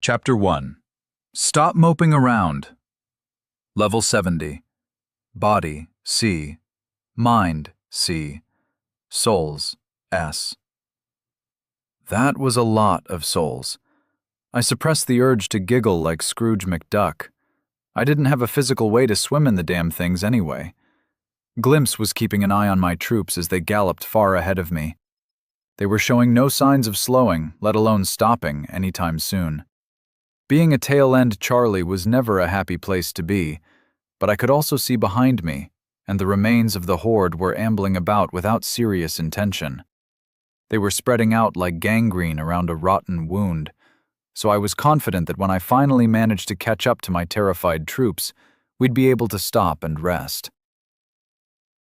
Chapter 1. Stop moping around. Level 70. Body, C. Mind, C. Souls, S. That was a lot of souls. I suppressed the urge to giggle like Scrooge McDuck. I didn't have a physical way to swim in the damn things anyway. Glimpse was keeping an eye on my troops as they galloped far ahead of me. They were showing no signs of slowing, let alone stopping, anytime soon. Being a tail-end Charlie was never a happy place to be, but I could also see behind me, and the remains of the horde were ambling about without serious intention. They were spreading out like gangrene around a rotten wound, so I was confident that when I finally managed to catch up to my terrified troops, we'd be able to stop and rest.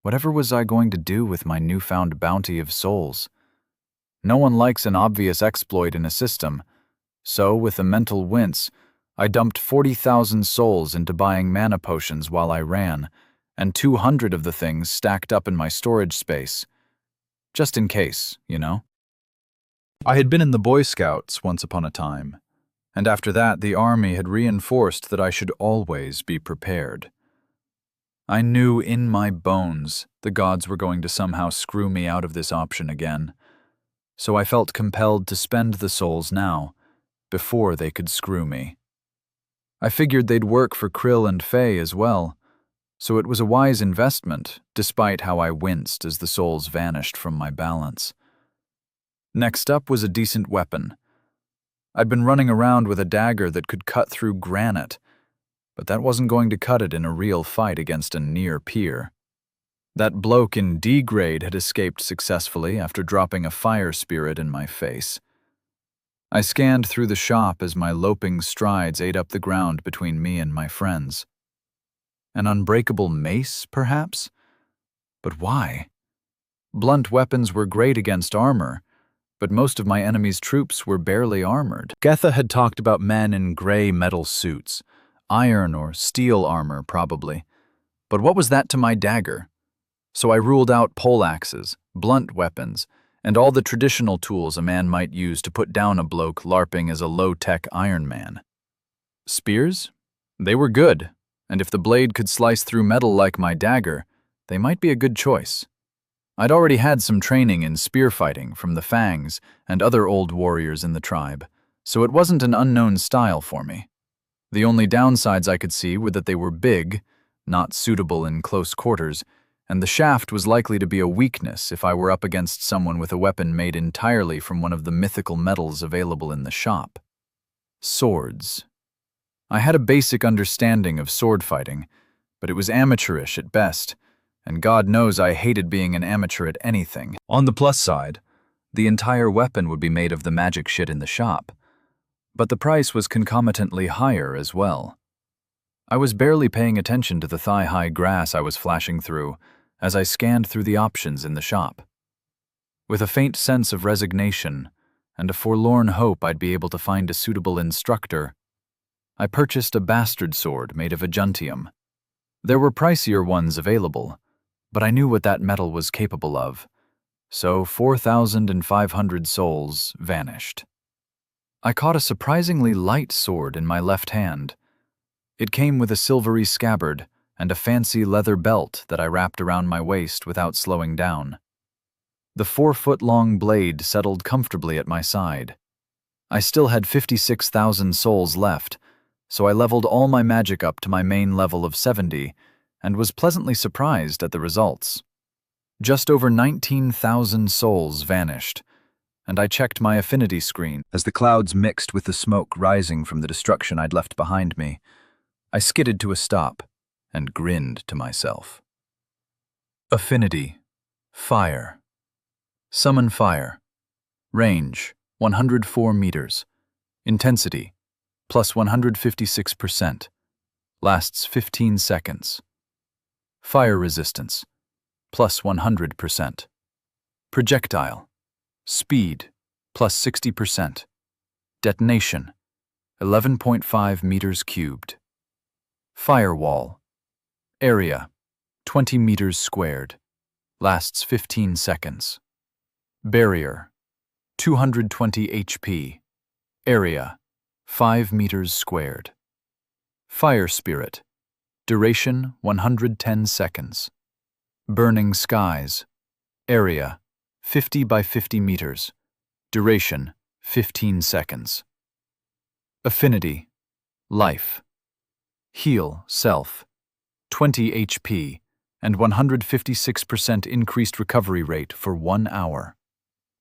Whatever was I going to do with my newfound bounty of souls? No one likes an obvious exploit in a system, so with a mental wince, I dumped 40,000 souls into buying mana potions while I ran, and 200 of the things stacked up in my storage space. Just in case, you know? I had been in the Boy Scouts once upon a time, and after that the army had reinforced that I should always be prepared. I knew in my bones the gods were going to somehow screw me out of this option again, so I felt compelled to spend the souls now, before they could screw me. I figured they'd work for Krill and Faye as well, so it was a wise investment, despite how I winced as the souls vanished from my balance. Next up was a decent weapon. I'd been running around with a dagger that could cut through granite, but that wasn't going to cut it in a real fight against a near peer. That bloke in D grade had escaped successfully after dropping a fire spirit in my face. I scanned through the shop as my loping strides ate up the ground between me and my friends. An unbreakable mace, perhaps? But why? Blunt weapons were great against armor, but most of my enemy's troops were barely armored. Getha had talked about men in gray metal suits, iron or steel armor probably. But what was that to my dagger? So I ruled out poleaxes, blunt weapons, and all the traditional tools a man might use to put down a bloke LARPing as a low-tech Iron Man. Spears? They were good, and if the blade could slice through metal like my dagger, they might be a good choice. I'd already had some training in spear fighting from the Fangs and other old warriors in the tribe, so it wasn't an unknown style for me. The only downsides I could see were that they were big, not suitable in close quarters, and the shaft was likely to be a weakness if I were up against someone with a weapon made entirely from one of the mythical metals available in the shop. Swords. I had a basic understanding of sword fighting, but it was amateurish at best, and God knows I hated being an amateur at anything. On the plus side, the entire weapon would be made of the magic shit in the shop, but the price was concomitantly higher as well. I was barely paying attention to the thigh-high grass I was flashing through as I scanned through the options in the shop. With a faint sense of resignation and a forlorn hope I'd be able to find a suitable instructor, I purchased a bastard sword made of aguntium. There were pricier ones available, but I knew what that metal was capable of, so 4,500 souls vanished. I caught a surprisingly light sword in my left hand. It came with a silvery scabbard and a fancy leather belt that I wrapped around my waist without slowing down. The 4-foot-long blade settled comfortably at my side. I still had 56,000 souls left, so I leveled all my magic up to my main level of 70 and was pleasantly surprised at the results. Just over 19,000 souls vanished, and I checked my affinity screen as the clouds mixed with the smoke rising from the destruction I'd left behind me. I skidded to a stop and grinned to myself. Affinity. Fire. Summon fire. Range, 104 meters. Intensity, plus 156%. Lasts 15 seconds. Fire resistance, plus 100%. Projectile. Speed, plus 60%. Detonation, 11.5 meters cubed. Firewall. Area, 20 meters squared. Lasts 15 seconds. Barrier, 220 HP. Area, 5 meters squared. Fire Spirit. Duration 110 seconds. Burning Skies. Area 50 by 50 meters. Duration 15 seconds. Affinity. Life. Heal Self. 20 HP and 156% increased recovery rate for 1 hour.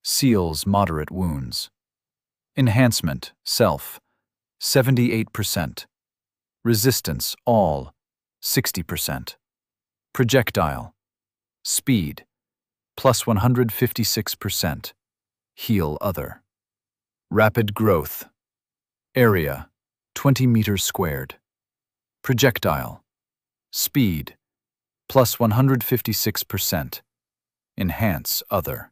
Seals moderate wounds. Enhancement Self. 78%. Resistance All. 60%. Projectile. Speed. Plus 156%. Heal Other. Rapid Growth. Area 20 meters squared. Projectile. Speed. Plus 156%. Enhance Other.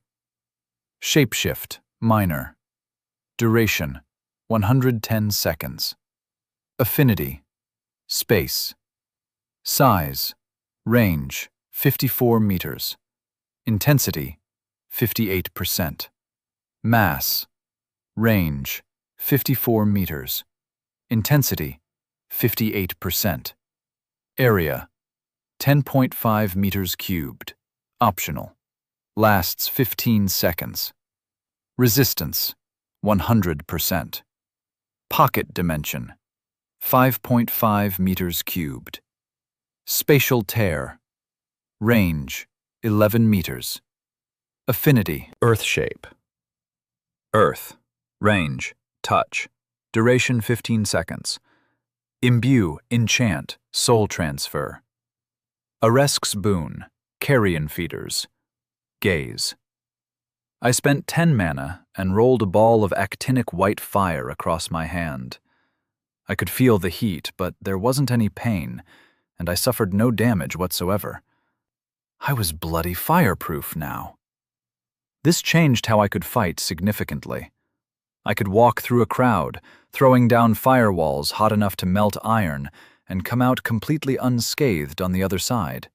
Shapeshift Minor. Duration 110 seconds. Affinity. Space. Size. Range 54 meters. Intensity 58%. Mass. Range 54 meters. Intensity 58%. Area 10.5 meters cubed. Optional. Lasts 15 seconds. Resistance 100%. Pocket dimension 5.5 meters cubed. Spatial tear. Range 11 meters. Affinity. Earth shape. Earth. Range. Touch. Duration 15 seconds. Imbue. Enchant. Soul transfer. Aresk's boon. Carrion feeders. Gaze. I spent 10 mana and rolled a ball of actinic white fire across my hand. I could feel the heat, but there wasn't any pain, and I suffered no damage whatsoever. I was bloody fireproof now. This changed how I could fight significantly. I could walk through a crowd, throwing down firewalls hot enough to melt iron, and come out completely unscathed on the other side.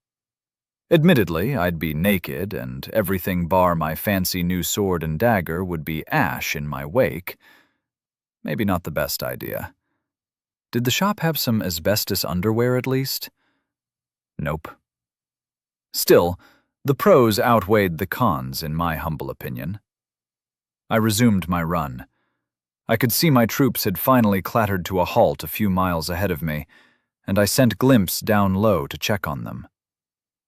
Admittedly, I'd be naked, and everything bar my fancy new sword and dagger would be ash in my wake. Maybe not the best idea. Did the shop have some asbestos underwear at least? Nope. Still, the pros outweighed the cons in my humble opinion. I resumed my run. I could see my troops had finally clattered to a halt a few miles ahead of me, and I sent Glimpse down low to check on them.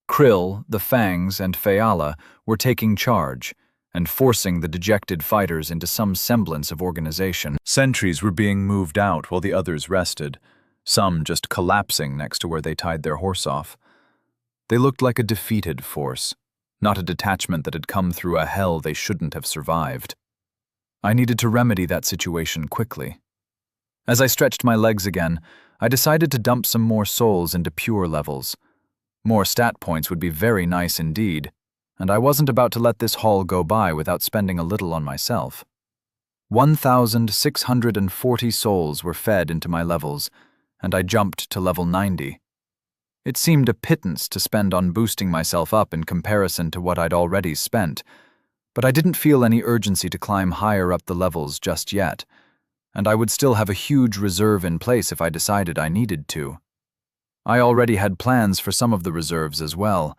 Krill, the Fangs, and Fayala were taking charge and forcing the dejected fighters into some semblance of organization. Sentries were being moved out while the others rested, some just collapsing next to where they tied their horse off. They looked like a defeated force, not a detachment that had come through a hell they shouldn't have survived. I needed to remedy that situation quickly. As I stretched my legs again, I decided to dump some more souls into pure levels. More stat points would be very nice indeed, and I wasn't about to let this haul go by without spending a little on myself. 1,640 souls were fed into my levels, and I jumped to level 90. It seemed a pittance to spend on boosting myself up in comparison to what I'd already spent, but I didn't feel any urgency to climb higher up the levels just yet, and I would still have a huge reserve in place if I decided I needed to. I already had plans for some of the reserves as well,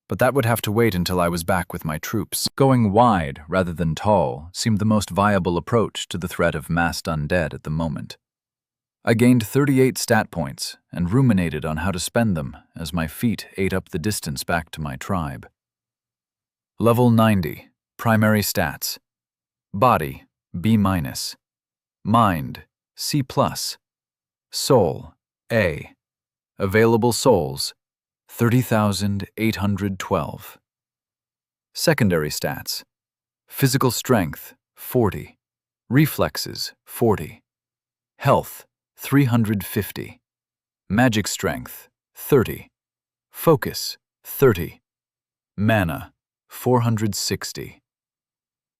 but that would have to wait until I was back with my troops. Going wide rather than tall seemed the most viable approach to the threat of massed undead at the moment. I gained 38 stat points and ruminated on how to spend them as my feet ate up the distance back to my tribe. Level 90. Primary stats. Body, B-. Mind, C+. Soul, A. Available souls, 30,812. Secondary stats. Physical strength, 40. Reflexes, 40. Health, 350. Magic strength, 30. Focus, 30. Mana, 460.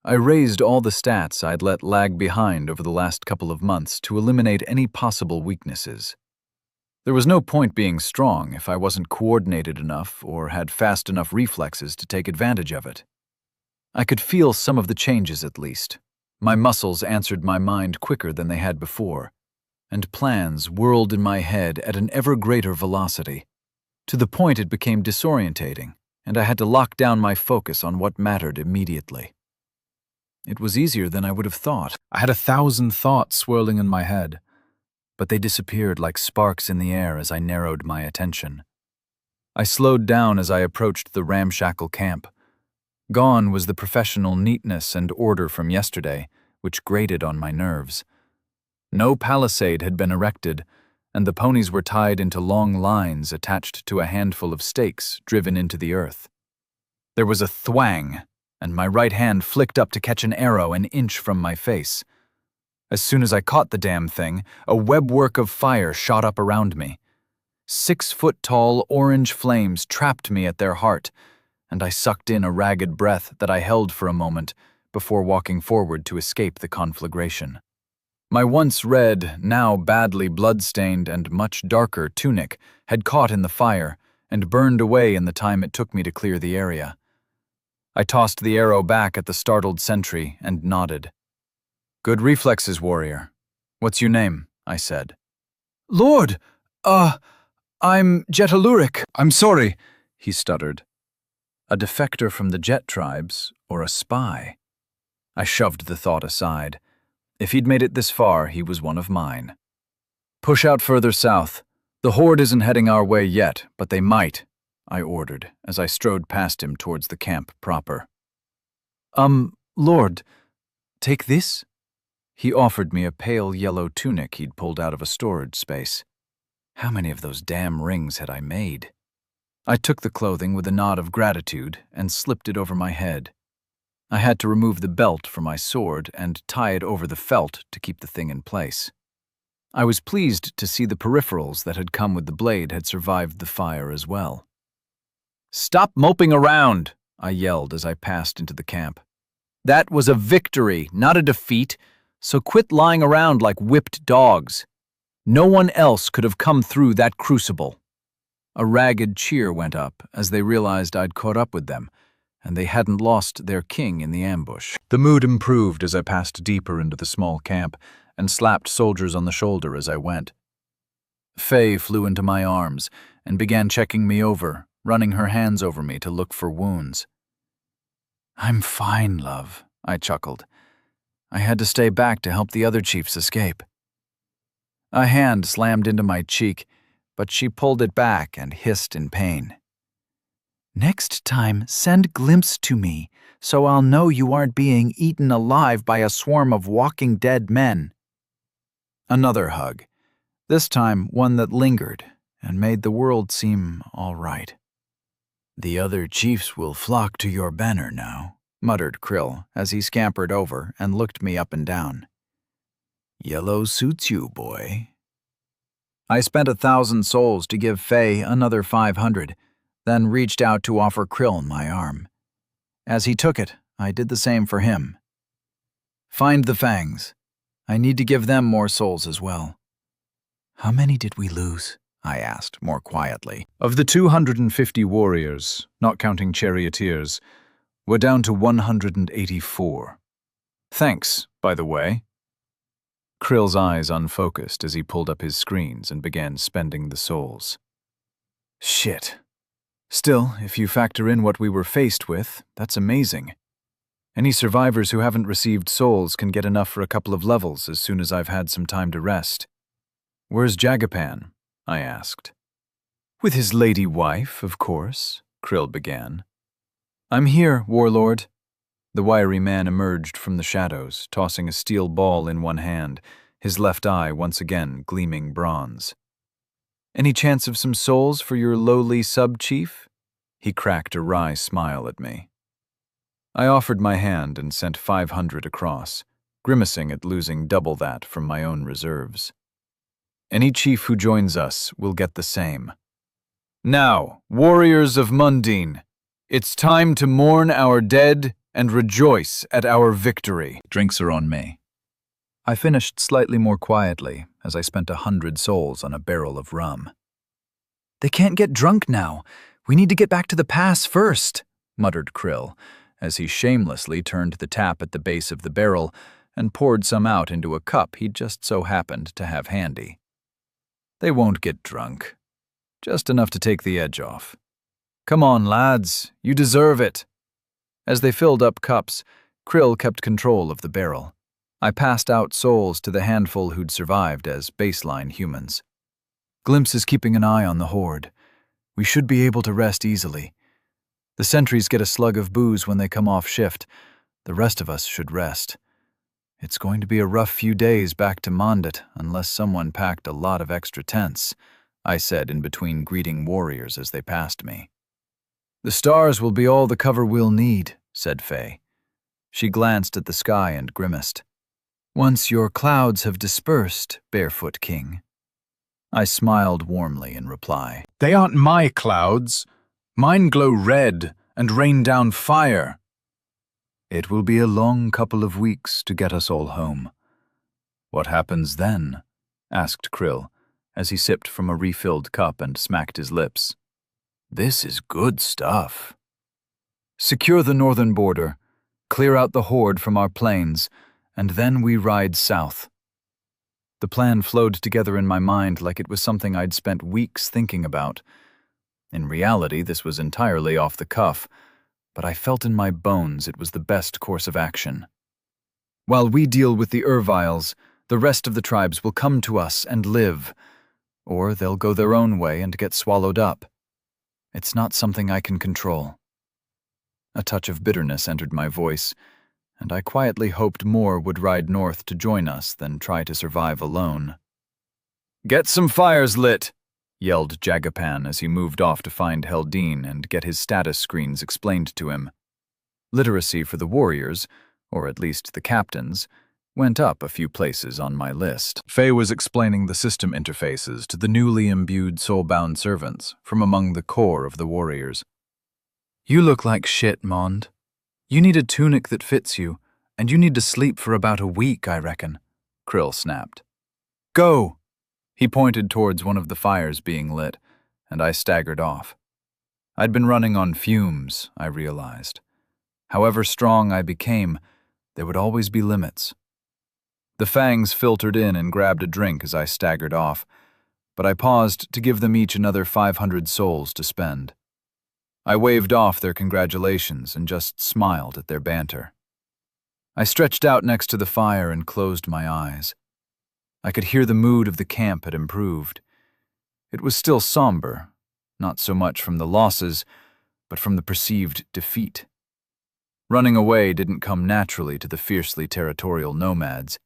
I raised all the stats I'd let lag behind over the last couple of months to eliminate any possible weaknesses. There was no point being strong if I wasn't coordinated enough or had fast enough reflexes to take advantage of it. I could feel some of the changes at least. My muscles answered my mind quicker than they had before, and plans whirled in my head at an ever greater velocity, to the point it became disorientating, and I had to lock down my focus on what mattered immediately. It was easier than I would have thought. I had 1,000 thoughts swirling in my head, but they disappeared like sparks in the air as I narrowed my attention. I slowed down as I approached the ramshackle camp. Gone was the professional neatness and order from yesterday, which grated on my nerves. No palisade had been erected, and the ponies were tied into long lines attached to a handful of stakes driven into the earth. There was a thwang, and my right hand flicked up to catch an arrow an inch from my face. As soon as I caught the damn thing, a webwork of fire shot up around me. 6-foot-tall orange flames trapped me at their heart, and I sucked in a ragged breath that I held for a moment before walking forward to escape the conflagration. My once red, now badly blood-stained and much darker tunic had caught in the fire and burned away in the time it took me to clear the area. I tossed the arrow back at the startled sentry and nodded. "Good reflexes, warrior. What's your name?" I said. "Lord, I'm Jetaluric." "I'm sorry," he stuttered. A defector from the Jet tribes, or a spy? I shoved the thought aside. If he'd made it this far, he was one of mine. "Push out further south. The horde isn't heading our way yet, but they might," I ordered as I strode past him towards the camp proper. Lord, "Take this?" He offered me a pale yellow tunic he'd pulled out of a storage space. How many of those damn rings had I made? I took the clothing with a nod of gratitude and slipped it over my head. I had to remove the belt from my sword and tie it over the felt to keep the thing in place. I was pleased to see the peripherals that had come with the blade had survived the fire as well. "Stop moping around," I yelled as I passed into the camp. "That was a victory, not a defeat, so quit lying around like whipped dogs. No one else could have come through that crucible." A ragged cheer went up as they realized I'd caught up with them, and they hadn't lost their king in the ambush. The mood improved as I passed deeper into the small camp and slapped soldiers on the shoulder as I went. Faye flew into my arms and began checking me over, running her hands over me to look for wounds. "I'm fine, love," I chuckled. "I had to stay back to help the other chiefs escape." A hand slammed into my cheek, but she pulled it back and hissed in pain. "Next time, send glimpse to me, so I'll know you aren't being eaten alive by a swarm of walking dead men." Another hug, this time one that lingered and made the world seem all right. "The other chiefs will flock to your banner now," muttered Krill as he scampered over and looked me up and down. "Yellow suits you, boy." I spent 1,000 souls to give Faye another 500, then reached out to offer Krill my arm. As he took it, I did the same for him. "Find the fangs. I need to give them more souls as well." "How many did we lose?" I asked more quietly. "Of the 250 warriors, not counting charioteers, we're down to 184. Thanks, by the way." Krill's eyes unfocused as he pulled up his screens and began spending the souls. Shit. Still, if you factor in what we were faced with, that's amazing. Any survivors who haven't received souls can get enough for a couple of levels as soon as I've had some time to rest. "Where's Jagapan?" I asked. "With his lady wife, of course," Krill began. "I'm here, warlord." The wiry man emerged from the shadows, tossing a steel ball in one hand, his left eye once again gleaming bronze. "Any chance of some souls for your lowly sub-chief?" He cracked a wry smile at me. I offered my hand and sent 500 across, grimacing at losing double that from my own reserves. "Any chief who joins us will get the same. Now, warriors of Mundine, it's time to mourn our dead and rejoice at our victory." Drinks are on me. I finished slightly more quietly as I spent 100 souls on a barrel of rum. "They can't get drunk now. We need to get back to the pass first," muttered Krill, as he shamelessly turned the tap at the base of the barrel and poured some out into a cup he'd just so happened to have handy. They won't get drunk. Just enough to take the edge off. Come on, lads, you deserve it. As they filled up cups, Krill kept control of the barrel. I passed out souls to the handful who'd survived as baseline humans. Glimpse is keeping an eye on the horde. We should be able to rest easily. The sentries get a slug of booze when they come off shift. The rest of us should rest. It's going to be a rough few days back to Mondet unless someone packed a lot of extra tents, I said in between greeting warriors as they passed me. The stars will be all the cover we'll need, said Faye. She glanced at the sky and grimaced. Once your clouds have dispersed, Barefoot King. I smiled warmly in reply. They aren't my clouds. Mine glow red and rain down fire. It will be a long couple of weeks to get us all home. What happens then? Asked Krill, as he sipped from a refilled cup and smacked his lips. This is good stuff. Secure the northern border, clear out the horde from our plains, and then we ride south. The plan flowed together in my mind like it was something I'd spent weeks thinking about. In reality, this was entirely off the cuff, but I felt in my bones it was the best course of action. While we deal with the Erviles, the rest of the tribes will come to us and live, or they'll go their own way and get swallowed up. It's not something I can control. A touch of bitterness entered my voice, and I quietly hoped more would ride north to join us than try to survive alone. Get some fires lit, yelled Jagapan as he moved off to find Heldine and get his status screens explained to him. Literacy for the warriors, or at least the captains, went up a few places on my list. Faye was explaining the system interfaces to the newly imbued soulbound servants from among the core of the warriors. You look like shit, Mond. You need a tunic that fits you, and you need to sleep for about a week, I reckon, Krill snapped. Go! He pointed towards one of the fires being lit, and I staggered off. I'd been running on fumes, I realized. However strong I became, there would always be limits. The fangs filtered in and grabbed a drink as I staggered off, but I paused to give them each another 500 souls to spend. I waved off their congratulations and just smiled at their banter. I stretched out next to the fire and closed my eyes. I could hear the mood of the camp had improved. It was still somber, not so much from the losses, but from the perceived defeat. Running away didn't come naturally to the fiercely territorial nomads,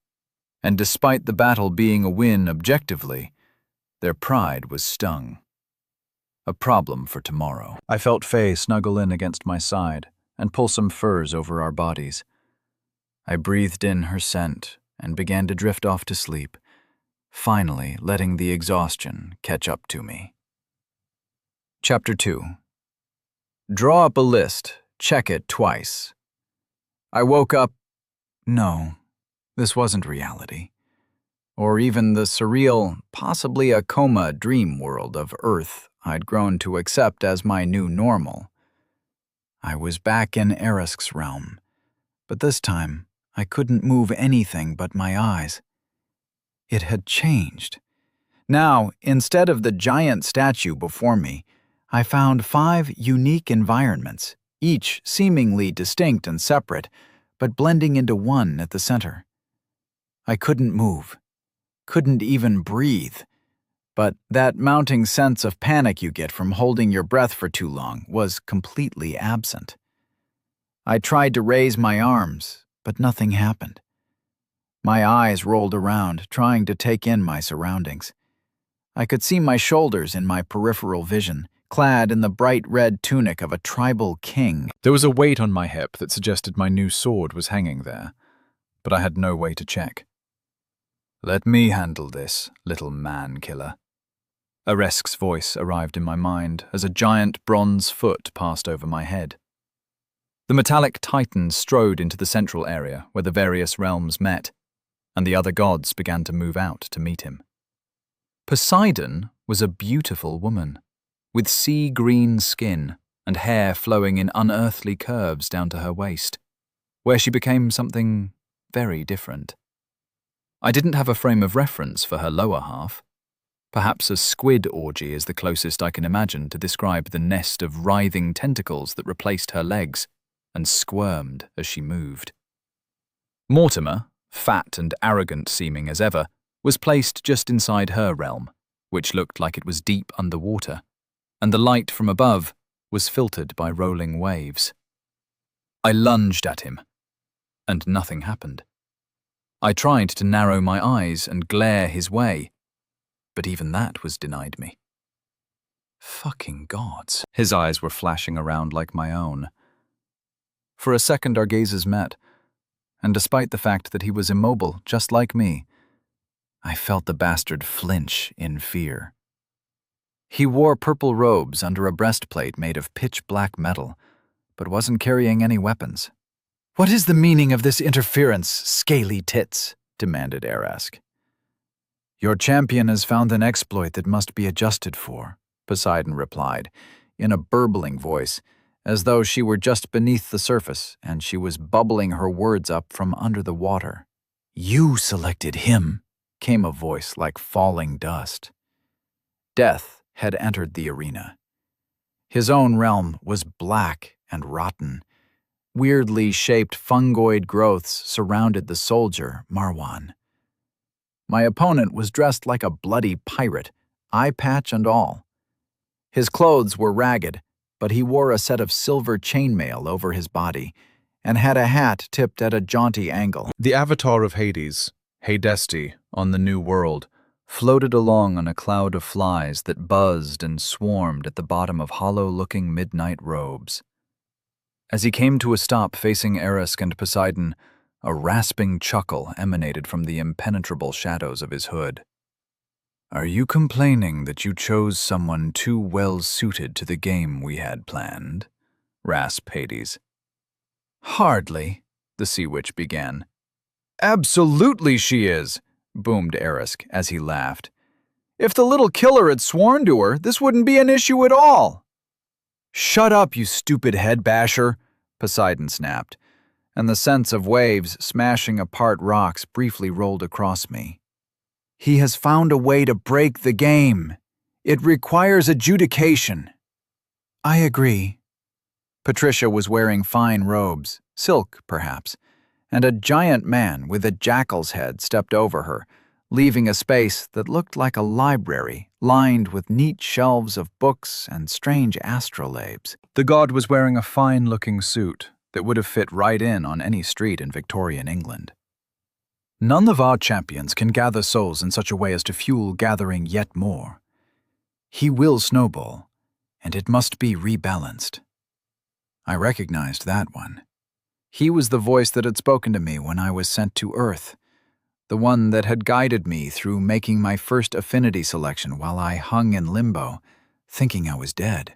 and despite the battle being a win objectively, their pride was stung. A problem for tomorrow. I felt Faye snuggle in against my side and pull some furs over our bodies. I breathed in her scent and began to drift off to sleep, finally letting the exhaustion catch up to me. Chapter 2. Draw up a list, check it twice. I woke up. No, this wasn't reality. Or even the surreal, possibly a coma dream world of Earth I'd grown to accept as my new normal. I was back in Erisk's realm, but this time I couldn't move anything but my eyes. It had changed. Now, instead of the giant statue before me, I found 5 unique environments, each seemingly distinct and separate, but blending into one at the center. I couldn't move, couldn't even breathe, but that mounting sense of panic you get from holding your breath for too long was completely absent. I tried to raise my arms, but nothing happened. My eyes rolled around, trying to take in my surroundings. I could see my shoulders in my peripheral vision, clad in the bright red tunic of a tribal king. There was a weight on my hip that suggested my new sword was hanging there, but I had no way to check. Let me handle this, little man-killer. Aresk's voice arrived in my mind as a giant bronze foot passed over my head. The metallic titan strode into the central area where the various realms met, and the other gods began to move out to meet him. Poseidon was a beautiful woman, with sea-green skin and hair flowing in unearthly curves down to her waist, where she became something very different. I didn't have a frame of reference for her lower half. Perhaps a squid orgy is the closest I can imagine to describe the nest of writhing tentacles that replaced her legs and squirmed as she moved. Mortimer, fat and arrogant seeming as ever, was placed just inside her realm, which looked like it was deep underwater, and the light from above was filtered by rolling waves. I lunged at him, and nothing happened. I tried to narrow my eyes and glare his way, but even that was denied me. Fucking gods. His eyes were flashing around like my own. For a second our gazes met, and despite the fact that he was immobile, just like me, I felt the bastard flinch in fear. He wore purple robes under a breastplate made of pitch-black metal, but wasn't carrying any weapons. "What is the meaning of this interference, scaly tits?" demanded Arask. "Your champion has found an exploit that must be adjusted for," Poseidon replied, in a burbling voice, as though she were just beneath the surface and she was bubbling her words up from under the water. "You selected him," came a voice like falling dust. Death had entered the arena. His own realm was black and rotten. Weirdly shaped fungoid growths surrounded the soldier, Marwan. My opponent was dressed like a bloody pirate, eye patch and all. His clothes were ragged, but he wore a set of silver chainmail over his body and had a hat tipped at a jaunty angle. The avatar of Hades, Hadesti, On the New World, floated along on a cloud of flies that buzzed and swarmed at the bottom of hollow-looking midnight robes. As he came to a stop facing Arask and Poseidon, a rasping chuckle emanated from the impenetrable shadows of his hood. "Are you complaining that you chose someone too well-suited to the game we had planned?" rasped Hades. "Hardly," the Sea Witch began. "Absolutely she is," boomed Arask as he laughed. "If the little killer had sworn to her, this wouldn't be an issue at all." "Shut up, you stupid head basher," Poseidon snapped, and the sense of waves smashing apart rocks briefly rolled across me. "He has found a way to break the game. It requires adjudication." "I agree." Patricia was wearing fine robes, silk perhaps, and a giant man with a jackal's head stepped over her, leaving a space that looked like a library lined with neat shelves of books and strange astrolabes. The god was wearing a fine-looking suit that would have fit right in on any street in Victorian England. "None of our champions can gather souls in such a way as to fuel gathering yet more. He will snowball, and it must be rebalanced." I recognized that one. He was the voice that had spoken to me when I was sent to Earth, the one that had guided me through making my first affinity selection while I hung in limbo, thinking I was dead.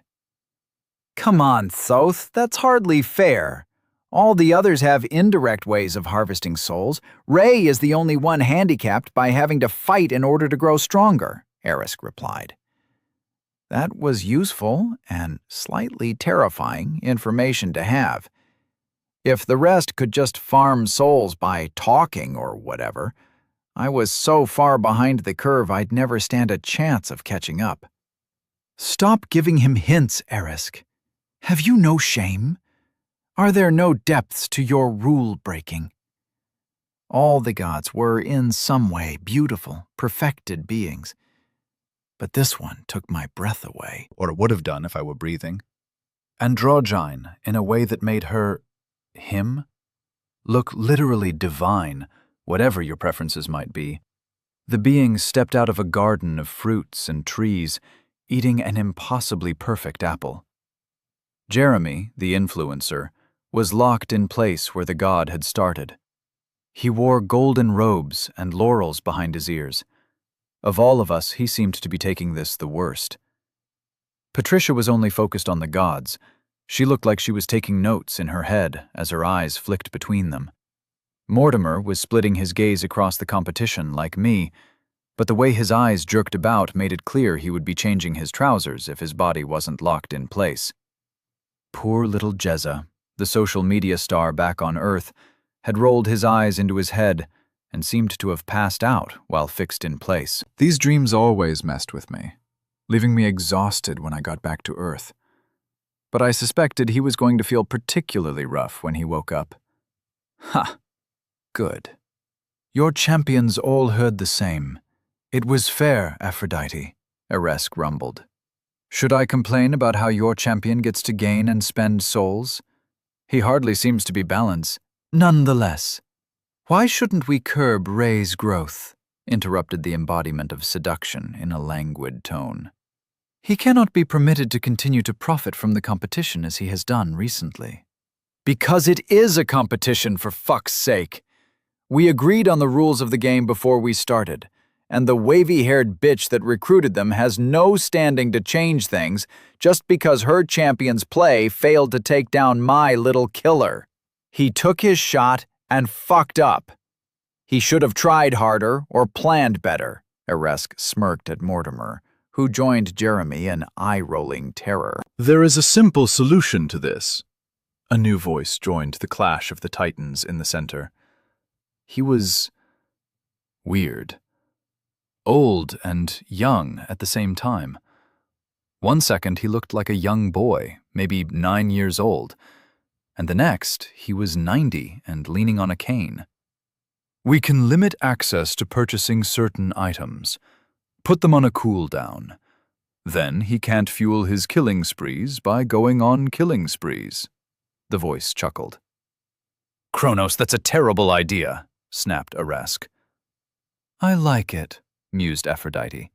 "Come on, Thoth, that's hardly fair. All the others have indirect ways of harvesting souls. Ray is the only one handicapped by having to fight in order to grow stronger," Arask replied. That was useful and slightly terrifying information to have. If the rest could just farm souls by talking or whatever, I was so far behind the curve I'd never stand a chance of catching up. "Stop giving him hints, Arask. Have you no shame? Are there no depths to your rule-breaking?" All the gods were, in some way, beautiful, perfected beings. But this one took my breath away. or it would have done if I were breathing. Androgyne, in a way that made her, him, look literally divine, whatever your preferences might be. The being stepped out of a garden of fruits and trees, eating an impossibly perfect apple. Jeremy, the influencer, was locked in place where the god had started. He wore golden robes and laurels behind his ears. Of all of us, he seemed to be taking this the worst. Patricia was only focused on the gods. She looked like she was taking notes in her head as her eyes flicked between them. Mortimer was splitting his gaze across the competition like me, but the way his eyes jerked about made it clear he would be changing his trousers if his body wasn't locked in place. Poor little Jezza, the social media star back on Earth, had rolled his eyes into his head and seemed to have passed out while fixed in place. These dreams always messed with me, leaving me exhausted when I got back to Earth. But I suspected he was going to feel particularly rough when he woke up. Ha! Good. Your champions all heard the same. It was fair, Aphrodite, Eresk rumbled. Should I complain about how your champion gets to gain and spend souls? He hardly seems to be balanced. Nonetheless, why shouldn't we curb Ray's growth? Interrupted the embodiment of seduction in a languid tone. He cannot be permitted to continue to profit from the competition as he has done recently. Because it is a competition, for fuck's sake! We agreed on the rules of the game before we started, and the wavy-haired bitch that recruited them has no standing to change things just because her champion's play failed to take down my little killer. He took his shot and fucked up. He should have tried harder or planned better, Eresk smirked at Mortimer, who joined Jeremy in eye-rolling terror. There is a simple solution to this. A new voice joined the clash of the titans in the center. He was weird. Old and young at the same time. One second he looked like a young boy, maybe 9 years old, and the next he was 90 and leaning on a cane. We can limit access to purchasing certain items. Put them on a cooldown. Then he can't fuel his killing sprees by going on killing sprees. The voice chuckled. Kronos, that's a terrible idea, snapped Eresk. I like it, mused Aphrodite.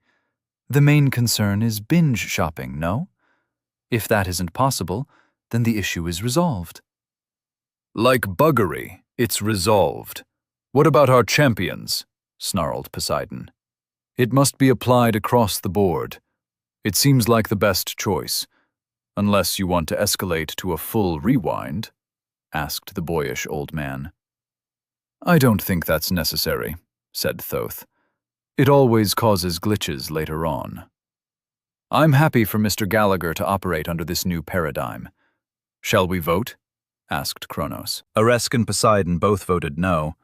The main concern is binge shopping, no? If that isn't possible, then the issue is resolved. Like buggery, it's resolved. What about our champions? Snarled Poseidon. It must be applied across the board. It seems like the best choice. Unless you want to escalate to a full rewind, asked the boyish old man. I don't think that's necessary, said Thoth. It always causes glitches later on. I'm happy for Mr. Gallagher to operate under this new paradigm. Shall we vote? Asked Kronos. Eresk and Poseidon both voted no.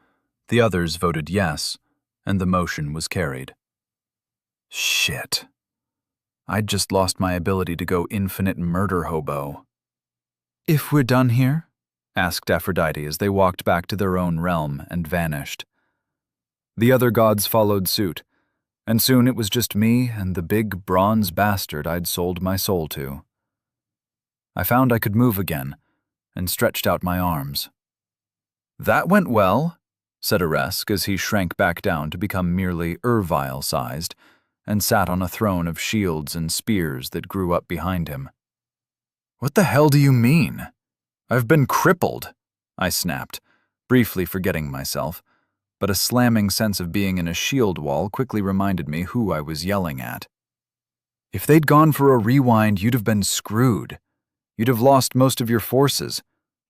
The others voted yes, and the motion was carried. Shit. I'd just lost my ability to go infinite murder hobo. If we're done here? Asked Aphrodite as they walked back to their own realm and vanished. The other gods followed suit, and soon it was just me and the big bronze bastard I'd sold my soul to. I found I could move again, and stretched out my arms. That went well, said Eresk as he shrank back down to become merely Ervile-sized, and sat on a throne of shields and spears that grew up behind him. What the hell do you mean? I've been crippled, I snapped, briefly forgetting myself, but a slamming sense of being in a shield wall quickly reminded me who I was yelling at. If they'd gone for a rewind, you'd have been screwed. You'd have lost most of your forces,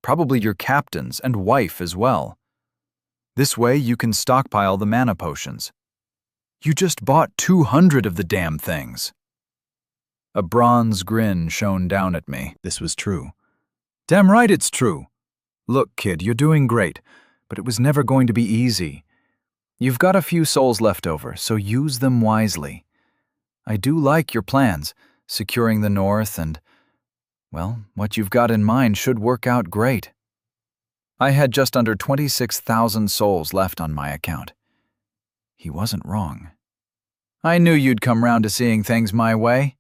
probably your captains and wife as well. This way you can stockpile the mana potions. You just bought 200 of the damn things. A bronze grin shone down at me. This was true. Damn right it's true. Look, kid, you're doing great, but it was never going to be easy. You've got a few souls left over, so use them wisely. I do like your plans, securing the north and, well, what you've got in mind should work out great. I had just under 26,000 souls left on my account. He wasn't wrong. I knew you'd come round to seeing things my way.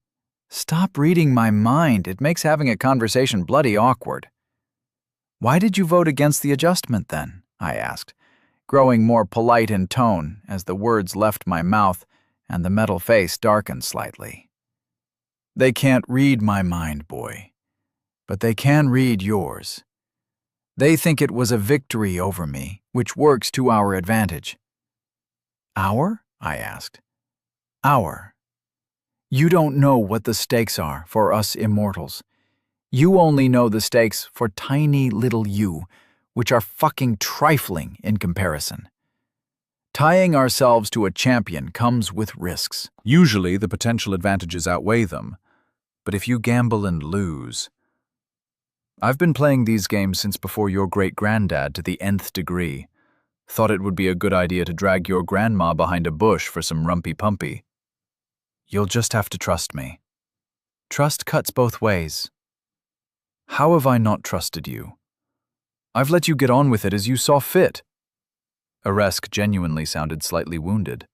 Stop reading my mind. It makes having a conversation bloody awkward. Why did you vote against the adjustment then? I asked, growing more polite in tone as the words left my mouth and the metal face darkened slightly. They can't read my mind, boy, but they can read yours. They think it was a victory over me, which works to our advantage. Our? I asked. Our. You don't know what the stakes are for us immortals. You only know the stakes for tiny little you, which are fucking trifling in comparison. Tying ourselves to a champion comes with risks. Usually the potential advantages outweigh them, but if you gamble and lose... I've been playing these games since before your great-granddad to the nth degree. Thought it would be a good idea to drag your grandma behind a bush for some rumpy-pumpy. You'll just have to trust me. Trust cuts both ways. How have I not trusted you? I've let you get on with it as you saw fit. Aresk genuinely sounded slightly wounded.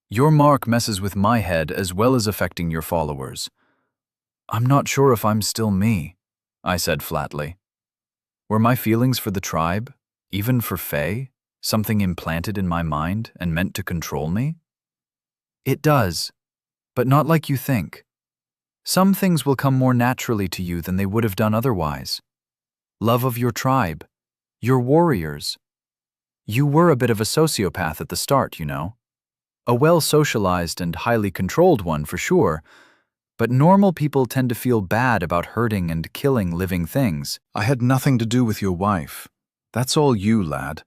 Your mark messes with my head as well as affecting your followers. I'm not sure if I'm still me, I said flatly. Were my feelings for the tribe, even for Faye, something implanted in my mind and meant to control me? It does, but not like you think. Some things will come more naturally to you than they would have done otherwise. Love of your tribe, your warriors. You were a bit of a sociopath at the start, you know. A well-socialized and highly controlled one for sure, but normal people tend to feel bad about hurting and killing living things. I had nothing to do with your wife. That's all you, lad.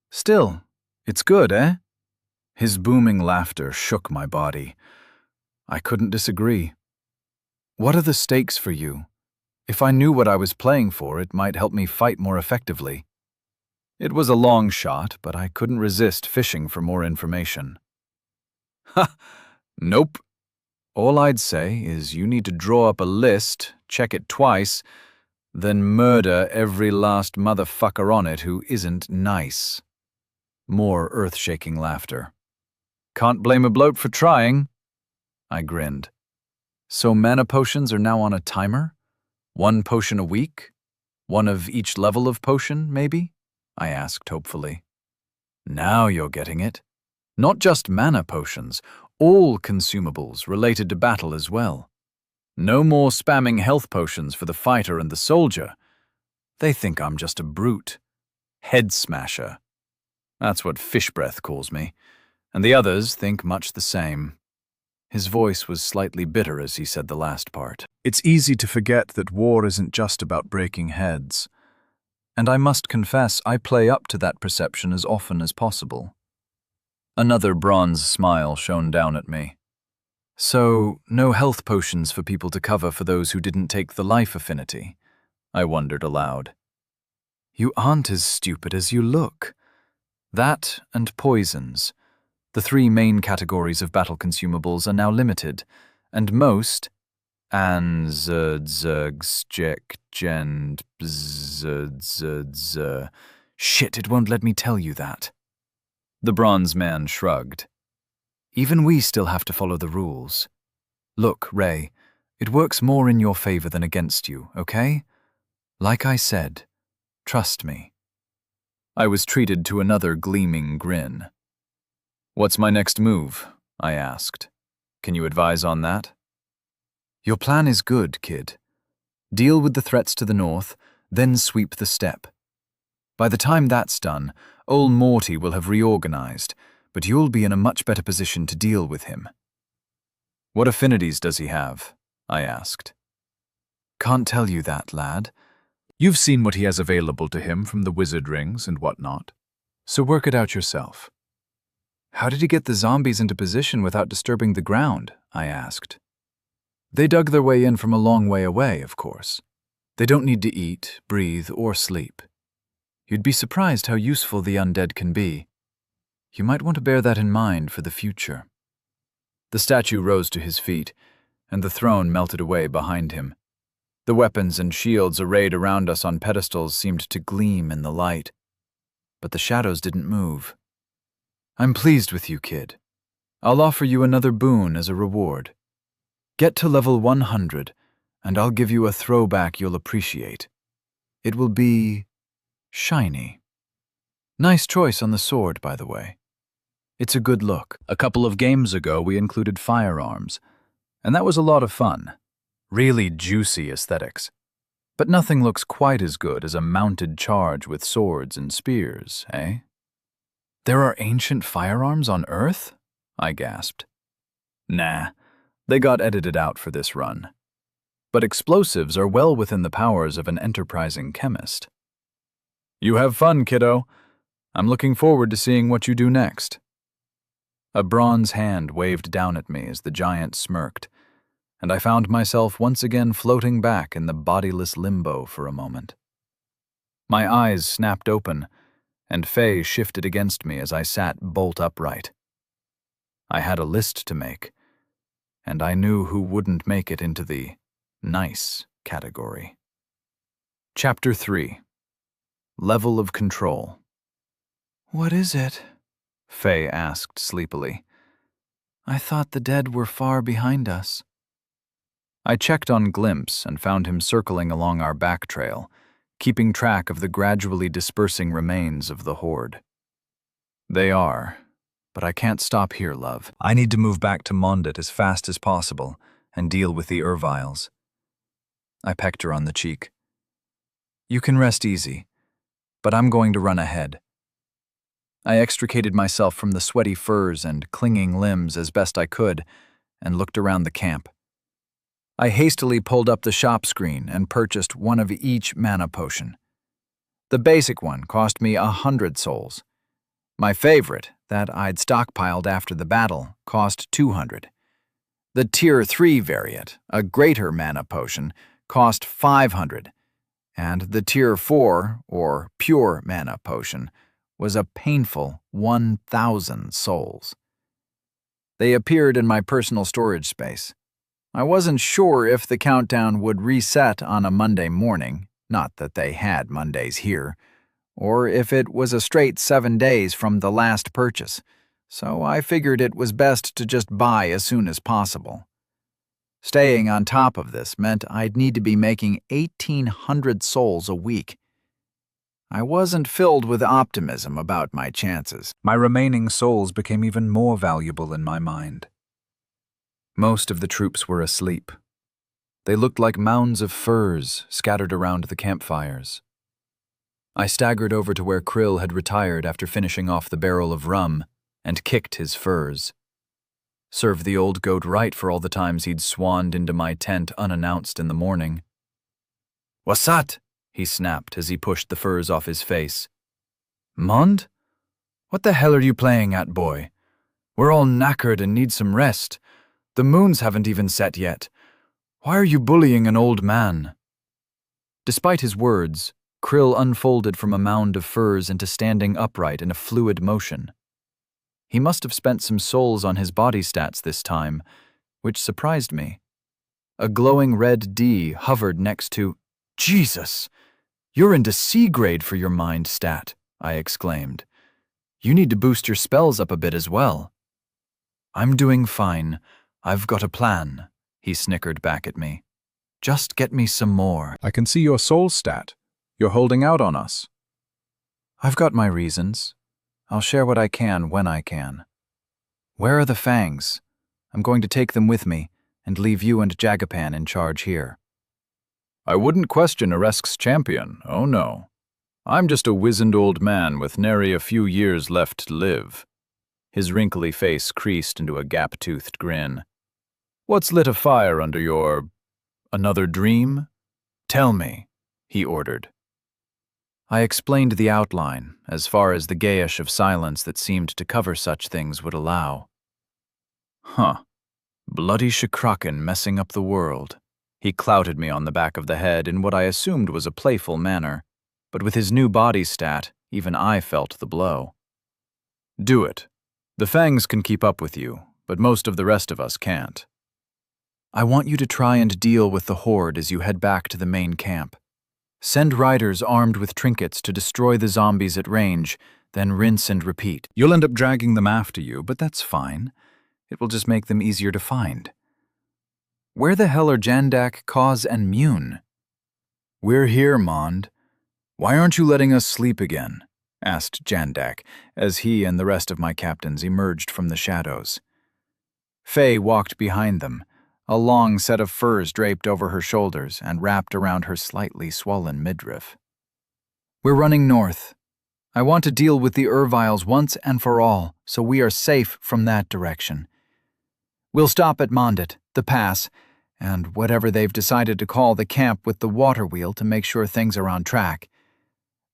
Still, it's good, eh? His booming laughter shook my body. I couldn't disagree. What are the stakes for you? If I knew what I was playing for, it might help me fight more effectively. It was a long shot, but I couldn't resist fishing for more information. Ha! Nope. All I'd say is you need to draw up a list, check it twice, then murder every last motherfucker on it who isn't nice. More earth-shaking laughter. Can't blame a bloke for trying. I grinned. So mana potions are now on a timer? 1 potion a week? 1 of each level of potion, maybe? I asked hopefully. Now you're getting it. Not just mana potions, all consumables related to battle as well. No more spamming health potions for the fighter and the soldier. They think I'm just a brute. Head smasher. That's what Fish Breath calls me, and the others think much the same. His voice was slightly bitter as he said the last part. It's easy to forget that war isn't just about breaking heads. And I must confess I play up to that perception as often as possible. Another bronze smile shone down at me. So, no health potions for people to cover for those who didn't take the life affinity? I wondered aloud. You aren't as stupid as you look. That and poisons. The 3 main categories of battle consumables are now limited, and most Shit, it won't let me tell you that. The bronze man shrugged. Even we still have to follow the rules. Look, Ray, it works more in your favor than against you, okay? Like I said, trust me. I was treated to another gleaming grin. What's my next move? I asked. Can you advise on that? Your plan is good, kid. Deal with the threats to the north, then sweep the steppe. By the time that's done, old Morty will have reorganized, but you'll be in a much better position to deal with him. What affinities does he have? I asked. Can't tell you that, lad. You've seen what he has available to him from the wizard rings and whatnot, so work it out yourself. How did he get the zombies into position without disturbing the ground? I asked. They dug their way in from a long way away, of course. They don't need to eat, breathe, or sleep. You'd be surprised how useful the undead can be. You might want to bear that in mind for the future. The statue rose to his feet, and the throne melted away behind him. The weapons and shields arrayed around us on pedestals seemed to gleam in the light, but the shadows didn't move. I'm pleased with you, kid. I'll offer you another boon as a reward. Get to level 100, and I'll give you a throwback you'll appreciate. It will be shiny. Nice choice on the sword, by the way. It's a good look. A couple of games ago, we included firearms, and that was a lot of fun. Really juicy aesthetics. But nothing looks quite as good as a mounted charge with swords and spears, eh? There are ancient firearms on Earth? I gasped. Nah, they got edited out for this run. But explosives are well within the powers of an enterprising chemist. You have fun, kiddo. I'm looking forward to seeing what you do next. A bronze hand waved down at me as the giant smirked. and I found myself once again floating back in the bodiless limbo for a moment. My eyes snapped open, and Faye shifted against me as I sat bolt upright. I had a list to make, and I knew who wouldn't make it into the nice category. Chapter 3. Level of Control. "What is it?" Faye asked sleepily. "I thought the dead were far behind us." I checked on Glimpse and found him circling along our back trail, keeping track of the gradually dispersing remains of the horde. They are, but I can't stop here, love. I need to move back to Mondet as fast as possible and deal with the Erviles. I pecked her on the cheek. You can rest easy, but I'm going to run ahead. I extricated myself from the sweaty furs and clinging limbs as best I could and looked around the camp. I hastily pulled up the shop screen and purchased one of each mana potion. The basic one cost me 100 souls. My favorite, that I'd stockpiled after the battle, cost 200. The Tier 3 variant, a greater mana potion, cost 500, and the Tier 4, or pure mana potion, was a painful 1,000 souls. They appeared in my personal storage space. I wasn't sure if the countdown would reset on a Monday morning, not that they had Mondays here, or if it was a straight 7 days from the last purchase, so I figured it was best to just buy as soon as possible. Staying on top of this meant I'd need to be making 1,800 souls a week. I wasn't filled with optimism about my chances. My remaining souls became even more valuable in my mind. Most of the troops were asleep. They looked like mounds of furs scattered around the campfires. I staggered over to where Krill had retired after finishing off the barrel of rum and kicked his furs. Served the old goat right for all the times he'd swanned into my tent unannounced in the morning. "What's that?" he snapped as he pushed the furs off his face. "Mond? What the hell are you playing at, boy? We're all knackered and need some rest. The moons haven't even set yet. Why are you bullying an old man?" Despite his words, Krill unfolded from a mound of furs into standing upright in a fluid motion. He must have spent some souls on his body stats this time, which surprised me. A glowing red D hovered next to, "Jesus, you're into C grade for your mind stat," I exclaimed. "You need to boost your spells up a bit as well." "I'm doing fine. I've got a plan," he snickered back at me. "Just get me some more." I can see your soul stat. You're holding out on us. "I've got my reasons. I'll share what I can when I can. Where are the fangs? I'm going to take them with me and leave you and Jagapan in charge here." I wouldn't question Aresk's champion, oh no. I'm just a wizened old man with nary a few years left to live. His wrinkly face creased into a gap-toothed grin. "What's lit a fire under your... another dream? Tell me," he ordered. I explained the outline, as far as the gayish of silence that seemed to cover such things would allow. Huh. Bloody Shakraken messing up the world. He clouted me on the back of the head in what I assumed was a playful manner, but with his new body stat, even I felt the blow. Do it. The fangs can keep up with you, but most of the rest of us can't. I want you to try and deal with the horde as you head back to the main camp. Send riders armed with trinkets to destroy the zombies at range, then rinse and repeat. You'll end up dragging them after you, But that's fine. It will just make them easier to find. Where the hell are Jandak, Cause, and Mune? We're here, Mond. Why aren't you letting us sleep again? Asked Jandak, as he and the rest of my captains emerged from the shadows. Faye walked behind them, a long set of furs draped over her shoulders and wrapped around her slightly swollen midriff. "We're running north. I want to deal with the Erviles once and for all, so we are safe from that direction. We'll stop at Mondet, the pass, and whatever they've decided to call the camp with the water wheel to make sure things are on track.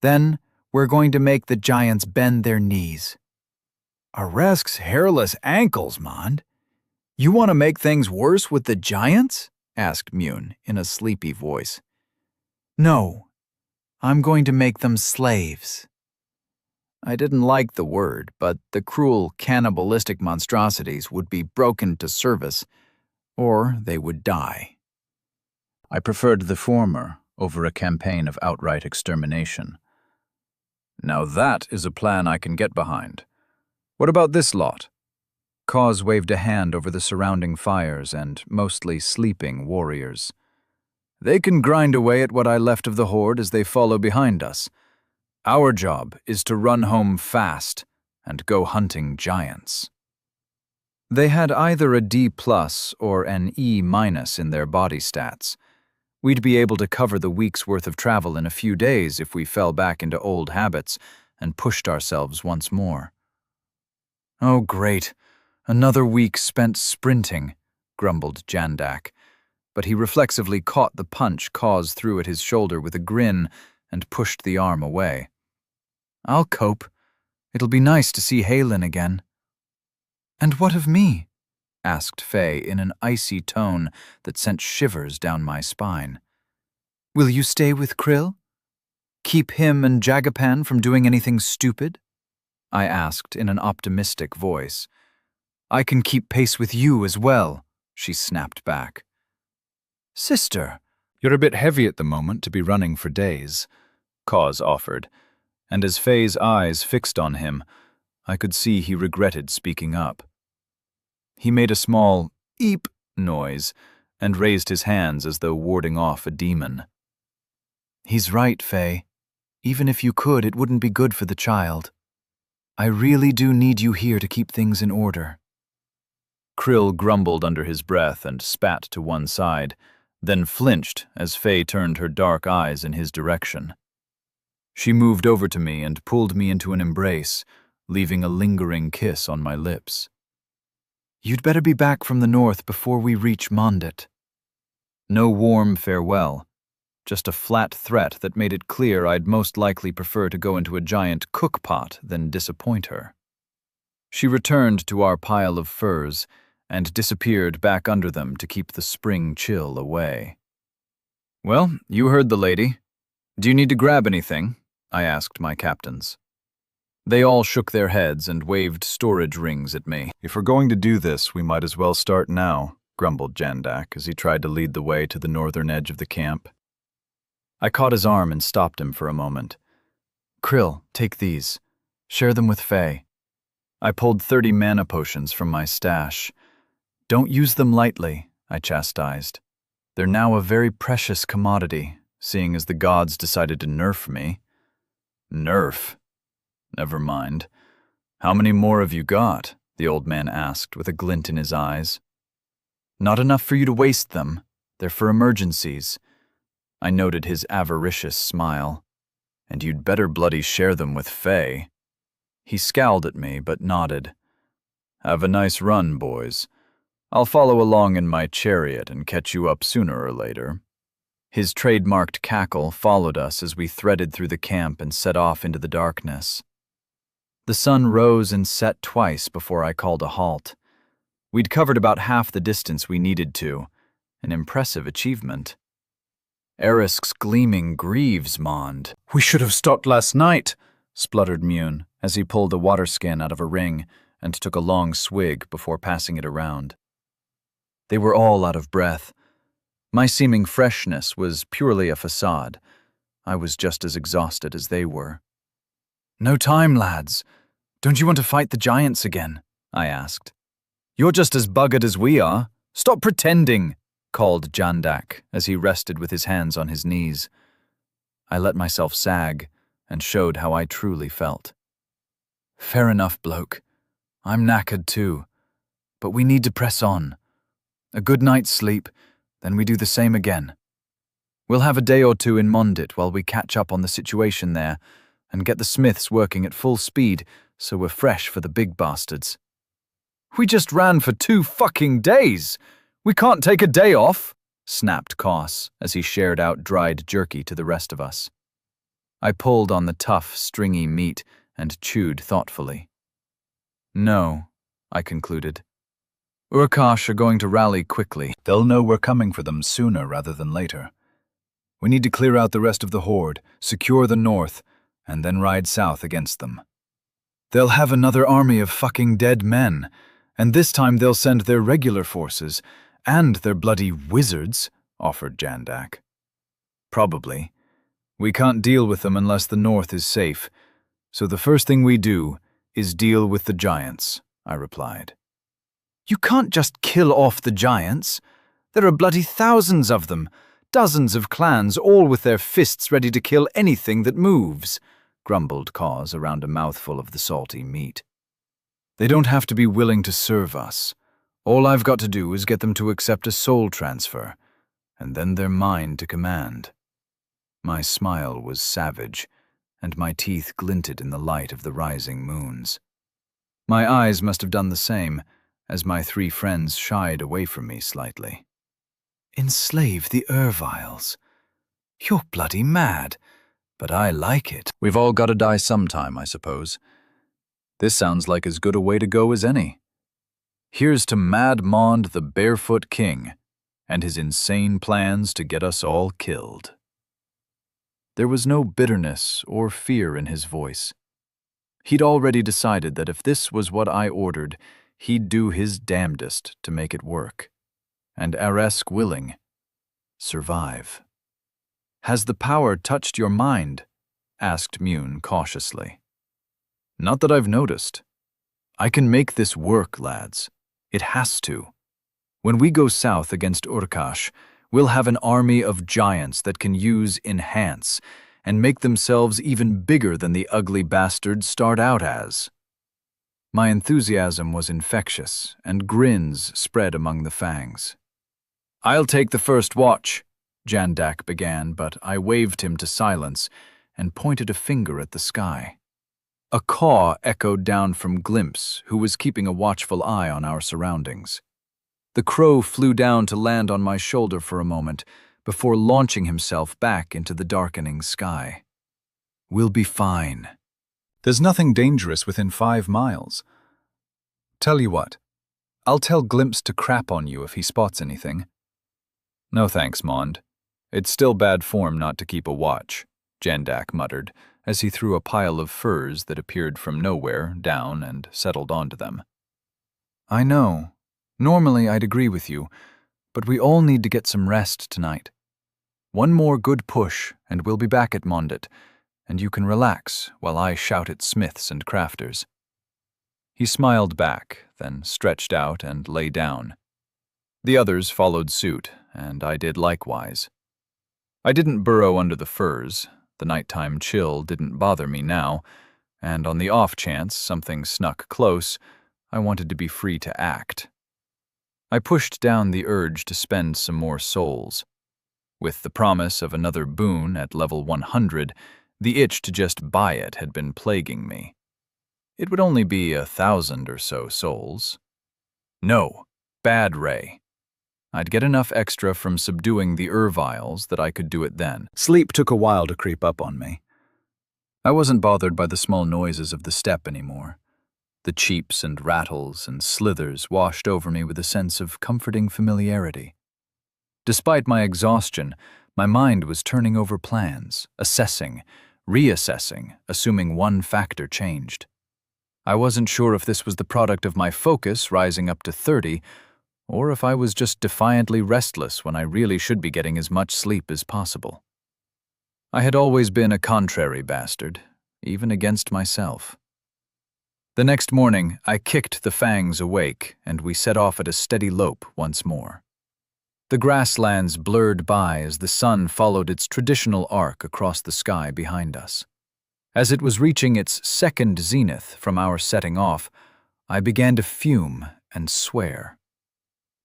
Then we're going to make the giants bend their knees." "Aresk's hairless ankles, Mond. You want to make things worse with the giants? Asked Mune in a sleepy voice. No, I'm going to make them slaves. I didn't like the word, but the cruel, cannibalistic monstrosities would be broken to service, or they would die. I preferred the former over a campaign of outright extermination. Now that is a plan I can get behind. What about this lot? Cause waved a hand over the surrounding fires and mostly sleeping warriors. They can grind away at what I left of the horde as they follow behind us. Our job is to run home fast and go hunting giants. They had either a D+ or an E- in their body stats. We'd be able to cover the week's worth of travel in a few days if we fell back into old habits and pushed ourselves once more. Oh, great. Another week spent sprinting, grumbled Jandak, but he reflexively caught the punch Cause threw at his shoulder with a grin and pushed the arm away. I'll cope. It'll be nice to see Halen again. And what of me? Asked Faye in an icy tone that sent shivers down my spine. Will you stay with Krill? Keep him and Jagapan from doing anything stupid? I asked in an optimistic voice. I can keep pace with you as well, she snapped back. Sister, You're a bit heavy at the moment to be running for days, Cause offered, and as Faye's eyes fixed on him, I could see he regretted speaking up. He made a small eep noise and raised his hands as though warding off a demon. He's right, Faye. Even if you could, it wouldn't be good for the child. I really do need you here to keep things in order. Krill grumbled under his breath and spat to one side, then flinched as Faye turned her dark eyes in his direction. She moved over to me and pulled me into an embrace, leaving a lingering kiss on my lips. You'd better be back from the north before we reach Mondit. No warm farewell, just a flat threat that made it clear I'd most likely prefer to go into a giant cookpot than disappoint her. She returned to our pile of furs and disappeared back under them to keep the spring chill away. Well, you heard the lady. Do you need to grab anything? I asked my captains. They all shook their heads and waved storage rings at me. If we're going to do this, we might as well start now, grumbled Jandak as he tried to lead the way to the northern edge of the camp. I caught his arm and stopped him for a moment. Krill, take these. Share them with Faye. I pulled 30 mana potions from my stash. Don't use them lightly, I chastised. They're now a very precious commodity, seeing as the gods decided to nerf me. Nerf? Never mind. How many more have you got? The old man asked with a glint in his eyes. Not enough for you to waste them. They're for emergencies. I noted his avaricious smile. And you'd better bloody share them with Faye. He scowled at me but nodded. Have a nice run, boys. I'll follow along in my chariot and catch you up sooner or later. His trademarked cackle followed us as we threaded through the camp and set off into the darkness. The sun rose and set twice before I called a halt. We'd covered about half the distance we needed to, an impressive achievement. Erisk's gleaming greaves moaned. We should have stopped last night, spluttered Mune as he pulled a water skin out of a ring and took a long swig before passing it around. They were all out of breath. My seeming freshness was purely a facade. I was just as exhausted as they were. No time, lads. Don't you want to fight the giants again? I asked. You're just as buggered as we are. Stop pretending, called Jandak as he rested with his hands on his knees. I let myself sag and showed how I truly felt. Fair enough, bloke. I'm knackered too. But we need to press on. A good night's sleep, then we do the same again. We'll have a day or two in Mondit while we catch up on the situation there and get the smiths working at full speed so we're fresh for the big bastards. We just ran for 2 fucking days. We can't take a day off, snapped Koss as he shared out dried jerky to the rest of us. I pulled on the tough, stringy meat and chewed thoughtfully. No, I concluded. Urkash are going to rally quickly. They'll know we're coming for them sooner rather than later. We need to clear out the rest of the horde, secure the north, and then ride south against them. They'll have another army of fucking dead men, and this time they'll send their regular forces, and their bloody wizards, offered Jandak. Probably. We can't deal with them unless the north is safe, so the first thing we do is deal with the giants, I replied. You can't just kill off the giants. There are bloody thousands of them, dozens of clans, all with their fists ready to kill anything that moves, grumbled Cause around a mouthful of the salty meat. They don't have to be willing to serve us. All I've got to do is get them to accept a soul transfer, and then they're mine to command. My smile was savage, and my teeth glinted in the light of the rising moons. My eyes must have done the same, as my three friends shied away from me slightly. Enslave the Erviles? You're bloody mad, but I like it. We've all got to die sometime, I suppose. This sounds like as good a way to go as any. Here's to Mad Mond the Barefoot King, and his insane plans to get us all killed. There was no bitterness or fear in his voice. He'd already decided that if this was what I ordered, he'd do his damnedest to make it work. And Aresk willing. Survive. Has the power touched your mind? Asked Mune cautiously. Not that I've noticed. I can make this work, lads. It has to. When we go south against Urkash, we'll have an army of giants that can use enhance and make themselves even bigger than the ugly bastards start out as. My enthusiasm was infectious, and grins spread among the fangs. I'll take the first watch, Jandak began, but I waved him to silence and pointed a finger at the sky. A caw echoed down from Glimpse, who was keeping a watchful eye on our surroundings. The crow flew down to land on my shoulder for a moment, before launching himself back into the darkening sky. We'll be fine. There's nothing dangerous within 5 miles. Tell you what, I'll tell Glimpse to crap on you if he spots anything. No thanks, Mond. It's still bad form not to keep a watch, Jandak muttered, as he threw a pile of furs that appeared from nowhere down and settled onto them. I know. Normally I'd agree with you, but we all need to get some rest tonight. One more good push, and we'll be back at Mondet, and you can relax while I shout at smiths and crafters. He smiled back, then stretched out and lay down. The others followed suit, and I did likewise. I didn't burrow under the furs. The nighttime chill didn't bother me now, and on the off chance something snuck close, I wanted to be free to act. I pushed down the urge to spend some more souls. With the promise of another boon at level 100, the itch to just buy it had been plaguing me. It would only be 1,000 or so souls. No, bad Ray. I'd get enough extra from subduing the Erviles that I could do it then. Sleep took a while to creep up on me. I wasn't bothered by the small noises of the steppe anymore. The cheeps and rattles and slithers washed over me with a sense of comforting familiarity. Despite my exhaustion, my mind was turning over plans, assessing, reassessing, assuming one factor changed. I wasn't sure if this was the product of my focus rising up to 30, or if I was just defiantly restless when I really should be getting as much sleep as possible. I had always been a contrary bastard, even against myself. The next morning, I kicked the fangs awake, and we set off at a steady lope once more. The grasslands blurred by as the sun followed its traditional arc across the sky behind us. As it was reaching its second zenith from our setting off, I began to fume and swear.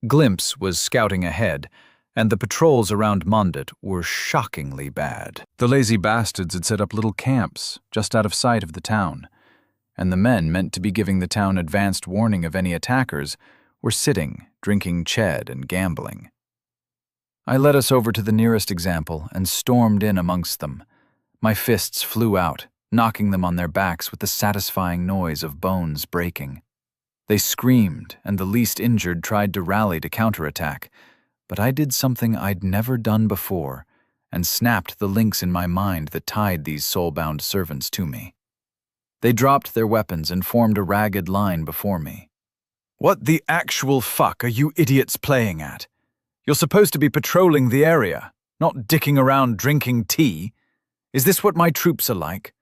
Glimpse was scouting ahead, and the patrols around Mondet were shockingly bad. The lazy bastards had set up little camps just out of sight of the town, and the men meant to be giving the town advanced warning of any attackers were sitting, drinking ched and gambling. I led us over to the nearest example and stormed in amongst them. My fists flew out, knocking them on their backs with the satisfying noise of bones breaking. They screamed, and the least injured tried to rally to counterattack, but I did something I'd never done before and snapped the links in my mind that tied these soul-bound servants to me. They dropped their weapons and formed a ragged line before me. "What the actual fuck are you idiots playing at? You're supposed to be patrolling the area, not dicking around drinking tea. Is this what my troops are like?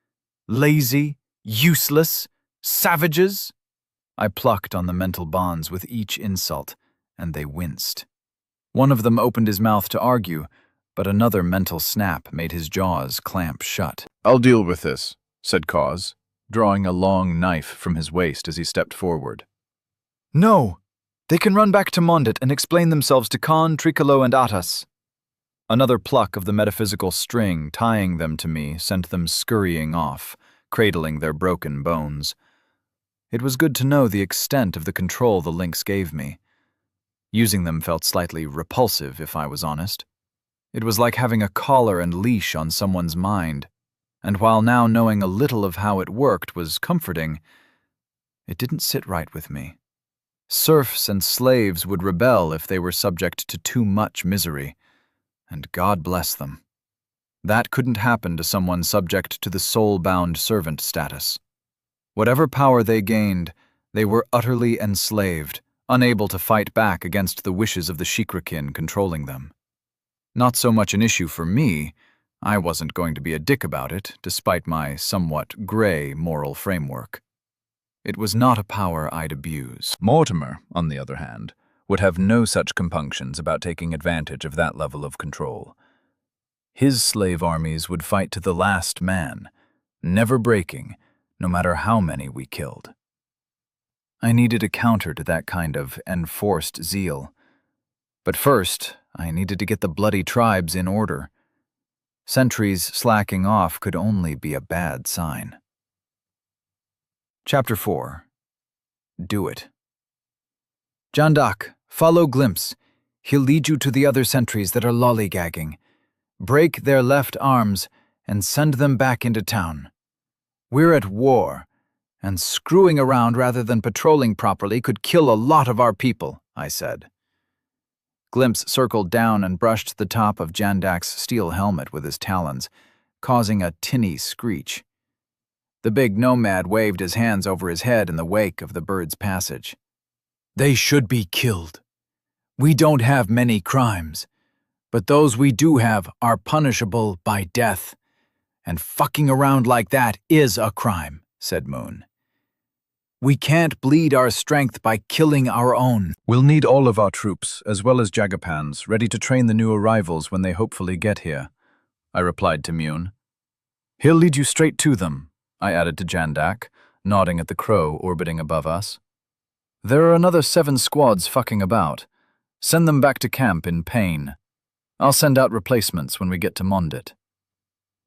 Lazy, useless, savages?" I plucked on the mental bonds with each insult, and they winced. One of them opened his mouth to argue, but another mental snap made his jaws clamp shut. "I'll deal with this," said Cause, drawing a long knife from his waist as he stepped forward. "No! They can run back to Mondit and explain themselves to Khan, Tricolo, and Atas." Another pluck of the metaphysical string tying them to me sent them scurrying off, cradling their broken bones. It was good to know the extent of the control the links gave me. Using them felt slightly repulsive, if I was honest. It was like having a collar and leash on someone's mind, and while now knowing a little of how it worked was comforting, it didn't sit right with me. Serfs and slaves would rebel if they were subject to too much misery, and God bless them. That couldn't happen to someone subject to the soul-bound servant status. Whatever power they gained, they were utterly enslaved, unable to fight back against the wishes of the Shikrakin controlling them. Not so much an issue for me. I wasn't going to be a dick about it, despite my somewhat gray moral framework. It was not a power I'd abuse. Mortimer, on the other hand, would have no such compunctions about taking advantage of that level of control. His slave armies would fight to the last man, never breaking, no matter how many we killed. I needed a counter to that kind of enforced zeal. But first, I needed to get the bloody tribes in order. Sentries slacking off could only be a bad sign. Chapter 4. Do it. "Jandak, follow Glimpse. He'll lead you to the other sentries that are lollygagging. Break their left arms and send them back into town. We're at war, and screwing around rather than patrolling properly could kill a lot of our people," I said. Glimpse circled down and brushed the top of Jandak's steel helmet with his talons, causing a tinny screech. The big nomad waved his hands over his head in the wake of the bird's passage. "They should be killed. We don't have many crimes, but those we do have are punishable by death. And fucking around like that is a crime," said Moon. "We can't bleed our strength by killing our own." "We'll need all of our troops, as well as Jagapans, ready to train the new arrivals when they hopefully get here," I replied to Mune. "He'll lead you straight to them," I added to Jandak, nodding at the crow orbiting above us. "There are another 7 squads fucking about. Send them back to camp in pain. I'll send out replacements when we get to Mondit."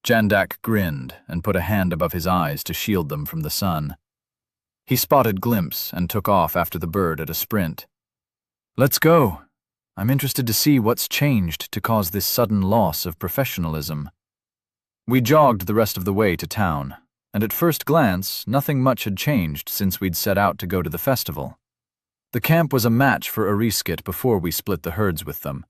Jandak grinned and put a hand above his eyes to shield them from the sun. He spotted Glimpse and took off after the bird at a sprint. "Let's go. I'm interested to see what's changed to cause this sudden loss of professionalism." We jogged the rest of the way to town, and at first glance, nothing much had changed since we'd set out to go to the festival. The camp was a match for Ariskit before we split the herds with them.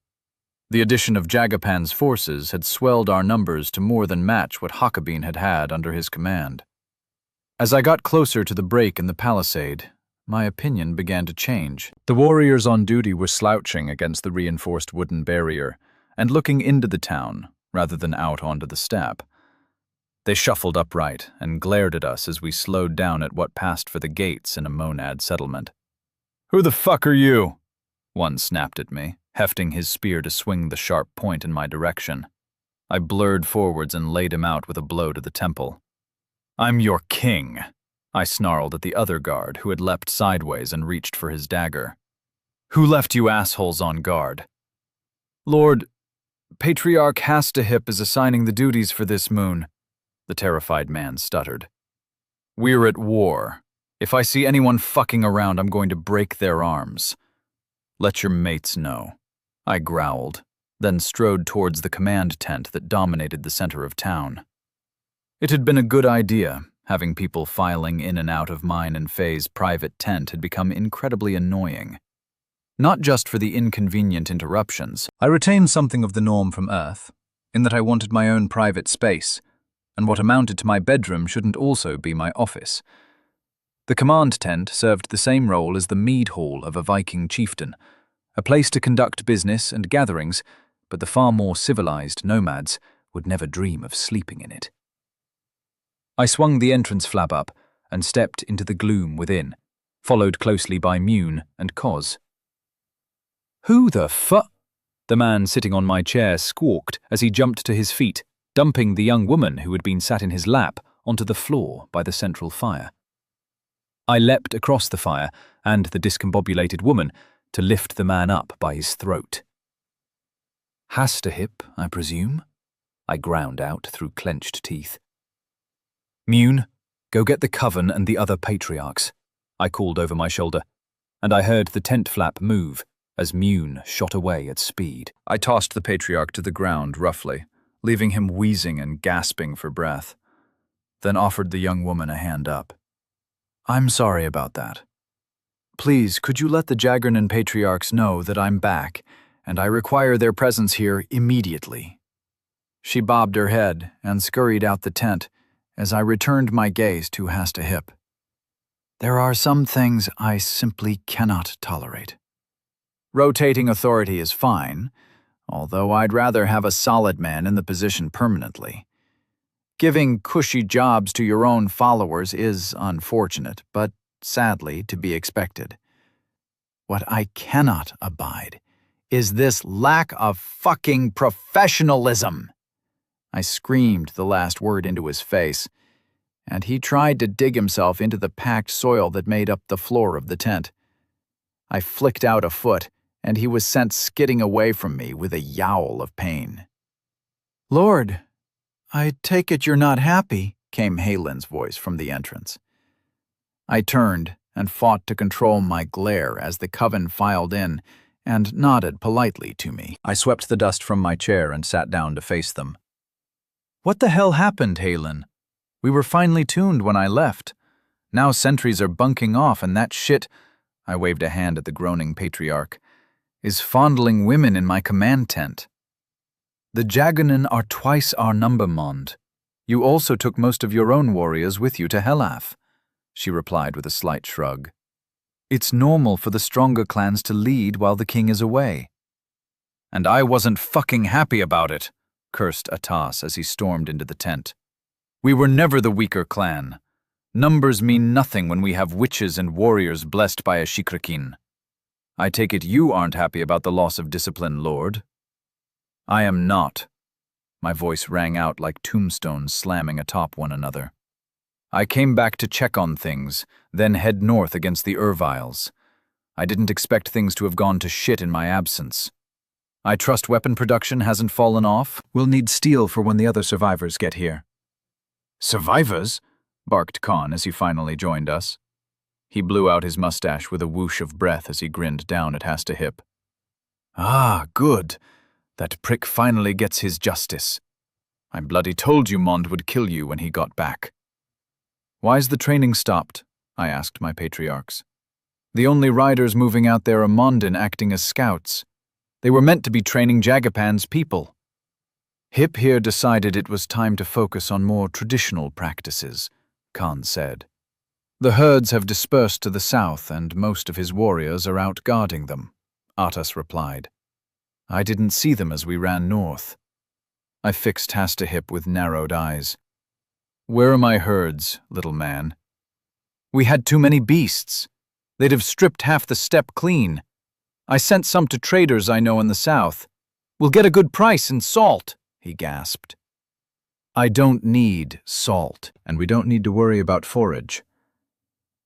The addition of Jagapan's forces had swelled our numbers to more than match what Hakabin had had under his command. As I got closer to the break in the palisade, my opinion began to change. The warriors on duty were slouching against the reinforced wooden barrier and looking into the town rather than out onto the steppe. They shuffled upright and glared at us as we slowed down at what passed for the gates in a monad settlement. "Who the fuck are you?" One snapped at me, hefting his spear to swing the sharp point in my direction. I blurred forwards and laid him out with a blow to the temple. "I'm your king," I snarled at the other guard who had leapt sideways and reached for his dagger. "Who left you assholes on guard?" "Lord, Patriarch Hastahip is assigning the duties for this moon," the terrified man stuttered. "We're at war. If I see anyone fucking around, I'm going to break their arms. Let your mates know," I growled, then strode towards the command tent that dominated the center of town. It had been a good idea, Having people filing in and out of mine and Faye's private tent had become incredibly annoying. Not just for the inconvenient interruptions. I retained something of the norm from Earth, in that I wanted my own private space, and what amounted to my bedroom shouldn't also be my office. The command tent served the same role as the mead hall of a Viking chieftain, a place to conduct business and gatherings, but the far more civilized nomads would never dream of sleeping in it. I swung the entrance flap up and stepped into the gloom within, followed closely by Mune and Koz. "Who the fu—" the man sitting on my chair squawked as he jumped to his feet, dumping the young woman who had been sat in his lap onto the floor by the central fire. I leapt across the fire and the discombobulated woman to lift the man up by his throat. "Hastahip, I presume?" I ground out through clenched teeth. "Mune, go get the coven and the other patriarchs," I called over my shoulder, and I heard the tent flap move as Mune shot away at speed. I tossed the patriarch to the ground roughly, leaving him wheezing and gasping for breath, then offered the young woman a hand up. "I'm sorry about that. Please, could you let the Jaggernon patriarchs know that I'm back, and I require their presence here immediately?" She bobbed her head and scurried out the tent as I returned my gaze to Hastahip. There are some things I simply cannot tolerate. Rotating authority is fine, although I'd rather have a solid man in the position permanently. Giving cushy jobs to your own followers is unfortunate, but sadly to be expected. What I cannot abide is this lack of fucking professionalism. I screamed the last word into his face, and he tried to dig himself into the packed soil that made up the floor of the tent. I flicked out a foot, and he was sent skidding away from me with a yowl of pain. "Lord, I take it you're not happy," came Halen's voice from the entrance. I turned and fought to control my glare as the coven filed in and nodded politely to me. I swept the dust from my chair and sat down to face them. "What the hell happened, Halen? We were finely tuned when I left. Now sentries are bunking off and that shit," I waved a hand at the groaning patriarch, "is fondling women in my command tent. The Jaggernon are twice our number, Mond. You also took most of your own warriors with you to Helaf," she replied with a slight shrug. "It's normal for the stronger clans to lead while the king is away." "And I wasn't fucking happy about it," cursed Atas as he stormed into the tent. "We were never the weaker clan. Numbers mean nothing when we have witches and warriors blessed by a Shikrakin. I take it you aren't happy about the loss of discipline, Lord?" "I am not." My voice rang out like tombstones slamming atop one another. "I came back to check on things, then head north against the Erviles. I didn't expect things to have gone to shit in my absence. I trust weapon production hasn't fallen off. We'll need steel for when the other survivors get here." "Survivors?" barked Khan as he finally joined us. He blew out his mustache with a whoosh of breath as he grinned down at Hastahip. "Ah, good. That prick finally gets his justice. I bloody told you Mond would kill you when he got back." "Why's the training stopped?" I asked my patriarchs. "The only riders moving out there are Mondin acting as scouts. They were meant to be training Jagapan's people." "Hip here decided it was time to focus on more traditional practices," Khan said. "The herds have dispersed to the south and most of his warriors are out guarding them," Atas replied. "I didn't see them as we ran north." I fixed Hastahip with narrowed eyes. "Where are my herds, little man?" "We had too many beasts. They'd have stripped half the steppe clean. I sent some to traders I know in the south. We'll get a good price in salt," he gasped. "I don't need salt, and we don't need to worry about forage."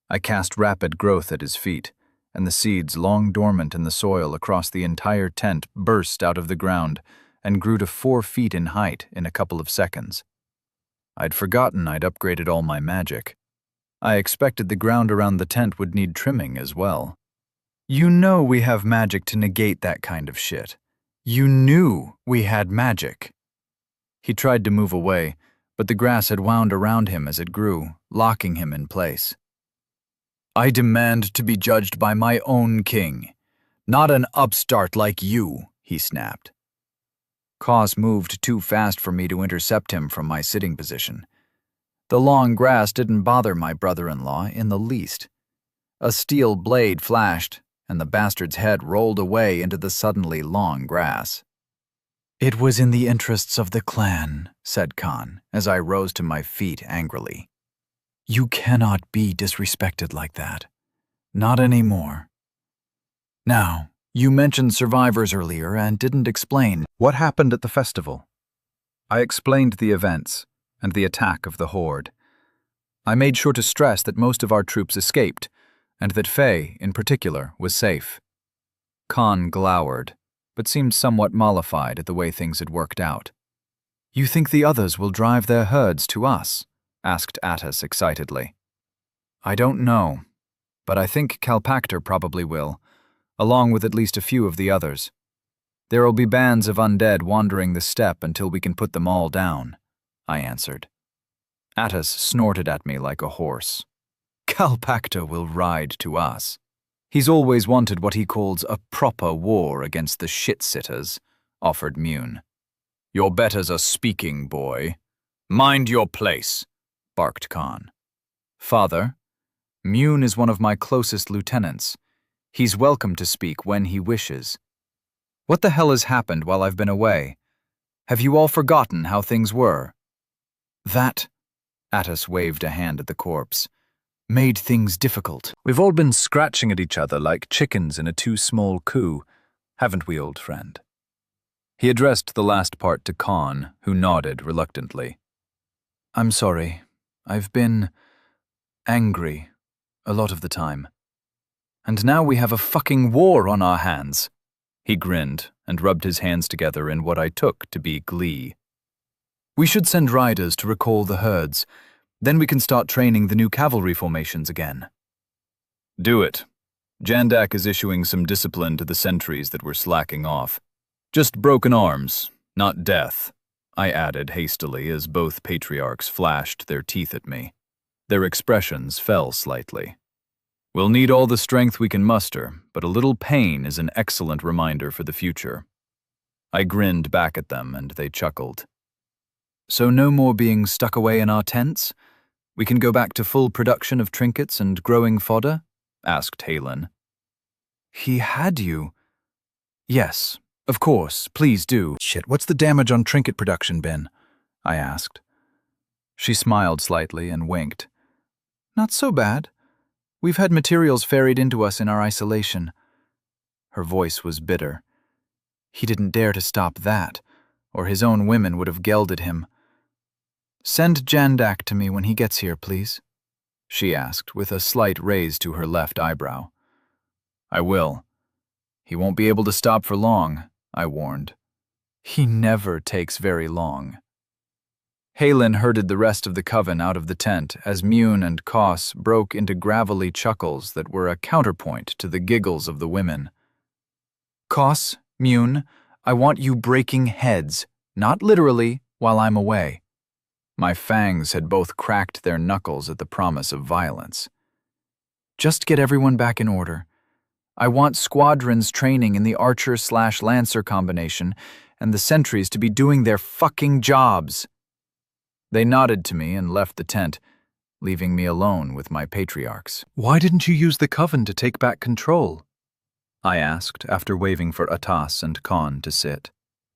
I cast rapid growth at his feet, and the seeds long dormant in the soil across the entire tent burst out of the ground and grew to 4 feet in height in a couple of seconds. I'd forgotten I'd upgraded all my magic. I expected the ground around the tent would need trimming as well. "You know we have magic to negate that kind of shit. You knew we had magic." He tried to move away, but the grass had wound around him as it grew, locking him in place. "I demand to be judged by my own king, not an upstart like you," he snapped. Cos moved too fast for me to intercept him from my sitting position. The long grass didn't bother my brother-in-law in the least. A steel blade flashed, and the bastard's head rolled away into the suddenly long grass. "It was in the interests of the clan," said Khan, as I rose to my feet angrily. "You cannot be disrespected like that. Not anymore. Now, you mentioned survivors earlier and didn't explain What happened at the festival? I explained the events and the attack of the Horde. I made sure to stress that most of our troops escaped, and that Faye, in particular, was safe. Khan glowered, but seemed somewhat mollified at the way things had worked out. "You think the others will drive their herds to us?" asked Attis excitedly. "I don't know, but I think Kalpakter probably will, along with at least a few of the others. There will be bands of undead wandering the steppe until we can put them all down," I answered. Attis snorted at me like a horse. "Kalpakter will ride to us. He's always wanted what he calls a proper war against the shit-sitters," offered Mune. "Your betters are speaking, boy. Mind your place," barked Khan. "Father, Mune is one of my closest lieutenants. He's welcome to speak when he wishes. What the hell has happened while I've been away? Have you all forgotten how things were?" "That," Attis waved a hand at the corpse, "made things difficult. We've all been scratching at each other like chickens in a too-small coup, haven't we, old friend?" He addressed the last part to Khan, who nodded reluctantly. "I'm sorry. I've been angry a lot of the time. And now we have a fucking war on our hands." He grinned and rubbed his hands together in what I took to be glee. "We should send riders to recall the herds. Then we can start training the new cavalry formations again." "Do it. Jandak is issuing some discipline to the sentries that were slacking off. Just broken arms, not death," I added hastily as both patriarchs flashed their teeth at me. Their expressions fell slightly. "We'll need all the strength we can muster, but a little pain is an excellent reminder for the future." I grinned back at them and they chuckled. "So no more being stuck away in our tents? We can go back to full production of trinkets and growing fodder?" asked Halen. "He had you." "Yes, of course, please do." "Shit, what's the damage on trinket production been?" I asked. She smiled slightly and winked. "Not so bad. We've had materials ferried into us in our isolation." Her voice was bitter. He didn't dare to stop that, or his own women would have gelded him. "Send Jandak to me when he gets here, please," she asked, with a slight raise to her left eyebrow. "I will. He won't be able to stop for long," I warned. "He never takes very long." Halen herded the rest of the coven out of the tent as Mune and Kos broke into gravelly chuckles that were a counterpoint to the giggles of the women. "Kos, Mune, I want you breaking heads, not literally, while I'm away." My fangs had both cracked their knuckles at the promise of violence. "Just get everyone back in order. I want squadrons training in the archer/lancer combination and the sentries to be doing their fucking jobs." They nodded to me and left the tent, leaving me alone with my patriarchs. "Why didn't you use the coven to take back control?" I asked after waving for Atas and Khan to sit.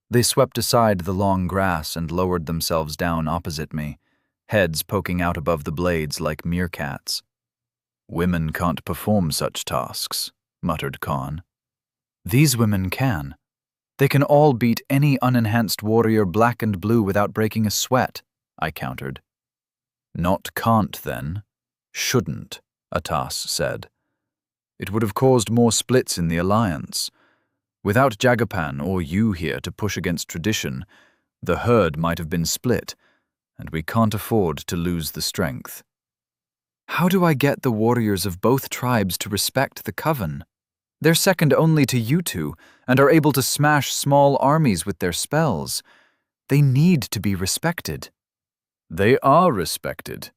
They swept aside the long grass and lowered themselves down opposite me, heads poking out above the blades like meerkats. "Women can't perform such tasks," muttered Khan. "These women can. They can all beat any unenhanced warrior black and blue without breaking a sweat," I countered. "Not can't, then. Shouldn't," Atas said. "It would have caused more splits in the alliance. Without Jagapan or you here to push against tradition, the herd might have been split, and we can't afford to lose the strength." "How do I get the warriors of both tribes to respect the coven? They're second only to you two, and are able to smash small armies with their spells. They need to be respected." "They are respected.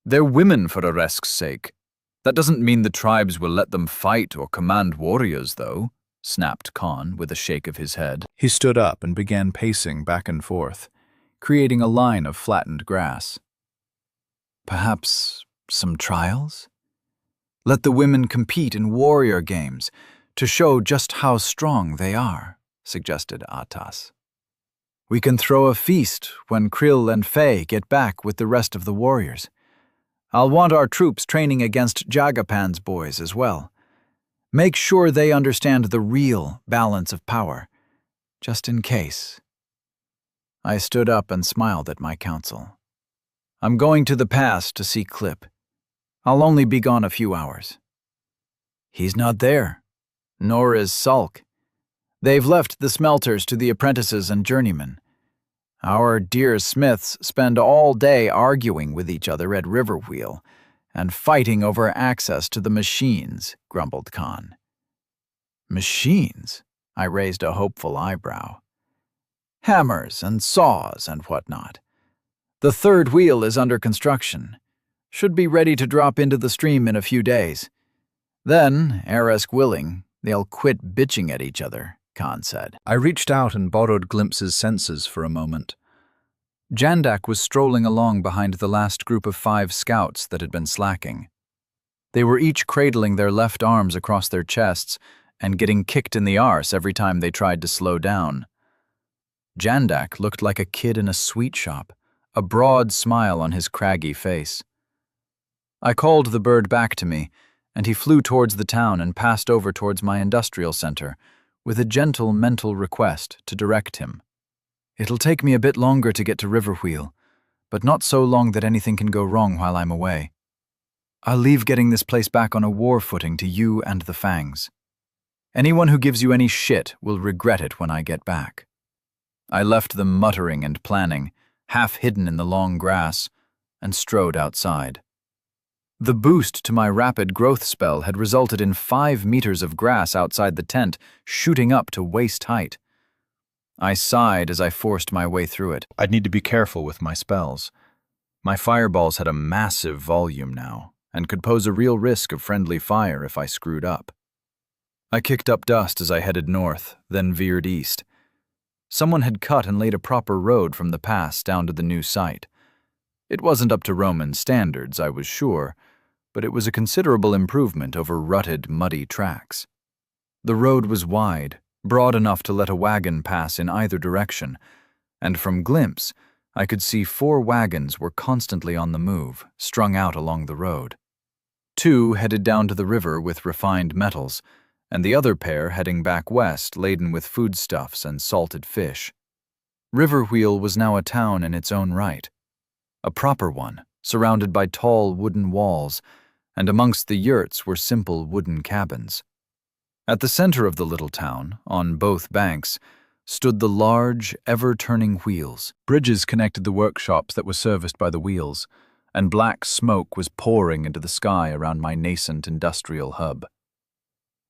They're women for Aresk's sake. That doesn't mean the tribes will let them fight or command warriors, though, snapped Khan with a shake of his head. He stood up and began pacing back and forth, creating a line of flattened grass. Perhaps some trials? Let the women compete in warrior games to show just how strong they are, suggested Atas. We can throw a feast when Krill and Faye get back with the rest of the warriors. I'll want our troops training against Jagapan's boys as well. Make sure they understand the real balance of power, just in case. I stood up and smiled at my counsel. I'm going to the pass to see Clip. I'll only be gone a few hours. He's not there, nor is Sulk. They've left the smelters to the apprentices and journeymen. Our dear smiths spend all day arguing with each other at Riverwheel and fighting over access to the machines, grumbled Khan. Machines? I raised a hopeful eyebrow. Hammers and saws and whatnot. The third wheel is under construction. Should be ready to drop into the stream in a few days. Then, Aresk willing, they'll quit bitching at each other, Khan said. I reached out and borrowed Glimpse's senses for a moment. Jandak was strolling along behind the last group of 5 scouts that had been slacking. They were each cradling their left arms across their chests and getting kicked in the arse every time they tried to slow down. Jandak looked like a kid in a sweet shop, a broad smile on his craggy face. I called the bird back to me, and he flew towards the town and passed over towards my industrial center, with a gentle mental request to direct him. It'll take me a bit longer to get to Riverwheel, but not so long that anything can go wrong while I'm away. I'll leave getting this place back on a war footing to you and the Fangs. Anyone who gives you any shit will regret it when I get back. I left them muttering and planning, half hidden in the long grass, and strode outside. The boost to my rapid growth spell had resulted in 5 meters of grass outside the tent shooting up to waist height. I sighed as I forced my way through it. I'd need to be careful with my spells. My fireballs had a massive volume now, and could pose a real risk of friendly fire if I screwed up. I kicked up dust as I headed north, then veered east. Someone had cut and laid a proper road from the pass down to the new site. It wasn't up to Roman standards, I was sure, but it was a considerable improvement over rutted, muddy tracks. The road was wide, broad enough to let a wagon pass in either direction, and from Glimpse, I could see 4 wagons were constantly on the move, strung out along the road. 2 headed down to the river with refined metals, and the other pair heading back west laden with foodstuffs and salted fish. Riverwheel was now a town in its own right. A proper one, surrounded by tall wooden walls, and amongst the yurts were simple wooden cabins. At the center of the little town, on both banks, stood the large, ever-turning wheels. Bridges connected the workshops that were serviced by the wheels, and black smoke was pouring into the sky around my nascent industrial hub.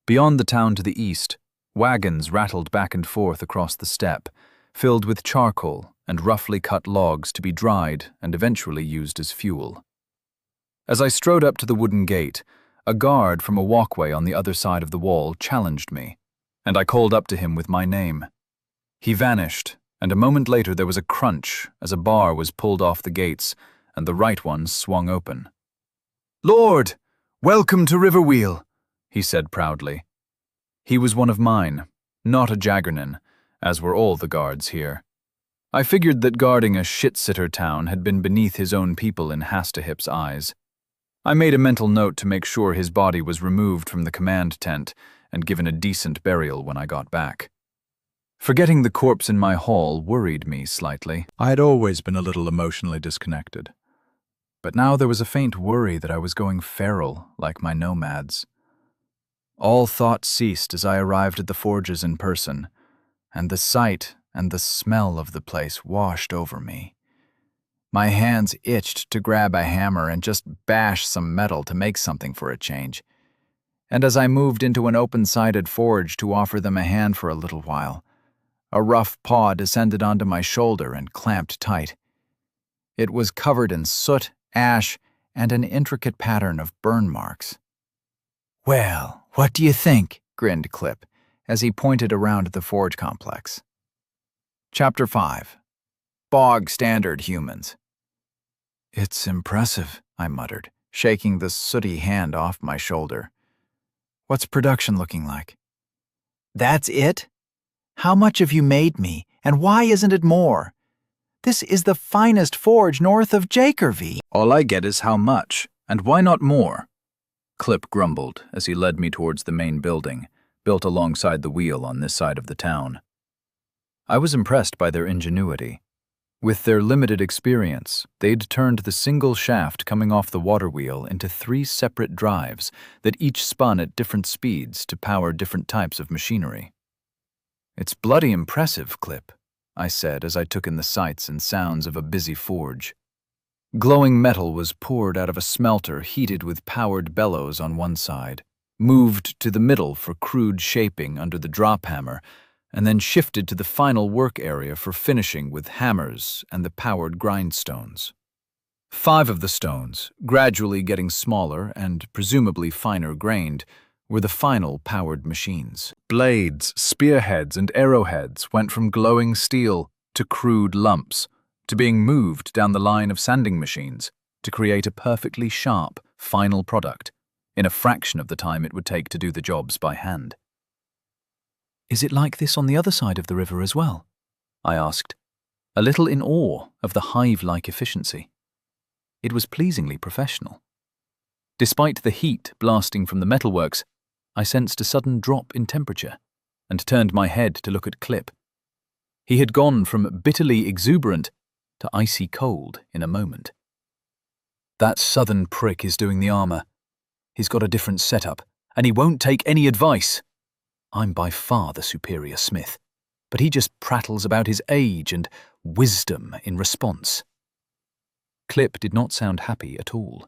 Beyond the town to the east, wagons rattled back and forth across the steppe, filled with charcoal and roughly cut logs to be dried and eventually used as fuel. As I strode up to the wooden gate, a guard from a walkway on the other side of the wall challenged me, and I called up to him with my name. He vanished, and a moment later there was a crunch as a bar was pulled off the gates and the right one swung open. "Lord, welcome to Riverwheel," he said proudly. He was one of mine, not a Jaggernon, as were all the guards here. I figured that guarding a shit-sitter town had been beneath his own people in Hastahip's eyes. I made a mental note to make sure his body was removed from the command tent and given a decent burial when I got back. Forgetting the corpse in my hall worried me slightly. I had always been a little emotionally disconnected. But now there was a faint worry that I was going feral like my nomads. All thought ceased as I arrived at the forges in person, and the sight and the smell of the place washed over me. My hands itched to grab a hammer and just bash some metal to make something for a change. And as I moved into an open-sided forge to offer them a hand for a little while, a rough paw descended onto my shoulder and clamped tight. It was covered in soot, ash, and an intricate pattern of burn marks. "Well, what do you think?" grinned Clip as he pointed around the forge complex. Chapter 5. Bog Standard Humans. "It's impressive," I muttered, shaking the sooty hand off my shoulder. "What's production looking like?" "That's it? How much have you made me, and why isn't it more? This is the finest forge north of Jakervie." All I get is how much, and why not more? Clip grumbled as he led me towards the main building, built alongside the wheel on this side of the town. I was impressed by their ingenuity. With their limited experience, they'd turned the single shaft coming off the water wheel into 3 separate drives that each spun at different speeds to power different types of machinery. "It's bloody impressive, Clip," I said as I took in the sights and sounds of a busy forge. Glowing metal was poured out of a smelter heated with powered bellows on one side, moved to the middle for crude shaping under the drop hammer, and then shifted to the final work area for finishing with hammers and the powered grindstones. 5 of the stones, gradually getting smaller and presumably finer grained, were the final powered machines. Blades, spearheads, and arrowheads went from glowing steel to crude lumps, to being moved down the line of sanding machines to create a perfectly sharp, final product in a fraction of the time it would take to do the jobs by hand. "Is it like this on the other side of the river as well?" I asked, a little in awe of the hive-like efficiency. It was pleasingly professional. Despite the heat blasting from the metalworks, I sensed a sudden drop in temperature and turned my head to look at Clip. He had gone from bitterly exuberant to icy cold in a moment. "That southern prick is doing the armor. He's got a different setup, and he won't take any advice. I'm by far the superior smith, but he just prattles about his age and wisdom in response." Clip did not sound happy at all.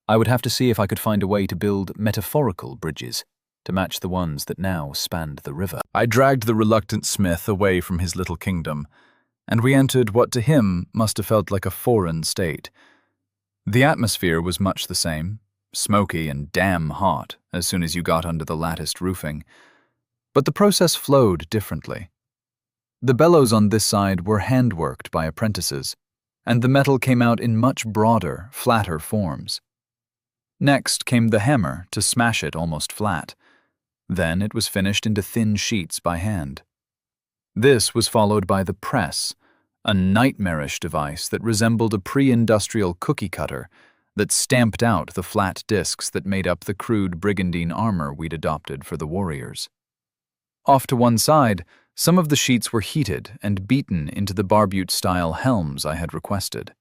I would have to see if I could find a way to build metaphorical bridges to match the ones that now spanned the river. I dragged the reluctant smith away from his little kingdom, and we entered what to him must have felt like a foreign state. The atmosphere was much the same, smoky and damn hot as soon as you got under the latticed roofing. But the process flowed differently. The bellows on this side were hand-worked by apprentices, and the metal came out in much broader, flatter forms. Next came the hammer to smash it almost flat. Then it was finished into thin sheets by hand. This was followed by the press, a nightmarish device that resembled a pre-industrial cookie cutter that stamped out the flat discs that made up the crude brigandine armor we'd adopted for the warriors. Off to one side, some of the sheets were heated and beaten into the barbute-style helms I had requested.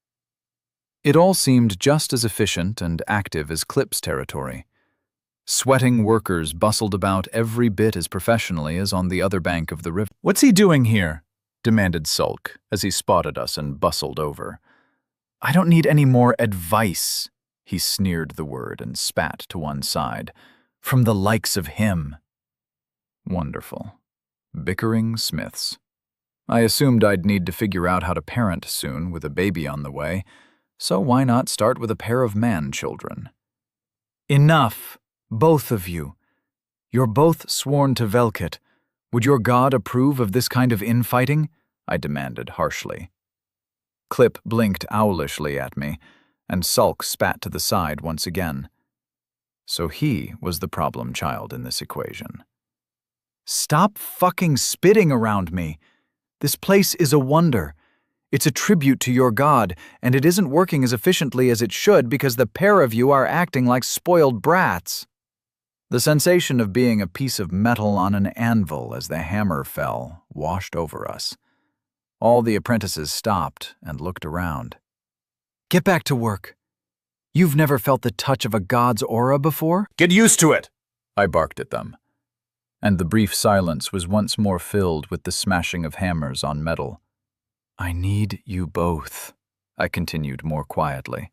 It all seemed just as efficient and active as Clip's territory. Sweating workers bustled about every bit as professionally as on the other bank of the river. "What's he doing here?" demanded Sulk as he spotted us and bustled over. "I don't need any more advice," he sneered the word and spat to one side, "from the likes of him." Wonderful. Bickering smiths. I assumed I'd need to figure out how to parent soon with a baby on the way, so why not start with a pair of man-children? "Enough, both of you. You're both sworn to Velkit. Would your god approve of this kind of infighting?" I demanded harshly. Clip blinked owlishly at me, and Sulk spat to the side once again. So he was the problem child in this equation. "Stop fucking spitting around me. This place is a wonder. It's a tribute to your god, and it isn't working as efficiently as it should because the pair of you are acting like spoiled brats." The sensation of being a piece of metal on an anvil as the hammer fell washed over us. All the apprentices stopped and looked around. "Get back to work. You've never felt the touch of a god's aura before?" "Get used to it!" I barked at them. And the brief silence was once more filled with the smashing of hammers on metal. "I need you both," I continued more quietly,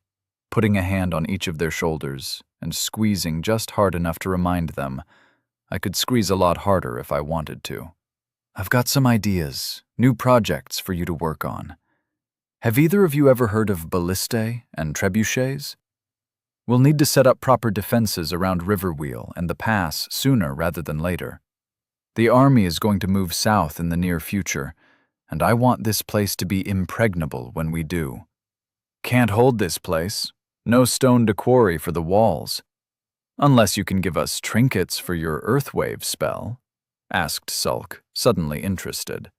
putting a hand on each of their shoulders and squeezing just hard enough to remind them I could squeeze a lot harder if I wanted to. "I've got some ideas, new projects for you to work on. Have either of you ever heard of ballistae and trebuchets?" We'll need to set up proper defenses around Riverwheel and the pass sooner rather than later. The army is going to move south in the near future, and I want this place to be impregnable when we do. Can't hold this place. No stone to quarry for the walls. Unless you can give us trinkets for your Earthwave spell, asked Sulk, suddenly interested.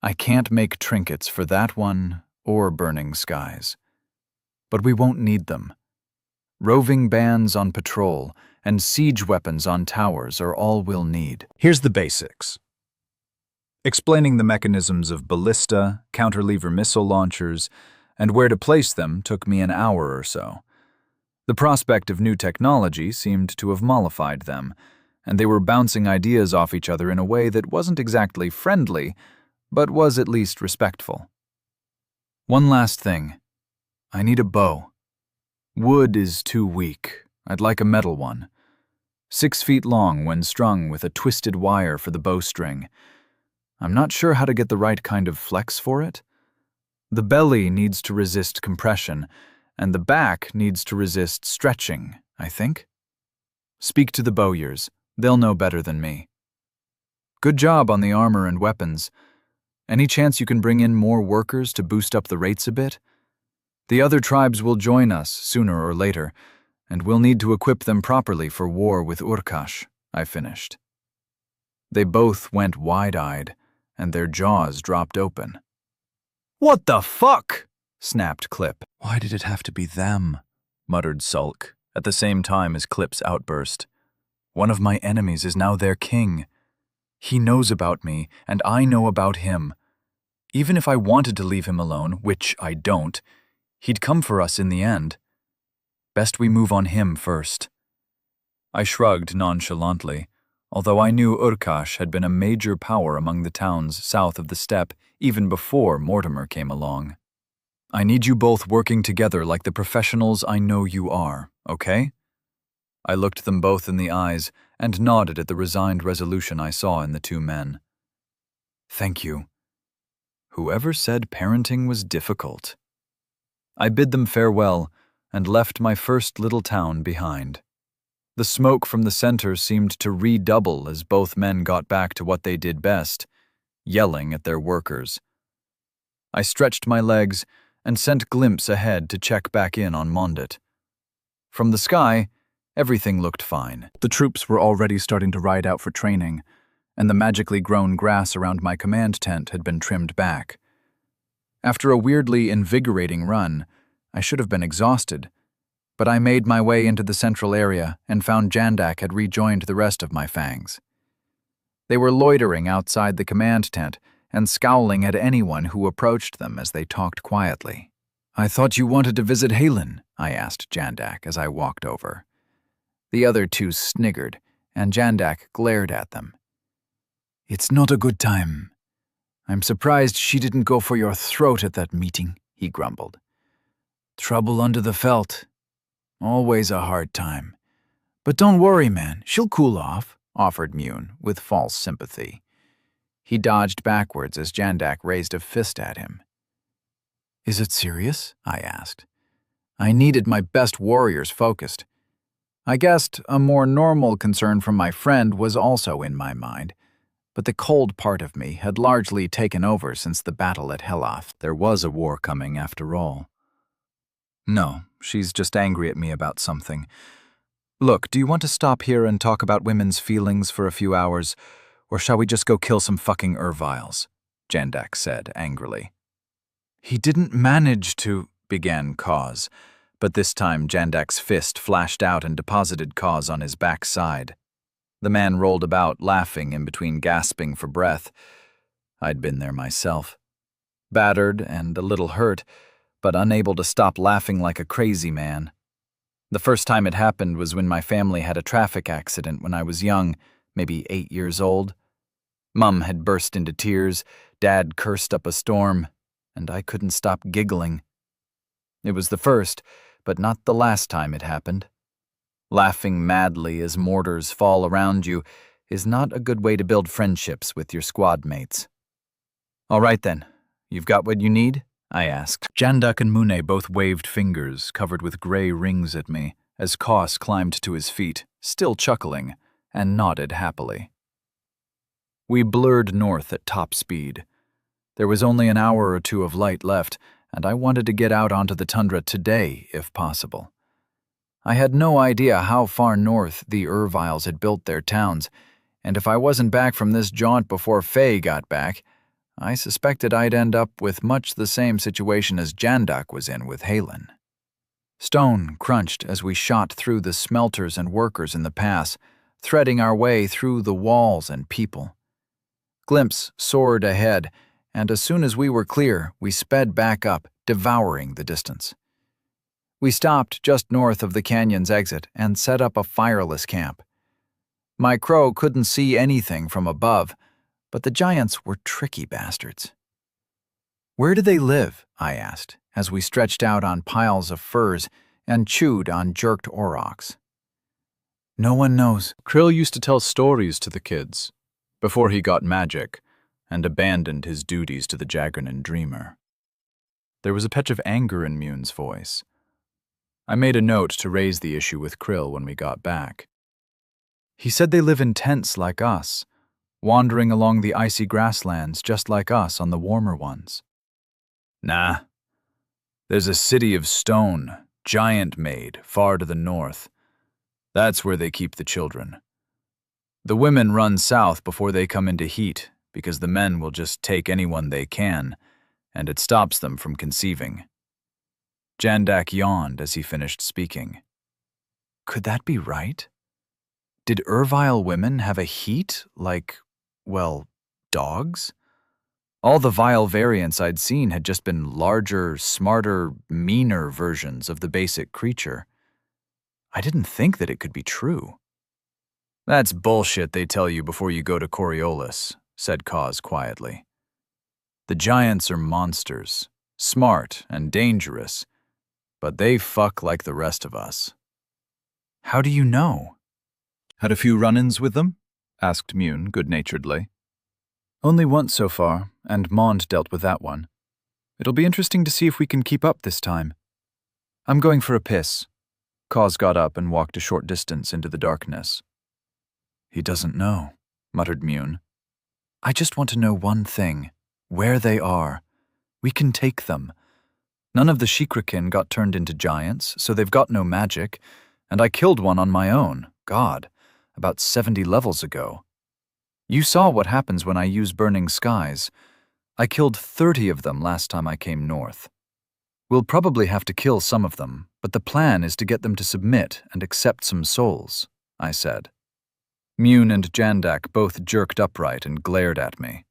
I can't make trinkets for that one or Burning Skies. But we won't need them. Roving bands on patrol and siege weapons on towers are all we'll need. Here's the basics. Explaining the mechanisms of ballista, counterlever missile launchers, and where to place them took me an hour or so. The prospect of new technology seemed to have mollified them, and they were bouncing ideas off each other in a way that wasn't exactly friendly, but was at least respectful. One last thing. I need a bow. Wood is too weak. I'd like a metal one. 6 feet long when strung with a twisted wire for the bowstring. I'm not sure how to get the right kind of flex for it. The belly needs to resist compression, and the back needs to resist stretching, I think. Speak to the bowyers. They'll know better than me. Good job on the armor and weapons. Any chance you can bring in more workers to boost up the rates a bit? The other tribes will join us sooner or later, and we'll need to equip them properly for war with Urkash, I finished. They both went wide-eyed, and their jaws dropped open. "What the fuck?" snapped Clip. "Why did it have to be them?" muttered Sulk, at the same time as Clip's outburst. "One of my enemies is now their king. He knows about me, and I know about him. Even if I wanted to leave him alone, which I don't, he'd come for us in the end. Best we move on him first." I shrugged nonchalantly, although I knew Urkash had been a major power among the towns south of the steppe even before Mortimer came along. "I need you both working together like the professionals I know you are, okay?" I looked them both in the eyes and nodded at the resigned resolution I saw in the two men. "Thank you." Whoever said parenting was difficult. I bid them farewell and left my first little town behind. The smoke from the center seemed to redouble as both men got back to what they did best, yelling at their workers. I stretched my legs and sent glimpse ahead to check back in on Mondit. From the sky, everything looked fine. The troops were already starting to ride out for training, and the magically grown grass around my command tent had been trimmed back. After a weirdly invigorating run, I should have been exhausted, but I made my way into the central area and found Jandak had rejoined the rest of my fangs. They were loitering outside the command tent and scowling at anyone who approached them as they talked quietly. "I thought you wanted to visit Halen," I asked Jandak as I walked over. The other two sniggered, and Jandak glared at them. "It's not a good time. I'm surprised she didn't go for your throat at that meeting," he grumbled. "Trouble under the felt. Always a hard time. But don't worry, man, she'll cool off," offered Mune with false sympathy. He dodged backwards as Jandak raised a fist at him. "Is it serious?" I asked. I needed my best warriors focused. I guessed a more normal concern from my friend was also in my mind, but the cold part of me had largely taken over since the battle at Heloth. There was a war coming after all. "No, she's just angry at me about something. Look, do you want to stop here and talk about women's feelings for a few hours, or shall we just go kill some fucking Urviles?" Jandak said angrily. "He didn't manage to," began Cause, but this time Jandak's fist flashed out and deposited Cause on his backside. The man rolled about, laughing in between gasping for breath. I'd been there myself. Battered and a little hurt, but unable to stop laughing like a crazy man. The first time it happened was when my family had a traffic accident when I was young, maybe 8 years old. Mum had burst into tears, Dad cursed up a storm, and I couldn't stop giggling. It was the first, but not the last time it happened. Laughing madly as mortars fall around you is not a good way to build friendships with your squad mates. "All right then, you've got what you need?" I asked. Jandak and Mune both waved fingers covered with gray rings at me as Koss climbed to his feet, still chuckling, and nodded happily. We blurred north at top speed. There was only an hour or two of light left, and I wanted to get out onto the tundra today, if possible. I had no idea how far north the Erviles had built their towns, and if I wasn't back from this jaunt before Faye got back, I suspected I'd end up with much the same situation as Jandak was in with Halen. Stone crunched as we shot through the smelters and workers in the pass, threading our way through the walls and people. Glimpse soared ahead, and as soon as we were clear, we sped back up, devouring the distance. We stopped just north of the canyon's exit and set up a fireless camp. My crow couldn't see anything from above, but the giants were tricky bastards. "Where do they live?" I asked, as we stretched out on piles of furs and chewed on jerked aurochs. "No one knows." Krill used to tell stories to the kids, before he got magic and abandoned his duties to the Jaggernon Dreamer. There was a patch of anger in Mune's voice. I made a note to raise the issue with Krill when we got back. "He said they live in tents like us, wandering along the icy grasslands just like us on the warmer ones." "Nah. There's a city of stone, giant-made, far to the north. That's where they keep the children. The women run south before they come into heat, because the men will just take anyone they can, and it stops them from conceiving." Jandak yawned as he finished speaking. Could that be right? Did Ervile women have a heat like, well, dogs? All the vile variants I'd seen had just been larger, smarter, meaner versions of the basic creature. I didn't think that it could be true. "That's bullshit they tell you before you go to Coriolis," said Kaz quietly. "The giants are monsters, smart and dangerous, but they fuck like the rest of us." "How do you know?" "Had a few run-ins with them?" asked Mune good-naturedly. "Only once so far, and Mond dealt with that one. It'll be interesting to see if we can keep up this time. I'm going for a piss." Kaz got up and walked a short distance into the darkness. "He doesn't know," muttered Mune. "I just want to know one thing. Where they are. We can take them. None of the Shikrikin got turned into giants, so they've got no magic, and I killed one on my own, God, about 70 levels ago. You saw what happens when I use burning skies. I killed 30 of them last time I came north. We'll probably have to kill some of them, but the plan is to get them to submit and accept some souls," I said. Mune and Jandak both jerked upright and glared at me.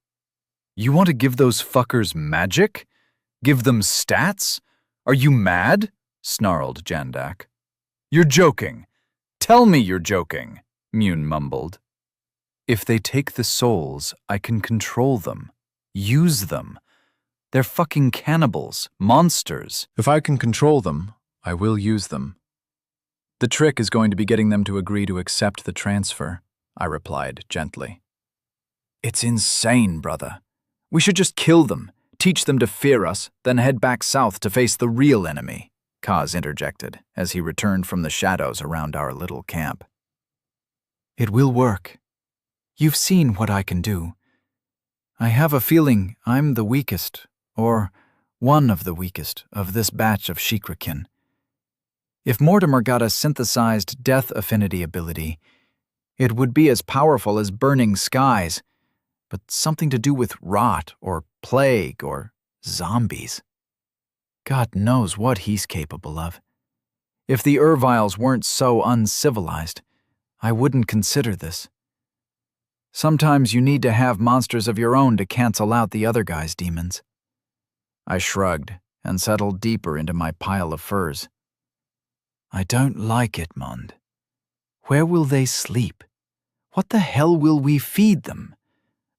"You want to give those fuckers magic? Give them stats? Are you mad?" snarled Jandak. "You're joking. Tell me you're joking," Mune mumbled. "If they take the souls, I can control them. Use them. They're fucking cannibals, monsters. If I can control them, I will use them. The trick is going to be getting them to agree to accept the transfer," I replied gently. "It's insane, brother. We should just kill them, teach them to fear us, then head back south to face the real enemy," Kaz interjected as he returned from the shadows around our little camp. "It will work. You've seen what I can do. I have a feeling I'm the weakest, or one of the weakest, of this batch of Shikrikin. If Mortimer got a synthesized death affinity ability, it would be as powerful as burning skies, but something to do with rot or plague or zombies. God knows what he's capable of. If the Erviles weren't so uncivilized, I wouldn't consider this. Sometimes you need to have monsters of your own to cancel out the other guy's demons." I shrugged and settled deeper into my pile of furs. "I don't like it, Mond. Where will they sleep? What the hell will we feed them?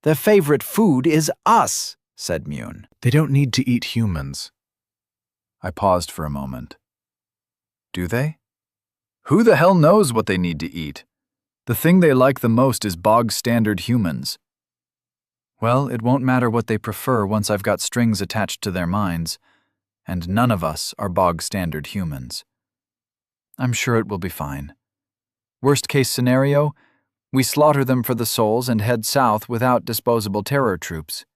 Their favorite food is us," said Mune. "They don't need to eat humans." I paused for a moment. "Do they? Who the hell knows what they need to eat? The thing they like the most is bog-standard humans." "Well, it won't matter what they prefer once I've got strings attached to their minds, and none of us are bog-standard humans." I'm sure it will be fine. Worst case scenario, we slaughter them for the souls and head south without disposable terror troops.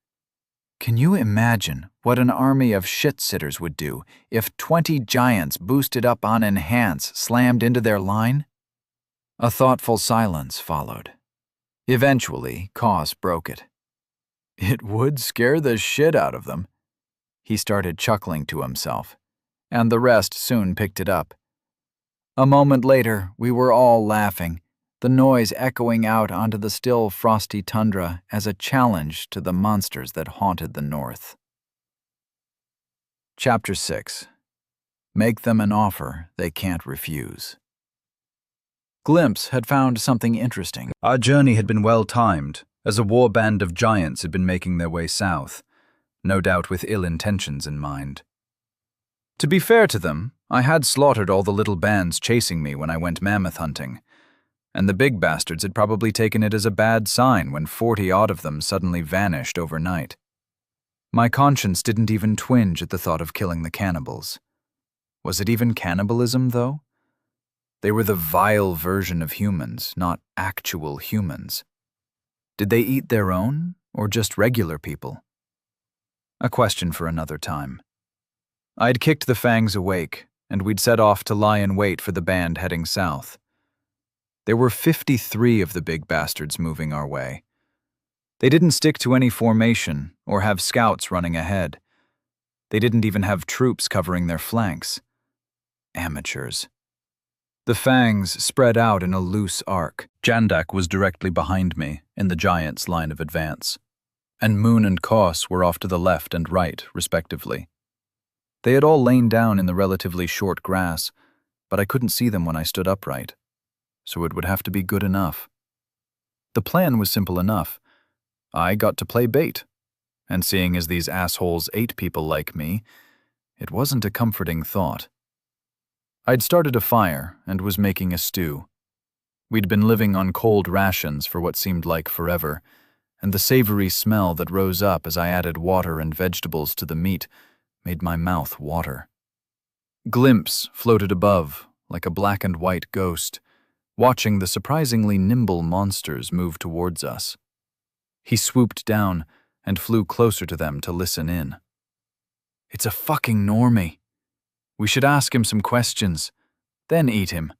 Can you imagine what an army of shit-sitters would do if 20 giants boosted up on Enhance slammed into their line? A thoughtful silence followed. Eventually, Koss broke it. It would scare the shit out of them. He started chuckling to himself, and the rest soon picked it up. A moment later, we were all laughing, the noise echoing out onto the still frosty tundra as a challenge to the monsters that haunted the north. Chapter 6. Make them an offer they can't refuse. Glimpse had found something interesting. Our journey had been well timed, as a war band of giants had been making their way south, no doubt with ill intentions in mind. To be fair to them, I had slaughtered all the little bands chasing me when I went mammoth hunting, and the big bastards had probably taken it as a bad sign when 40-odd of them suddenly vanished overnight. My conscience didn't even twinge at the thought of killing the cannibals. Was it even cannibalism, though? They were the vile version of humans, not actual humans. Did they eat their own, or just regular people? A question for another time. I'd kicked the fangs awake, and we'd set off to lie in wait for the band heading south. There were 53 of the big bastards moving our way. They didn't stick to any formation or have scouts running ahead. They didn't even have troops covering their flanks. Amateurs. The fangs spread out in a loose arc. Jandak was directly behind me in the giants' line of advance, and Moon and Koss were off to the left and right, respectively. They had all lain down in the relatively short grass, but I couldn't see them when I stood upright, so it would have to be good enough. The plan was simple enough. I got to play bait, and seeing as these assholes ate people like me, it wasn't a comforting thought. I'd started a fire and was making a stew. We'd been living on cold rations for what seemed like forever, and the savory smell that rose up as I added water and vegetables to the meat made my mouth water. Glimpse floated above, like a black and white ghost, watching the surprisingly nimble monsters move towards us. He swooped down and flew closer to them to listen in. It's a fucking normie. We should ask him some questions, then eat him.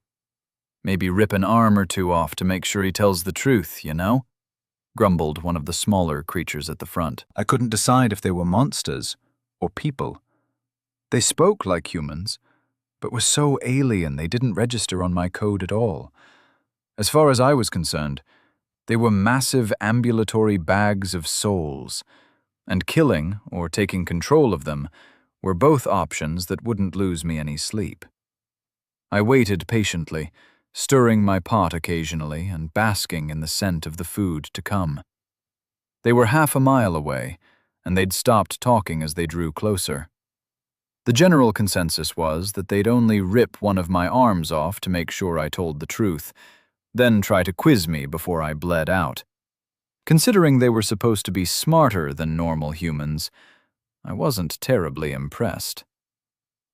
Maybe rip an arm or two off to make sure he tells the truth, you know? Grumbled one of the smaller creatures at the front. I couldn't decide if they were monsters or people. They spoke like humans, but were so alien they didn't register on my code at all. As far as I was concerned, they were massive ambulatory bags of souls, and killing or taking control of them were both options that wouldn't lose me any sleep. I waited patiently, stirring my pot occasionally and basking in the scent of the food to come. They were half a mile away, and they'd stopped talking as they drew closer. The general consensus was that they'd only rip one of my arms off to make sure I told the truth, then try to quiz me before I bled out. Considering they were supposed to be smarter than normal humans, I wasn't terribly impressed.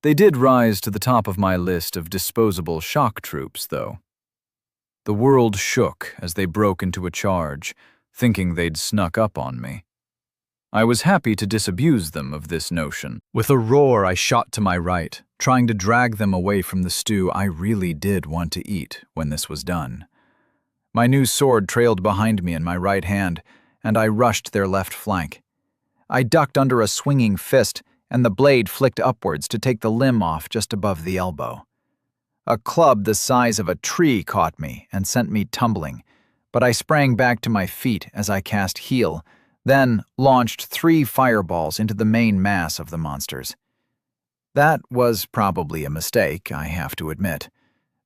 They did rise to the top of my list of disposable shock troops, though. The world shook as they broke into a charge, thinking they'd snuck up on me. I was happy to disabuse them of this notion. With a roar, I shot to my right, trying to drag them away from the stew I really did want to eat when this was done. My new sword trailed behind me in my right hand, and I rushed their left flank. I ducked under a swinging fist, and the blade flicked upwards to take the limb off just above the elbow. A club the size of a tree caught me and sent me tumbling, but I sprang back to my feet as I cast heal, then launched 3 fireballs into the main mass of the monsters. That was probably a mistake, I have to admit.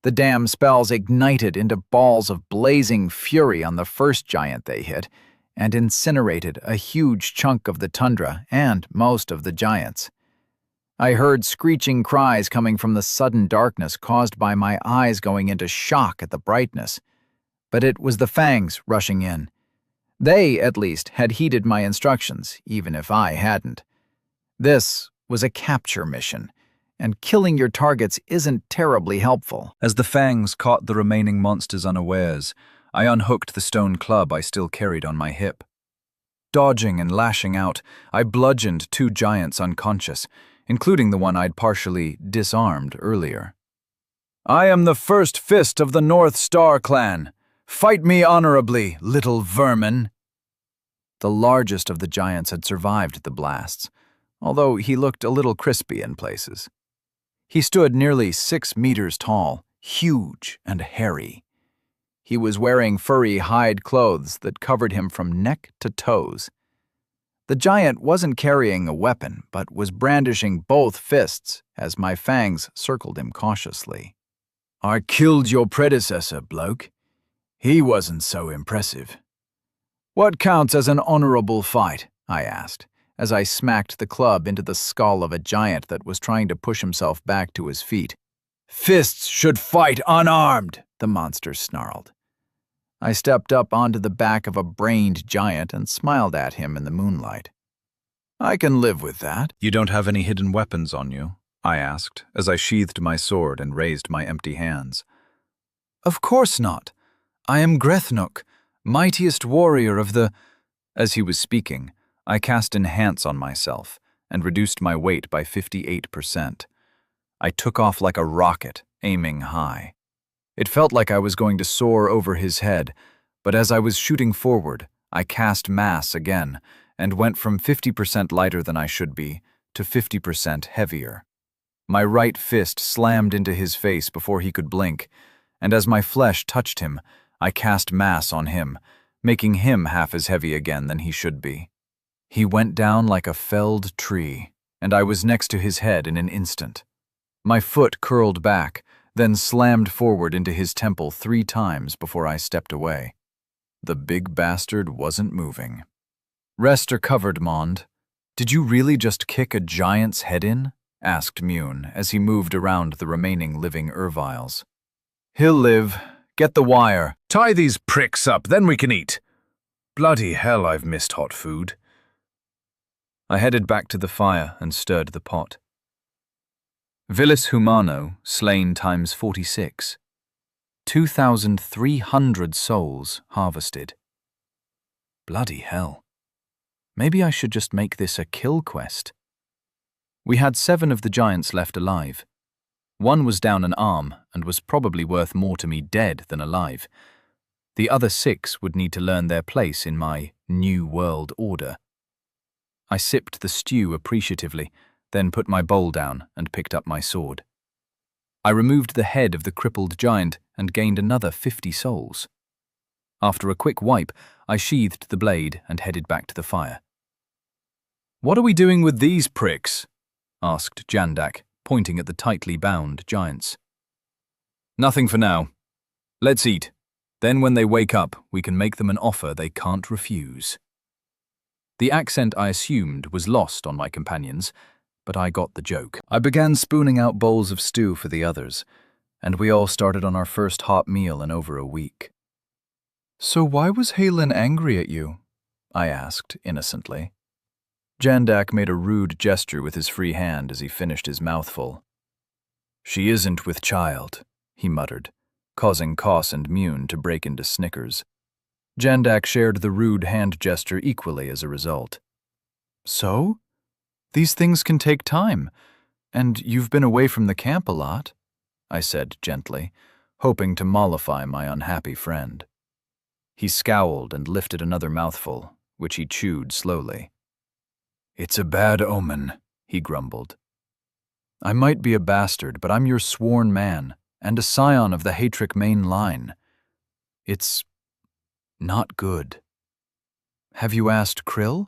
The damn spells ignited into balls of blazing fury on the first giant they hit, and incinerated a huge chunk of the tundra and most of the giants. I heard screeching cries coming from the sudden darkness caused by my eyes going into shock at the brightness. But it was the fangs rushing in. They, at least, had heeded my instructions, even if I hadn't. This was a capture mission, and killing your targets isn't terribly helpful. As the fangs caught the remaining monsters unawares, I unhooked the stone club I still carried on my hip. Dodging and lashing out, I bludgeoned 2 giants unconscious, including the one I'd partially disarmed earlier. "I am the first fist of the North Star clan. Fight me honorably, little vermin." The largest of the giants had survived the blasts, although he looked a little crispy in places. He stood nearly 6 meters tall, huge and hairy. He was wearing furry hide clothes that covered him from neck to toes. The giant wasn't carrying a weapon, but was brandishing both fists as my fangs circled him cautiously. "I killed your predecessor, bloke. He wasn't so impressive." "What counts as an honorable fight?" I asked, as I smacked the club into the skull of a giant that was trying to push himself back to his feet. "Fists should fight unarmed," the monster snarled. I stepped up onto the back of a brained giant and smiled at him in the moonlight. "I can live with that." "You don't have any hidden weapons on you?" I asked, as I sheathed my sword and raised my empty hands. "Of course not. I am Grethnuk, mightiest warrior of the—" As he was speaking, I cast Enhance on myself and reduced my weight by 58%. I took off like a rocket, aiming high. It felt like I was going to soar over his head, but as I was shooting forward, I cast Mass again and went from 50% lighter than I should be to 50% heavier. My right fist slammed into his face before he could blink, and as my flesh touched him, I cast Mass on him, making him half as heavy again than he should be. He went down like a felled tree, and I was next to his head in an instant. My foot curled back, then slammed forward into his temple 3 times before I stepped away. The big bastard wasn't moving. "Rest or covered, Mond. Did you really just kick a giant's head in?" asked Mune as he moved around the remaining living Erviles. "He'll live. Get the wire." "Tie these pricks up, then we can eat." "Bloody hell, I've missed hot food." I headed back to the fire and stirred the pot. Vilis Humano, slain times 46. 2,300 souls harvested. Bloody hell. Maybe I should just make this a kill quest. We had 7 of the giants left alive. 1 was down an arm and was probably worth more to me dead than alive. The other 6 would need to learn their place in my new world order. I sipped the stew appreciatively, then put my bowl down and picked up my sword. I removed the head of the crippled giant and gained another 50 souls. After a quick wipe, I sheathed the blade and headed back to the fire. "What are we doing with these pricks?" asked Jandak, pointing at the tightly bound giants. "Nothing for now. Let's eat. Then when they wake up, we can make them an offer they can't refuse." The accent I assumed was lost on my companions, but I got the joke. I began spooning out bowls of stew for the others, and we all started on our first hot meal in over a week. "So why was Halen angry at you?" I asked innocently. Jandak made a rude gesture with his free hand as he finished his mouthful. "She isn't with child," he muttered, causing Koss and Mune to break into snickers. Jandak shared the rude hand gesture equally as a result. "So? These things can take time, and you've been away from the camp a lot," I said gently, hoping to mollify my unhappy friend. He scowled and lifted another mouthful, which he chewed slowly. "It's a bad omen," he grumbled. "I might be a bastard, but I'm your sworn man, and a scion of the Hatric main line. It's not good. Have you asked Krill?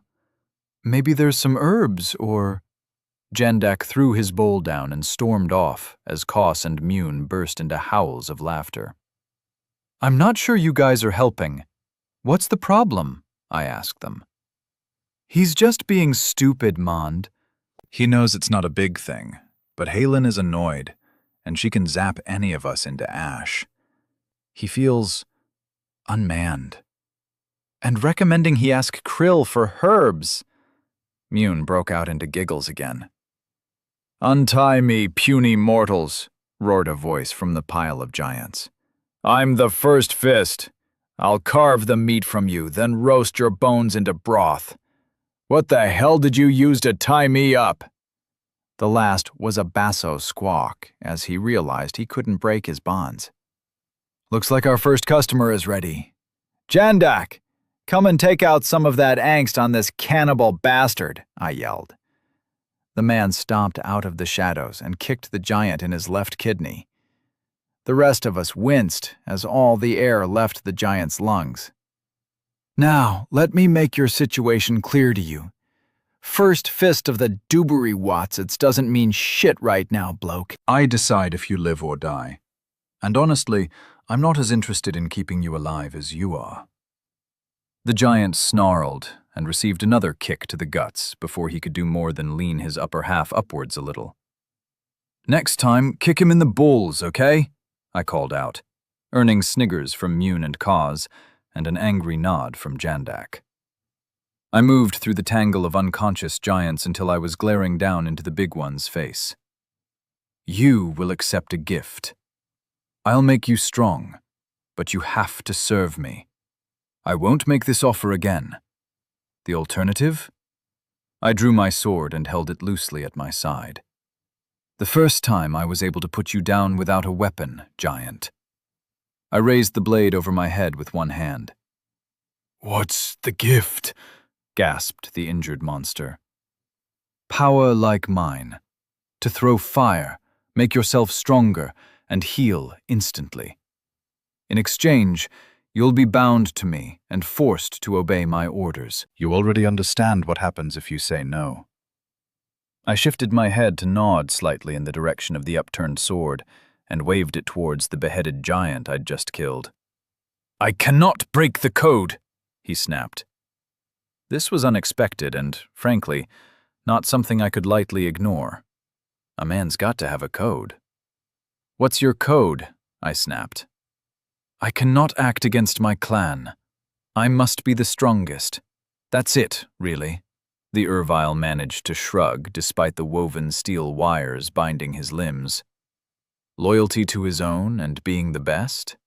Maybe there's some herbs, or—" Jandak threw his bowl down and stormed off as Koss and Mune burst into howls of laughter. "I'm not sure you guys are helping. What's the problem?" I asked them. "He's just being stupid, Mond." He knows it's not a big thing, but Halen is annoyed, and she can zap any of us into ash. He feels unmanned. "And recommending he ask Krill for herbs." Mune broke out into giggles again. "Untie me, puny mortals," roared a voice from the pile of giants. "I'm the first fist. I'll carve the meat from you, then roast your bones into broth. What the hell did you use to tie me up?" The last was a basso squawk, as he realized he couldn't break his bonds. "Looks like our first customer is ready. Jandak, come and take out some of that angst on this cannibal bastard," I yelled. The man stomped out of the shadows and kicked the giant in his left kidney. The rest of us winced as all the air left the giant's lungs. "Now, let me make your situation clear to you. First fist of the Doobery Watsits doesn't mean shit right now, bloke." I decide if you live or die. And honestly, I'm not as interested in keeping you alive as you are. The giant snarled and received another kick to the guts before he could do more than lean his upper half upwards a little. "Next time, kick him in the balls, okay?" I called out, earning sniggers from Mune and Kaz and an angry nod from Jandak. I moved through the tangle of unconscious giants until I was glaring down into the big one's face. "You will accept a gift. I'll make you strong, but you have to serve me. I won't make this offer again. The alternative?" I drew my sword and held it loosely at my side. "The first time I was able to put you down without a weapon, giant." I raised the blade over my head with one hand. "What's the gift?" gasped the injured monster. "Power like mine. To throw fire, make yourself stronger, and heal instantly. In exchange, you'll be bound to me and forced to obey my orders." You already understand what happens if you say no. I shifted my head to nod slightly in the direction of the upturned sword and waved it towards the beheaded giant I'd just killed. "I cannot break the code," he snapped. This was unexpected and, frankly, not something I could lightly ignore. A man's got to have a code. "What's your code?" I snapped. "I cannot act against my clan. I must be the strongest. That's it, really." The Ervile managed to shrug despite the woven steel wires binding his limbs. Loyalty to his own and being the best?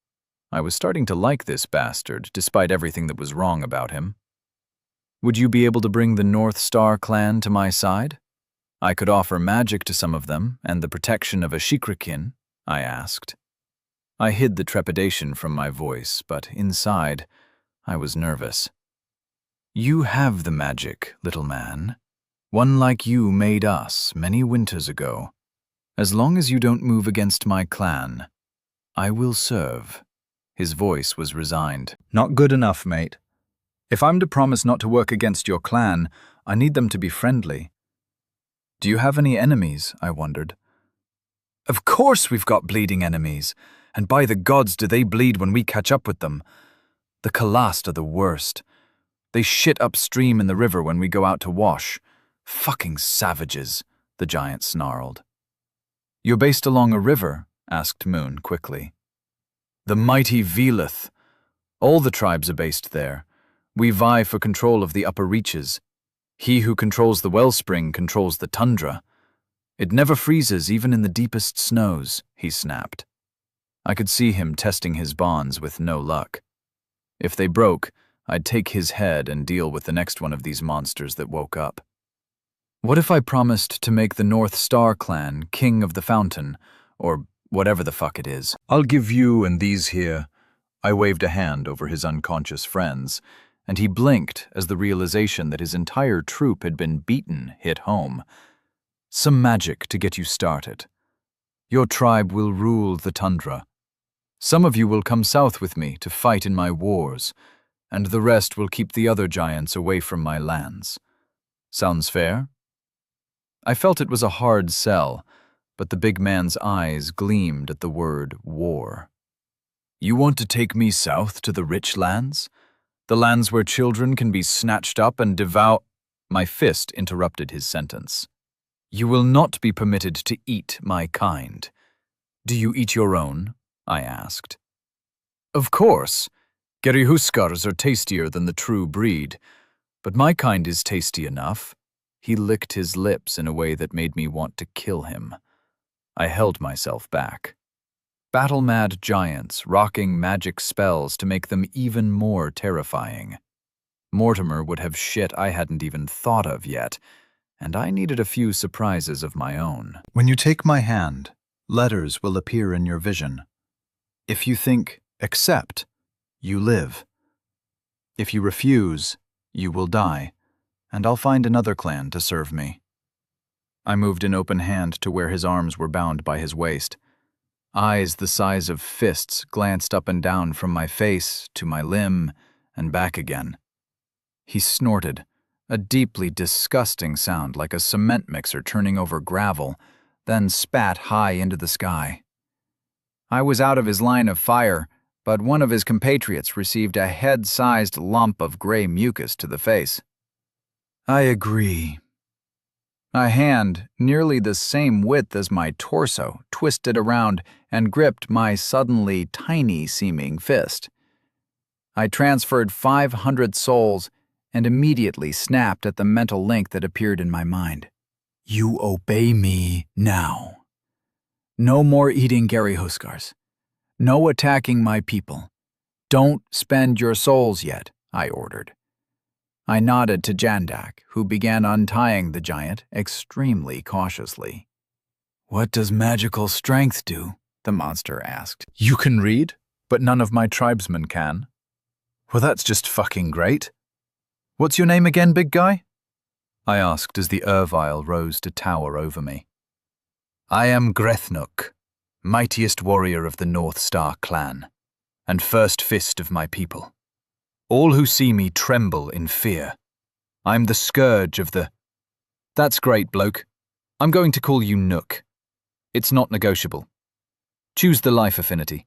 I was starting to like this bastard despite everything that was wrong about him. "Would you be able to bring the North Star clan to my side? I could offer magic to some of them and the protection of a Shikrikin," I asked. I hid the trepidation from my voice, but inside, I was nervous. "You have the magic, little man. One like you made us many winters ago. As long as you don't move against my clan, I will serve." His voice was resigned. "Not good enough, mate. If I'm to promise not to work against your clan, I need them to be friendly." "Do you have any enemies?" I wondered. "Of course we've got bleeding enemies, and by the gods do they bleed when we catch up with them. The Kalast are the worst. They shit upstream in the river when we go out to wash. Fucking savages," the giant snarled. "You're based along a river?" asked Moon quickly. "The mighty Velith. All the tribes are based there. We vie for control of the upper reaches. He who controls the wellspring controls the tundra. It never freezes even in the deepest snows," he snapped. I could see him testing his bonds with no luck. If they broke, I'd take his head and deal with the next one of these monsters that woke up. "What if I promised to make the North Star clan king of the fountain, or whatever the fuck it is? I'll give you and these here." I waved a hand over his unconscious friends, and he blinked as the realization that his entire troop had been beaten hit home. "Some magic to get you started. Your tribe will rule the tundra. Some of you will come south with me to fight in my wars, and the rest will keep the other giants away from my lands. Sounds fair?" I felt it was a hard sell, but the big man's eyes gleamed at the word war. "You want to take me south to the rich lands? The lands where children can be snatched up and devoured—" My fist interrupted his sentence. "You will not be permitted to eat my kind. Do you eat your own?" I asked. "Of course. Gerihuskars are tastier than the true breed, but my kind is tasty enough. He licked his lips in a way that made me want to kill him. I held myself back. Battle-mad giants rocking magic spells to make them even more terrifying. Mortimer would have shit I hadn't even thought of yet, and I needed a few surprises of my own. When you take my hand, letters will appear in your vision. If you think, accept, you live. If you refuse, you will die, and I'll find another clan to serve me. I moved an open hand to where his arms were bound by his waist. Eyes the size of fists glanced up and down from my face to my limb and back again. He snorted, a deeply disgusting sound like a cement mixer turning over gravel, then spat high into the sky. I was out of his line of fire, but one of his compatriots received a head-sized lump of gray mucus to the face. I agree. A hand, nearly the same width as my torso, twisted around and gripped my suddenly tiny-seeming fist. I transferred 500 souls and immediately snapped at the mental link that appeared in my mind. You obey me now. No more eating Gary Huskars. No attacking my people. Don't spend your souls yet, I ordered. I nodded to Jandak, who began untying the giant extremely cautiously. What does magical strength do? The monster asked. You can read, but none of my tribesmen can. Well, that's just fucking great. What's your name again, big guy? I asked as the Ervile rose to tower over me. I am Grethnuk, mightiest warrior of the North Star clan, and first fist of my people. All who see me tremble in fear. I'm the scourge of the... That's great, bloke. I'm going to call you Nook. It's not negotiable. Choose the life affinity.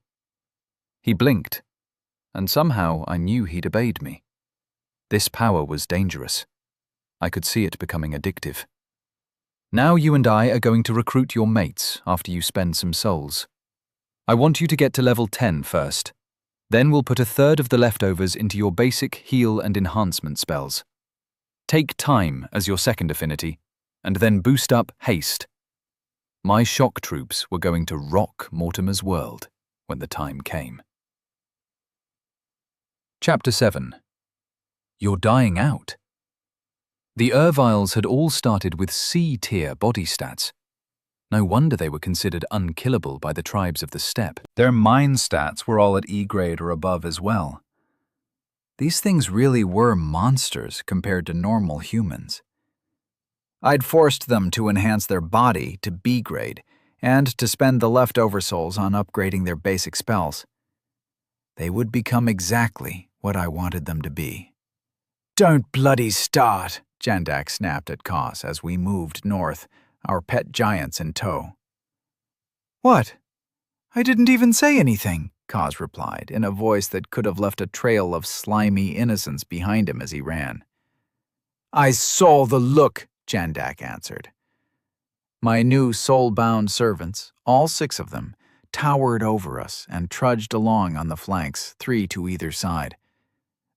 He blinked, and somehow I knew he'd obeyed me. This power was dangerous. I could see it becoming addictive. Now you and I are going to recruit your mates after you spend some souls. I want you to get to level 10 first. Then we'll put a third of the leftovers into your basic heal and enhancement spells. Take time as your second affinity, and then boost up haste. My shock troops were going to rock Mortimer's world when the time came. Chapter 7. You're dying out. The Erviles had all started with C-tier body stats. No wonder they were considered unkillable by the tribes of the steppe. Their mind stats were all at E grade or above as well. These things really were monsters compared to normal humans. I'd forced them to enhance their body to B grade and to spend the leftover souls on upgrading their basic spells. They would become exactly what I wanted them to be. Don't bloody start, Jandak snapped at Kaz as we moved north, our pet giants in tow. What? I didn't even say anything, Kaz replied, in a voice that could have left a trail of slimy innocence behind him as he ran. I saw the look, Jandak answered. My new soul-bound servants, all 6 of them, towered over us and trudged along on the flanks, 3 to either side.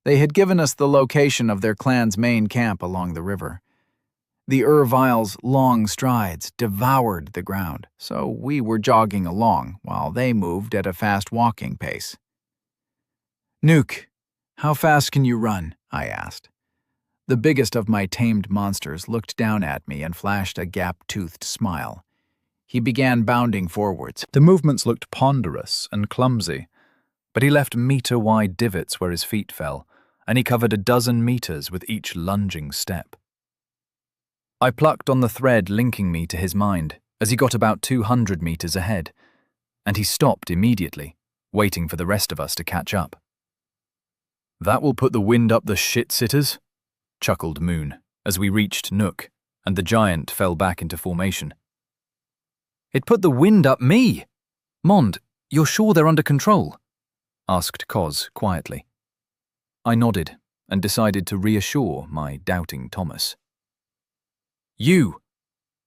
They had given us the location of their clan's main camp along the river. The Ervile's long strides devoured the ground, so we were jogging along while they moved at a fast walking pace. Nuke, how fast can you run? I asked. The biggest of my tamed monsters looked down at me and flashed a gap-toothed smile. He began bounding forwards. The movements looked ponderous and clumsy, but he left meter-wide divots where his feet fell, and he covered a dozen meters with each lunging step. I plucked on the thread linking me to his mind as he got about 200 meters ahead, and he stopped immediately, waiting for the rest of us to catch up. That will put the wind up the shit-sitters, chuckled Moon as we reached Nook, and the giant fell back into formation. It put the wind up me! Mond, you're sure they're under control? Asked Koz quietly. I nodded and decided to reassure my doubting Thomas. You!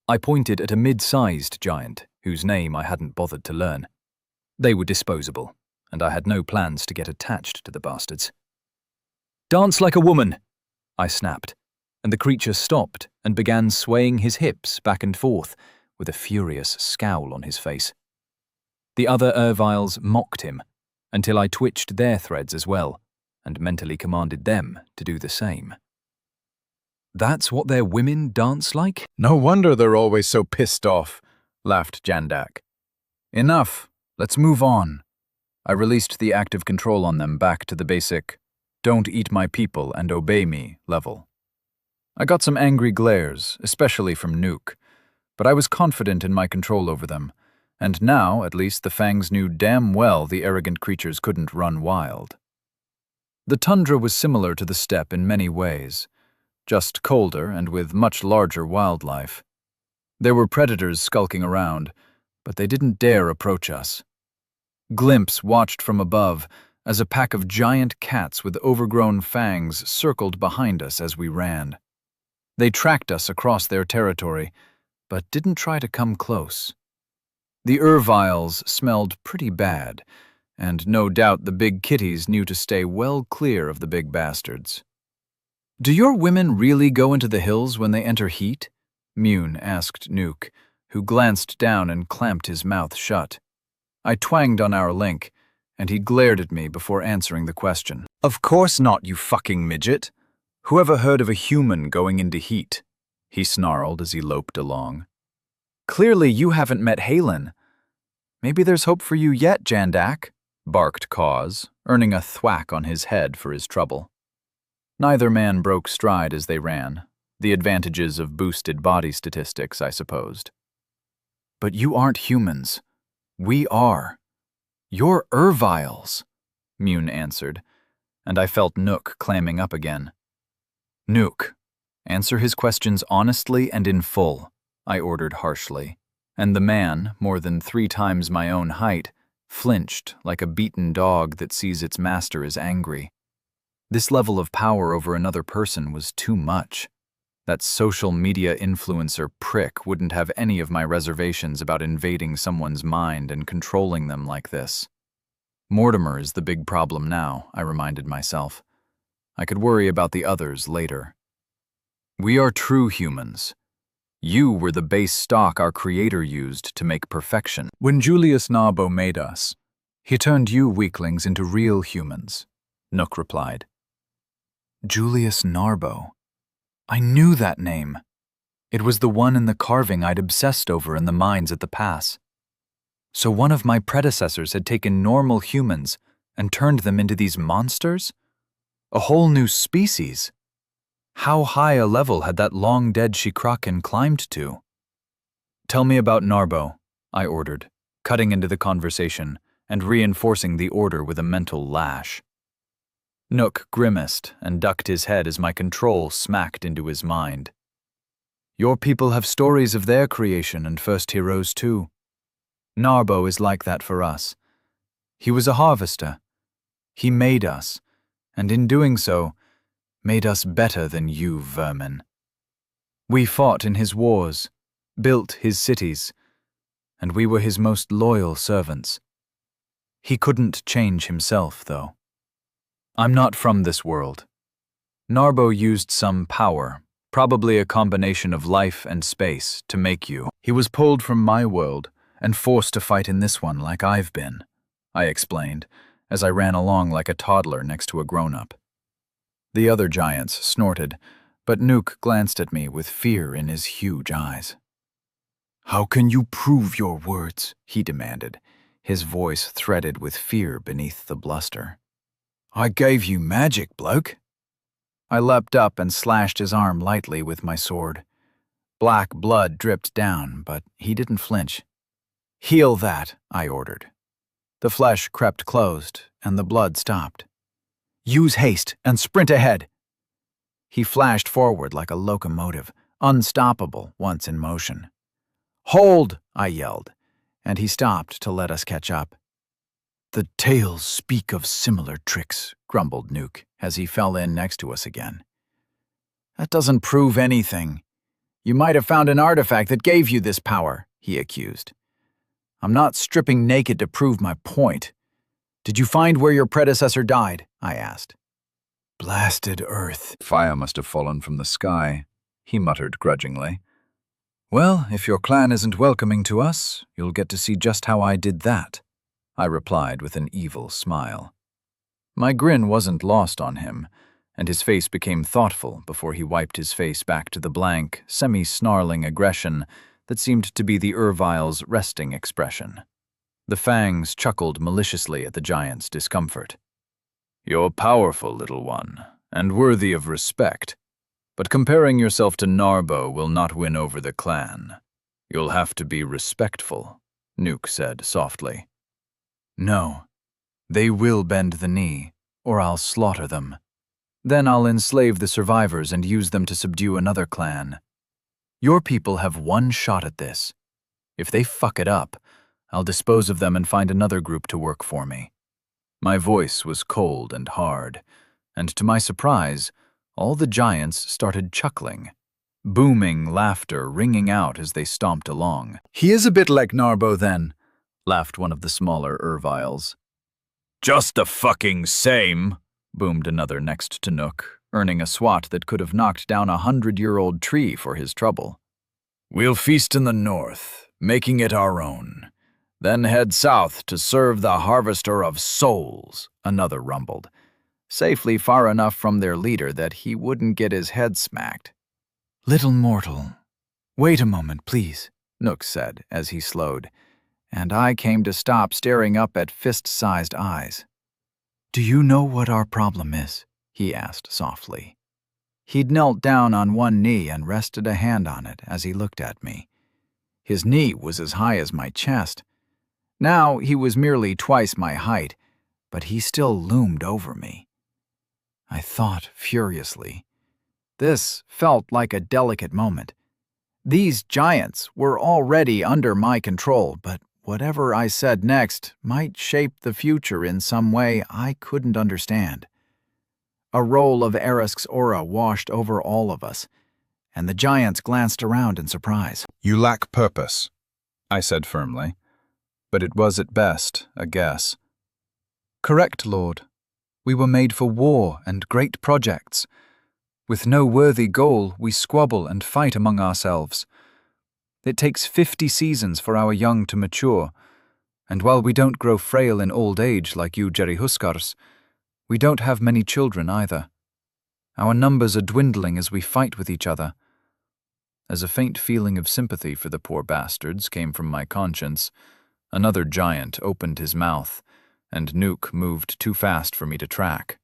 I pointed at a mid-sized giant, whose name I hadn't bothered to learn. They were disposable, and I had no plans to get attached to the bastards. Dance like a woman! I snapped. and the creature stopped and began swaying his hips back and forth with a furious scowl on his face. The other Erviles mocked him until I twitched their threads as well and mentally commanded them to do the same. That's what their women dance like? No wonder they're always so pissed off, laughed Jandak. Enough, let's move on. I released the active control on them back to the basic, don't eat my people and obey me level. I got some angry glares, especially from Nuke, but I was confident in my control over them, and now, at least, the Fangs knew damn well the arrogant creatures couldn't run wild. The tundra was similar to the steppe in many ways, just colder and with much larger wildlife. There were predators skulking around, but they didn't dare approach us. Glimpse watched from above as a pack of giant cats with overgrown fangs circled behind us as we ran. They tracked us across their territory, but didn't try to come close. The Erviles smelled pretty bad, and no doubt the big kitties knew to stay well clear of the big bastards. Do your women really go into the hills when they enter heat? Mune asked Nuke, who glanced down and clamped his mouth shut. I twanged on our link, and he glared at me before answering the question. Of course not, you fucking midget. Whoever heard of a human going into heat? He snarled as he loped along. Clearly you haven't met Halen. Maybe there's hope for you yet, Jandak, barked Cause, earning a thwack on his head for his trouble. Neither man broke stride as they ran, the advantages of boosted body statistics, I supposed. But you aren't humans. We are. You're Erviles, Mune answered, and I felt Nook clamming up again. Nuke, answer his questions honestly and in full, I ordered harshly, and the man, more than 3 times my own height, flinched like a beaten dog that sees its master is angry. This level of power over another person was too much. That social media influencer prick wouldn't have any of my reservations about invading someone's mind and controlling them like this. Mortimer is the big problem now, I reminded myself. I could worry about the others later. We are true humans. You were the base stock our creator used to make perfection. When Julius Narbo made us, he turned you weaklings into real humans, Nook replied. Julius Narbo. I knew that name. It was the one in the carving I'd obsessed over in the mines at the pass. So one of my predecessors had taken normal humans and turned them into these monsters? A whole new species. How high a level had that long-dead Shikraken climbed to? Tell me about Narbo, I ordered, cutting into the conversation and reinforcing the order with a mental lash. Nook grimaced and ducked his head as my control smacked into his mind. Your people have stories of their creation and first heroes too. Narbo is like that for us. He was a harvester. He made us, and in doing so, made us better than you vermin. We fought in his wars, built his cities, and we were his most loyal servants. He couldn't change himself, though. I'm not from this world. Narbo used some power, probably a combination of life and space, to make you. He was pulled from my world and forced to fight in this one like I've been, I explained, as I ran along like a toddler next to a grown-up. The other giants snorted, but Nuke glanced at me with fear in his huge eyes. How can you prove your words? He demanded, his voice threaded with fear beneath the bluster. I gave you magic, bloke. I leapt up and slashed his arm lightly with my sword. Black blood dripped down, but he didn't flinch. Heal that, I ordered. The flesh crept closed, and the blood stopped. Use haste and sprint ahead. He flashed forward like a locomotive, unstoppable once in motion. Hold, I yelled, and he stopped to let us catch up. The tales speak of similar tricks, grumbled Nuke as he fell in next to us again. That doesn't prove anything. You might have found an artifact that gave you this power, he accused. I'm not stripping naked to prove my point. Did you find where your predecessor died? I asked. Blasted earth. Fire must have fallen from the sky, he muttered grudgingly. Well, if your clan isn't welcoming to us, you'll get to see just how I did that, I replied with an evil smile. My grin wasn't lost on him, and his face became thoughtful before he wiped his face back to the blank, semi-snarling aggression that seemed to be the Ervile's resting expression. The fangs chuckled maliciously at the giant's discomfort. You're powerful, little one, and worthy of respect, but comparing yourself to Narbo will not win over the clan. You'll have to be respectful, Nuke said softly. No, they will bend the knee, or I'll slaughter them. Then I'll enslave the survivors and use them to subdue another clan. Your people have one shot at this. If they fuck it up, I'll dispose of them and find another group to work for me. My voice was cold and hard, and to my surprise, all the giants started chuckling, booming laughter ringing out as they stomped along. He is a bit like Narbo then, laughed one of the smaller Erviles. Just the fucking same, boomed another next to Nook, earning a swat that could have knocked down a 100-year-old tree for his trouble. We'll feast in the north, making it our own, then head south to serve the harvester of souls, another rumbled, safely far enough from their leader that he wouldn't get his head smacked. Little mortal, wait a moment, please, Nook said as he slowed, and I came to stop staring up at fist-sized eyes. Do you know what our problem is? He asked softly. He'd knelt down on one knee and rested a hand on it as he looked at me. His knee was as high as my chest. Now he was merely twice my height, but he still loomed over me. I thought furiously. This felt like a delicate moment. These giants were already under my control, but whatever I said next might shape the future in some way I couldn't understand. A roll of Erisk's aura washed over all of us, and the giants glanced around in surprise. You lack purpose, I said firmly, but it was at best a guess. Correct, Lord. We were made for war and great projects. With no worthy goal, we squabble and fight among ourselves. It takes 50 seasons for our young to mature, and while we don't grow frail in old age like you Jerryhuskars, we don't have many children either. Our numbers are dwindling as we fight with each other. As a faint feeling of sympathy for the poor bastards came from my conscience, another giant opened his mouth, and Nuke moved too fast for me to track.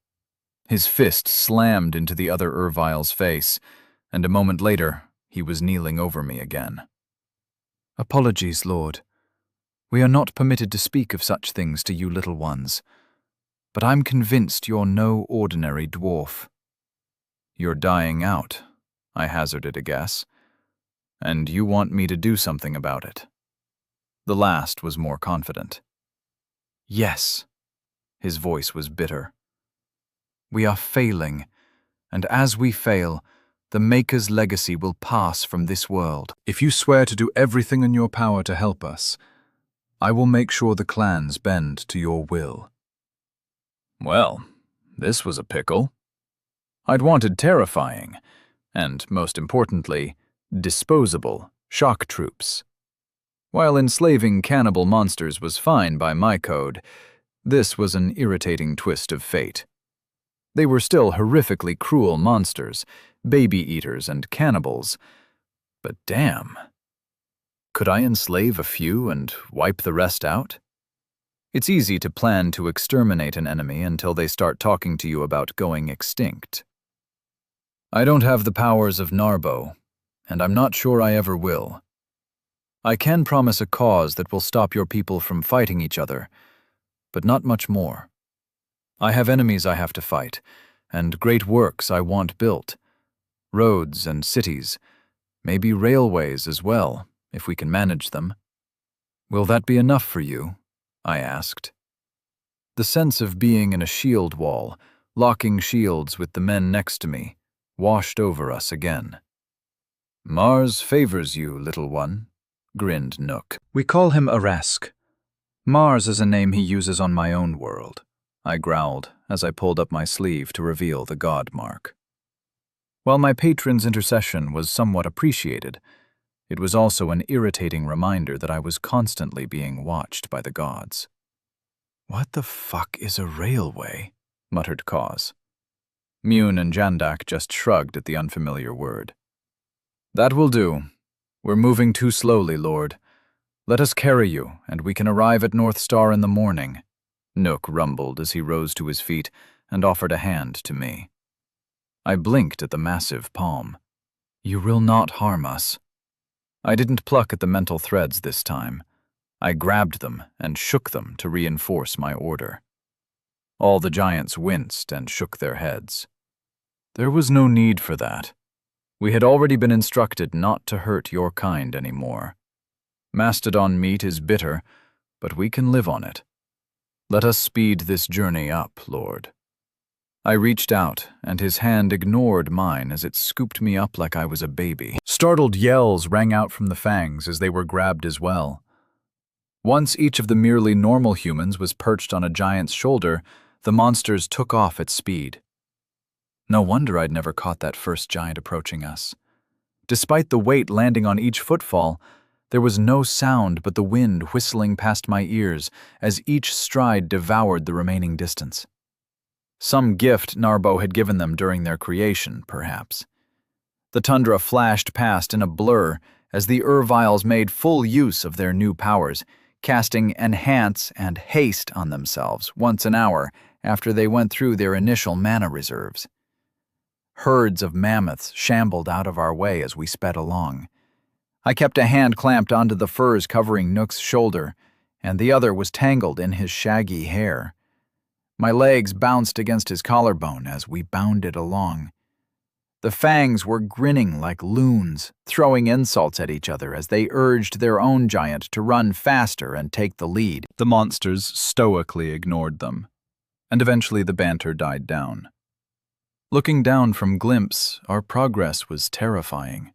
His fist slammed into the other Ervile's face, and a moment later, he was kneeling over me again. Apologies, Lord. We are not permitted to speak of such things to you little ones, but I'm convinced you're no ordinary dwarf. You're dying out, I hazarded a guess, and you want me to do something about it. The last was more confident. Yes, his voice was bitter. We are failing, and as we fail, the Maker's legacy will pass from this world. If you swear to do everything in your power to help us, I will make sure the clans bend to your will. Well, this was a pickle. I'd wanted terrifying, and most importantly, disposable shock troops. While enslaving cannibal monsters was fine by my code, this was an irritating twist of fate. They were still horrifically cruel monsters, baby-eaters and cannibals, but damn. Could I enslave a few and wipe the rest out? It's easy to plan to exterminate an enemy until they start talking to you about going extinct. I don't have the powers of Narbo, and I'm not sure I ever will. I can promise a cause that will stop your people from fighting each other, but not much more. I have enemies I have to fight, and great works I want built. Roads and cities, maybe railways as well, if we can manage them. Will that be enough for you? I asked. The sense of being in a shield wall, locking shields with the men next to me, washed over us again. Mars favors you, little one, grinned Nook. We call him Arask. Mars is a name he uses on my own world, I growled as I pulled up my sleeve to reveal the god mark. While my patron's intercession was somewhat appreciated, it was also an irritating reminder that I was constantly being watched by the gods. "What the fuck is a railway?" muttered Cause. Mune and Jandak just shrugged at the unfamiliar word. "That will do. We're moving too slowly, Lord. Let us carry you, and we can arrive at North Star in the morning," Nook rumbled as he rose to his feet and offered a hand to me. I blinked at the massive palm. "You will not harm us." I didn't pluck at the mental threads this time. I grabbed them and shook them to reinforce my order. All the giants winced and shook their heads. There was no need for that. We had already been instructed not to hurt your kind anymore. Mastodon meat is bitter, but we can live on it. Let us speed this journey up, Lord. I reached out, and his hand ignored mine as it scooped me up like I was a baby. Startled yells rang out from the fangs as they were grabbed as well. Once each of the merely normal humans was perched on a giant's shoulder, the monsters took off at speed. No wonder I'd never caught that first giant approaching us. Despite the weight landing on each footfall, there was no sound but the wind whistling past my ears as each stride devoured the remaining distance. Some gift Narbo had given them during their creation, perhaps. The tundra flashed past in a blur as the Urviles made full use of their new powers, casting Enhance and Haste on themselves once an hour after they went through their initial mana reserves. Herds of mammoths shambled out of our way as we sped along. I kept a hand clamped onto the furs covering Nook's shoulder, and the other was tangled in his shaggy hair. My legs bounced against his collarbone as we bounded along. The fangs were grinning like loons, throwing insults at each other as they urged their own giant to run faster and take the lead. The monsters stoically ignored them, and eventually the banter died down. Looking down from Glimpse, our progress was terrifying.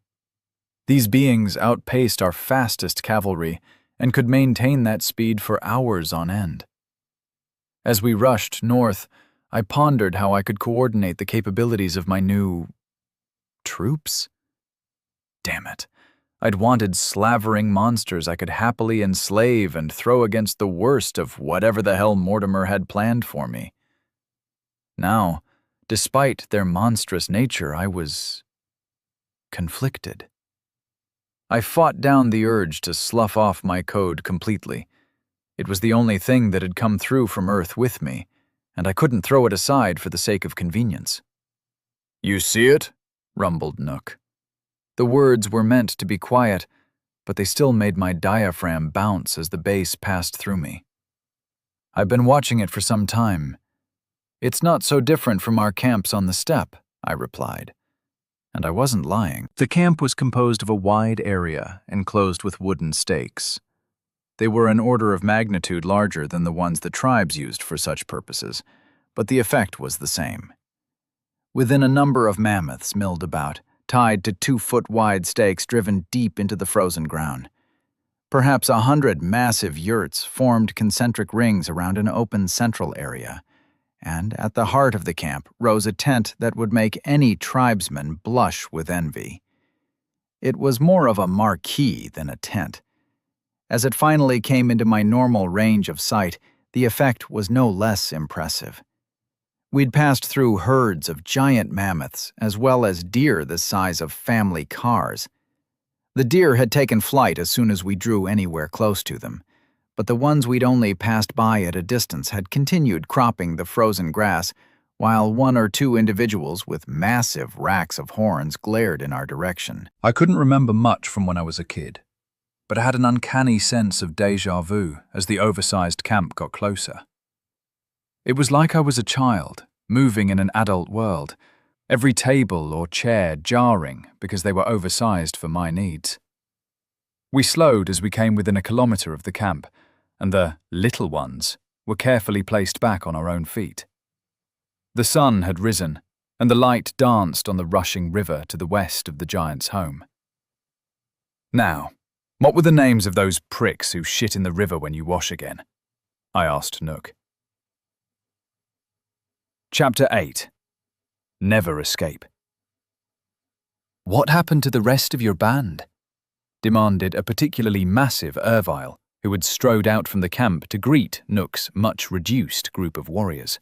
These beings outpaced our fastest cavalry and could maintain that speed for hours on end. As we rushed north, I pondered how I could coordinate the capabilities of my new troops. Damn it. I'd wanted slavering monsters I could happily enslave and throw against the worst of whatever the hell Mortimer had planned for me. Now, despite their monstrous nature, I was conflicted. I fought down the urge to slough off my code completely. It was the only thing that had come through from Earth with me, and I couldn't throw it aside for the sake of convenience. "You see it?" rumbled Nook. The words were meant to be quiet, but they still made my diaphragm bounce as the bass passed through me. "I've been watching it for some time. It's not so different from our camps on the steppe," I replied. And I wasn't lying. The camp was composed of a wide area enclosed with wooden stakes. They were an order of magnitude larger than the ones the tribes used for such purposes, but the effect was the same. Within a number of mammoths milled about, tied to 2-foot-wide stakes driven deep into the frozen ground. Perhaps 100 massive yurts formed concentric rings around an open central area, and at the heart of the camp rose a tent that would make any tribesman blush with envy. It was more of a marquee than a tent. As it finally came into my normal range of sight, the effect was no less impressive. We'd passed through herds of giant mammoths, as well as deer the size of family cars. The deer had taken flight as soon as we drew anywhere close to them, but the ones we'd only passed by at a distance had continued cropping the frozen grass, while one or two individuals with massive racks of horns glared in our direction. I couldn't remember much from when I was a kid, but I had an uncanny sense of déjà vu as the oversized camp got closer. It was like I was a child, moving in an adult world, every table or chair jarring because they were oversized for my needs. We slowed as we came within a kilometer of the camp, and the little ones were carefully placed back on our own feet. The sun had risen, and the light danced on the rushing river to the west of the giant's home. "Now, what were the names of those pricks who shit in the river when you wash again?" I asked Nook. Chapter 8. Never Escape. "What happened to the rest of your band?" demanded a particularly massive Ervile who had strode out from the camp to greet Nook's much reduced group of warriors.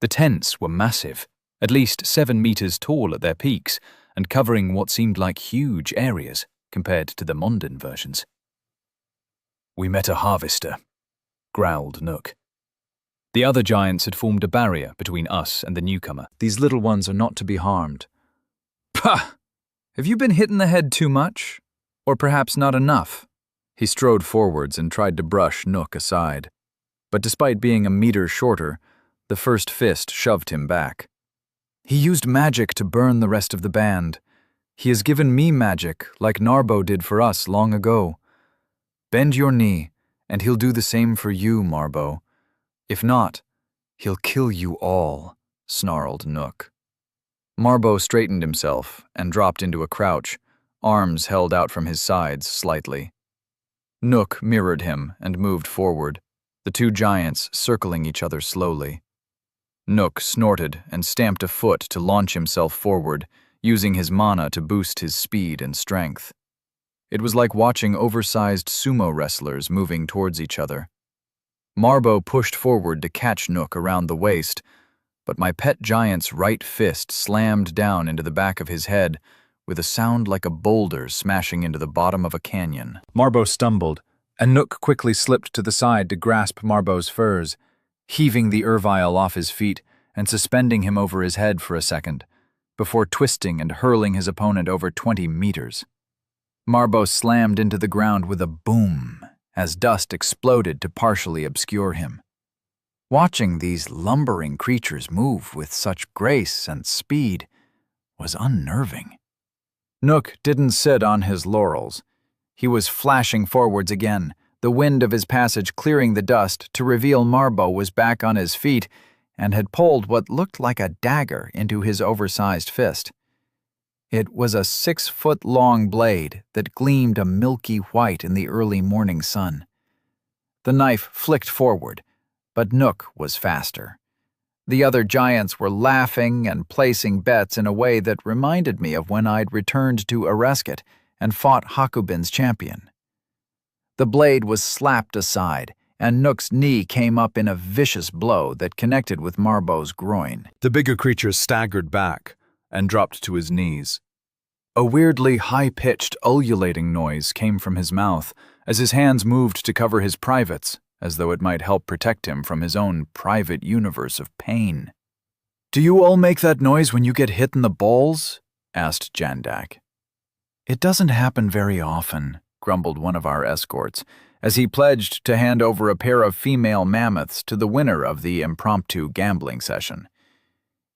The tents were massive, at least 7 meters tall at their peaks and covering what seemed like huge areas compared to the Mondan versions. "We met a harvester," growled Nook. The other giants had formed a barrier between us and the newcomer. These little ones are not to be harmed. Pah! Have you been hit in the head too much? Or perhaps not enough? He strode forwards and tried to brush Nook aside. But despite being a meter shorter, the first fist shoved him back. He used magic to burn the rest of the band. He has given me magic like Narbo did for us long ago. Bend your knee, and he'll do the same for you, Marbo. If not, he'll kill you all, snarled Nook. Marbo straightened himself and dropped into a crouch, arms held out from his sides slightly. Nook mirrored him and moved forward, the two giants circling each other slowly. Nook snorted and stamped a foot to launch himself forward, using his mana to boost his speed and strength. It was like watching oversized sumo wrestlers moving towards each other. Marbo pushed forward to catch Nook around the waist, but my pet giant's right fist slammed down into the back of his head with a sound like a boulder smashing into the bottom of a canyon. Marbo stumbled, and Nook quickly slipped to the side to grasp Marbo's furs, heaving the Ervile off his feet and suspending him over his head for a second, before twisting and hurling his opponent over 20 meters. Marbo slammed into the ground with a boom as dust exploded to partially obscure him. Watching these lumbering creatures move with such grace and speed was unnerving. Nook didn't sit on his laurels. He was flashing forwards again, the wind of his passage clearing the dust to reveal Marbo was back on his feet and had pulled what looked like a dagger into his oversized fist. It was a 6-foot-long blade that gleamed a milky white in the early morning sun. The knife flicked forward, but Nook was faster. The other giants were laughing and placing bets in a way that reminded me of when I'd returned to Areskit and fought Hakubin's champion. The blade was slapped aside, and Nook's knee came up in a vicious blow that connected with Marbo's groin. The bigger creature staggered back and dropped to his knees. A weirdly high-pitched ululating noise came from his mouth as his hands moved to cover his privates, as though it might help protect him from his own private universe of pain. "Do you all make that noise when you get hit in the balls?" asked Jandak. "It doesn't happen very often," grumbled one of our escorts, as he pledged to hand over a pair of female mammoths to the winner of the impromptu gambling session.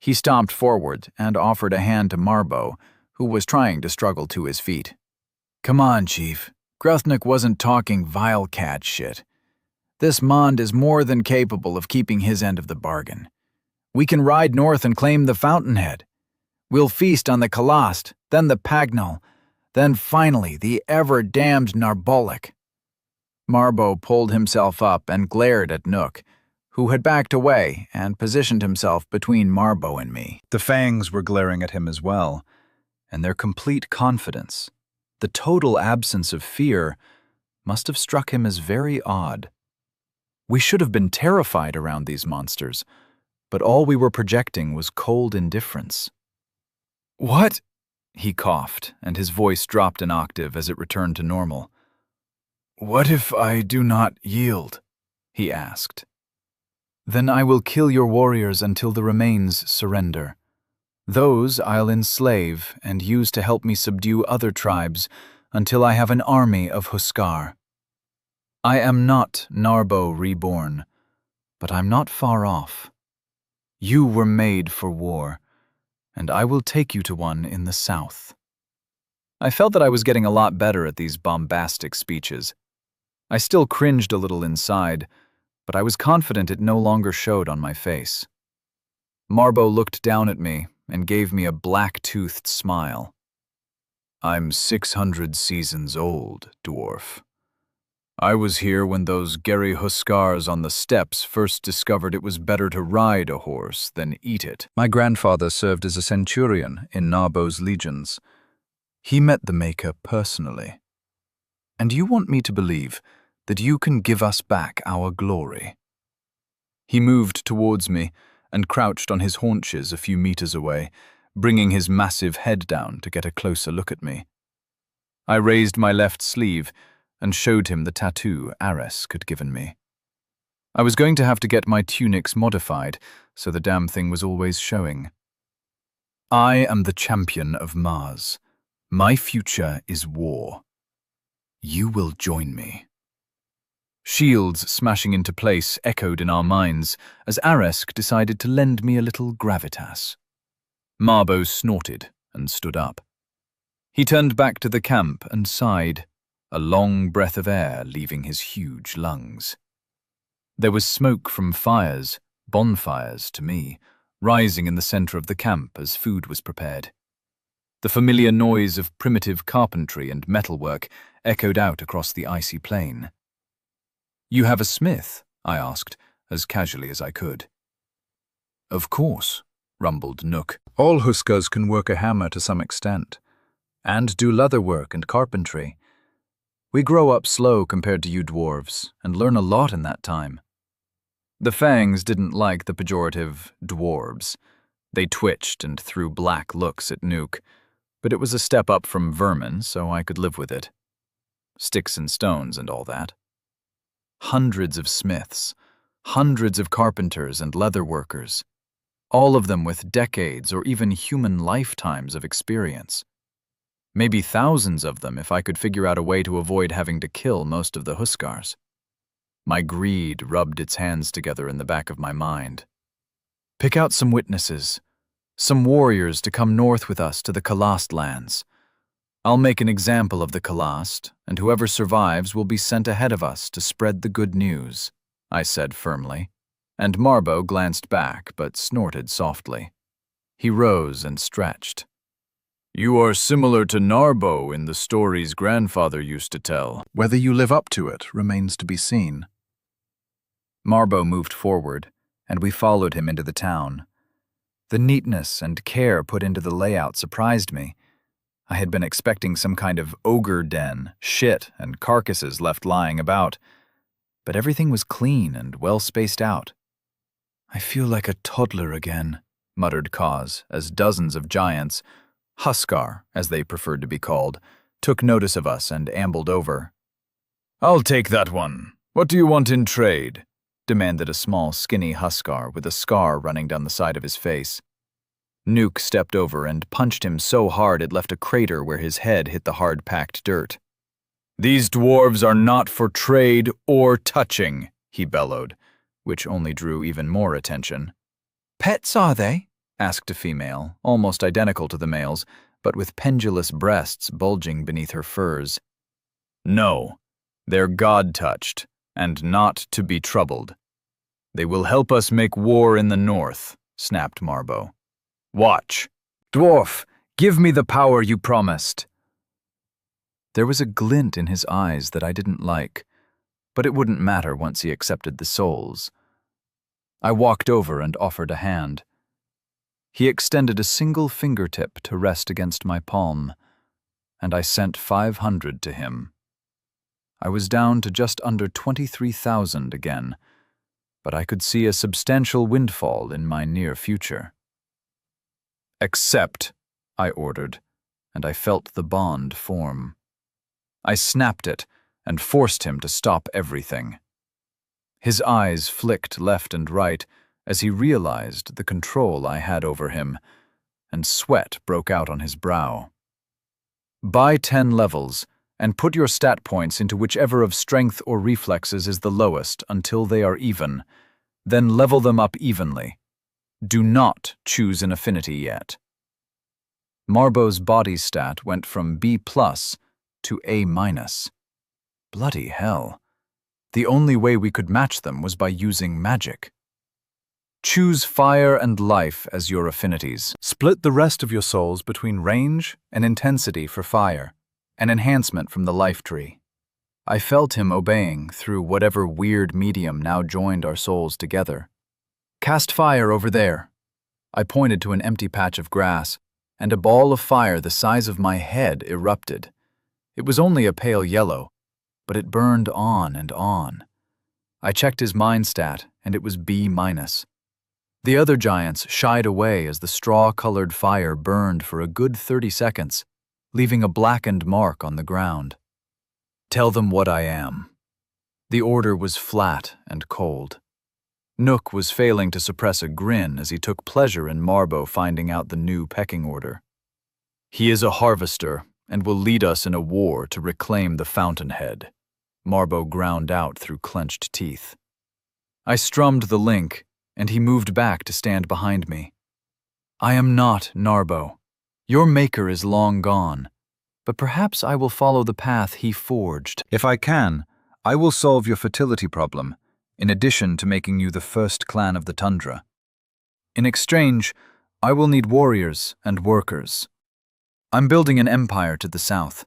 He stomped forward and offered a hand to Marbo, who was trying to struggle to his feet. "Come on, Chief. Gruthnik wasn't talking vile cat shit. This Mond is more than capable of keeping his end of the bargain. We can ride north and claim the Fountainhead. We'll feast on the Kalast, then the Pagnal, then finally the ever-damned Narbolik." Marbo pulled himself up and glared at Nook, who had backed away and positioned himself between Marbo and me. The fangs were glaring at him as well, and their complete confidence, the total absence of fear, must have struck him as very odd. We should have been terrified around these monsters, but all we were projecting was cold indifference. "What?" he coughed, and his voice dropped an octave as it returned to normal. "What if I do not yield?" he asked. "Then I will kill your warriors until the remains surrender. Those I'll enslave and use to help me subdue other tribes until I have an army of Huskar. I am not Narbo reborn, but I'm not far off. You were made for war, and I will take you to one in the south." I felt that I was getting a lot better at these bombastic speeches. I still cringed a little inside, but I was confident it no longer showed on my face. Marbo looked down at me and gave me a black-toothed smile. "I'm 600 seasons old, dwarf. I was here when those Gary Huskars on the steppes first discovered it was better to ride a horse than eat it. My grandfather served as a centurion in Narbo's legions. He met the Maker personally. And you want me to believe that you can give us back our glory? He moved towards me and crouched on his haunches a few meters away, bringing his massive head down to get a closer look at me. I raised my left sleeve and showed him the tattoo Aresk had given me. I was going to have to get my tunics modified, so the damn thing was always showing. I am the champion of Mars. My future is war. You will join me. Shields smashing into place echoed in our minds as Aresk decided to lend me a little gravitas. Marbo snorted and stood up. He turned back to the camp and sighed, a long breath of air leaving his huge lungs. There was smoke from fires, bonfires to me, rising in the center of the camp as food was prepared. The familiar noise of primitive carpentry and metalwork echoed out across the icy plain. "You have a smith?" I asked, as casually as I could. "Of course," rumbled Nook. "All Huskars can work a hammer to some extent, and do leather work and carpentry. We grow up slow compared to you dwarves, and learn a lot in that time." The Fangs didn't like the pejorative dwarves. They twitched and threw black looks at Nook, but it was a step up from vermin, so I could live with it. Sticks and stones and all that. Hundreds of smiths, hundreds of carpenters and leather workers, all of them with decades or even human lifetimes of experience. Maybe thousands of them if I could figure out a way to avoid having to kill most of the Huskars. My greed rubbed its hands together in the back of my mind. Pick out some witnesses, some warriors to come north with us to the Kalast lands. I'll make an example of the Kalast, and whoever survives will be sent ahead of us to spread the good news, I said firmly, and Marbo glanced back but snorted softly. He rose and stretched. "You are similar to Narbo in the stories grandfather used to tell. Whether you live up to it remains to be seen." Marbo moved forward, and we followed him into the town. The neatness and care put into the layout surprised me. I had been expecting some kind of ogre den, shit, and carcasses left lying about, but everything was clean and well spaced out. "I feel like a toddler again," muttered Kaz, as dozens of giants, Huskar, as they preferred to be called, took notice of us and ambled over. "I'll take that one. What do you want in trade?" demanded a small, skinny Huskar with a scar running down the side of his face. Nuke stepped over and punched him so hard it left a crater where his head hit the hard-packed dirt. "These dwarves are not for trade or touching," he bellowed, which only drew even more attention. "Pets, are they?" asked a female, almost identical to the males, but with pendulous breasts bulging beneath her furs. "No, they're God-touched, and not to be troubled. They will help us make war in the north," snapped Marbo. "Watch." "Dwarf, give me the power you promised." There was a glint in his eyes that I didn't like, but it wouldn't matter once he accepted the souls. I walked over and offered a hand. He extended a single fingertip to rest against my palm, and I sent 500 to him. I was down to just under 23,000 again, but I could see a substantial windfall in my near future. "Accept," I ordered, and I felt the bond form. I snapped it and forced him to stop everything. His eyes flicked left and right as he realized the control I had over him, and sweat broke out on his brow. "Buy 10 levels, and put your stat points into whichever of strength or reflexes is the lowest until they are even. Then level them up evenly. Do not choose an affinity yet." Marbo's body stat went from B+ to A-. Bloody hell. The only way we could match them was by using magic. "Choose fire and life as your affinities. Split the rest of your souls between range and intensity for fire, an enhancement from the life tree. I felt him obeying through whatever weird medium now joined our souls together. "Cast fire over there." I pointed to an empty patch of grass, and a ball of fire the size of my head erupted. It was only a pale yellow, but it burned on and on. I checked his mind stat, and it was B-. The other giants shied away as the straw-colored fire burned for a good 30 seconds, leaving a blackened mark on the ground. "Tell them what I am." The order was flat and cold. Nook was failing to suppress a grin as he took pleasure in Marbo finding out the new pecking order. "He is a harvester and will lead us in a war to reclaim the fountainhead," Marbo ground out through clenched teeth. I strummed the link, and he moved back to stand behind me. "I am not Narbo. Your maker is long gone, but perhaps I will follow the path he forged." If I can, I will solve your fertility problem, in addition to making you the first clan of the tundra. In exchange, I will need warriors and workers. I'm building an empire to the south,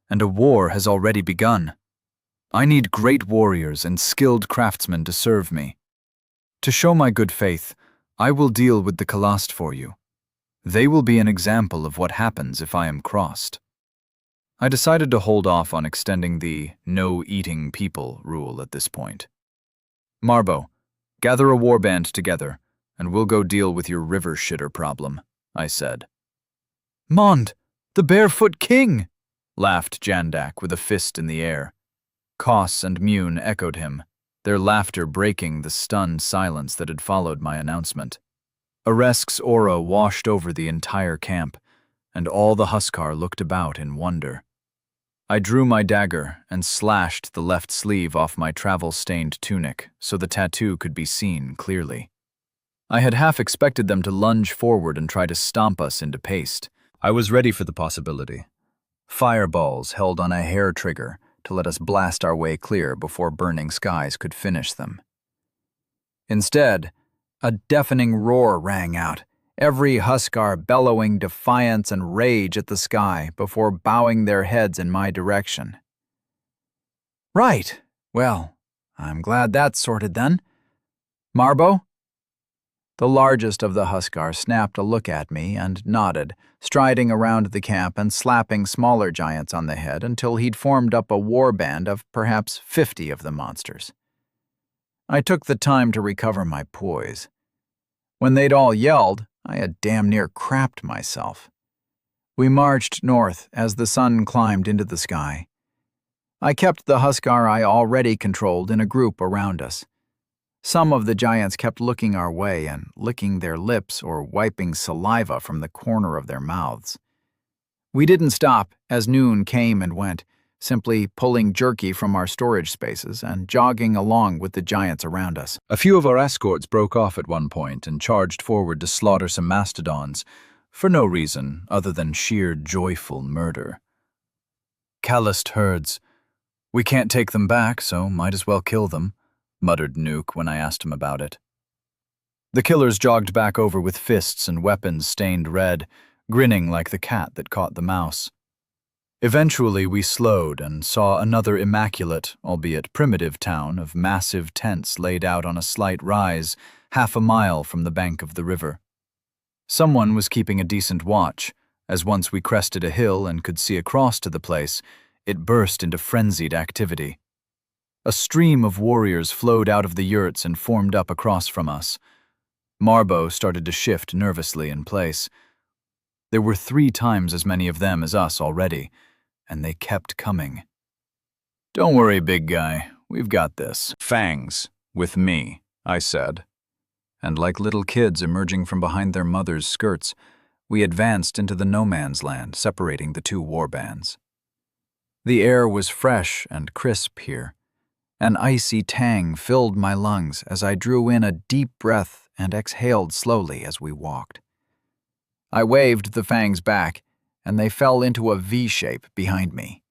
and a war has already begun. I need great warriors and skilled craftsmen to serve me. To show my good faith, I will deal with the Kalast for you. They will be an example of what happens if I am crossed. I decided to hold off on extending the no-eating people rule at this point. "Marbo, gather a warband together, and we'll go deal with your river shitter problem," I said. "Mond, the Barefoot King!" laughed Jandak with a fist in the air. Koss and Mune echoed him, their laughter breaking the stunned silence that had followed my announcement. Aresk's aura washed over the entire camp, and all the Huskar looked about in wonder. I drew my dagger and slashed the left sleeve off my travel-stained tunic so the tattoo could be seen clearly. I had half expected them to lunge forward and try to stomp us into paste. I was ready for the possibility. Fireballs held on a hair trigger to let us blast our way clear before burning skies could finish them. Instead, a deafening roar rang out, every Huskar bellowing defiance and rage at the sky before bowing their heads in my direction. "Right. Well, I'm glad that's sorted then. Marbo?" The largest of the Huskar snapped a look at me and nodded, striding around the camp and slapping smaller giants on the head until he'd formed up a warband of perhaps 50 of the monsters. I took the time to recover my poise. When they'd all yelled, I had damn near crapped myself. We marched north as the sun climbed into the sky. I kept the Huskar I already controlled in a group around us. Some of the giants kept looking our way and licking their lips or wiping saliva from the corner of their mouths. We didn't stop as noon came and went, simply pulling jerky from our storage spaces and jogging along with the giants around us. A few of our escorts broke off at one point and charged forward to slaughter some mastodons, for no reason other than sheer joyful murder. "Calloused herds. We can't take them back, so might as well kill them," muttered Nuke when I asked him about it. The killers jogged back over with fists and weapons stained red, grinning like the cat that caught the mouse. Eventually we slowed and saw another immaculate, albeit primitive town of massive tents laid out on a slight rise, half a mile from the bank of the river. Someone was keeping a decent watch, as once we crested a hill and could see across to the place, it burst into frenzied activity. A stream of warriors flowed out of the yurts and formed up across from us. Marbo started to shift nervously in place. There were 3 times as many of them as us already, and they kept coming. "Don't worry, big guy. We've got this." "Fangs, with me," I said. And like little kids emerging from behind their mothers' skirts, we advanced into the no-man's land separating the 2 warbands. The air was fresh and crisp here. An icy tang filled my lungs as I drew in a deep breath and exhaled slowly as we walked. I waved the fangs back, and they fell into a V shape behind me.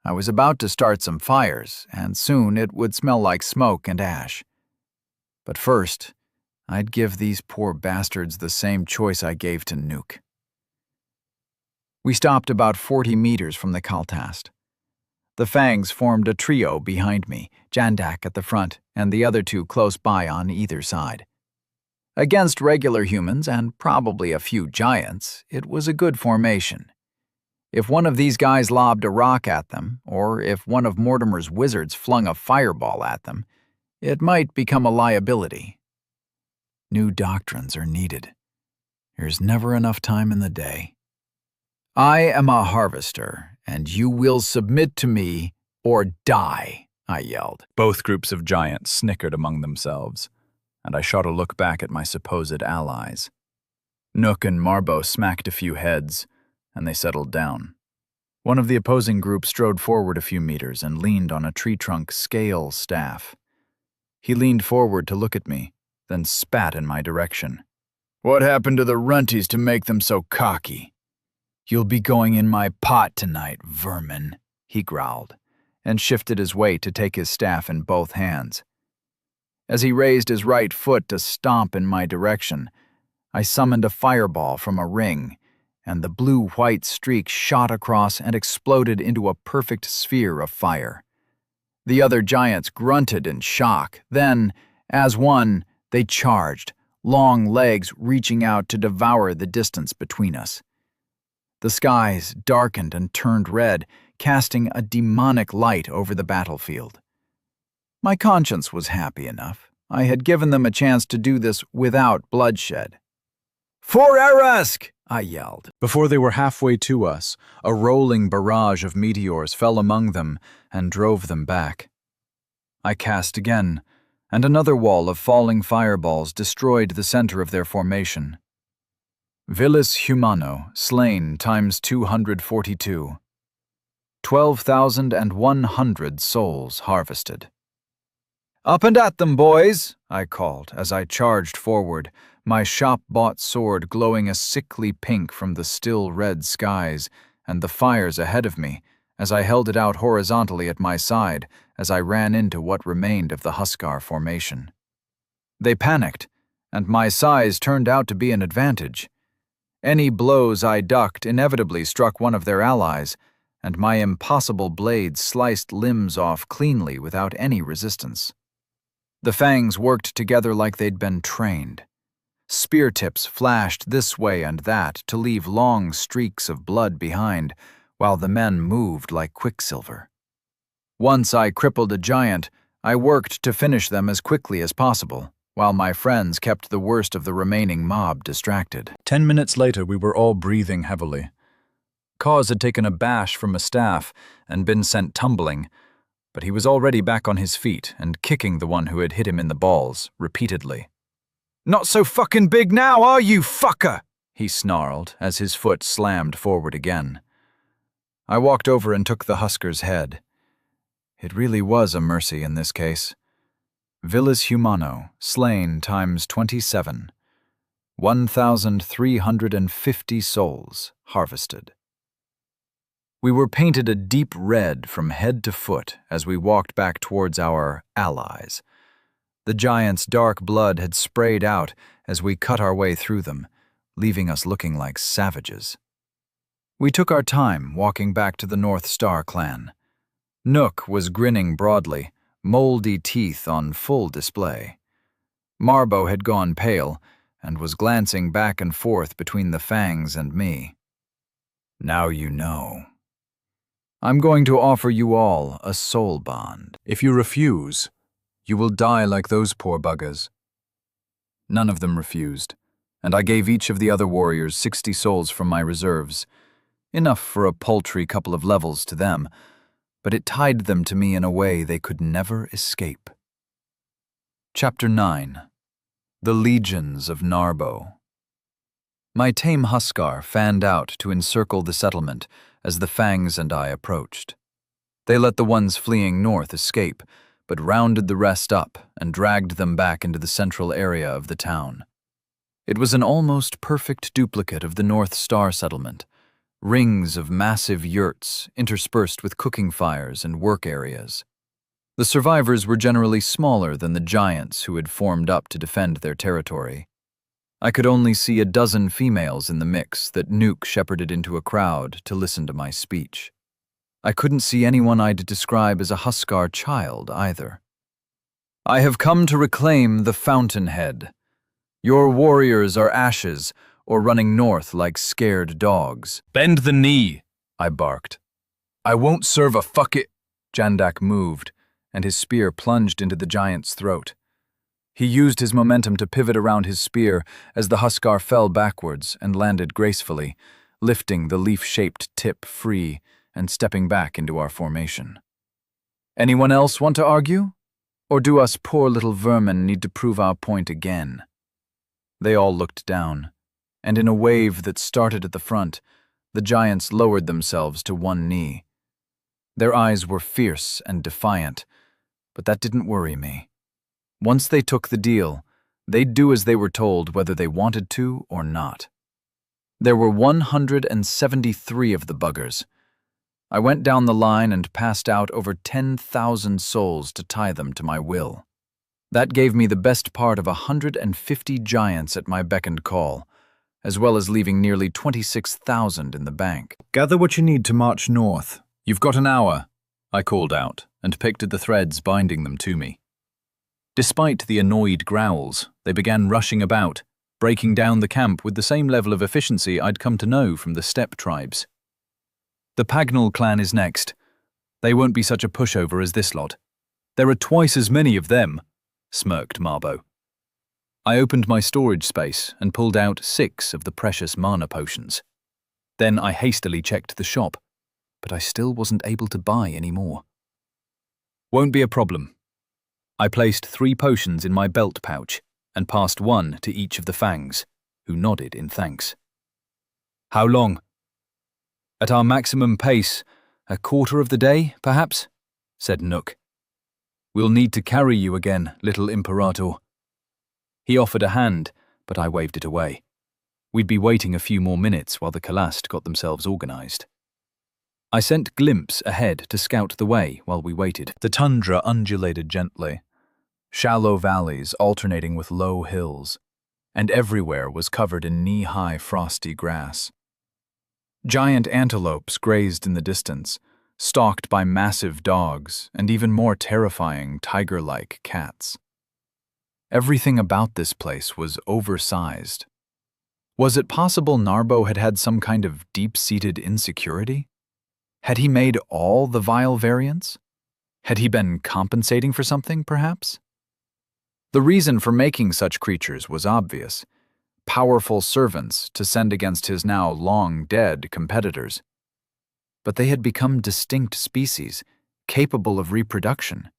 I was about to start some fires, and soon it would smell like smoke and ash. But first, I'd give these poor bastards the same choice I gave to Nuke. We stopped about 40 meters from the Kaltast. The fangs formed a trio behind me, Jandak at the front and the other two close by on either side. Against regular humans and probably a few giants, it was a good formation. If one of these guys lobbed a rock at them, or if one of Mortimer's wizards flung a fireball at them, it might become a liability. New doctrines are needed. There's never enough time in the day. I am a harvester, and you will submit to me or die, I yelled. Both groups of giants snickered among themselves, and I shot a look back at my supposed allies. Nook and Marbo smacked a few heads, and they settled down. One of the opposing group strode forward a few meters and leaned on a tree trunk scale staff. He leaned forward to look at me, then spat in my direction. "What happened to the runties to make them so cocky? You'll be going in my pot tonight, vermin," he growled, and shifted his weight to take his staff in both hands. As he raised his right foot to stomp in my direction, I summoned a fireball from a ring, and the blue-white streak shot across and exploded into a perfect sphere of fire. The other giants grunted in shock. Then, as one, they charged, long legs reaching out to devour the distance between us. The skies darkened and turned red, casting a demonic light over the battlefield. My conscience was happy enough. I had given them a chance to do this without bloodshed. "For Arask!" I yelled. Before they were halfway to us, a rolling barrage of meteors fell among them and drove them back. I cast again, and another wall of falling fireballs destroyed the center of their formation. Vilis Humano, slain times 242. 12,100 souls harvested. "Up and at them, boys!" I called as I charged forward, my shop-bought sword glowing a sickly pink from the still red skies and the fires ahead of me as I held it out horizontally at my side as I ran into what remained of the Huskar formation. They panicked, and my size turned out to be an advantage. Any blows I ducked inevitably struck one of their allies, and my impossible blade sliced limbs off cleanly without any resistance. The fangs worked together like they'd been trained. Spear tips flashed this way and that to leave long streaks of blood behind, while the men moved like quicksilver. Once I crippled a giant, I worked to finish them as quickly as possible, while my friends kept the worst of the remaining mob distracted. 10 minutes later, we were all breathing heavily. Cause had taken a bash from a staff and been sent tumbling, but he was already back on his feet and kicking the one who had hit him in the balls, repeatedly. "Not so fucking big now, are you, fucker?" he snarled as his foot slammed forward again. I walked over and took the Huskar's head. It really was a mercy in this case. Vilis Humano, slain times 27. 1,350 souls harvested. We were painted a deep red from head to foot as we walked back towards our allies. The giants' dark blood had sprayed out as we cut our way through them, leaving us looking like savages. We took our time walking back to the North Star clan. Nook was grinning broadly, moldy teeth on full display. Marbo had gone pale and was glancing back and forth between the fangs and me. "Now you know. I'm going to offer you all a soul bond. If you refuse, you will die like those poor buggers." None of them refused, and I gave each of the other warriors 60 souls from my reserves, enough for a paltry couple of levels to them, but it tied them to me in a way they could never escape. Chapter 9. The Legions of Narbo. My tame Huskar fanned out to encircle the settlement as the fangs and I approached. They let the ones fleeing north escape, but rounded the rest up and dragged them back into the central area of the town. It was an almost perfect duplicate of the North Star settlement, rings of massive yurts interspersed with cooking fires and work areas. The survivors were generally smaller than the giants who had formed up to defend their territory. I could only see a dozen females in the mix that Nuke shepherded into a crowd to listen to my speech. I couldn't see anyone I'd describe as a Huskar child either. I have come to reclaim the fountainhead. Your warriors are ashes, or running north like scared dogs. Bend the knee, I barked. I won't serve a fuck it. Jandak moved, and his spear plunged into the giant's throat. He used his momentum to pivot around his spear as the Huskar fell backwards and landed gracefully, lifting the leaf-shaped tip free and stepping back into our formation. Anyone else want to argue? Or do us poor little vermin need to prove our point again? They all looked down, and in a wave that started at the front, the giants lowered themselves to one knee. Their eyes were fierce and defiant, but that didn't worry me. Once they took the deal, they'd do as they were told whether they wanted to or not. There were 173 of the buggers. I went down the line and passed out over 10,000 souls to tie them to my will. That gave me the best part of 150 giants at my beck and call, as well as leaving nearly 26,000 in the bank. Gather what you need to march north. You've got an hour, I called out, and picked at the threads binding them to me. Despite the annoyed growls, they began rushing about, breaking down the camp with the same level of efficiency I'd come to know from the steppe tribes. The Pagnal clan is next. They won't be such a pushover as this lot. There are twice as many of them, smirked Marbo. I opened my storage space and pulled out 6 of the precious mana potions. Then I hastily checked the shop, but I still wasn't able to buy any more. Won't be a problem. I placed 3 potions in my belt pouch and passed 1 to each of the fangs, who nodded in thanks. How long? At our maximum pace, a quarter of the day, perhaps, said Nook. We'll need to carry you again, little Imperator. He offered a hand, but I waved it away. We'd be waiting a few more minutes while the Kalast got themselves organized. I sent Glimpse ahead to scout the way while we waited. The tundra undulated gently, shallow valleys alternating with low hills, and everywhere was covered in knee-high frosty grass. Giant antelopes grazed in the distance, stalked by massive dogs and even more terrifying tiger-like cats. Everything about this place was oversized. Was it possible Narbo had had some kind of deep-seated insecurity? Had he made all the vile variants? Had he been compensating for something, perhaps? The reason for making such creatures was obvious: powerful servants to send against his now long-dead competitors. But they had become distinct species, capable of reproduction.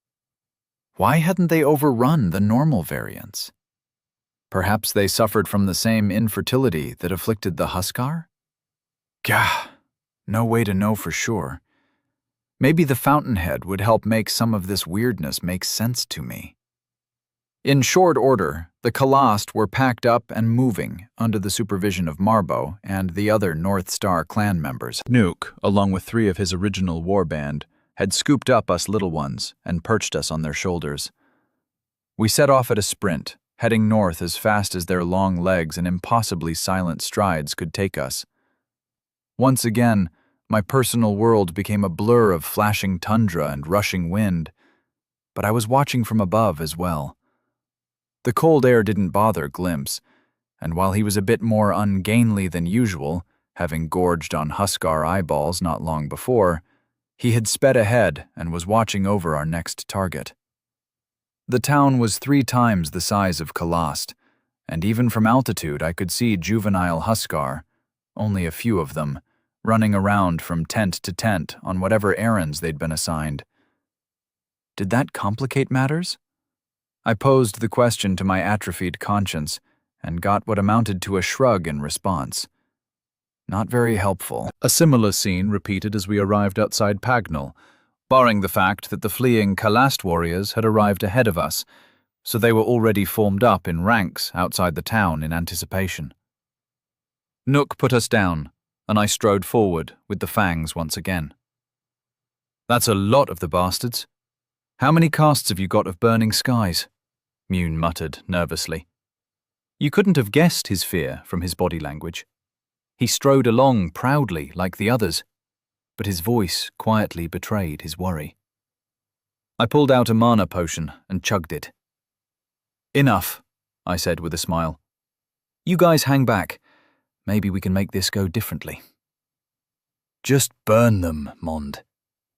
Why hadn't they overrun the normal variants? Perhaps they suffered from the same infertility that afflicted the Huskar? Gah, no way to know for sure. Maybe the fountainhead would help make some of this weirdness make sense to me. In short order, the Kalast were packed up and moving under the supervision of Marbo and the other North Star clan members. Nuke, along with 3 of his original warband, had scooped up us little ones and perched us on their shoulders. We set off at a sprint, heading north as fast as their long legs and impossibly silent strides could take us. Once again, my personal world became a blur of flashing tundra and rushing wind, but I was watching from above as well. The cold air didn't bother Glimpse, and while he was a bit more ungainly than usual, having gorged on Huskar eyeballs not long before, he had sped ahead and was watching over our next target. The town was 3 times the size of Kalast, and even from altitude I could see juvenile Huskar, only a few of them, running around from tent to tent on whatever errands they'd been assigned. Did that complicate matters? I posed the question to my atrophied conscience and got what amounted to a shrug in response. Not very helpful. A similar scene repeated as we arrived outside Pagnal, barring the fact that the fleeing Kalast warriors had arrived ahead of us, so they were already formed up in ranks outside the town in anticipation. Nook put us down, and I strode forward with the fangs once again. That's a lot of the bastards. How many casts have you got of Burning Skies? Mune muttered nervously. You couldn't have guessed his fear from his body language. He strode along proudly like the others, but his voice quietly betrayed his worry. I pulled out a mana potion and chugged it. "Enough," I said with a smile. "You guys hang back. Maybe we can make this go differently." "Just burn them, Mond.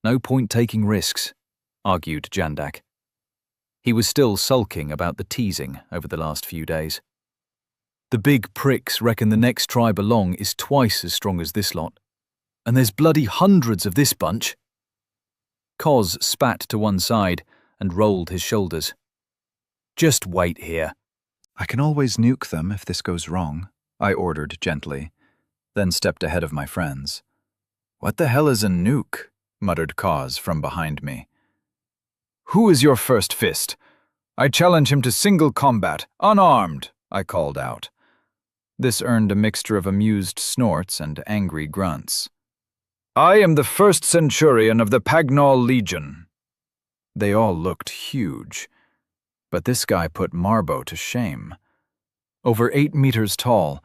No point taking risks," argued Jandak. He was still sulking about the teasing over the last few days. "The big pricks reckon the next tribe along is twice as strong as this lot. And there's bloody hundreds of this bunch." Koz spat to one side and rolled his shoulders. "Just wait here." "I can always nuke them if this goes wrong," I ordered gently, then stepped ahead of my friends. "What the hell is a nuke?" muttered Koz from behind me. "Who is your first fist? I challenge him to single combat, unarmed," I called out. This earned a mixture of amused snorts and angry grunts. "I am the first centurion of the Pagnol Legion." They all looked huge, but this guy put Marbo to shame. Over 8 meters tall,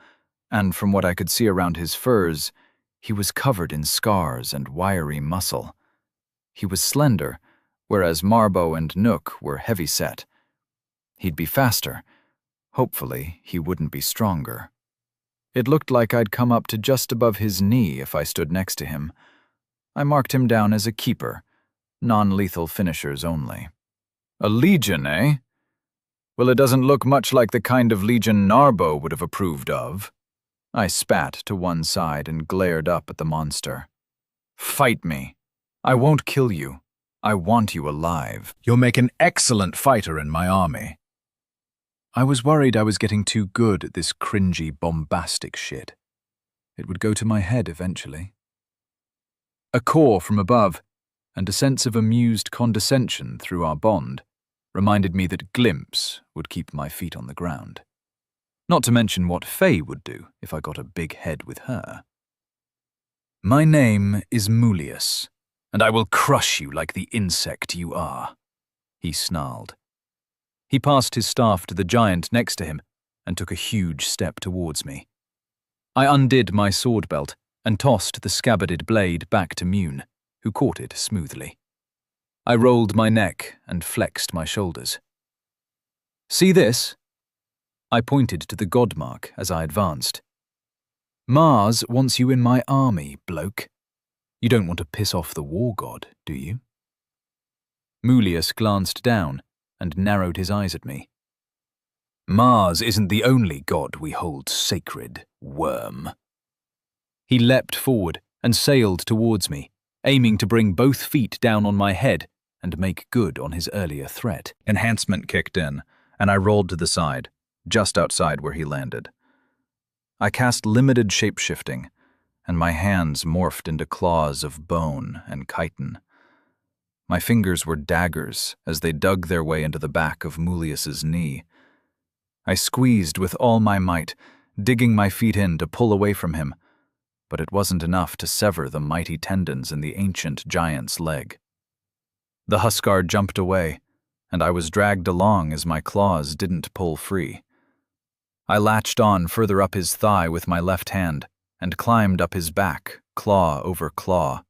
and from what I could see around his furs, he was covered in scars and wiry muscle. He was slender, whereas Marbo and Nook were heavy-set. He'd be faster. Hopefully, he wouldn't be stronger. It looked like I'd come up to just above his knee if I stood next to him. I marked him down as a keeper, non-lethal finishers only. "A legion, eh? Well, it doesn't look much like the kind of legion Narbo would have approved of." I spat to one side and glared up at the monster. "Fight me. I won't kill you. I want you alive. You'll make an excellent fighter in my army." I was worried I was getting too good at this cringy, bombastic shit. It would go to my head eventually. A caw from above, and a sense of amused condescension through our bond, reminded me that glimpse would keep my feet on the ground. Not to mention what Faye would do if I got a big head with her. "My name is Mulius, and I will crush you like the insect you are," he snarled. He passed his staff to the giant next to him and took a huge step towards me. I undid my sword belt and tossed the scabbarded blade back to Mune, who caught it smoothly. I rolled my neck and flexed my shoulders. "See this?" I pointed to the god mark as I advanced. "Mars wants you in my army, bloke. You don't want to piss off the war god, do you?" Mulius glanced down and narrowed his eyes at me. "Mars isn't the only god we hold sacred, worm." He leapt forward and sailed towards me, aiming to bring both feet down on my head and make good on his earlier threat. Enhancement kicked in, and I rolled to the side, just outside where he landed. I cast limited shape-shifting, and my hands morphed into claws of bone and chitin. My fingers were daggers as they dug their way into the back of Mulius's knee. I squeezed with all my might, digging my feet in to pull away from him, but it wasn't enough to sever the mighty tendons in the ancient giant's leg. The Huskar jumped away, and I was dragged along as my claws didn't pull free. I latched on further up his thigh with my left hand and climbed up his back, claw over claw,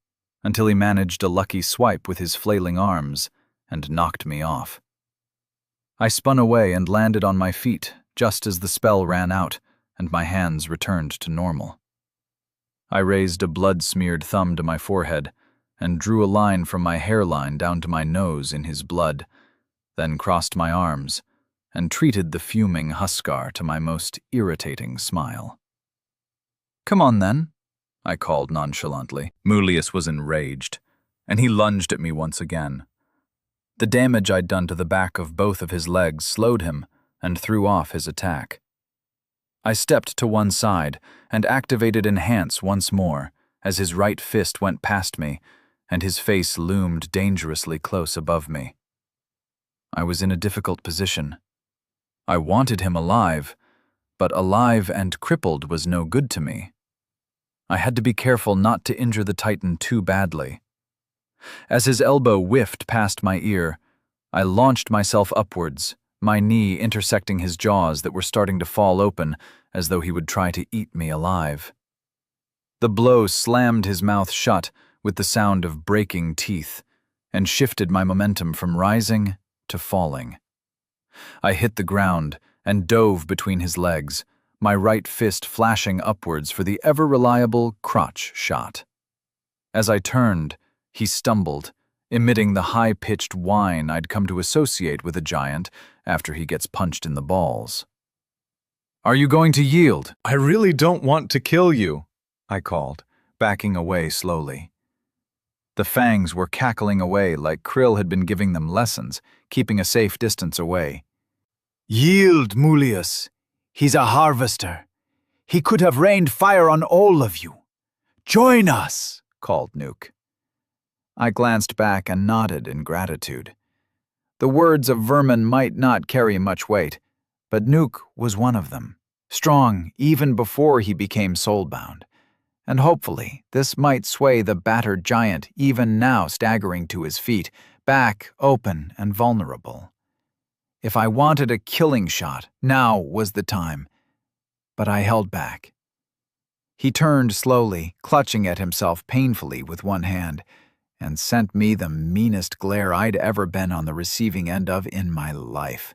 until he managed a lucky swipe with his flailing arms and knocked me off. I spun away and landed on my feet just as the spell ran out and my hands returned to normal. I raised a blood-smeared thumb to my forehead and drew a line from my hairline down to my nose in his blood, then crossed my arms and treated the fuming Huskar to my most irritating smile. "Come on then," I called nonchalantly. Mulius was enraged, and he lunged at me once again. The damage I'd done to the back of both of his legs slowed him and threw off his attack. I stepped to one side and activated Enhance once more as his right fist went past me and his face loomed dangerously close above me. I was in a difficult position. I wanted him alive, but alive and crippled was no good to me. I had to be careful not to injure the Titan too badly. As his elbow whiffed past my ear, I launched myself upwards, my knee intersecting his jaws that were starting to fall open as though he would try to eat me alive. The blow slammed his mouth shut with the sound of breaking teeth, and shifted my momentum from rising to falling. I hit the ground and dove between his legs, my right fist flashing upwards for the ever-reliable crotch shot. As I turned, he stumbled, emitting the high-pitched whine I'd come to associate with a giant after he gets punched in the balls. "Are you going to yield?" I really don't want to kill you, I called, backing away slowly. The fangs were cackling away like Krill had been giving them lessons, keeping a safe distance away. Yield, Mulius. He's a harvester. He could have rained fire on all of you. Join us, called Nuke. I glanced back and nodded in gratitude. The words of vermin might not carry much weight, but Nuke was one of them, strong even before he became soulbound. And hopefully this might sway the battered giant even now staggering to his feet, back open and vulnerable. If I wanted a killing shot, now was the time. But I held back. He turned slowly, clutching at himself painfully with one hand, and sent me the meanest glare I'd ever been on the receiving end of in my life.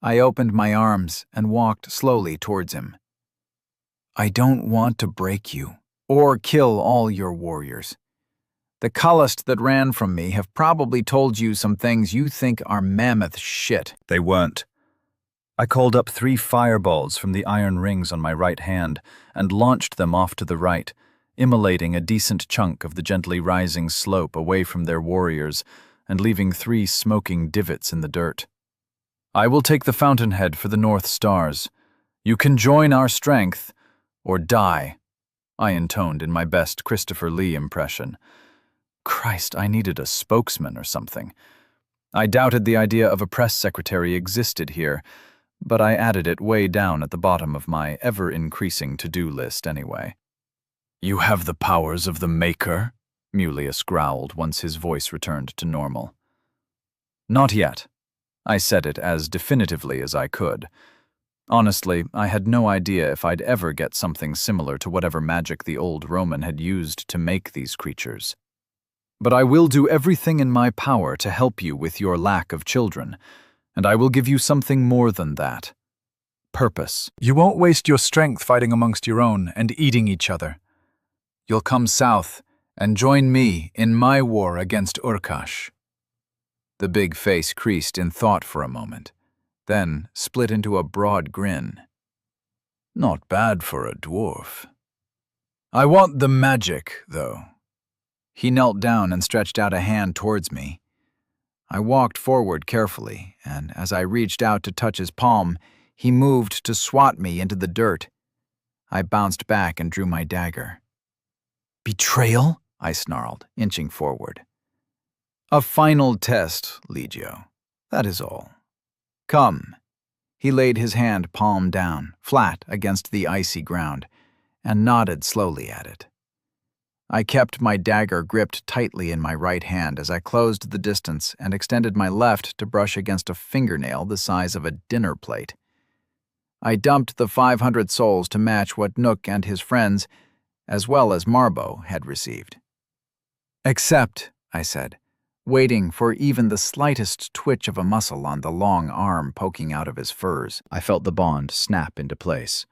I opened my arms and walked slowly towards him. I don't want to break you, or kill all your warriors. The Cullust that ran from me have probably told you some things you think are mammoth shit. They weren't. I called up 3 fireballs from the iron rings on my right hand and launched them off to the right, immolating a decent chunk of the gently rising slope away from their warriors and leaving 3 smoking divots in the dirt. "I will take the fountainhead for the North Stars. You can join our strength, or die," I intoned in my best Christopher Lee impression. Christ, I needed a spokesman or something. I doubted the idea of a press secretary existed here, but I added it way down at the bottom of my ever-increasing to-do list anyway. "You have the powers of the Maker?" Mulius growled once his voice returned to normal. "Not yet." I said it as definitively as I could. Honestly, I had no idea if I'd ever get something similar to whatever magic the old Roman had used to make these creatures. "But I will do everything in my power to help you with your lack of children, and I will give you something more than that. Purpose. You won't waste your strength fighting amongst your own and eating each other. You'll come south and join me in my war against Urkash." The big face creased in thought for a moment, then split into a broad grin. "Not bad for a dwarf. I want the magic, though." He knelt down and stretched out a hand towards me. I walked forward carefully, and as I reached out to touch his palm, he moved to swat me into the dirt. I bounced back and drew my dagger. "Betrayal?" I snarled, inching forward. "A final test, Legio. That is all. Come." He laid his hand palm down, flat against the icy ground, and nodded slowly at it. I kept my dagger gripped tightly in my right hand as I closed the distance and extended my left to brush against a fingernail the size of a dinner plate. I dumped the 500 souls to match what Nook and his friends, as well as Marbo, had received. "Accept," I said, waiting for even the slightest twitch of a muscle on the long arm poking out of his furs. I felt the bond snap into place.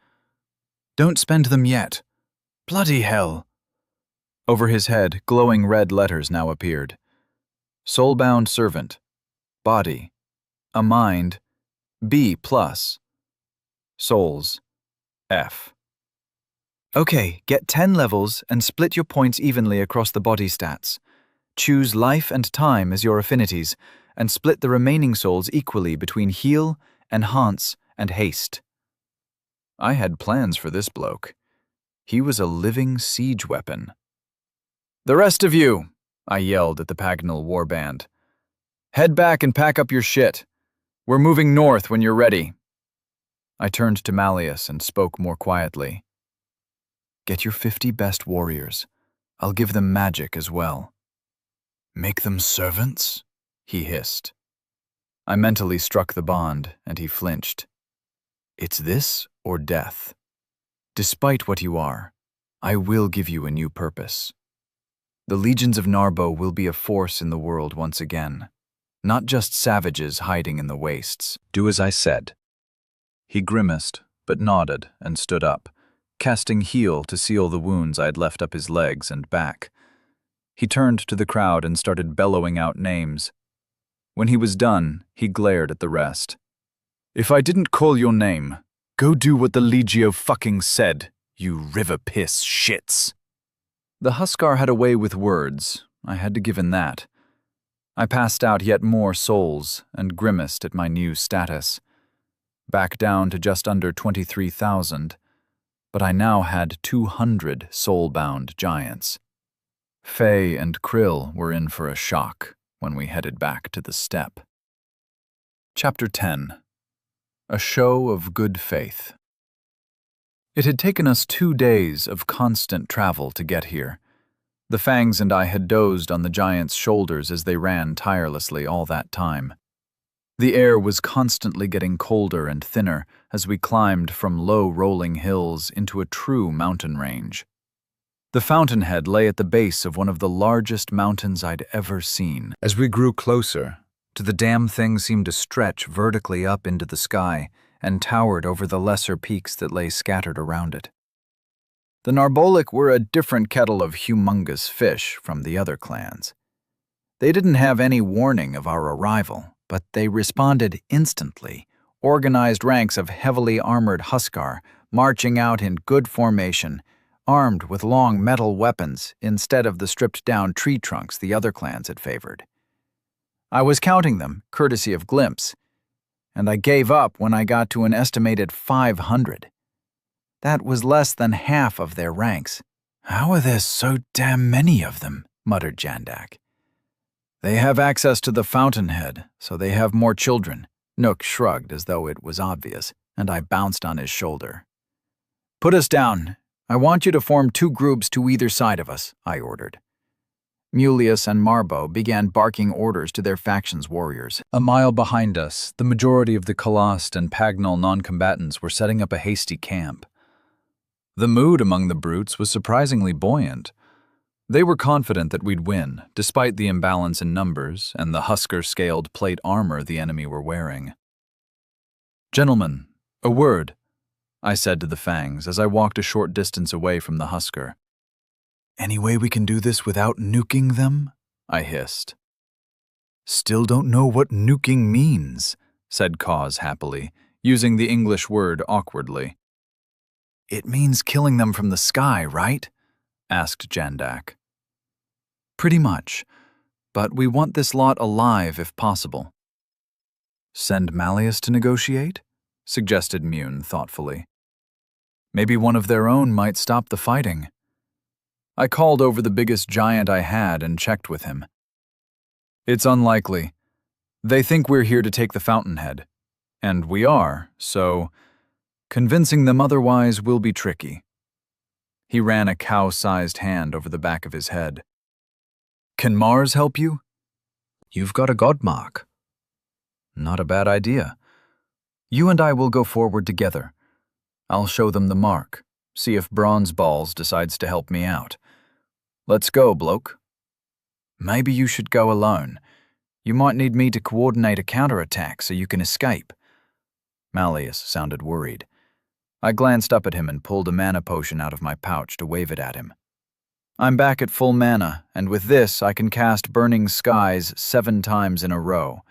"Don't spend them yet. Bloody hell." Over his head, glowing red letters now appeared. Soulbound servant. Body. A mind. B+. Souls. F. Okay, get 10 levels and split your points evenly across the body stats. Choose life and time as your affinities, and split the remaining souls equally between heal, enhance, and haste. I had plans for this bloke. He was a living siege weapon. "The rest of you," I yelled at the Pagnal warband. "Head back and pack up your shit. We're moving north when you're ready." I turned to Malleus and spoke more quietly. "Get your 50 best warriors. I'll give them magic as well." "Make them servants?" he hissed. I mentally struck the bond, and he flinched. "It's this or death. Despite what you are, I will give you a new purpose. The legions of Narbo will be a force in the world once again, not just savages hiding in the wastes. Do as I said. He grimaced, but nodded and stood up, casting heal to seal the wounds I had left up his legs and back. He turned to the crowd and started bellowing out names. When he was done, he glared at the rest. If I didn't call your name, go do what the Legio fucking said, you river piss shits. The Huskar had a way with words, I had to give in that. I passed out yet more souls and grimaced at my new status. Back down to just under 23,000, but I now had 200 soul-bound giants. Faye and Krill were in for a shock when we headed back to the steppe. Chapter 10. A Show of Good Faith. It had taken us 2 days of constant travel to get here. The Fangs and I had dozed on the giants' shoulders as they ran tirelessly all that time. The air was constantly getting colder and thinner as we climbed from low rolling hills into a true mountain range. The fountainhead lay at the base of one of the largest mountains I'd ever seen. As we grew closer, the damn thing seemed to stretch vertically up into the sky and towered over the lesser peaks that lay scattered around it. The Narbolik were a different kettle of humongous fish from the other clans. They didn't have any warning of our arrival, but they responded instantly, organized ranks of heavily armored Huskar marching out in good formation, armed with long metal weapons instead of the stripped-down tree trunks the other clans had favored. I was counting them, courtesy of Glimpse, and I gave up when I got to an estimated 500. That was less than half of their ranks. "How are there so damn many of them?" muttered Jandak. "They have access to the fountainhead, so they have more children." Nook shrugged as though it was obvious, and I bounced on his shoulder. "Put us down. I want you to form 2 groups to either side of us," I ordered. Mulius and Marbo began barking orders to their faction's warriors. A mile behind us, the majority of the Kalost and Pagnal non-combatants were setting up a hasty camp. The mood among the brutes was surprisingly buoyant. They were confident that we'd win, despite the imbalance in numbers and the Huskar-scaled plate armor the enemy were wearing. "Gentlemen, a word," I said to the Fangs as I walked a short distance away from the Huskar. "Any way we can do this without nuking them?" I hissed. "Still don't know what nuking means," said Cause happily, using the English word awkwardly. "It means killing them from the sky, right?" asked Jandak. "Pretty much, but we want this lot alive if possible." "Send Malleus to negotiate?" suggested Mune thoughtfully. "Maybe one of their own might stop the fighting." I called over the biggest giant I had and checked with him. "It's unlikely. They think we're here to take the fountainhead. And we are, so convincing them otherwise will be tricky." He ran a cow-sized hand over the back of his head. "Can Mars help you?" "You've got a god mark." "Not a bad idea. You and I will go forward together. I'll show them the mark, see if Bronze Balls decides to help me out. Let's go, bloke." "Maybe you should go alone. You might need me to coordinate a counterattack so you can escape." Malleus sounded worried. I glanced up at him and pulled a mana potion out of my pouch to wave it at him. "I'm back at full mana, and with this I can cast Burning Skies 7 times in a row.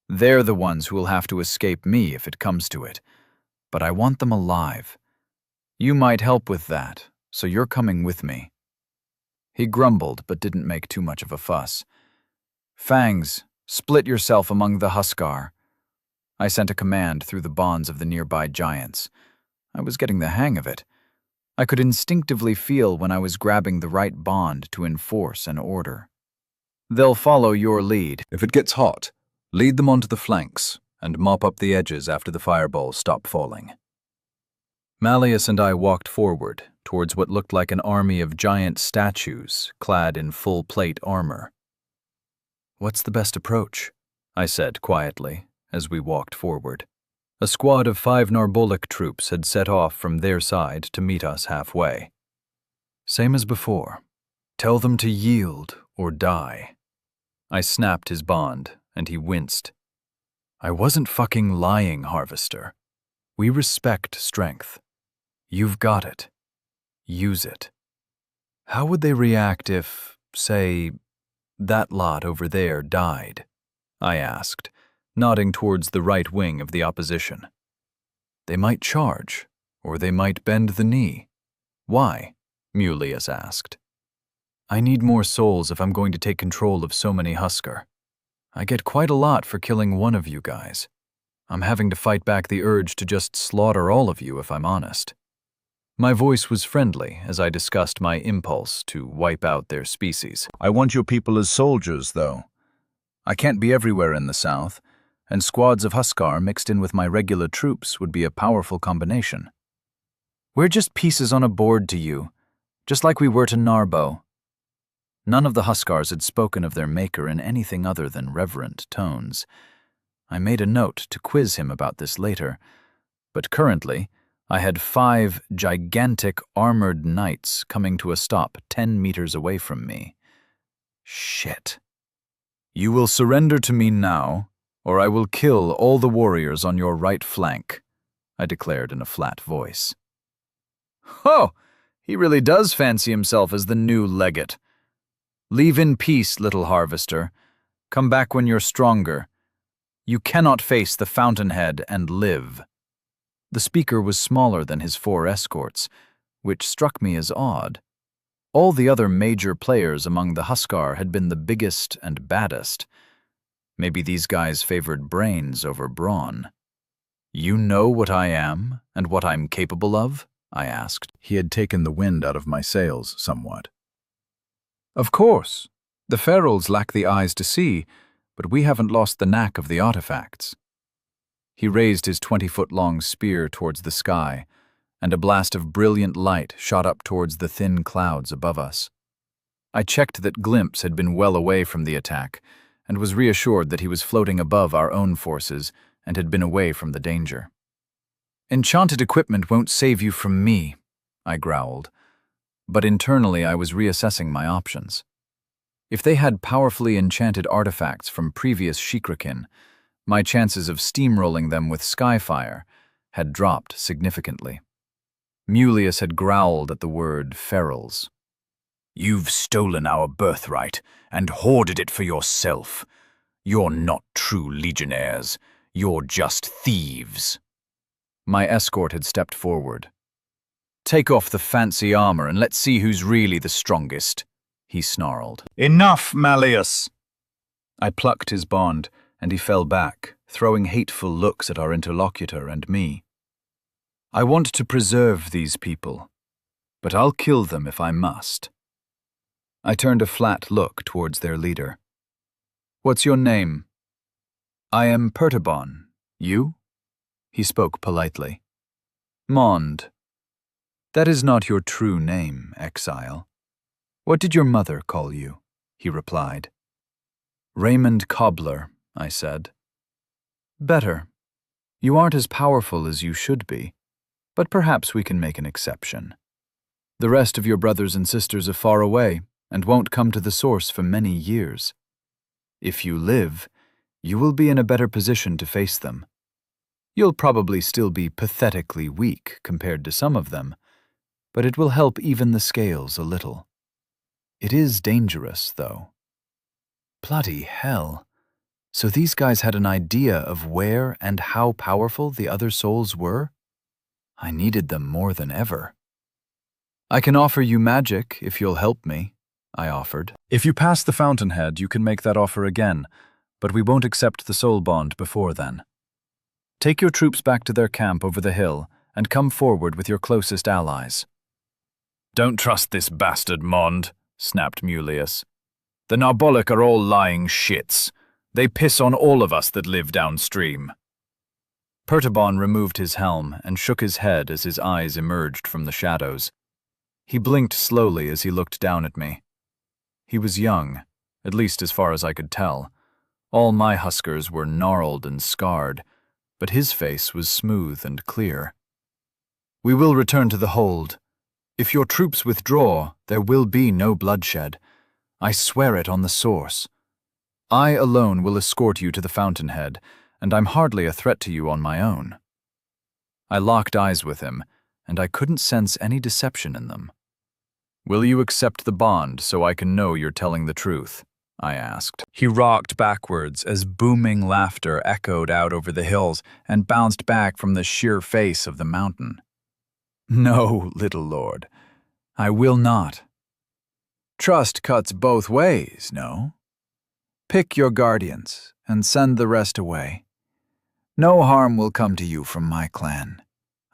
They're the ones who will have to escape me if it comes to it. But I want them alive. You might help with that, so you're coming with me." He grumbled but didn't make too much of a fuss. "Fangs, split yourself among the Huskar." I sent a command through the bonds of the nearby giants. I was getting the hang of it. I could instinctively feel when I was grabbing the right bond to enforce an order. "They'll follow your lead. If it gets hot, lead them onto the flanks and mop up the edges after the fireballs stop falling." Malleus and I walked forward towards what looked like an army of giant statues clad in full plate armor. "What's the best approach?" I said quietly as we walked forward. A squad of 5 Narbolik troops had set off from their side to meet us halfway. "Same as before. Tell them to yield or die. I snapped his bond, and he winced. I wasn't fucking lying, Harvester. We respect strength. You've got it. Use it. How would they react if, say, that lot over there died? I asked, nodding towards the right wing of the opposition. They might charge, or they might bend the knee. Why? Mulius asked. I need more souls if I'm going to take control of so many Huskar. I get quite a lot for killing one of you guys. I'm having to fight back the urge to just slaughter all of you if I'm honest. My voice was friendly as I discussed my impulse to wipe out their species. I want your people as soldiers, though. I can't be everywhere in the south, and squads of Huskar mixed in with my regular troops would be a powerful combination. We're just pieces on a board to you, just like we were to Narbo. None of the Huskars had spoken of their maker in anything other than reverent tones. I made a note to quiz him about this later, but currently I had 5 gigantic armored knights coming to a stop 10 meters away from me. Shit. You will surrender to me now, or I will kill all the warriors on your right flank, I declared in a flat voice. Oh, he really does fancy himself as the new legate. Leave in peace, little harvester. Come back when you're stronger. You cannot face the fountainhead and live. The speaker was smaller than his 4 escorts, which struck me as odd. All the other major players among the Huskar had been the biggest and baddest. Maybe these guys favored brains over brawn. You know what I am and what I'm capable of? I asked. He had taken the wind out of my sails somewhat. Of course. The ferals lack the eyes to see, but we haven't lost the knack of the artifacts. He raised his 20-foot-long spear towards the sky, and a blast of brilliant light shot up towards the thin clouds above us. I checked that Glimpse had been well away from the attack, and was reassured that he was floating above our own forces and had been away from the danger. Enchanted equipment won't save you from me, I growled, but internally I was reassessing my options. If they had powerfully enchanted artifacts from previous Shikrakin, my chances of steamrolling them with Skyfire had dropped significantly. Mulius had growled at the word ferals. You've stolen our birthright and hoarded it for yourself. You're not true legionnaires. You're just thieves. My escort had stepped forward. Take off the fancy armor and let's see who's really the strongest, he snarled. Enough, Malleus! I plucked his bond, and he fell back, throwing hateful looks at our interlocutor and me. I want to preserve these people, but I'll kill them if I must. I turned a flat look towards their leader. What's your name? I am Pertibon. You? He spoke politely. Mond. That is not your true name, exile. What did your mother call you? He replied. Raymond Cobbler, I said. Better. You aren't as powerful as you should be, but perhaps we can make an exception. The rest of your brothers and sisters are far away and won't come to the source for many years. If you live, you will be in a better position to face them. You'll probably still be pathetically weak compared to some of them, but it will help even the scales a little. It is dangerous, though. Bloody hell. So these guys had an idea of where and how powerful the other souls were? I needed them more than ever. I can offer you magic if you'll help me, I offered. If you pass the fountainhead, you can make that offer again, but we won't accept the soul bond before then. Take your troops back to their camp over the hill and come forward with your closest allies. Don't trust this bastard, Mond, snapped Mulius. The Narbolic are all lying shits. They piss on all of us that live downstream. Pertibon removed his helm and shook his head as his eyes emerged from the shadows. He blinked slowly as he looked down at me. He was young, at least as far as I could tell. All my Huskars were gnarled and scarred, but his face was smooth and clear. We will return to the hold, If your troops withdraw, there will be no bloodshed. I swear it on the source. I alone will escort you to the fountainhead, and I'm hardly a threat to you on my own." I locked eyes with him, and I couldn't sense any deception in them. "Will you accept the bond so I can know you're telling the truth?" I asked. He rocked backwards as booming laughter echoed out over the hills and bounced back from the sheer face of the mountain. "No, little lord, I will not. Trust cuts both ways, no? Pick your guardians and send the rest away. No harm will come to you from my clan.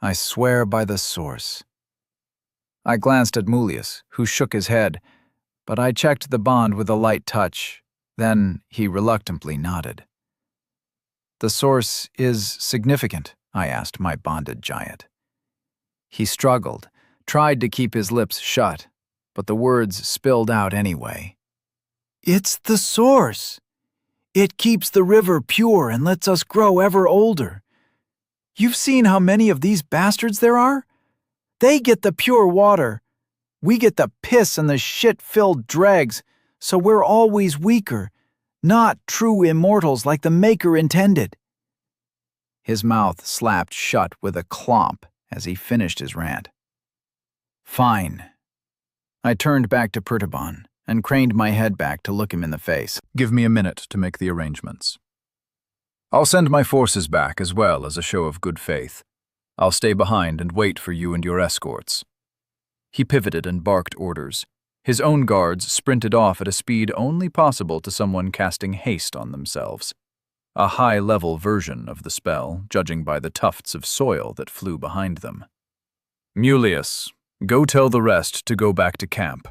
I swear by the source." I glanced at Mulius, who shook his head, but I checked the bond with a light touch. Then he reluctantly nodded. "The source is significant?" I asked my bonded giant. He struggled, tried to keep his lips shut, but the words spilled out anyway. "It's the source. It keeps the river pure and lets us grow ever older. You've seen how many of these bastards there are? They get the pure water. We get the piss and the shit-filled dregs, so we're always weaker, not true immortals like the Maker intended." His mouth slapped shut with a clomp as he finished his rant. "Fine." I turned back to Pertabon and craned my head back to look him in the face. "Give me a minute to make the arrangements. I'll send my forces back as well as a show of good faith. I'll stay behind and wait for you and your escorts." He pivoted and barked orders. His own guards sprinted off at a speed only possible to someone casting haste on themselves. A high-level version of the spell, judging by the tufts of soil that flew behind them. "Mulius, go tell the rest to go back to camp.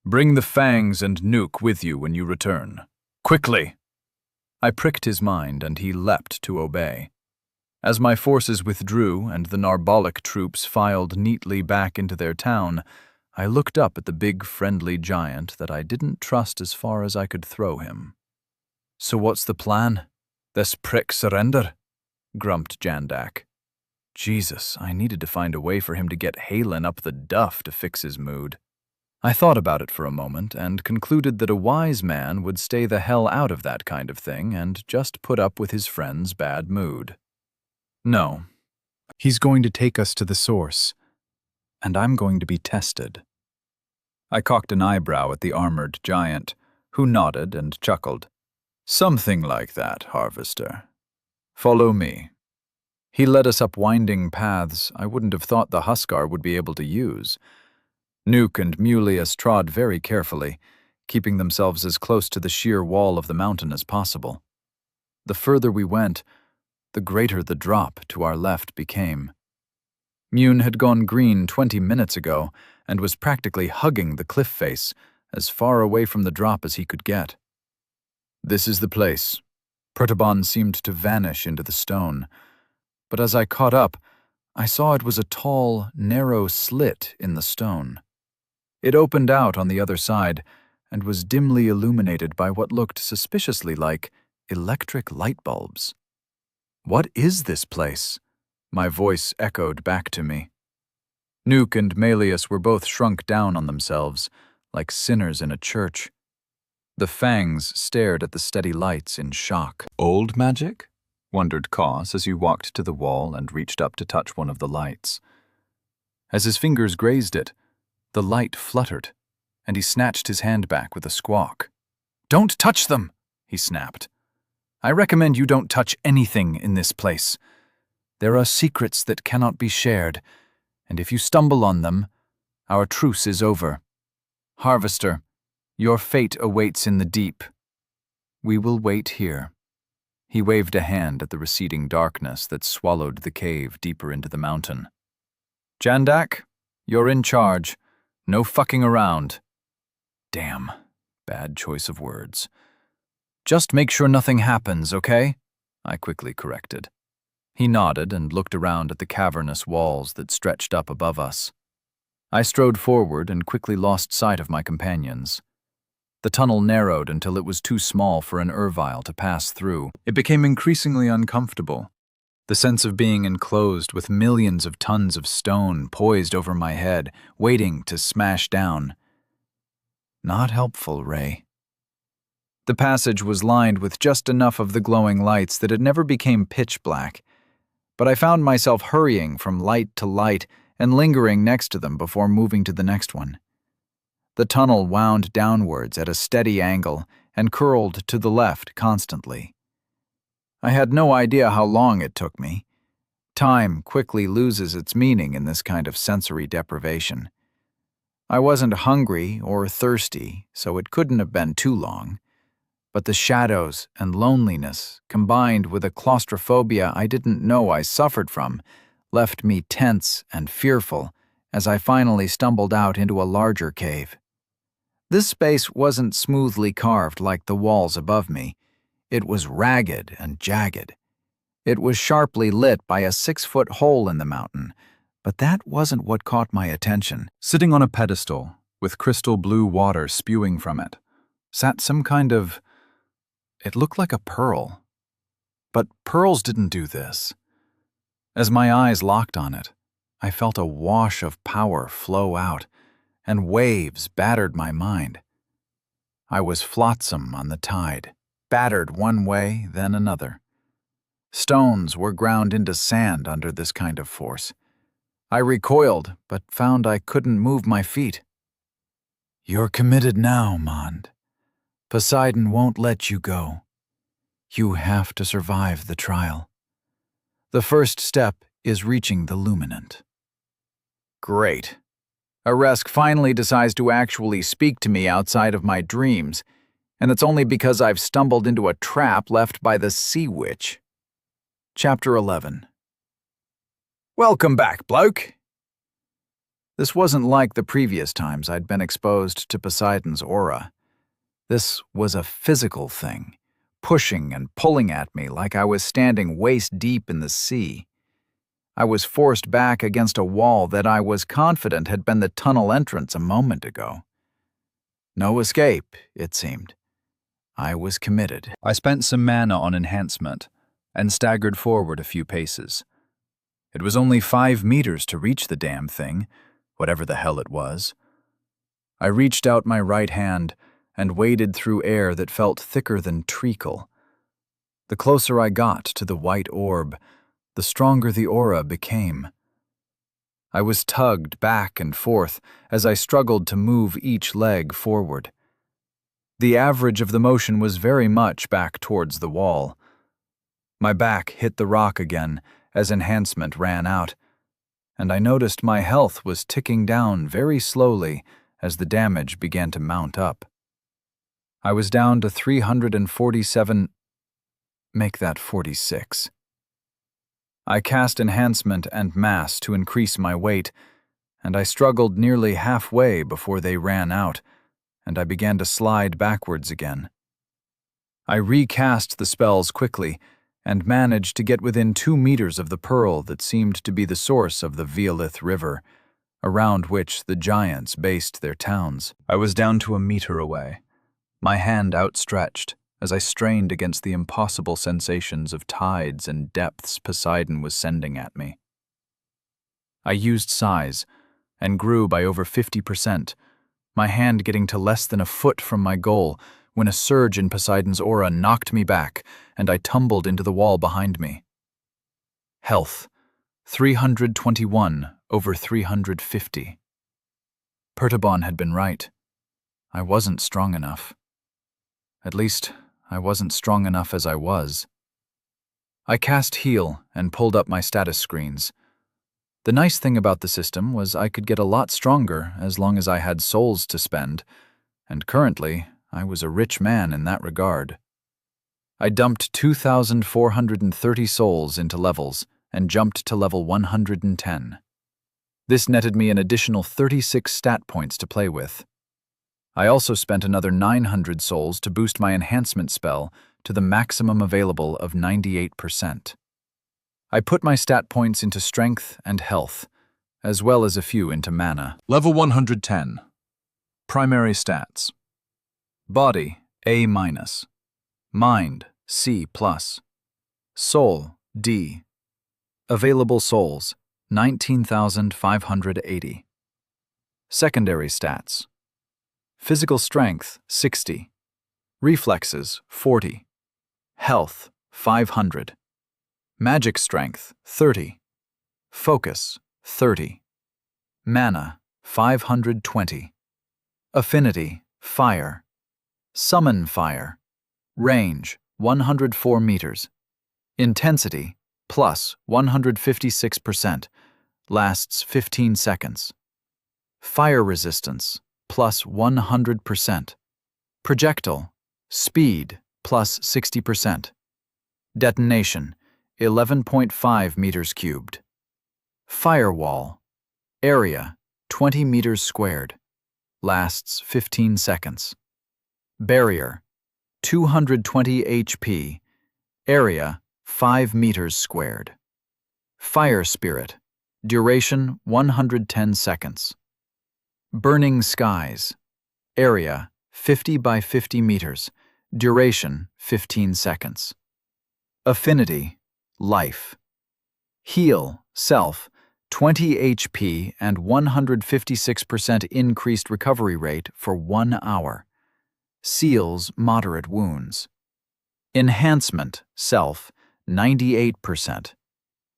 Bring the fangs and nuke with you when you return. Quickly!" I pricked his mind, and he leapt to obey. As my forces withdrew and the Narbolic troops filed neatly back into their town, I looked up at the big friendly giant that I didn't trust as far as I could throw him. "So what's the plan? This prick surrender?" grumped Jandak. Jesus, I needed to find a way for him to get Halen up the duff to fix his mood. I thought about it for a moment and concluded that a wise man would stay the hell out of that kind of thing and just put up with his friend's bad mood. No, he's going to take us to the source, and I'm going to be tested. I cocked an eyebrow at the armored giant, who nodded and chuckled. "Something like that, Harvester. Follow me." He led us up winding paths I wouldn't have thought the Huskar would be able to use. Nuke and Mulius trod very carefully, keeping themselves as close to the sheer wall of the mountain as possible. The further we went, the greater the drop to our left became. Mune had gone green 20 minutes ago and was practically hugging the cliff face, as far away from the drop as he could get. "This is the place." Pertabon seemed to vanish into the stone, but as I caught up, I saw it was a tall, narrow slit in the stone. It opened out on the other side and was dimly illuminated by what looked suspiciously like electric light bulbs. "What is this place?" My voice echoed back to me. Nuke and Melius were both shrunk down on themselves, like sinners in a church. The fangs stared at the steady lights in shock. "Old magic?" wondered Cos as he walked to the wall and reached up to touch one of the lights. As his fingers grazed it, the light fluttered, and he snatched his hand back with a squawk. "Don't touch them!" he snapped. "I recommend you don't touch anything in this place. There are secrets that cannot be shared, and if you stumble on them, our truce is over. Harvester, your fate awaits in the deep. We will wait here." He waved a hand at the receding darkness that swallowed the cave deeper into the mountain. "Jandak, you're in charge. No fucking around." Damn, bad choice of words. "Just make sure nothing happens, okay?" I quickly corrected. He nodded and looked around at the cavernous walls that stretched up above us. I strode forward and quickly lost sight of my companions. The tunnel narrowed until it was too small for an Ervile to pass through. It became increasingly uncomfortable. The sense of being enclosed with millions of tons of stone poised over my head, waiting to smash down. Not helpful, Ray. The passage was lined with just enough of the glowing lights that it never became pitch black, but I found myself hurrying from light to light and lingering next to them before moving to the next one. The tunnel wound downwards at a steady angle and curled to the left constantly. I had no idea how long it took me. Time quickly loses its meaning in this kind of sensory deprivation. I wasn't hungry or thirsty, so it couldn't have been too long. But the shadows and loneliness, combined with a claustrophobia I didn't know I suffered from, left me tense and fearful as I finally stumbled out into a larger cave. This space wasn't smoothly carved like the walls above me. It was ragged and jagged. It was sharply lit by a 6-foot hole in the mountain, but that wasn't what caught my attention. Sitting on a pedestal, with crystal blue water spewing from it, sat some kind of... It looked like a pearl. But pearls didn't do this. As my eyes locked on it, I felt a wash of power flow out, and waves battered my mind. I was flotsam on the tide, battered one way, then another. Stones were ground into sand under this kind of force. I recoiled, but found I couldn't move my feet. "You're committed now, Mond. Poseidon won't let you go. You have to survive the trial. The first step is reaching the Luminant." Great. Aresk finally decides to actually speak to me outside of my dreams, and it's only because I've stumbled into a trap left by the Sea Witch. Chapter 11. Welcome back, bloke. This wasn't like the previous times I'd been exposed to Poseidon's aura. This was a physical thing, pushing and pulling at me like I was standing waist-deep in the sea. I was forced back against a wall that I was confident had been the tunnel entrance a moment ago. No escape, it seemed. I was committed. I spent some mana on enhancement and staggered forward a few paces. It was only 5 meters to reach the damn thing, whatever the hell it was. I reached out my right hand and waded through air that felt thicker than treacle. The closer I got to the white orb, the stronger the aura became. I was tugged back and forth as I struggled to move each leg forward. The average of the motion was very much back towards the wall. My back hit the rock again as enhancement ran out, and I noticed my health was ticking down very slowly as the damage began to mount up. I was down to 347, make that 46. I cast enhancement and mass to increase my weight, and I struggled nearly halfway before they ran out, and I began to slide backwards again. I recast the spells quickly, and managed to get within 2 meters of the pearl that seemed to be the source of the Violith River, around which the giants based their towns. I was down to 1 meter away, my hand outstretched as I strained against the impossible sensations of tides and depths Poseidon was sending at me. I used size, and grew by over 50%, my hand getting to less than a foot from my goal when a surge in Poseidon's aura knocked me back, and I tumbled into the wall behind me. Health, 321 over 350. Pertabon had been right. I wasn't strong enough. At least, I wasn't strong enough as I was. I cast Heal and pulled up my status screens. The nice thing about the system was I could get a lot stronger as long as I had souls to spend, and currently, I was a rich man in that regard. I dumped 2,430 souls into levels and jumped to level 110. This netted me an additional 36 stat points to play with. I also spent another 900 souls to boost my enhancement spell to the maximum available of 98%. I put my stat points into strength and health, as well as a few into mana. Level 110. Primary stats. Body, A-. Mind, C+. Soul, D. Available souls, 19,580. Secondary stats. Physical strength, 60. Reflexes, 40. Health, 500. Magic strength, 30. Focus, 30. Mana, 520. Affinity, fire. Summon fire. Range, 104 meters. Intensity, plus 156%. Lasts 15 seconds. Fire resistance, plus 100%. Projectile, speed, plus 60%. Detonation, 11.5 meters cubed. Firewall, area, 20 meters squared. Lasts 15 seconds. Barrier, 220 HP. Area, 5 meters squared. Fire spirit, duration 110 seconds. Burning skies, area 50 by 50 meters, duration 15 seconds. Affinity, life. Heal, self, 20 HP and 156% increased recovery rate for 1 hour. Seals moderate wounds. Enhancement, self, 98%.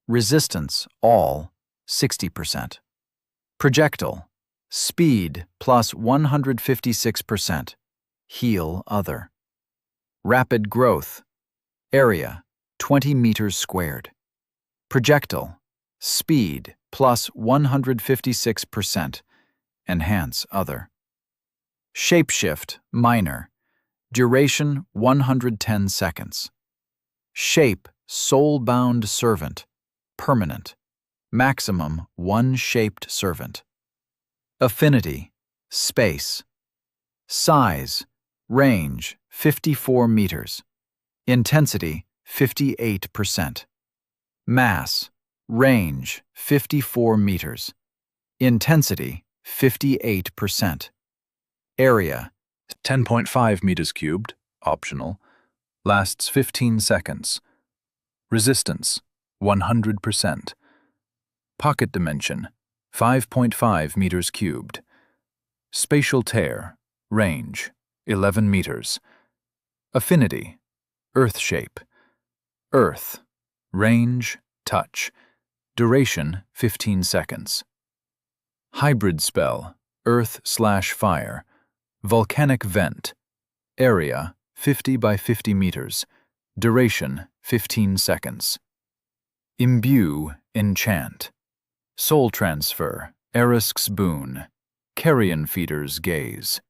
Resistance, all, 60%. Projectile, speed plus 156%. Heal, other. Rapid growth, area, 20 meters squared. Projectile, speed plus 156%. Enhance, other. Shapeshift, minor. Duration 110 seconds. Shape, soul-bound servant. Permanent. Maximum 1 shaped servant. Affinity, space. Size, range 54 meters. Intensity 58%. Mass, range 54 meters. Intensity 58%. Area, 10.5 meters cubed, optional, lasts 15 seconds. Resistance, 100%. Pocket dimension, 5.5 meters cubed. Spatial tear, range, 11 meters. Affinity, earth shape. Earth, range, touch. Duration, 15 seconds. Hybrid spell, earth/fire. Volcanic vent. Area, 50 by 50 meters. Duration, 15 seconds. Imbue, enchant. Soul transfer, Erisk's boon. Carrion feeder's gaze.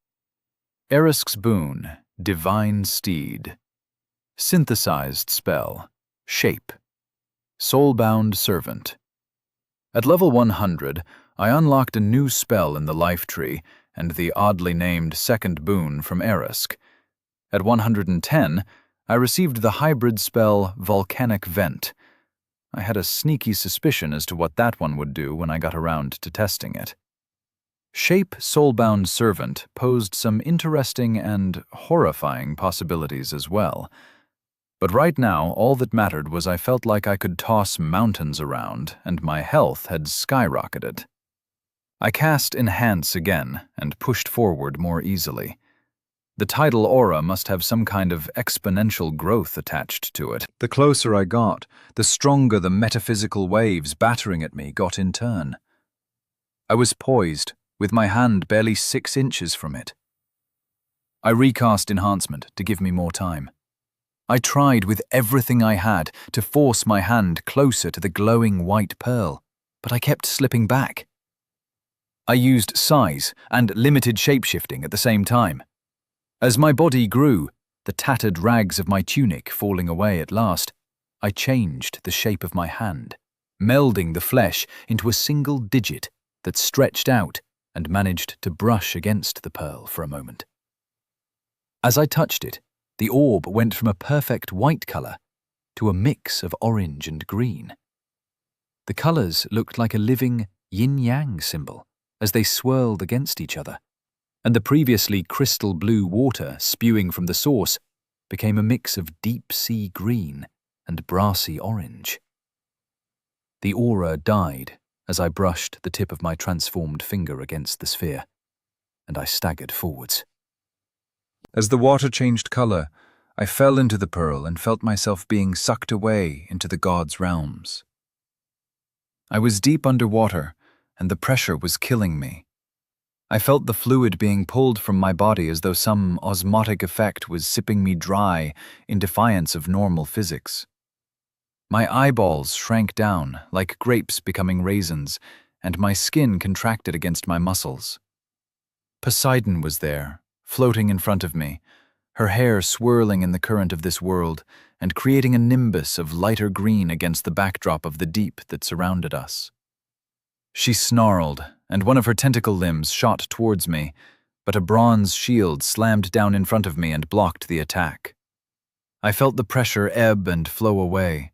Erisk's boon, divine steed. Synthesized spell, shape. Soulbound servant. At level 100, I unlocked a new spell in the life tree and the oddly named second boon from Erisk. At 110, I received the hybrid spell Volcanic Vent. I had a sneaky suspicion as to what that one would do when I got around to testing it. Shape Soulbound Servant posed some interesting and horrifying possibilities as well. But right now, all that mattered was I felt like I could toss mountains around, and my health had skyrocketed. I cast Enhance again and pushed forward more easily. The tidal aura must have some kind of exponential growth attached to it. The closer I got, the stronger the metaphysical waves battering at me got in turn. I was poised, with my hand barely 6 inches from it. I recast Enhancement to give me more time. I tried with everything I had to force my hand closer to the glowing white pearl, but I kept slipping back. I used size and limited shapeshifting at the same time. As my body grew, the tattered rags of my tunic falling away at last, I changed the shape of my hand, melding the flesh into a single digit that stretched out and managed to brush against the pearl for a moment. As I touched it, the orb went from a perfect white color to a mix of orange and green. The colors looked like a living yin-yang symbol as they swirled against each other, and the previously crystal blue water spewing from the source became a mix of deep sea green and brassy orange. The aura died as I brushed the tip of my transformed finger against the sphere, and I staggered forwards. As the water changed color, I fell into the pearl and felt myself being sucked away into the gods' realms. I was deep underwater, and the pressure was killing me. I felt the fluid being pulled from my body as though some osmotic effect was sipping me dry in defiance of normal physics. My eyeballs shrank down, like grapes becoming raisins, and my skin contracted against my muscles. Poseidon was there, floating in front of me, her hair swirling in the current of this world and creating a nimbus of lighter green against the backdrop of the deep that surrounded us. She snarled, and one of her tentacle limbs shot towards me, but a bronze shield slammed down in front of me and blocked the attack. I felt the pressure ebb and flow away.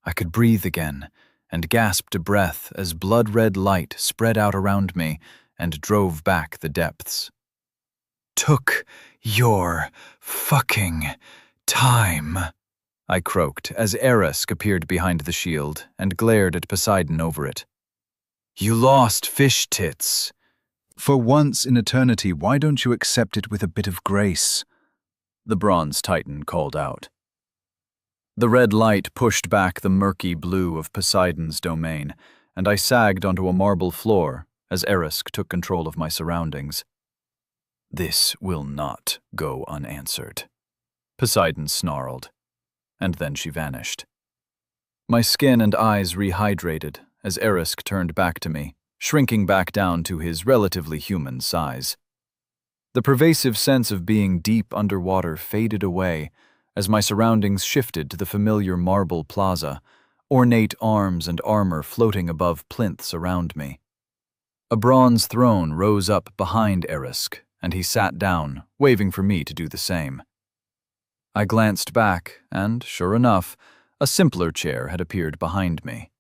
I could breathe again, and gasped a breath as blood-red light spread out around me and drove back the depths. "Took your fucking time," I croaked as Eresk appeared behind the shield and glared at Poseidon over it. "You lost, fish tits." "For once in eternity, why don't you accept it with a bit of grace?" the bronze titan called out. The red light pushed back the murky blue of Poseidon's domain, and I sagged onto a marble floor as Eresk took control of my surroundings. "This will not go unanswered," Poseidon snarled, and then she vanished. My skin and eyes rehydrated as Eresk turned back to me, shrinking back down to his relatively human size. The pervasive sense of being deep underwater faded away as my surroundings shifted to the familiar marble plaza, ornate arms and armor floating above plinths around me. A bronze throne rose up behind Eresk, and he sat down, waving for me to do the same. I glanced back, and, sure enough, a simpler chair had appeared behind me.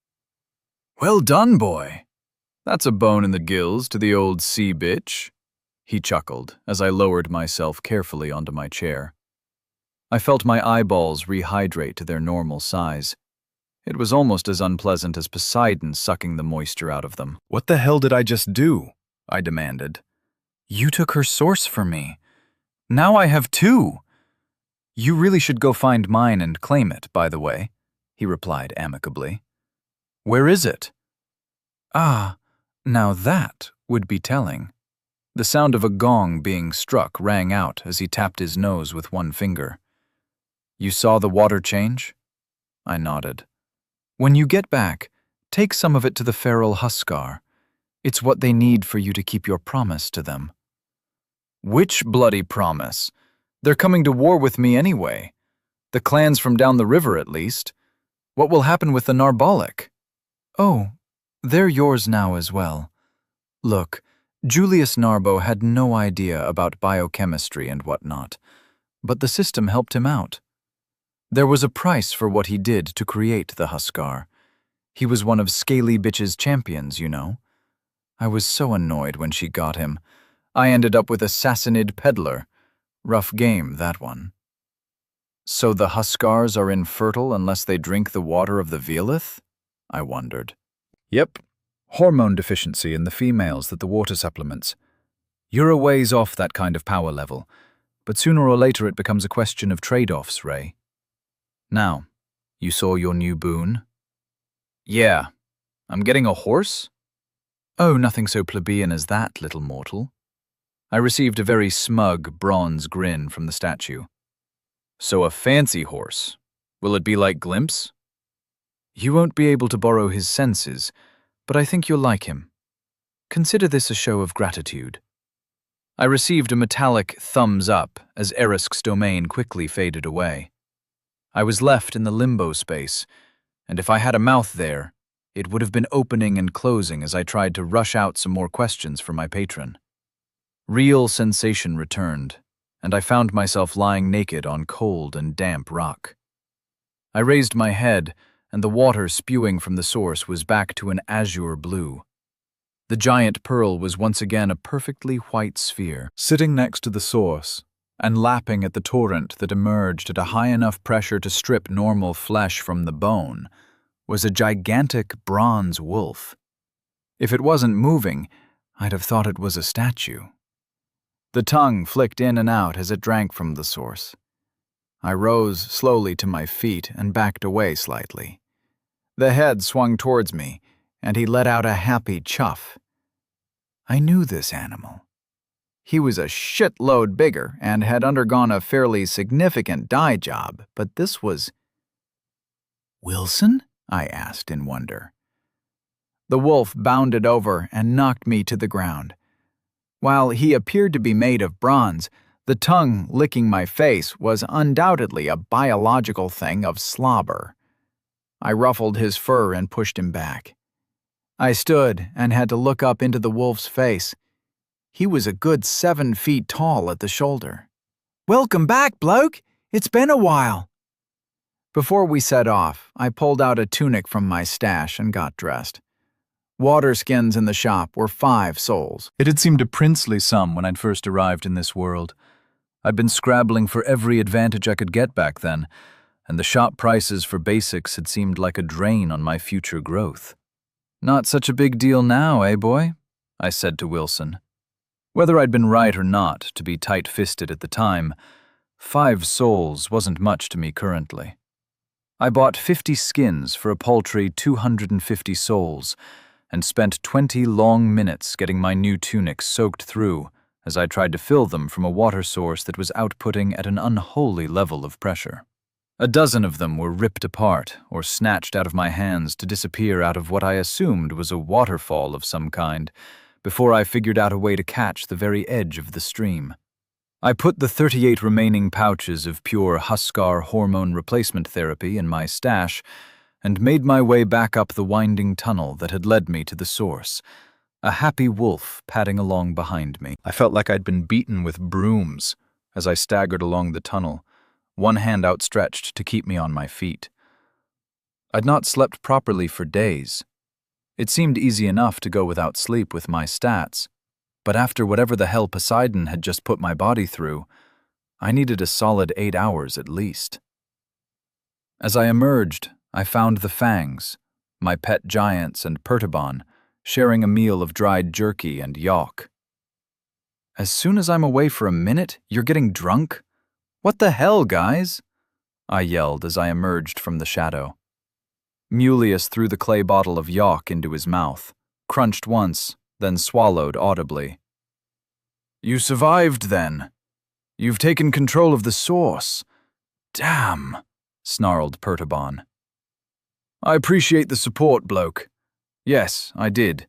"Well done, boy. That's a bone in the gills to the old sea bitch," he chuckled as I lowered myself carefully onto my chair. I felt my eyeballs rehydrate to their normal size. It was almost as unpleasant as Poseidon sucking the moisture out of them. "What the hell did I just do?" I demanded. "You took her source for me. Now I have two." "You really should go find mine and claim it, by the way," he replied amicably. "Where is it?" "Ah, now that would be telling." The sound of a gong being struck rang out as he tapped his nose with one finger. "You saw the water change?" I nodded. "When you get back, take some of it to the feral Huskar. It's what they need for you to keep your promise to them." "Which bloody promise? They're coming to war with me anyway. The clans from down the river, at least. What will happen with the Narbolic?" "Oh, they're yours now as well. Look, Julius Narbo had no idea about biochemistry and whatnot, but the system helped him out. There was a price for what he did to create the Huskar. He was one of Scaly Bitch's champions, you know. I was so annoyed when she got him. I ended up with a Sassanid peddler. Rough game, that one." "So the Huskars are infertile unless they drink the water of the Velith?" I wondered. "Yep. Hormone deficiency in the females that the water supplements. You're a ways off that kind of power level, but sooner or later it becomes a question of trade-offs, Ray. Now, you saw your new boon?" "Yeah. I'm getting a horse?" "Oh, nothing so plebeian as that, little mortal." I received a very smug bronze grin from the statue. "So a fancy horse. Will it be like Glimpse?" "You won't be able to borrow his senses, but I think you'll like him. Consider this a show of gratitude." I received a metallic thumbs up as Eresk's domain quickly faded away. I was left in the limbo space, and if I had a mouth there, it would have been opening and closing as I tried to rush out some more questions for my patron. Real sensation returned, and I found myself lying naked on cold and damp rock. I raised my head, and the water spewing from the source was back to an azure blue. The giant pearl was once again a perfectly white sphere, sitting next to the source, and lapping at the torrent that emerged at a high enough pressure to strip normal flesh from the bone, was a gigantic bronze wolf. If it wasn't moving, I'd have thought it was a statue. The tongue flicked in and out as it drank from the source. I rose slowly to my feet and backed away slightly. The head swung towards me, and he let out a happy chuff. I knew this animal. He was a shitload bigger and had undergone a fairly significant dye job, but this was... Wilson? I asked in wonder. The wolf bounded over and knocked me to the ground. While he appeared to be made of bronze, the tongue licking my face was undoubtedly a biological thing of slobber. I ruffled his fur and pushed him back. I stood and had to look up into the wolf's face. He was a good 7 feet tall at the shoulder. "Welcome back, bloke! It's been a while." Before we set off, I pulled out a tunic from my stash and got dressed. Water skins in the shop were 5 sols. It had seemed a princely sum when I'd first arrived in this world. I'd been scrabbling for every advantage I could get back then, and the shop prices for basics had seemed like a drain on my future growth. "Not such a big deal now, eh, boy?" I said to Wilson. Whether I'd been right or not to be tight-fisted at the time, 5 sols wasn't much to me currently. I bought 50 skins for a paltry 250 sols, and spent 20 long minutes getting my new tunics soaked through as I tried to fill them from a water source that was outputting at an unholy level of pressure. A dozen of them were ripped apart or snatched out of my hands to disappear out of what I assumed was a waterfall of some kind, before I figured out a way to catch the very edge of the stream. I put the 38 remaining pouches of pure Huskar hormone replacement therapy in my stash and made my way back up the winding tunnel that had led me to the source, a happy wolf padding along behind me. I felt like I'd been beaten with brooms as I staggered along the tunnel, one hand outstretched to keep me on my feet. I'd not slept properly for days. It seemed easy enough to go without sleep with my stats, but after whatever the hell Poseidon had just put my body through, I needed a solid 8 hours at least. As I emerged, I found the Fangs, my pet giants and Pertabon, sharing a meal of dried jerky and yolk. "As soon as I'm away for a minute, you're getting drunk? What the hell, guys?" I yelled as I emerged from the shadow. Mulius threw the clay bottle of yolk into his mouth, crunched once, then swallowed audibly. "You survived, then. You've taken control of the source. Damn," snarled Pertabon. "I appreciate the support, bloke. Yes, I did.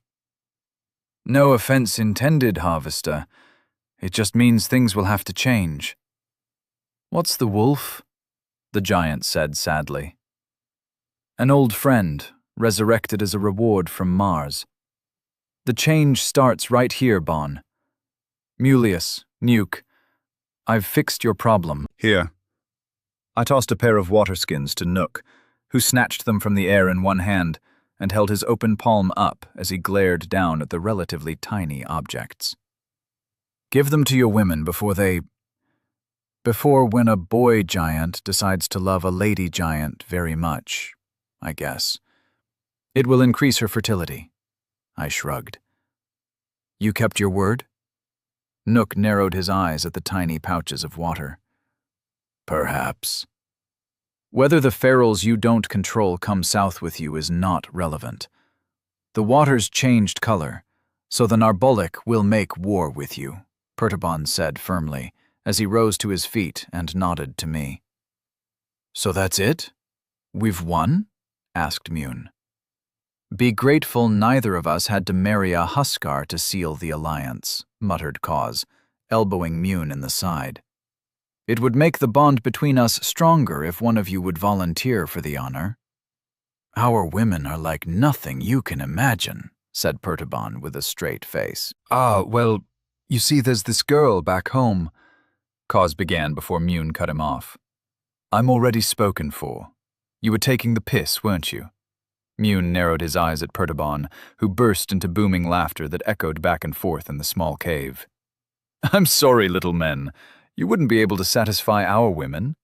No offense intended, Harvester. It just means things will have to change." "What's the wolf?" the giant said sadly. "An old friend, resurrected as a reward from Mars. The change starts right here, Bon. Mulius, Nuke, I've fixed your problem." "Here." I tossed a pair of water skins to Nook, who snatched them from the air in one hand and held his open palm up as he glared down at the relatively tiny objects. "Give them to your women before when a boy giant decides to love a lady giant very much, I guess. It will increase her fertility." I shrugged. "You kept your word?" Nook narrowed his eyes at the tiny pouches of water. "Perhaps. Whether the ferals you don't control come south with you is not relevant. The water's changed color, so the Narbolic will make war with you," Pertabon said firmly, as he rose to his feet and nodded to me. "So that's it? We've won?" asked Mune. "Be grateful neither of us had to marry a Huskar to seal the alliance," muttered Cause, elbowing Mune in the side. "It would make the bond between us stronger if one of you would volunteer for the honor." "Our women are like nothing you can imagine," said Pertabon with a straight face. Well, you see there's this girl back home," Cause began before Mune cut him off. "I'm already spoken for. You were taking the piss, weren't you?" Mune narrowed his eyes at Pertabon, who burst into booming laughter that echoed back and forth in the small cave. "I'm sorry, little men. You wouldn't be able to satisfy our women.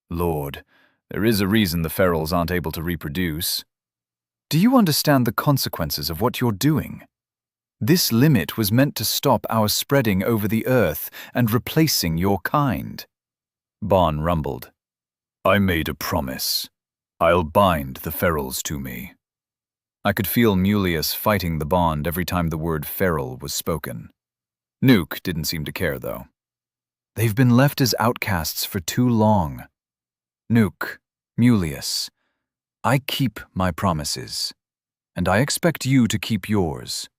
Lord, there is a reason the ferals aren't able to reproduce." Do you understand the consequences of what you're doing? This limit was meant to stop our spreading over the earth and replacing your kind. Bon rumbled. I made a promise. I'll bind the ferals to me. I could feel Mulius fighting the bond every time the word feral was spoken. Nuke didn't seem to care, though. They've been left as outcasts for too long. Nuke, Mulius, I keep my promises, and I expect you to keep yours.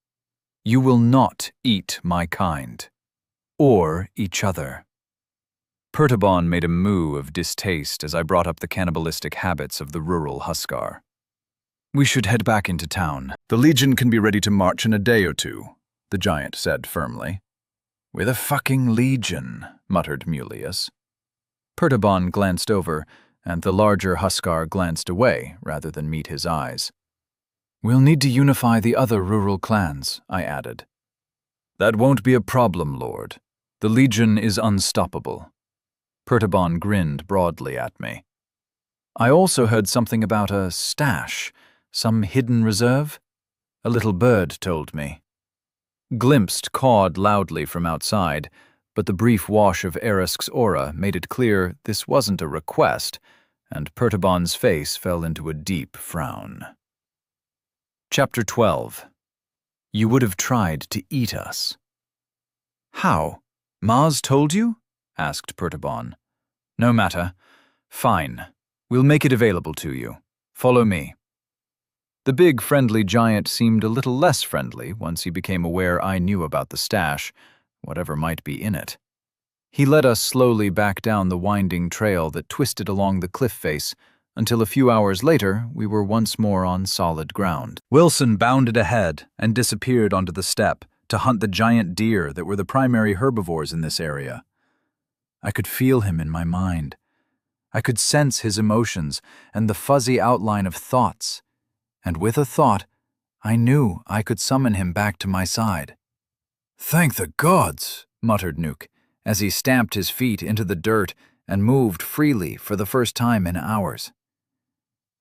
You will not eat my kind, or each other. Pertabon made a moo of distaste as I brought up the cannibalistic habits of the rural Huskar. We should head back into town. The Legion can be ready to march in a day or two, the giant said firmly. We're the fucking Legion, muttered Mulius. Pertabon glanced over, and the larger Huskar glanced away rather than meet his eyes. We'll need to unify the other rural clans, I added. That won't be a problem, Lord. The Legion is unstoppable. Pertabon grinned broadly at me. I also heard something about a stash, some hidden reserve. A little bird told me. Glimpsed cawed loudly from outside, but the brief wash of Erisk's aura made it clear this wasn't a request, and Pertabon's face fell into a deep frown. Chapter 12. You would have tried to eat us. How? Mars told you? Asked Pertabon. No matter. Fine. We'll make it available to you. Follow me. The big, friendly giant seemed a little less friendly once he became aware I knew about the stash, whatever might be in it. He led us slowly back down the winding trail that twisted along the cliff face, until a few hours later we were once more on solid ground. Wilson bounded ahead and disappeared onto the steppe to hunt the giant deer that were the primary herbivores in this area. I could feel him in my mind. I could sense his emotions and the fuzzy outline of thoughts, and with a thought, I knew I could summon him back to my side. Thank the gods, muttered Nuke, as he stamped his feet into the dirt and moved freely for the first time in hours.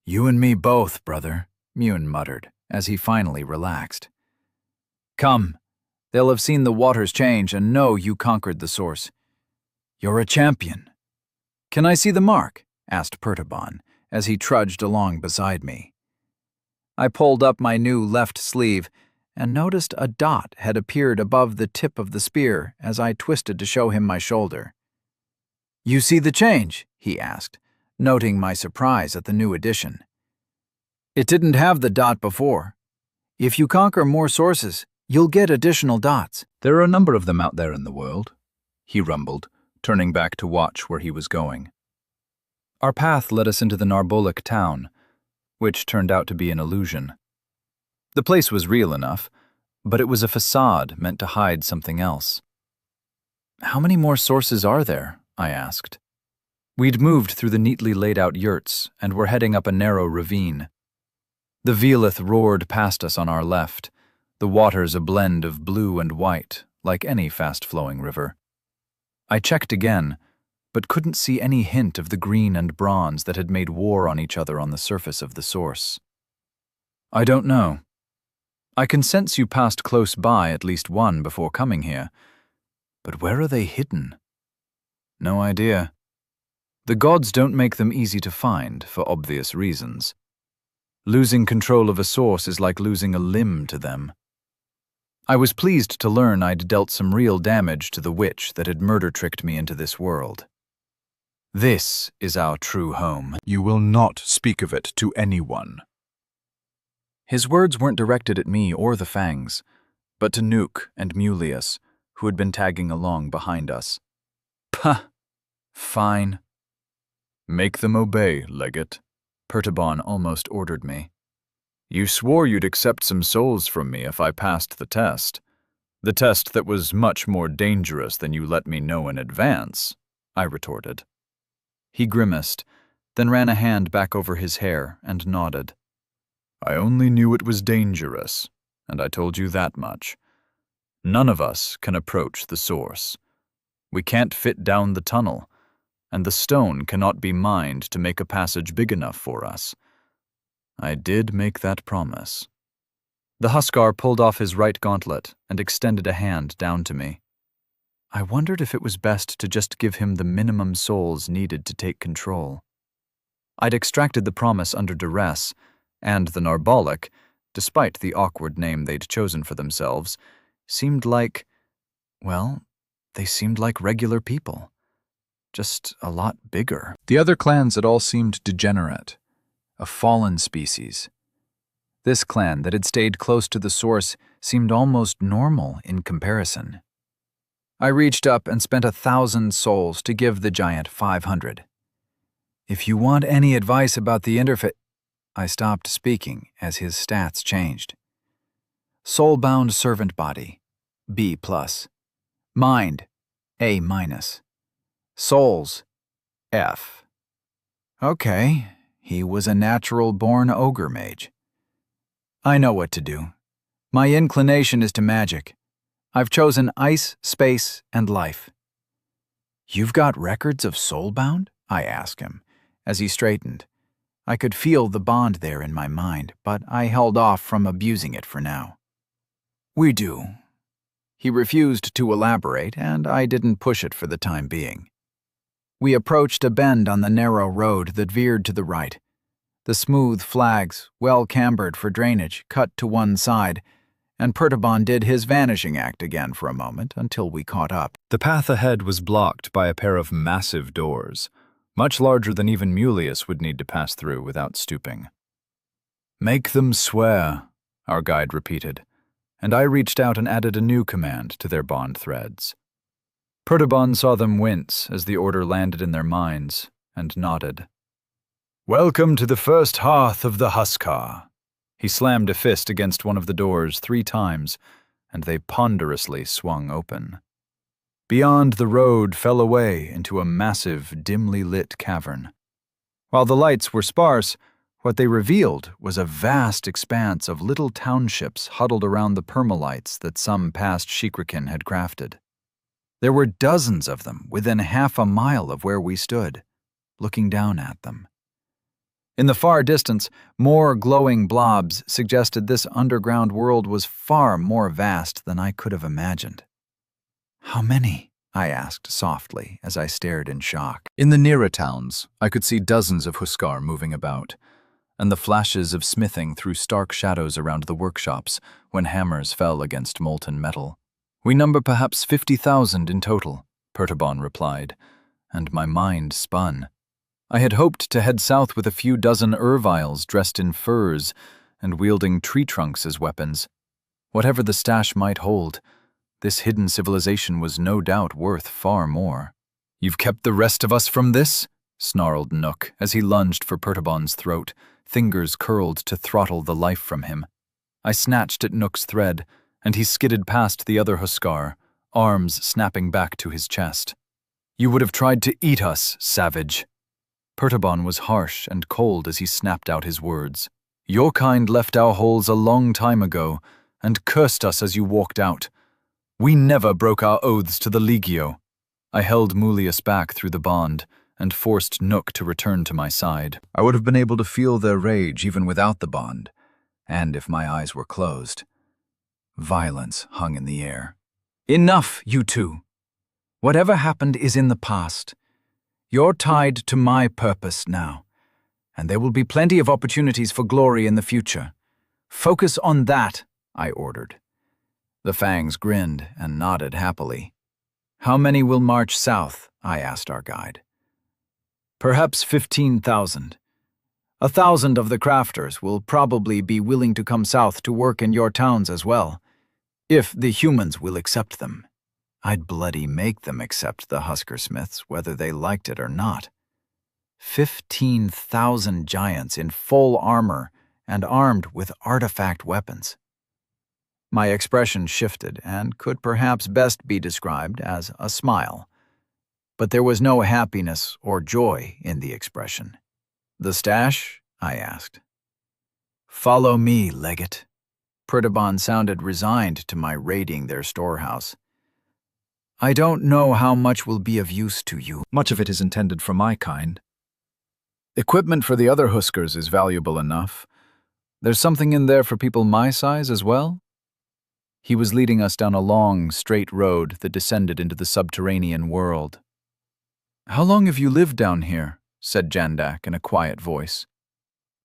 You and me both, brother, Mune muttered, as he finally relaxed. Come, they'll have seen the waters change and know you conquered the source. You're a champion. Can I see the mark? Asked Pertabon, as he trudged along beside me. I pulled up my new left sleeve and noticed a dot had appeared above the tip of the spear as I twisted to show him my shoulder. You see the change? He asked, noting my surprise at the new addition. It didn't have the dot before. If you conquer more sources, you'll get additional dots. There are a number of them out there in the world, he rumbled, turning back to watch where he was going. Our path led us into the Narbolic town, which turned out to be an illusion. The place was real enough, but it was a facade meant to hide something else. How many more sources are there? I asked. We'd moved through the neatly laid out yurts and were heading up a narrow ravine. The Velith roared past us on our left, the waters a blend of blue and white, like any fast-flowing river. I checked again, but couldn't see any hint of the green and bronze that had made war on each other on the surface of the source. I don't know. I can sense you passed close by at least one before coming here, but where are they hidden? No idea. The gods don't make them easy to find for obvious reasons. Losing control of a source is like losing a limb to them. I was pleased to learn I'd dealt some real damage to the witch that had murder-tricked me into this world. This is our true home. You will not speak of it to anyone. His words weren't directed at me or the Fangs, but to Nuke and Mulius, who had been tagging along behind us. Puh! Fine. Make them obey, Legate, Pertabon almost ordered me. You swore you'd accept some souls from me if I passed the test. The test that was much more dangerous than you let me know in advance, I retorted. He grimaced, then ran a hand back over his hair and nodded. I only knew it was dangerous, and I told you that much. None of us can approach the source. We can't fit down the tunnel, and the stone cannot be mined to make a passage big enough for us. I did make that promise. The Huskar pulled off his right gauntlet and extended a hand down to me. I wondered if it was best to just give him the minimum souls needed to take control. I'd extracted the promise under duress, and the Narbolic, despite the awkward name they'd chosen for themselves, seemed like, well, they seemed like regular people. Just a lot bigger. The other clans had all seemed degenerate, a fallen species. This clan that had stayed close to the source seemed almost normal in comparison. I reached up and spent 1,000 souls to give the giant 500. If you want any advice about the interface... I stopped speaking as his stats changed. Soulbound servant body, B+. Mind, A-. Souls, F. Okay, he was a natural-born ogre mage. I know what to do. My inclination is to magic. I've chosen ice, space, and life. You've got records of soulbound? I asked him, as he straightened. I could feel the bond there in my mind, but I held off from abusing it for now. We do. He refused to elaborate, and I didn't push it for the time being. We approached a bend on the narrow road that veered to the right. The smooth flags, well cambered for drainage, cut to one side, and Pertabon did his vanishing act again for a moment until we caught up. The path ahead was blocked by a pair of massive doors, much larger than even Mulius would need to pass through without stooping. "Make them swear," our guide repeated, and I reached out and added a new command to their bond threads. Pertabon saw them wince as the order landed in their minds, and nodded. "Welcome to the first hearth of the Huskar." He slammed a fist against one of the doors 3 times, and they ponderously swung open. Beyond, the road fell away into a massive, dimly lit cavern. While the lights were sparse, what they revealed was a vast expanse of little townships huddled around the permalites that some past Shikrikin had crafted. There were dozens of them within half a mile of where we stood, looking down at them. In the far distance, more glowing blobs suggested this underground world was far more vast than I could have imagined. "How many?" I asked softly as I stared in shock. In the nearer towns, I could see dozens of Huskar moving about, and the flashes of smithing threw stark shadows around the workshops when hammers fell against molten metal. "We number perhaps 50,000 in total," Pertabon replied, and my mind spun. I had hoped to head south with a few dozen Erviles dressed in furs and wielding tree trunks as weapons. Whatever the stash might hold, this hidden civilization was no doubt worth far more. "You've kept the rest of us from this?" snarled Nook as he lunged for Pertabon's throat, fingers curled to throttle the life from him. I snatched at Nook's thread, and he skidded past the other Huskar, arms snapping back to his chest. "You would have tried to eat us, savage." Pertabon was harsh and cold as he snapped out his words. "Your kind left our holes a long time ago and cursed us as you walked out. We never broke our oaths to the Legio." I held Mulius back through the bond and forced Nook to return to my side. I would have been able to feel their rage even without the bond, and if my eyes were closed. Violence hung in the air. "Enough, you two. Whatever happened is in the past. You're tied to my purpose now, and there will be plenty of opportunities for glory in the future. Focus on that," I ordered. The Fangs grinned and nodded happily. "How many will march south?" I asked our guide. "Perhaps 15,000. 1,000 of the crafters will probably be willing to come south to work in your towns as well, if the humans will accept them. I'd bloody make them accept the Huskar Smiths, whether they liked it or not. 15,000 giants in full armor and armed with artifact weapons." My expression shifted and could perhaps best be described as a smile. But there was no happiness or joy in the expression. "The stash?" I asked. "Follow me, Legate." Pertabon sounded resigned to my raiding their storehouse. "I don't know how much will be of use to you. Much of it is intended for my kind. Equipment for the other Huskars is valuable enough, There's something in there for people my size as well? He was leading us down a long, straight road that descended into the subterranean world. How long have you lived down here? Said Jandak in a quiet voice.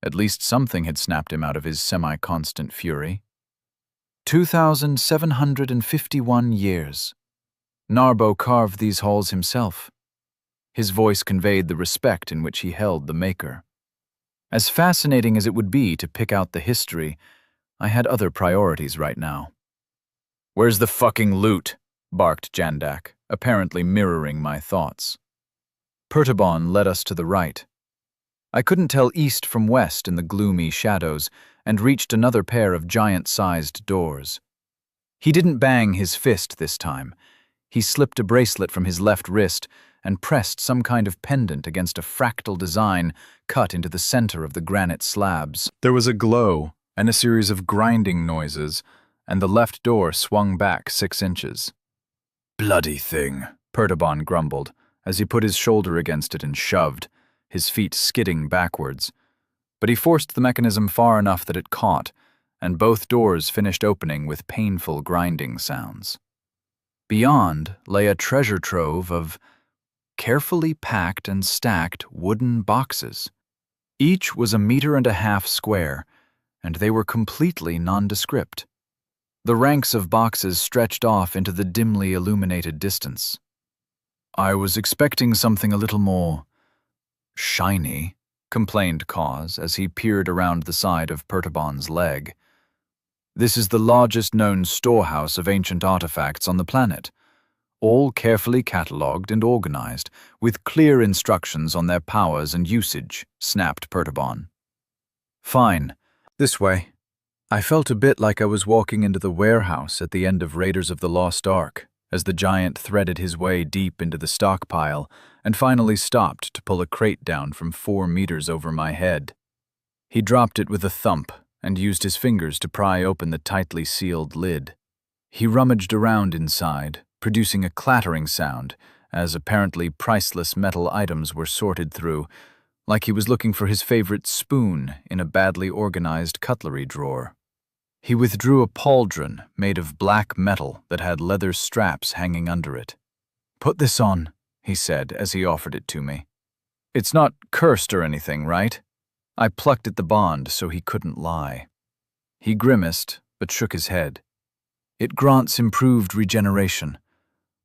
At least something had snapped him out of his semi-constant fury. 2,751 years. Narbo carved these halls himself. His voice conveyed the respect in which he held the maker. As fascinating as it would be to pick out the history, I had other priorities right now. "Where's the fucking loot?" barked Jandak, apparently mirroring my thoughts. Pertabon led us to the right. I couldn't tell east from west in the gloomy shadows and reached another pair of giant-sized doors. He didn't bang his fist this time. He slipped a bracelet from his left wrist and pressed some kind of pendant against a fractal design cut into the center of the granite slabs. There was a glow and a series of grinding noises, and the left door swung back 6 inches. "Bloody thing," Pertabon grumbled as he put his shoulder against it and shoved, his feet skidding backwards. But he forced the mechanism far enough that it caught, and both doors finished opening with painful grinding sounds. Beyond lay a treasure trove of carefully packed and stacked wooden boxes. Each was 1.5 meters square, and they were completely nondescript. The ranks of boxes stretched off into the dimly illuminated distance. "I was expecting something a little more shiny," complained Cause as he peered around the side of Pertabon's leg. "This is the largest known storehouse of ancient artifacts on the planet, all carefully catalogued and organized, with clear instructions on their powers and usage," snapped Pertabon. "Fine. This way." I felt a bit like I was walking into the warehouse at the end of Raiders of the Lost Ark, as the giant threaded his way deep into the stockpile and finally stopped to pull a crate down from 4 meters over my head. He dropped it with a thump and used his fingers to pry open the tightly sealed lid. He rummaged around inside, producing a clattering sound as apparently priceless metal items were sorted through, like he was looking for his favorite spoon in a badly organized cutlery drawer. He withdrew a pauldron made of black metal that had leather straps hanging under it. "Put this on," he said as he offered it to me. "It's not cursed or anything, right?" I plucked at the bond so he couldn't lie. He grimaced, but shook his head. "It grants improved regeneration.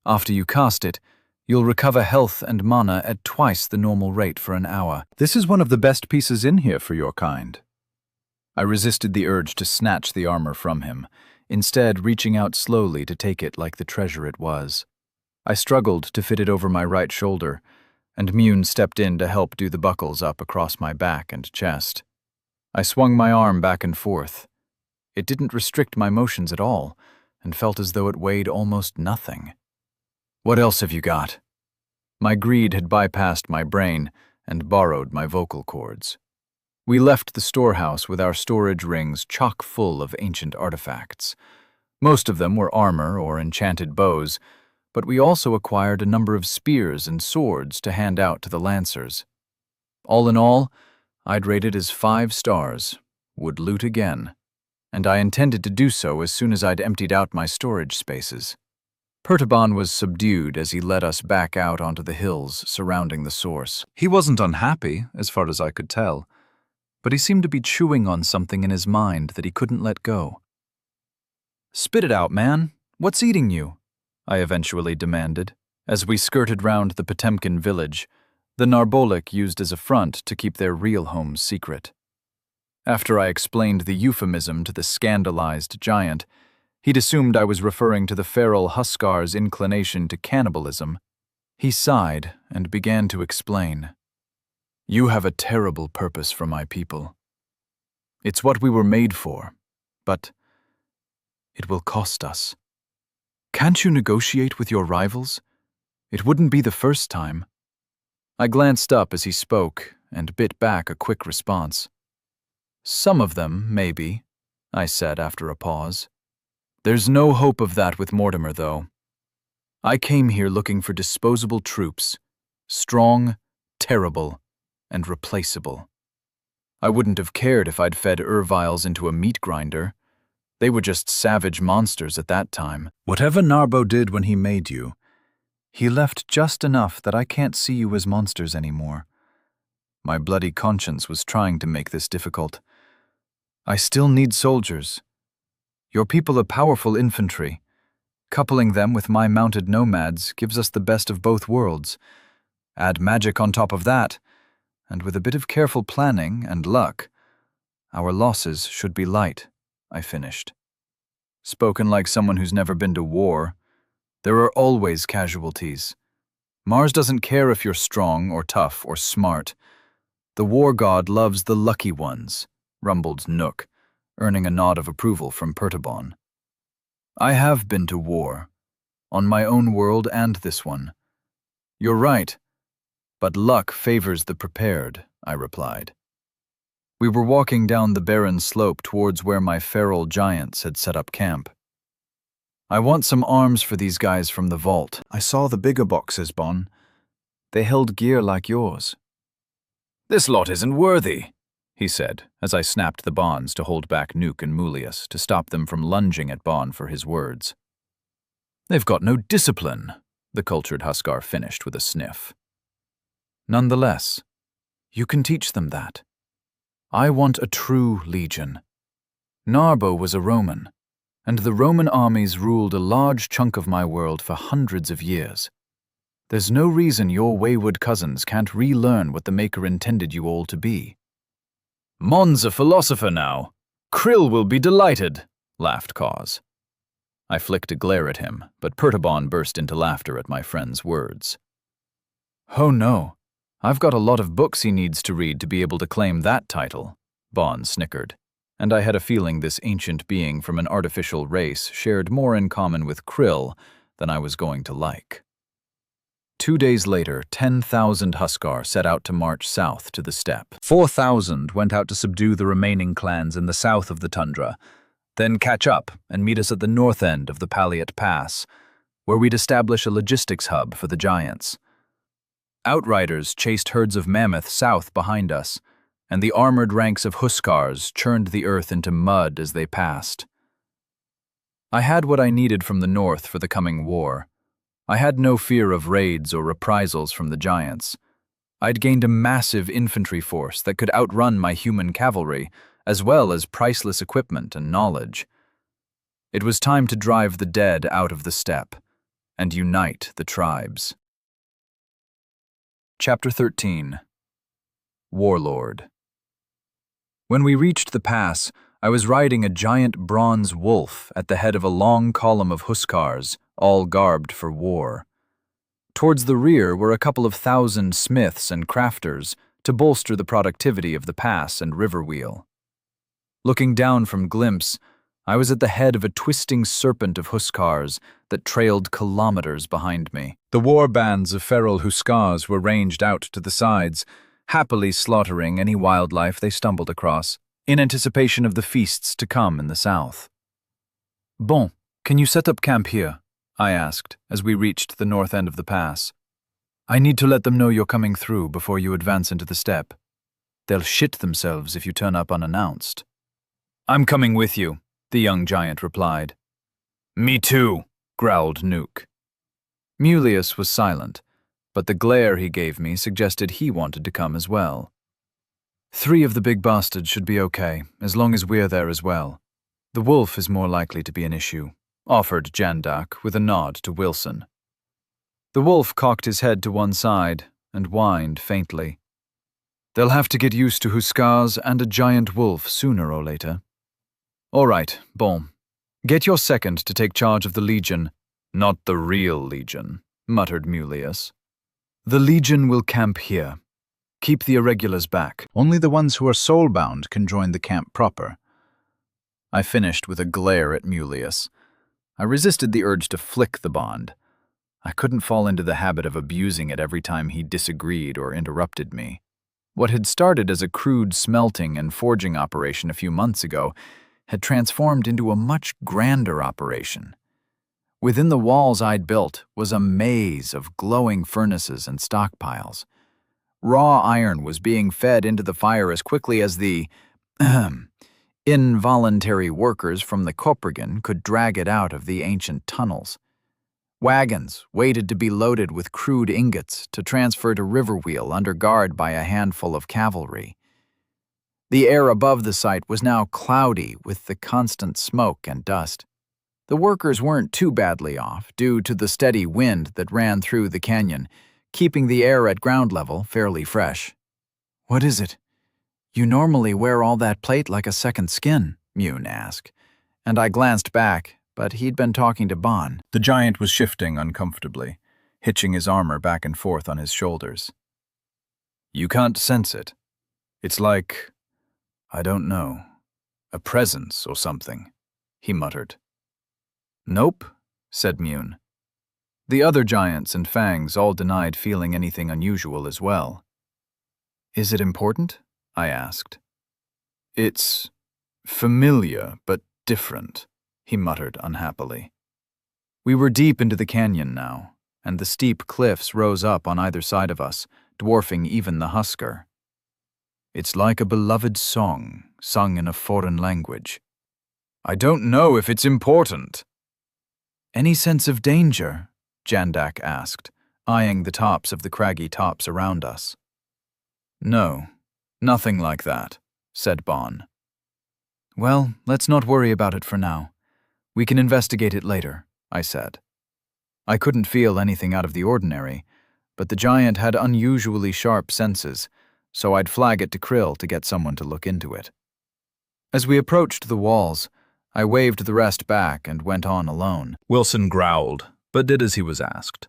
After you cast it, you'll recover health and mana at twice the normal rate for an hour. This is one of the best pieces in here for your kind." I resisted the urge to snatch the armor from him, instead reaching out slowly to take it like the treasure it was. I struggled to fit it over my right shoulder, and Mune stepped in to help do the buckles up across my back and chest. I swung my arm back and forth. It didn't restrict my motions at all, and felt as though it weighed almost nothing. "What else have you got?" My greed had bypassed my brain and borrowed my vocal cords. We left the storehouse with our storage rings chock full of ancient artifacts. Most of them were armor or enchanted bows, but we also acquired a number of spears and swords to hand out to the lancers. All in all, I'd rate it as 5 stars, would loot again, and I intended to do so as soon as I'd emptied out my storage spaces. Pertabon was subdued as he led us back out onto the hills surrounding the source. He wasn't unhappy, as far as I could tell, but he seemed to be chewing on something in his mind that he couldn't let go. "Spit it out, man. What's eating you?" I eventually demanded, as we skirted round the Potemkin village, the Narbolik used as a front to keep their real homes secret. After I explained the euphemism to the scandalized giant, he'd assumed I was referring to the feral Huskar's inclination to cannibalism. He sighed and began to explain. "You have a terrible purpose for my people. It's what we were made for, but it will cost us. Can't you negotiate with your rivals? It wouldn't be the first time." I glanced up as he spoke and bit back a quick response. "Some of them, maybe," I said after a pause. "There's no hope of that with Mortimer, though. I came here looking for disposable troops, strong, terrible, and replaceable. I wouldn't have cared if I'd fed Erviles into a meat grinder. They were just savage monsters at that time. Whatever Narbo did when he made you, he left just enough that I can't see you as monsters anymore. My bloody conscience was trying to make this difficult. I still need soldiers. Your people are powerful infantry. Coupling them with my mounted nomads gives us the best of both worlds. Add magic on top of that, and with a bit of careful planning and luck, our losses should be light, I finished. Spoken like someone who's never been to war, there are always casualties. Mars doesn't care if you're strong or tough or smart. The war god loves the lucky ones, rumbled Nook, earning a nod of approval from Pertabon. I have been to war, on my own world and this one. You're right, but luck favors the prepared, I replied. We were walking down the barren slope towards where my feral giants had set up camp. I want some arms for these guys from the vault. I saw the bigger boxes, Bon. They held gear like yours. This lot isn't worthy, he said, as I snapped the bonds to hold back Nuke and Mulius to stop them from lunging at Bon for his words. They've got no discipline, the cultured Huskar finished with a sniff. Nonetheless, you can teach them that. I want a true legion. Narbo was a Roman, and the Roman armies ruled a large chunk of my world for hundreds of years. There's no reason your wayward cousins can't relearn what the Maker intended you all to be. Mon's a philosopher now. Krill will be delighted, laughed Cause. I flicked a glare at him, but Pertabon burst into laughter at my friend's words. Oh no, I've got a lot of books he needs to read to be able to claim that title, Bon snickered, and I had a feeling this ancient being from an artificial race shared more in common with Krill than I was going to like. 2 days later, 10,000 Huskar set out to march south to the steppe. 4,000 went out to subdue the remaining clans in the south of the tundra, then catch up and meet us at the north end of the Paliat Pass, where we'd establish a logistics hub for the giants. Outriders chased herds of mammoth south behind us, and the armored ranks of Huskars churned the earth into mud as they passed. I had what I needed from the north for the coming war. I had no fear of raids or reprisals from the giants. I'd gained a massive infantry force that could outrun my human cavalry, as well as priceless equipment and knowledge. It was time to drive the dead out of the steppe and unite the tribes. Chapter 13. Warlord. When we reached the pass, I was riding a giant bronze wolf at the head of a long column of Huskars, all garbed for war. Towards the rear were a couple of thousand smiths and crafters to bolster the productivity of the pass and river wheel. Looking down from glimpse, I was at the head of a twisting serpent of Huskars that trailed kilometers behind me. The war bands of feral Huskars were ranged out to the sides, happily slaughtering any wildlife they stumbled across, in anticipation of the feasts to come in the south. Bon, can you set up camp here? I asked, as we reached the north end of the pass. I need to let them know you're coming through before you advance into the steppe. They'll shit themselves if you turn up unannounced. I'm coming with you, the young giant replied. Me too, growled Nuke. Mulius was silent, but the glare he gave me suggested he wanted to come as well. 3 of the big bastards should be okay, as long as we're there as well. The wolf is more likely to be an issue, offered Jandak with a nod to Wilson. The wolf cocked his head to one side and whined faintly. They'll have to get used to Huskars and a giant wolf sooner or later. All right, bon. Get your second to take charge of the Legion. Not the real Legion, muttered Mulius. The Legion will camp here. Keep the irregulars back. Only the ones who are soul-bound can join the camp proper. I finished with a glare at Mulius. I resisted the urge to flick the bond. I couldn't fall into the habit of abusing it every time he disagreed or interrupted me. What had started as a crude smelting and forging operation a few months ago had transformed into a much grander operation. Within the walls I'd built was a maze of glowing furnaces and stockpiles. Raw iron was being fed into the fire as quickly as the involuntary workers from the Koprigan could drag it out of the ancient tunnels. Wagons waited to be loaded with crude ingots to transfer to Riverwheel under guard by a handful of cavalry. The air above the site was now cloudy with the constant smoke and dust. The workers weren't too badly off due to the steady wind that ran through the canyon, keeping the air at ground level fairly fresh. "What is it? You normally wear all that plate like a second skin," Mune asked, and I glanced back, but he'd been talking to Bon. The giant was shifting uncomfortably, hitching his armor back and forth on his shoulders. "You can't sense it. It's like, I don't know, a presence or something," he muttered. "Nope," said Mune. The other giants and Fangs all denied feeling anything unusual as well. "Is it important?" I asked. "It's familiar, but different," he muttered unhappily. We were deep into the canyon now, and the steep cliffs rose up on either side of us, dwarfing even the husker. "It's like a beloved song, sung in a foreign language." "I don't know if it's important." "Any sense of danger?" Jandak asked, eyeing the tops of the craggy tops around us. "No, nothing like that," said Bon. "Well, let's not worry about it for now. We can investigate it later," I said. I couldn't feel anything out of the ordinary, but the giant had unusually sharp senses, so I'd flag it to Krill to get someone to look into it. As we approached the walls, I waved the rest back and went on alone. Wilson growled, but did as he was asked,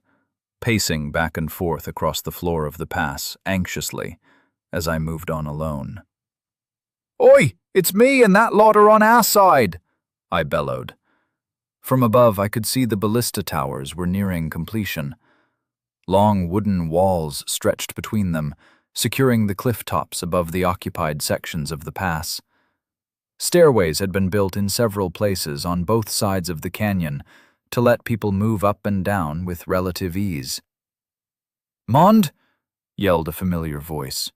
pacing back and forth across the floor of the pass anxiously as I moved on alone. "Oi, it's me and that lot are on our side," I bellowed. From above, I could see the ballista towers were nearing completion. Long wooden walls stretched between them, securing the cliff tops above the occupied sections of the pass. Stairways had been built in several places on both sides of the canyon to let people move up and down with relative ease. "Mond!" yelled a familiar voice.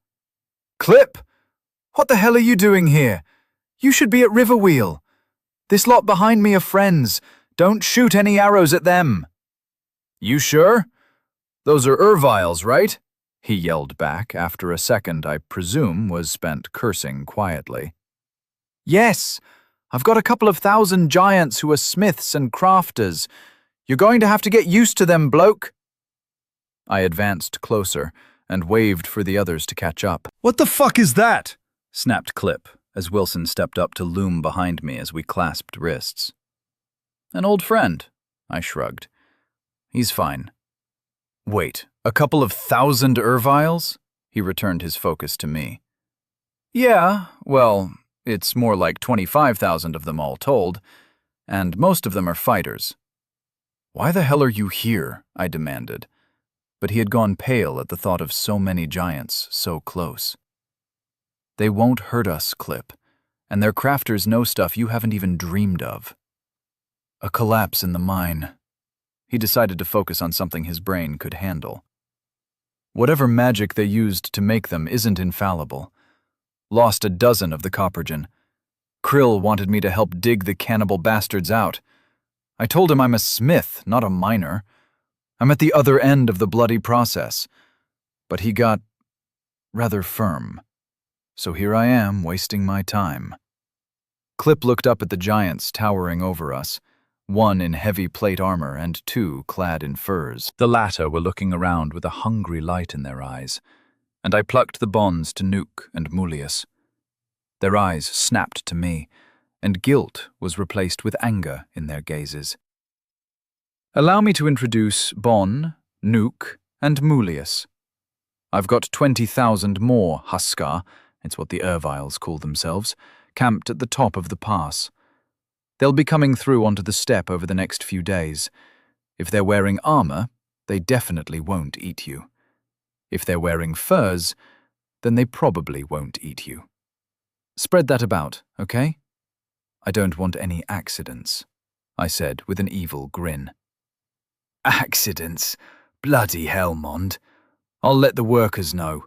"Clip! What the hell are you doing here? You should be at Riverwheel. This lot behind me are friends. Don't shoot any arrows at them." "You sure? Those are Erviles, right?" he yelled back after a second I presume was spent cursing quietly. "Yes, I've got a couple of thousand giants who are smiths and crafters. You're going to have to get used to them, bloke." I advanced closer and waved for the others to catch up. What the fuck is that? Snapped Clip as Wilson stepped up to loom behind me as we clasped wrists. "An old friend," I shrugged. "He's fine." "Wait, a couple of thousand Erviles?" He returned his focus to me. "Yeah, well, it's more like 25,000 of them all told, and most of them are fighters." "Why the hell are you here?" I demanded, but he had gone pale at the thought of so many giants so close. "They won't hurt us, Clip, and their crafters know stuff you haven't even dreamed of." A collapse in the mine. He decided to focus on something his brain could handle. Whatever magic they used to make them isn't infallible. Lost a dozen of the Coppergen. Krill wanted me to help dig the cannibal bastards out. I told him I'm a smith, not a miner. I'm at the other end of the bloody process. But he got rather firm. So here I am, wasting my time. Clip looked up at the giants towering over us, one in heavy plate armor and two clad in furs. The latter were looking around with a hungry light in their eyes, and I plucked the bonds to Nuke and Mulius. Their eyes snapped to me, and guilt was replaced with anger in their gazes. "Allow me to introduce Bon, Nuke, and Mulius. I've got 20,000 more Huskar, it's what the Erviles call themselves, camped at the top of the pass. They'll be coming through onto the steppe over the next few days. If they're wearing armor, they definitely won't eat you. If they're wearing furs, then they probably won't eat you. Spread that about, okay? I don't want any accidents," I said with an evil grin. "Accidents? Bloody hell, Mond. I'll let the workers know,"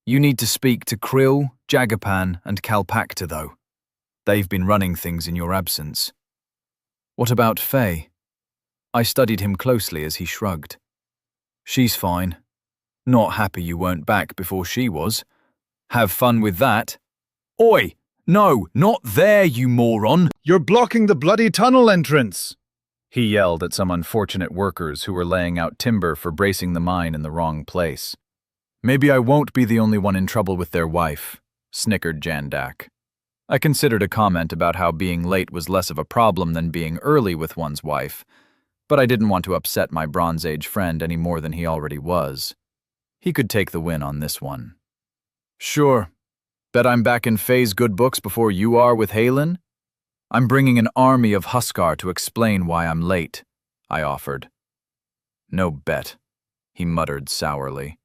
You need to speak to Krill, Jagapan, and Kalpakta, though. They've been running things in your absence. What about Faye? I studied him closely as he shrugged. She's fine. Not happy you weren't back before she was. Have fun with that. Oi! No, not there, you moron! You're blocking the bloody tunnel entrance! He yelled at some unfortunate workers who were laying out timber for bracing the mine in the wrong place. Maybe I won't be the only one in trouble with their wife, snickered Jandak. I considered a comment about how being late was less of a problem than being early with one's wife, but I didn't want to upset my Bronze Age friend any more than he already was. He could take the win on this one. Sure. Bet I'm back in Faye's good books before you are with Halen? I'm bringing an army of Huskar to explain why I'm late, I offered. No bet, he muttered sourly.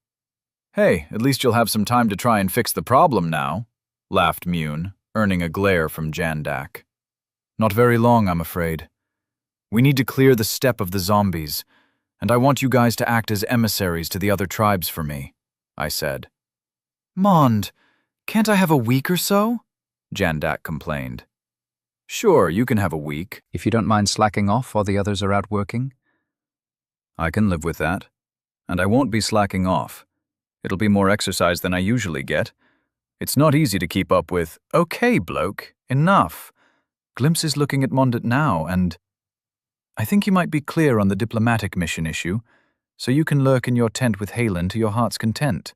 Hey, at least you'll have some time to try and fix the problem now, laughed Mune, earning a glare from Jandak. Not very long, I'm afraid. We need to clear the steppe of the zombies, and I want you guys to act as emissaries to the other tribes for me, I said. Mond, can't I have a week or so? Jandak complained. Sure, you can have a week. If you don't mind slacking off while the others are out working. I can live with that. And I won't be slacking off. It'll be more exercise than I usually get. It's not easy to keep up with, okay, bloke, enough. Glimpse is looking at Mondet now, and I think you might be clear on the diplomatic mission issue, so you can lurk in your tent with Halen to your heart's content.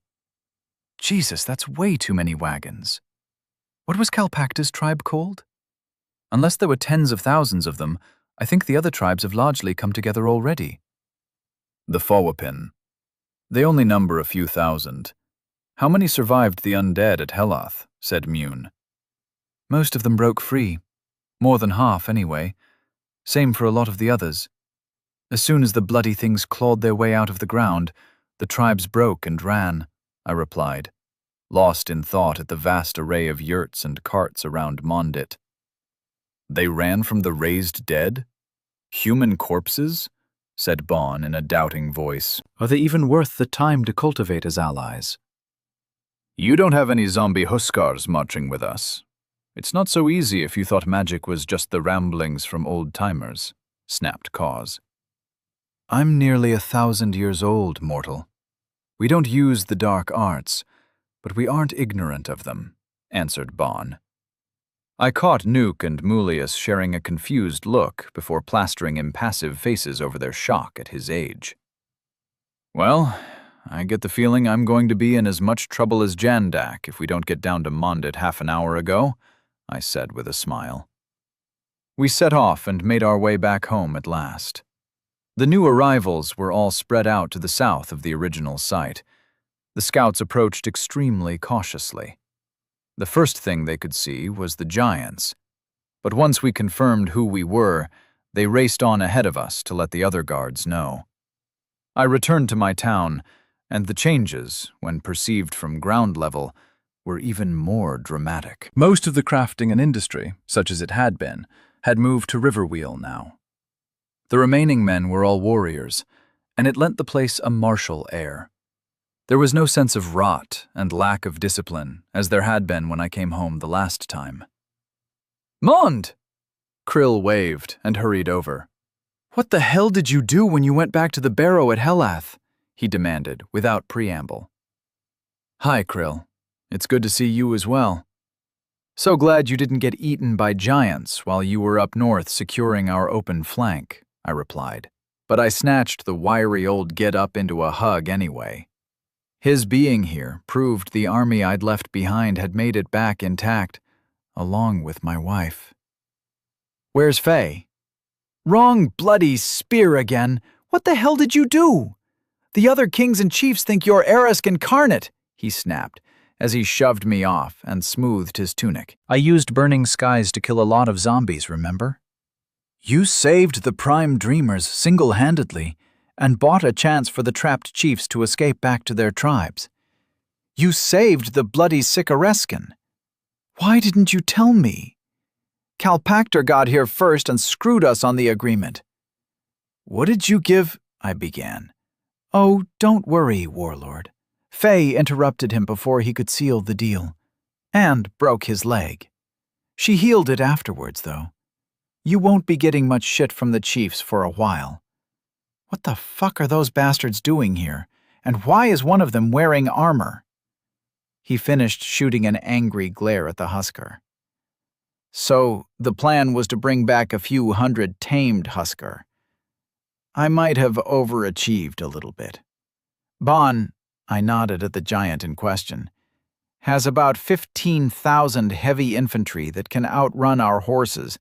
Jesus, that's way too many wagons. What was Kalpakta's tribe called? Unless there were tens of thousands of them, I think the other tribes have largely come together already. The Fawapin. They only number a few thousand. How many survived the undead at Helath? Said Mune. Most of them broke free. More than half, anyway. Same for a lot of the others. As soon as the bloody things clawed their way out of the ground, the tribes broke and ran, I replied, lost in thought at the vast array of yurts and carts around Mondit. They ran from the raised dead? Human corpses? Said Bon in a doubting voice. Are they even worth the time to cultivate as allies? You don't have any zombie Huskars marching with us. It's not so easy if you thought magic was just the ramblings from old-timers, snapped Cause. I'm nearly 1,000 years old, mortal. We don't use the dark arts, but we aren't ignorant of them, answered Bon. I caught Nuke and Mulius sharing a confused look before plastering impassive faces over their shock at his age. Well, I get the feeling I'm going to be in as much trouble as Jandak if we don't get down to Mondit half an hour ago, I said with a smile. We set off and made our way back home at last. The new arrivals were all spread out to the south of the original site. The scouts approached extremely cautiously. The first thing they could see was the giants, but once we confirmed who we were, they raced on ahead of us to let the other guards know. I returned to my town, and the changes, when perceived from ground level, were even more dramatic. Most of the crafting and industry, such as it had been, had moved to Riverwheel now. The remaining men were all warriors, and it lent the place a martial air. There was no sense of rot and lack of discipline, as there had been when I came home the last time. Mond! Krill waved and hurried over. What the hell did you do when you went back to the barrow at Helath? He demanded, without preamble. Hi, Krill. It's good to see you as well. So glad you didn't get eaten by giants while you were up north securing our open flank, I replied. But I snatched the wiry old get-up into a hug anyway. His being here proved the army I'd left behind had made it back intact, along with my wife. Where's Faye? Wrong bloody spear again. What the hell did you do? The other kings and chiefs think you're Erisk incarnate, he snapped, as he shoved me off and smoothed his tunic. I used burning skies to kill a lot of zombies, remember? You saved the Prime Dreamers single-handedly, and bought a chance for the trapped chiefs to escape back to their tribes. You saved the bloody Sikareskin. Why didn't you tell me? Kalpakta got here first and screwed us on the agreement. What did you give? I began. Oh, don't worry, Warlord. Faye interrupted him before he could seal the deal, and broke his leg. She healed it afterwards, though. You won't be getting much shit from the chiefs for a while. What the fuck are those bastards doing here, and why is one of them wearing armor? He finished shooting an angry glare at the Husker. So, the plan was to bring back a few hundred tamed Husker. I might have overachieved a little bit. Bon, I nodded at the giant in question, has about 15,000 heavy infantry that can outrun our horses,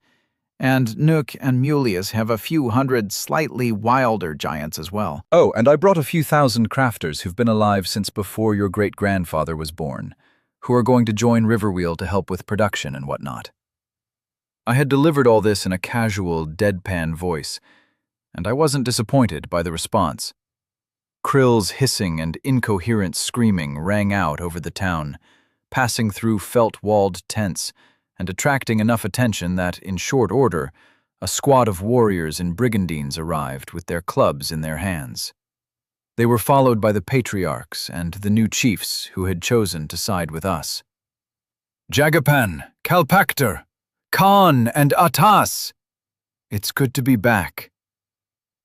and Nook and Mulius have a few hundred slightly wilder giants as well. Oh, and I brought a few thousand crafters who've been alive since before your great-grandfather was born, who are going to join Riverwheel to help with production and whatnot. I had delivered all this in a casual, deadpan voice, and I wasn't disappointed by the response. Krill's hissing and incoherent screaming rang out over the town, passing through felt-walled tents and attracting enough attention that, in short order, a squad of warriors in brigandines arrived with their clubs in their hands. They were followed by the patriarchs and the new chiefs who had chosen to side with us. Jagapan, Kalpakter, Khan, and Atas! It's good to be back.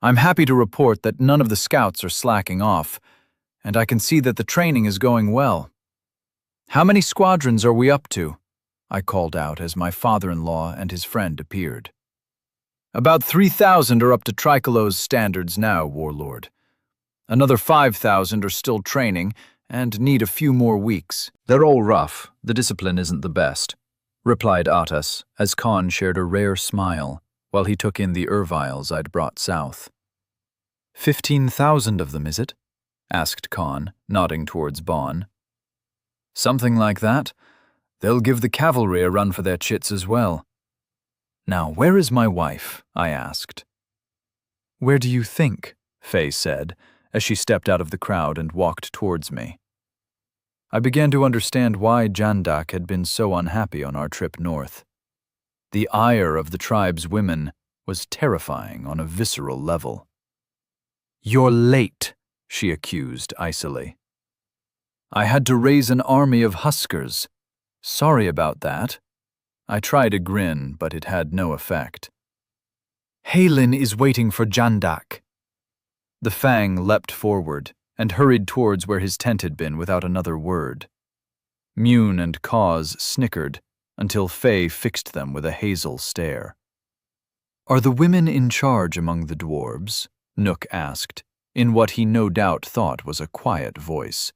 I'm happy to report that none of the scouts are slacking off, and I can see that the training is going well. How many squadrons are we up to? I called out as my father-in-law and his friend appeared. About 3,000 are up to Tricolo's standards now, Warlord. Another 5,000 are still training and need a few more weeks. They're all rough. The discipline isn't the best, replied Atas, as Khan shared a rare smile while he took in the erviles I'd brought south. 15,000 of them, is it? Asked Khan, nodding towards Bon. Something like that. They'll give the cavalry a run for their chits as well. Now, where is my wife? I asked. Where do you think? Faye said, as she stepped out of the crowd and walked towards me. I began to understand why Jandak had been so unhappy on our trip north. The ire of the tribe's women was terrifying on a visceral level. You're late, she accused icily. I had to raise an army of Huskers. Sorry about that. I tried a grin, but it had no effect. Halin is waiting for Jandak. The Fang leapt forward and hurried towards where his tent had been without another word. Mune and Cause snickered until Faye fixed them with a hazel stare. Are the women in charge among the dwarves? Nook asked, in what he no doubt thought was a quiet voice.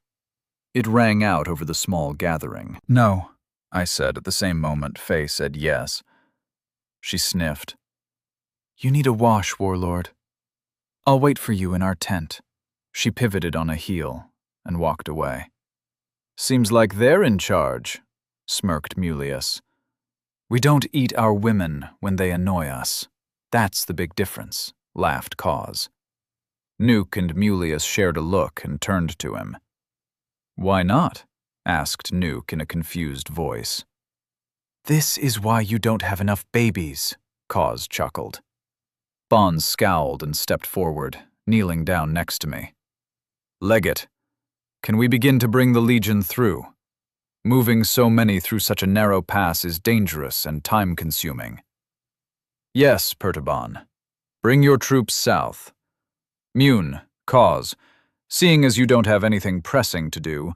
It rang out over the small gathering. No, I said at the same moment Faye said yes. She sniffed. You need a wash, Warlord. I'll wait for you in our tent. She pivoted on a heel and walked away. Seems like they're in charge, smirked Mulius. We don't eat our women when they annoy us. That's the big difference, laughed Cause. Nuke and Mulius shared a look and turned to him. Why not? Asked Nuke in a confused voice. This is why you don't have enough babies, Cause chuckled. Bon scowled and stepped forward, kneeling down next to me. Legate, can we begin to bring the Legion through? Moving so many through such a narrow pass is dangerous and time-consuming. Yes, Pertaban. Bring your troops south. Mune, Cause, seeing as you don't have anything pressing to do,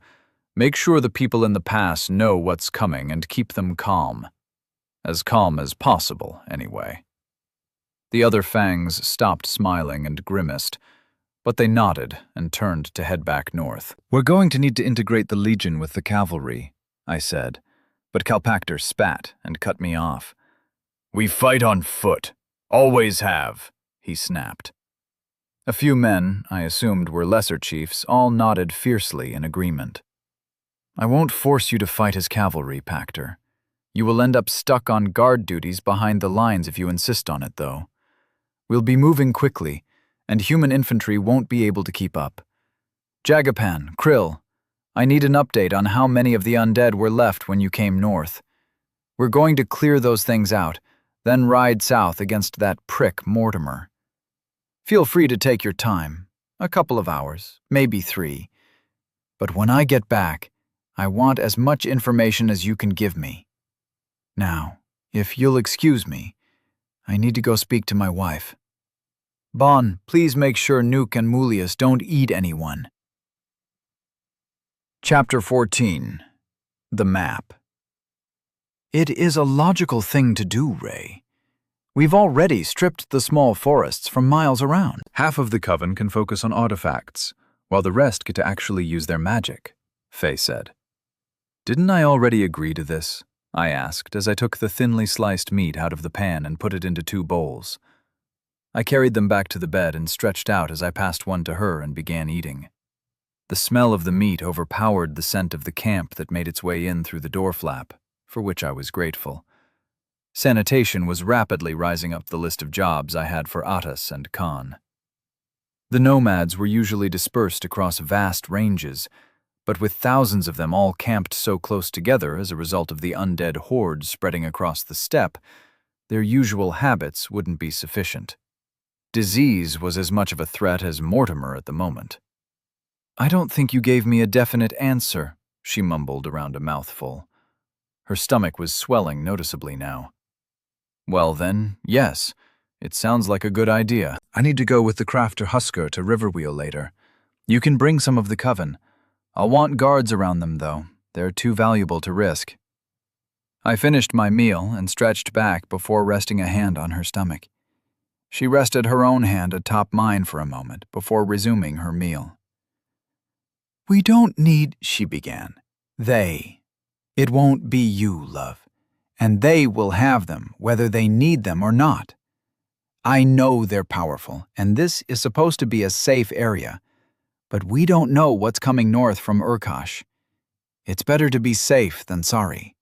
make sure the people in the pass know what's coming and keep them calm. As calm as possible, anyway. The other Fangs stopped smiling and grimaced, but they nodded and turned to head back north. We're going to need to integrate the Legion with the cavalry, I said, but Kalpakter spat and cut me off. We fight on foot. Always have, he snapped. A few men, I assumed were lesser chiefs, all nodded fiercely in agreement. I won't force you to fight as cavalry, Pactor. You will end up stuck on guard duties behind the lines if you insist on it, though. We'll be moving quickly, and human infantry won't be able to keep up. Jagapan, Krill, I need an update on how many of the undead were left when you came north. We're going to clear those things out, then ride south against that prick Mortimer. Feel free to take your time, a couple of hours, maybe 3. But when I get back, I want as much information as you can give me. Now, if you'll excuse me, I need to go speak to my wife. Bon, please make sure Nuke and Mulius don't eat anyone. Chapter 14. The Map. It is a logical thing to do, Ray. We've already stripped the small forests from miles around. Half of the coven can focus on artifacts, while the rest get to actually use their magic, Faye said. Didn't I already agree to this? I asked as I took the thinly sliced meat out of the pan and put it into 2 bowls. I carried them back to the bed and stretched out as I passed one to her and began eating. The smell of the meat overpowered the scent of the camp that made its way in through the door flap, for which I was grateful. Sanitation was rapidly rising up the list of jobs I had for Atas and Khan. The nomads were usually dispersed across vast ranges, but with thousands of them all camped so close together as a result of the undead horde spreading across the steppe, their usual habits wouldn't be sufficient. Disease was as much of a threat as Mortimer at the moment. "I don't think you gave me a definite answer," she mumbled around a mouthful. Her stomach was swelling noticeably now. "Well then, yes, it sounds like a good idea. I need to go with the crafter Husker to Riverwheel later. You can bring some of the coven. I'll want guards around them, though. They're too valuable to risk." I finished my meal and stretched back before resting a hand on her stomach. She rested her own hand atop mine for a moment before resuming her meal. "We don't need," she began. "They. It won't be you, love. And they will have them, whether they need them or not. I know they're powerful, and this is supposed to be a safe area, but we don't know what's coming north from Urkash. It's better to be safe than sorry."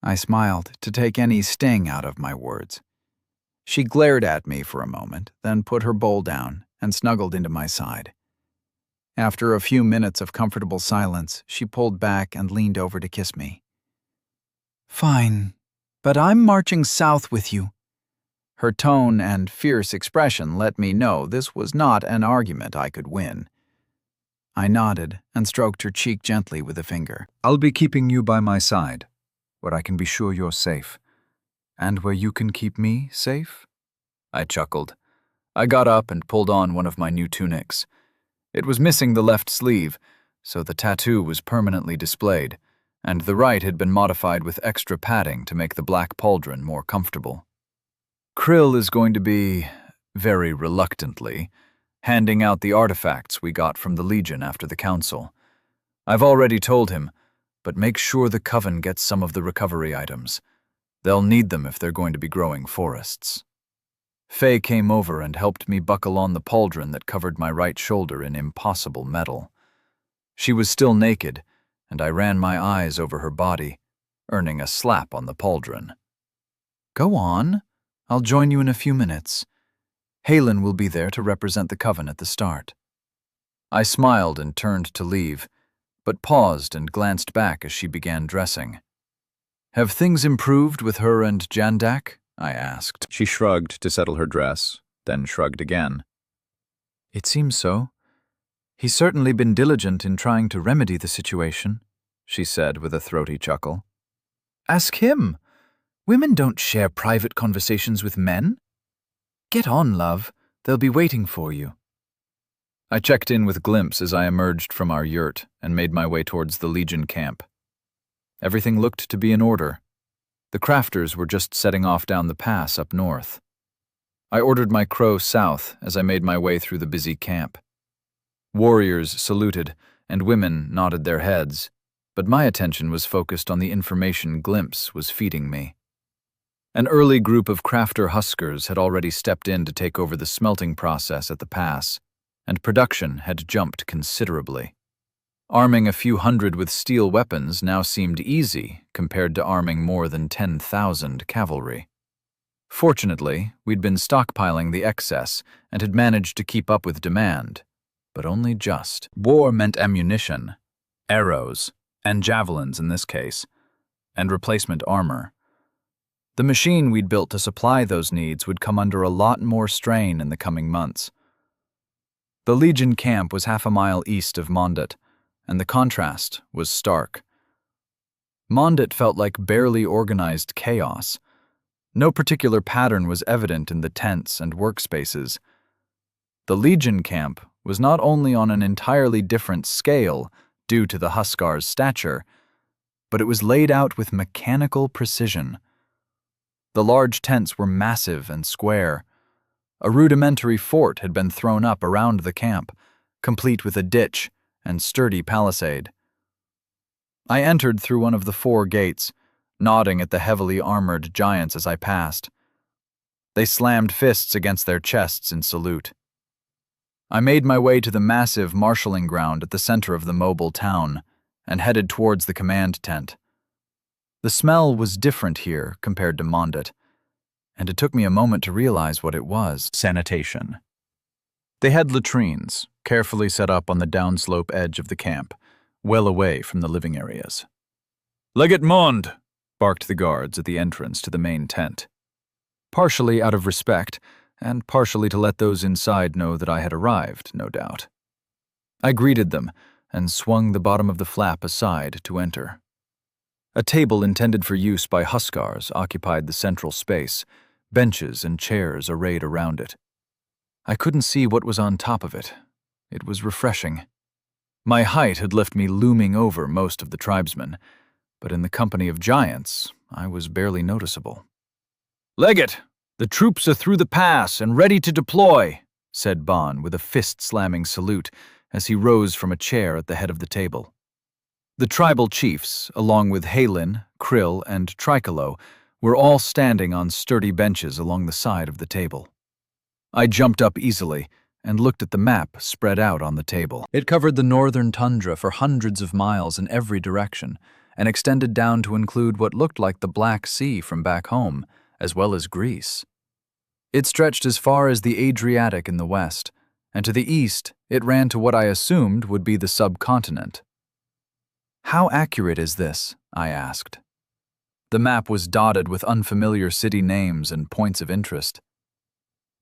I smiled to take any sting out of my words. She glared at me for a moment, then put her bowl down and snuggled into my side. After a few minutes of comfortable silence, she pulled back and leaned over to kiss me. "Fine, but I'm marching south with you." Her tone and fierce expression let me know this was not an argument I could win. I nodded and stroked her cheek gently with a finger. "I'll be keeping you by my side, where I can be sure you're safe. And where you can keep me safe?" I chuckled. I got up and pulled on one of my new tunics. It was missing the left sleeve, so the tattoo was permanently displayed, and the right had been modified with extra padding to make the black pauldron more comfortable. Krill is going to be, very reluctantly, handing out the artifacts we got from the Legion after the Council. I've already told him, but make sure the Coven gets some of the recovery items. They'll need them if they're going to be growing forests. Faye came over and helped me buckle on the pauldron that covered my right shoulder in impossible metal. She was still naked, and I ran my eyes over her body, earning a slap on the pauldron. "Go on. I'll join you in a few minutes. Halen will be there to represent the Coven at the start." I smiled and turned to leave, but paused and glanced back as she began dressing. "Have things improved with her and Jandak?" I asked. She shrugged to settle her dress, then shrugged again. "It seems so. He's certainly been diligent in trying to remedy the situation," she said with a throaty chuckle. "Ask him. Women don't share private conversations with men. Get on, love. They'll be waiting for you." I checked in with Glimpse as I emerged from our yurt and made my way towards the Legion camp. Everything looked to be in order. The crafters were just setting off down the pass up north. I ordered my crow south as I made my way through the busy camp. Warriors saluted, and women nodded their heads, but my attention was focused on the information Glimpse was feeding me. An early group of crafter huskers had already stepped in to take over the smelting process at the pass, and production had jumped considerably. Arming a few hundred with steel weapons now seemed easy compared to arming more than 10,000 cavalry. Fortunately, we'd been stockpiling the excess and had managed to keep up with demand, but only just. War meant ammunition, arrows, and javelins in this case, and replacement armor. The machine we'd built to supply those needs would come under a lot more strain in the coming months. The Legion camp was half a mile east of Mondat, and the contrast was stark. Mondit felt like barely organized chaos. No particular pattern was evident in the tents and workspaces. The Legion camp was not only on an entirely different scale due to the Huskar's stature, but it was laid out with mechanical precision. The large tents were massive and square. A rudimentary fort had been thrown up around the camp, complete with a ditch and sturdy palisade. I entered through one of the 4 gates, nodding at the heavily armored giants as I passed. They slammed fists against their chests in salute. I made my way to the massive marshalling ground at the center of the mobile town and headed towards the command tent. The smell was different here compared to Mondit, and it took me a moment to realize what it was. Sanitation. They had latrines, carefully set up on the downslope edge of the camp, well away from the living areas. "Legate Mond!" barked the guards at the entrance to the main tent. Partially out of respect, and partially to let those inside know that I had arrived, no doubt. I greeted them and swung the bottom of the flap aside to enter. A table intended for use by Huskars occupied the central space, benches and chairs arrayed around it. I couldn't see what was on top of it. It was refreshing. My height had left me looming over most of the tribesmen, but in the company of giants, I was barely noticeable. "Legate, the troops are through the pass and ready to deploy," said Bon with a fist-slamming salute as he rose from a chair at the head of the table. The tribal chiefs, along with Halin, Krill, and Tricolo, were all standing on sturdy benches along the side of the table. I jumped up easily and looked at the map spread out on the table. It covered the northern tundra for hundreds of miles in every direction and extended down to include what looked like the Black Sea from back home, as well as Greece. It stretched as far as the Adriatic in the west, and to the east it ran to what I assumed would be the subcontinent. "How accurate is this?" I asked. The map was dotted with unfamiliar city names and points of interest.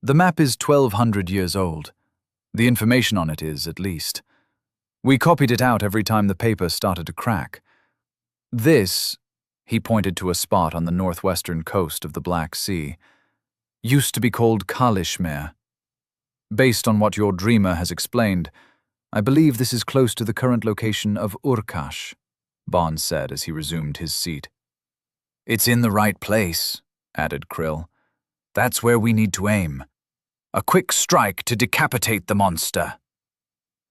"The map is 1,200 years old. The information on it is, at least. We copied it out every time the paper started to crack. This," he pointed to a spot on the northwestern coast of the Black Sea, "used to be called Kalishmer. Based on what your dreamer has explained, I believe this is close to the current location of Urkash," Bon said as he resumed his seat. "It's in the right place," added Krill. "That's where we need to aim. A quick strike to decapitate the monster."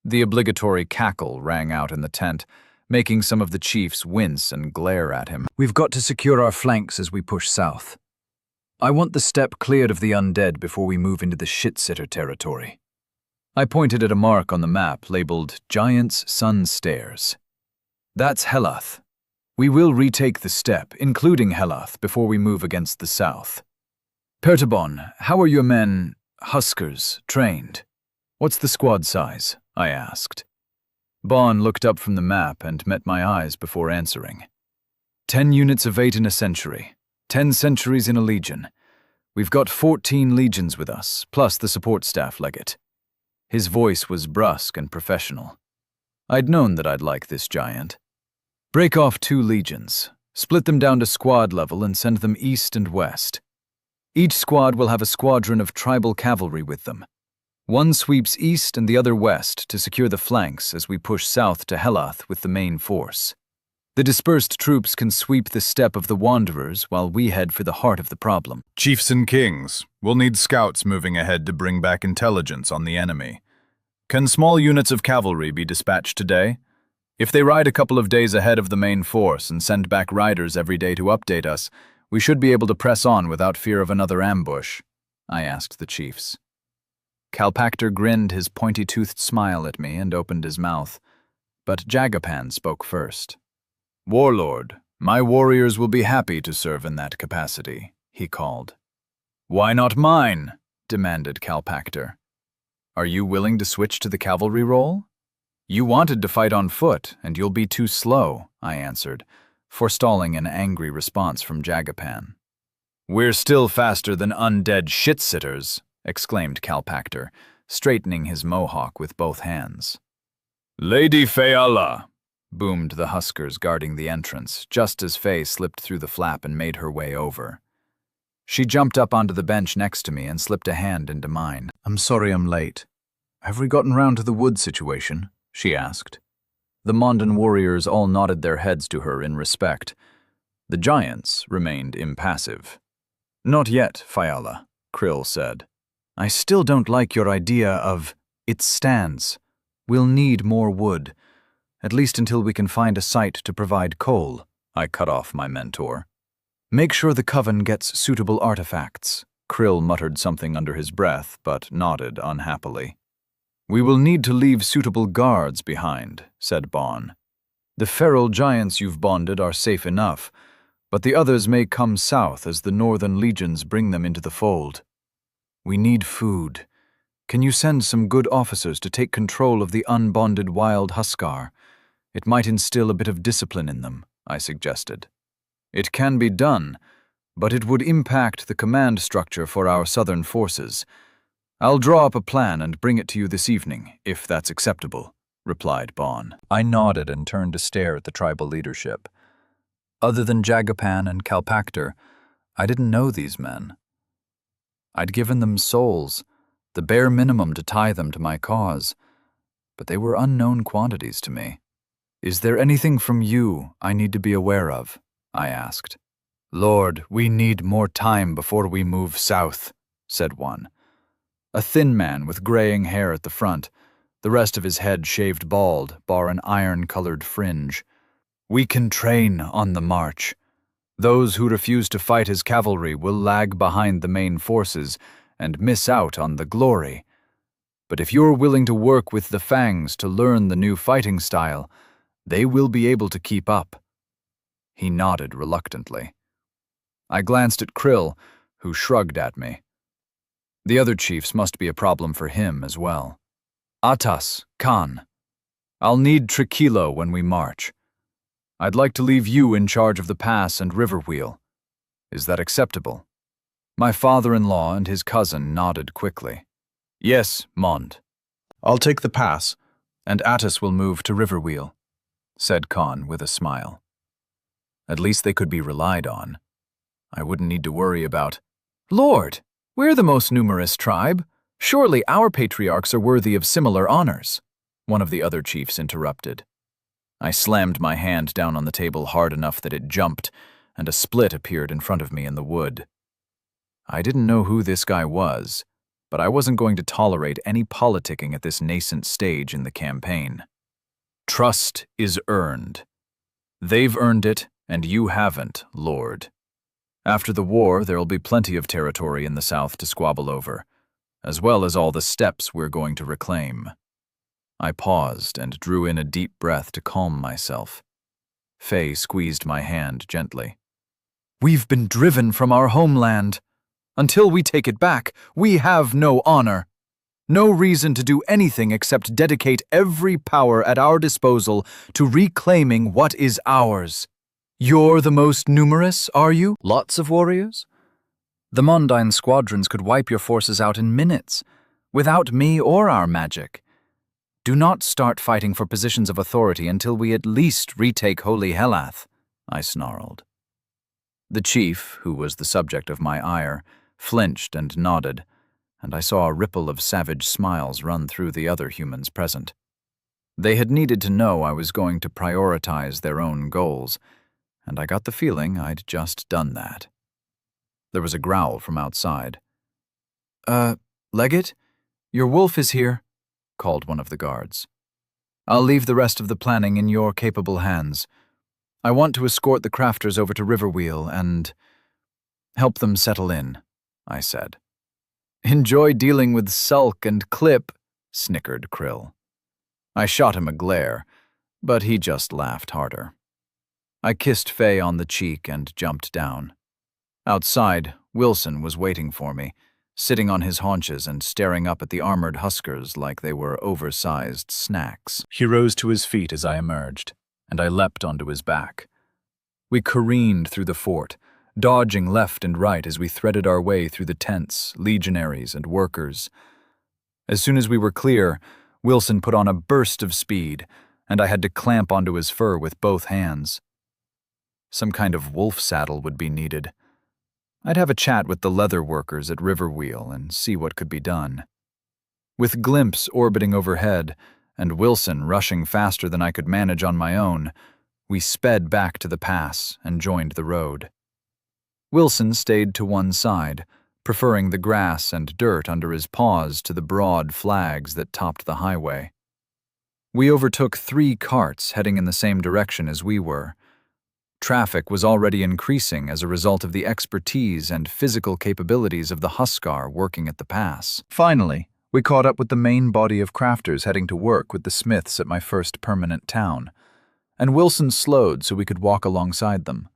The obligatory cackle rang out in the tent, making some of the chiefs wince and glare at him. "We've got to secure our flanks as we push south. I want the steppe cleared of the undead before we move into the shit-sitter territory." I pointed at a mark on the map labeled Giant's Sun Stairs. "That's Helath. We will retake the steppe, including Helath, before we move against the south. Pertabon, how are your men, Huskars, trained? What's the squad size?" I asked. Bon looked up from the map and met my eyes before answering. 10 units of 8 in a century. 10 centuries in a legion. We've got 14 legions with us, plus the support staff legate." His voice was brusque and professional. I'd known that I'd like this giant. "Break off 2 legions, split them down to squad level and send them east and west. Each squad will have a squadron of tribal cavalry with them. One sweeps east and the other west to secure the flanks as we push south to Helath with the main force. The dispersed troops can sweep the steppe of the Wanderers while we head for the heart of the problem." "Chiefs and kings, we'll need scouts moving ahead to bring back intelligence on the enemy. Can small units of cavalry be dispatched today? If they ride a couple of days ahead of the main force and send back riders every day to update us, we should be able to press on without fear of another ambush," I asked the chiefs. Kalpakter grinned his pointy-toothed smile at me and opened his mouth, but Jagapan spoke first. "Warlord, my warriors will be happy to serve in that capacity," he called. "Why not mine?" demanded Kalpakter. "Are you willing to switch to the cavalry role?" "You wanted to fight on foot, and you'll be too slow," I answered, forestalling an angry response from Jagapan. "We're still faster than undead shit-sitters," exclaimed Kalpakter, straightening his mohawk with both hands. Lady Fayala, boomed the huskers guarding the entrance, just as Faye slipped through the flap and made her way over. She jumped up onto the bench next to me and slipped a hand into mine. I'm sorry I'm late. Have we gotten round to the wood situation? She asked. The Mondan warriors all nodded their heads to her in respect. The giants remained impassive. Not yet, Fayala, Krill said. I still don't like your idea of it stands. We'll need more wood, at least until we can find a site to provide coal, I cut off my mentor. Make sure the coven gets suitable artifacts. Krill muttered something under his breath, but nodded unhappily. We will need to leave suitable guards behind, said Bon. The feral giants you've bonded are safe enough, but the others may come south as the northern legions bring them into the fold. We need food. Can you send some good officers to take control of the unbonded wild huskar? It might instill a bit of discipline in them, I suggested. It can be done, but it would impact the command structure for our southern forces. I'll draw up a plan and bring it to you this evening, if that's acceptable, replied Bon. I nodded and turned to stare at the tribal leadership. Other than Jagapan and Kalpakter, I didn't know these men. I'd given them souls, the bare minimum to tie them to my cause, but they were unknown quantities to me. Is there anything from you I need to be aware of? I asked. Lord, we need more time before we move south, said one. A thin man with graying hair at the front, the rest of his head shaved bald, bar an iron-colored fringe. We can train on the march. Those who refuse to fight as cavalry will lag behind the main forces and miss out on the glory. But if you're willing to work with the Fangs to learn the new fighting style, they will be able to keep up. He nodded reluctantly. I glanced at Krill, who shrugged at me. The other chiefs must be a problem for him as well. Atas, Khan. I'll need Trikilo when we march. I'd like to leave you in charge of the pass and river wheel. Is that acceptable? My father-in-law and his cousin nodded quickly. Yes, Mond. I'll take the pass, and Atas will move to river wheel, said Khan with a smile. At least they could be relied on. I wouldn't need to worry about, Lord, we're the most numerous tribe. Surely our patriarchs are worthy of similar honors, one of the other chiefs interrupted. I slammed my hand down on the table hard enough that it jumped, and a split appeared in front of me in the wood. I didn't know who this guy was, but I wasn't going to tolerate any politicking at this nascent stage in the campaign. Trust is earned. They've earned it, and you haven't, Lord. After the war, there'll be plenty of territory in the south to squabble over, as well as all the steppes we're going to reclaim. I paused and drew in a deep breath to calm myself. Faye squeezed my hand gently. We've been driven from our homeland. Until we take it back, we have no honor. No reason to do anything except dedicate every power at our disposal to reclaiming what is ours. You're the most numerous, are you? Lots of warriors? The Mondine squadrons could wipe your forces out in minutes, without me or our magic. Do not start fighting for positions of authority until we at least retake Holy Helath, I snarled. The chief, who was the subject of my ire, flinched and nodded, and I saw a ripple of savage smiles run through the other humans present. They had needed to know I was going to prioritize their own goals, and I got the feeling I'd just done that. There was a growl from outside. Leggett, your wolf is here, called one of the guards. I'll leave the rest of the planning in your capable hands. I want to escort the crafters over to Riverwheel and help them settle in, I said. Enjoy dealing with Sulk and Clip, snickered Krill. I shot him a glare, but he just laughed harder. I kissed Faye on the cheek and jumped down. Outside, Wilson was waiting for me, sitting on his haunches and staring up at the armored huskers like they were oversized snacks. He rose to his feet as I emerged, and I leapt onto his back. We careened through the fort, dodging left and right as we threaded our way through the tents, legionaries, and workers. As soon as we were clear, Wilson put on a burst of speed, and I had to clamp onto his fur with both hands. Some kind of wolf saddle would be needed. I'd have a chat with the leather workers at Riverwheel and see what could be done. With Glimpse orbiting overhead, and Wilson rushing faster than I could manage on my own, we sped back to the pass and joined the road. Wilson stayed to one side, preferring the grass and dirt under his paws to the broad flags that topped the highway. We overtook 3 carts heading in the same direction as we were. Traffic was already increasing as a result of the expertise and physical capabilities of the Huskar working at the pass. Finally, we caught up with the main body of crafters heading to work with the smiths at my first permanent town, and Wilson slowed so we could walk alongside them.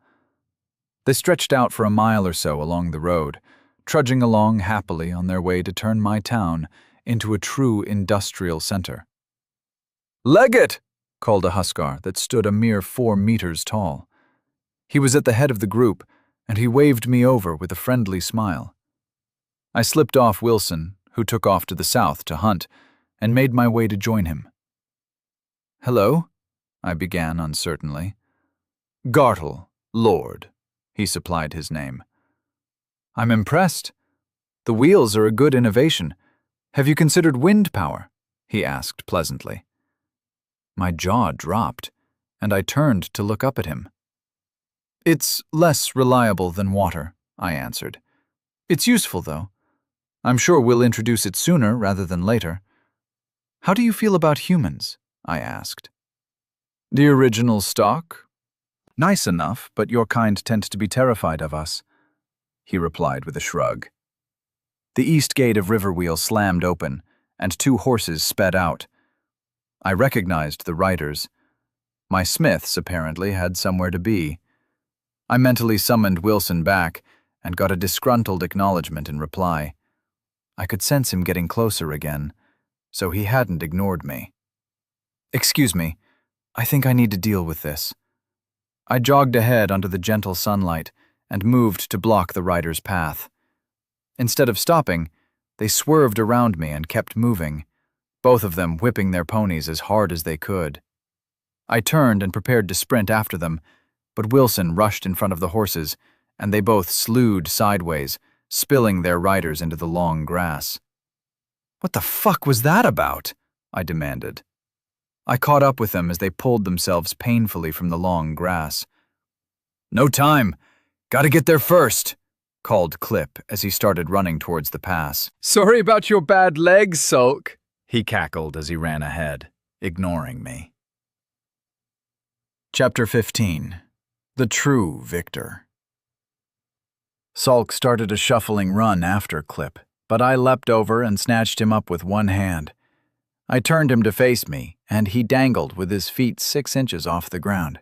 They stretched out for a mile or so along the road, trudging along happily on their way to turn my town into a true industrial center. "Leggett!" called a Huskar that stood a mere 4 meters tall. He was at the head of the group, and he waved me over with a friendly smile. I slipped off Wilson, who took off to the south to hunt, and made my way to join him. "Hello," I began uncertainly. "Gartle, Lord," he supplied his name. "I'm impressed. The wheels are a good innovation. Have you considered wind power?" he asked pleasantly. My jaw dropped, and I turned to look up at him. "It's less reliable than water," I answered. "It's useful, though. I'm sure we'll introduce it sooner rather than later." "How do you feel about humans?" I asked. "The original stock? Nice enough, but your kind tends to be terrified of us," he replied with a shrug. The east gate of Riverwheel slammed open, and 2 horses sped out. I recognized the riders. My smiths, apparently, had somewhere to be. I mentally summoned Wilson back and got a disgruntled acknowledgement in reply. I could sense him getting closer again, so he hadn't ignored me. "Excuse me, I think I need to deal with this." I jogged ahead under the gentle sunlight and moved to block the rider's path. Instead of stopping, they swerved around me and kept moving, both of them whipping their ponies as hard as they could. I turned and prepared to sprint after them, but Wilson rushed in front of the horses, and they both slewed sideways, spilling their riders into the long grass. "What the fuck was that about?" I demanded. I caught up with them as they pulled themselves painfully from the long grass. "No time! Gotta get there first!" called Clip as he started running towards the pass. Sorry about your bad legs, Sulk, he cackled as he ran ahead, ignoring me. Chapter 15. The True Victor. Sulk started a shuffling run after Clip, but I leapt over and snatched him up with one hand. I turned him to face me, and he dangled with his feet 6 inches off the ground.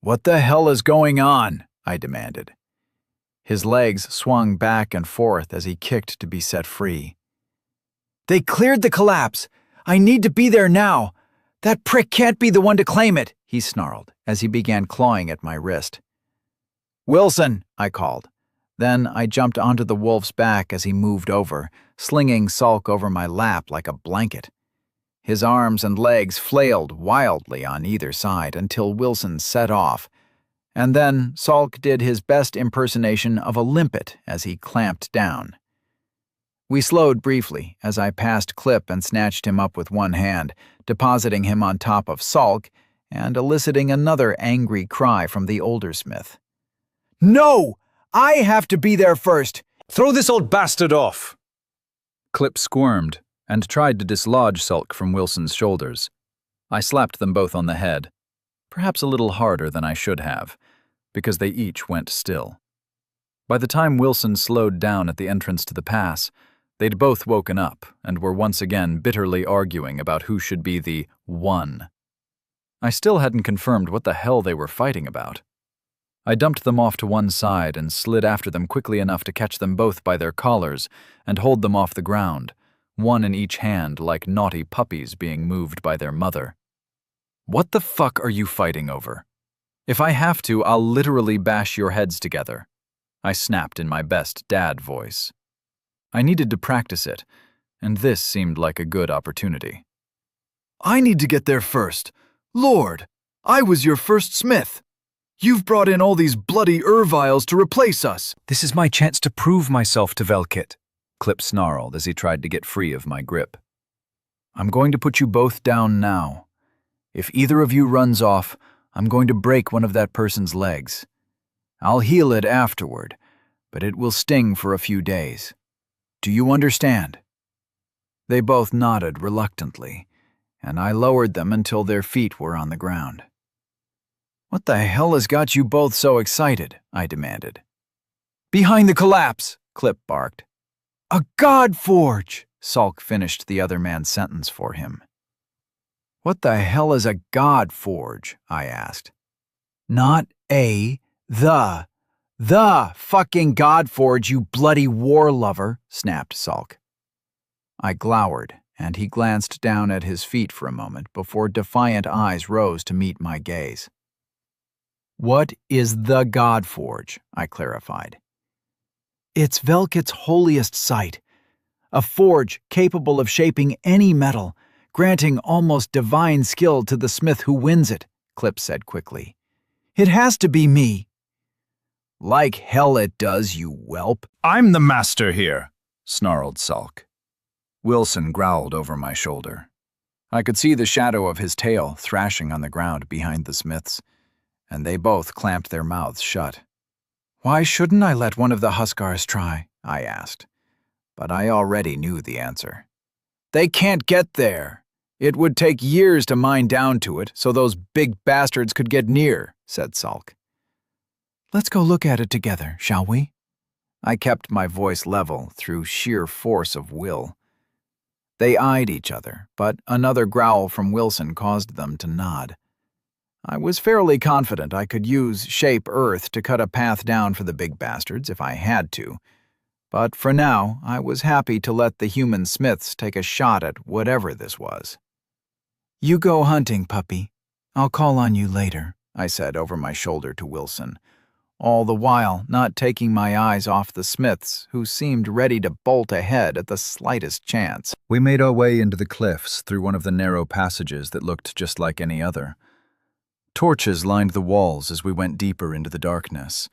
"What the hell is going on?" I demanded. His legs swung back and forth as he kicked to be set free. "They cleared the collapse. I need to be there now. That prick can't be the one to claim it," he snarled as he began clawing at my wrist. "Wilson," I called. Then I jumped onto the wolf's back as he moved over, slinging Sulk over my lap like a blanket. His arms and legs flailed wildly on either side until Wilson set off, and then Sulk did his best impersonation of a limpet as he clamped down. We slowed briefly as I passed Clip and snatched him up with one hand, depositing him on top of Sulk and eliciting another angry cry from the older smith. "No! I have to be there first! Throw this old bastard off!" Clip squirmed and tried to dislodge Sulk from Wilson's shoulders. I slapped them both on the head, perhaps a little harder than I should have, because they each went still. By the time Wilson slowed down at the entrance to the pass, they'd both woken up and were once again bitterly arguing about who should be the one. I still hadn't confirmed what the hell they were fighting about. I dumped them off to one side and slid after them quickly enough to catch them both by their collars and hold them off the ground, one in each hand like naughty puppies being moved by their mother. "What the fuck are you fighting over? If I have to, I'll literally bash your heads together," I snapped in my best dad voice. I needed to practice it, and this seemed like a good opportunity. I need to get there first. Lord, I was your first smith. You've brought in all these bloody Erviles to replace us. This is my chance to prove myself to Velkit, Clip snarled as he tried to get free of my grip. I'm going to put you both down now. If either of you runs off, I'm going to break one of that person's legs. I'll heal it afterward, but it will sting for a few days. Do you understand? They both nodded reluctantly, and I lowered them until their feet were on the ground. What the hell has got you both so excited? I demanded. Behind the collapse, Clip barked. A god forge! Sulk finished the other man's sentence for him. What the hell is a god forge? I asked. Not a, the fucking god forge, you bloody war lover, snapped Sulk. I glowered, and he glanced down at his feet for a moment before defiant eyes rose to meet my gaze. What is the god forge? I clarified. It's Velkit's holiest site, a forge capable of shaping any metal, granting almost divine skill to the smith who wins it, Clip said quickly. It has to be me. Like hell it does, you whelp. I'm the master here, snarled Sulk. Wilson growled over my shoulder. I could see the shadow of his tail thrashing on the ground behind the smiths, and they both clamped their mouths shut. Why shouldn't I let one of the Huskars try? I asked, but I already knew the answer. They can't get there. It would take years to mine down to it so those big bastards could get near, said Sulk. Let's go look at it together, shall we? I kept my voice level through sheer force of will. They eyed each other, but another growl from Wilson caused them to nod. I was fairly confident I could use Shape Earth to cut a path down for the big bastards if I had to, but for now I was happy to let the human smiths take a shot at whatever this was. You go hunting, puppy. I'll call on you later, I said over my shoulder to Wilson, all the while not taking my eyes off the smiths, who seemed ready to bolt ahead at the slightest chance. We made our way into the cliffs through one of the narrow passages that looked just like any other. Torches lined the walls as we went deeper into the darkness.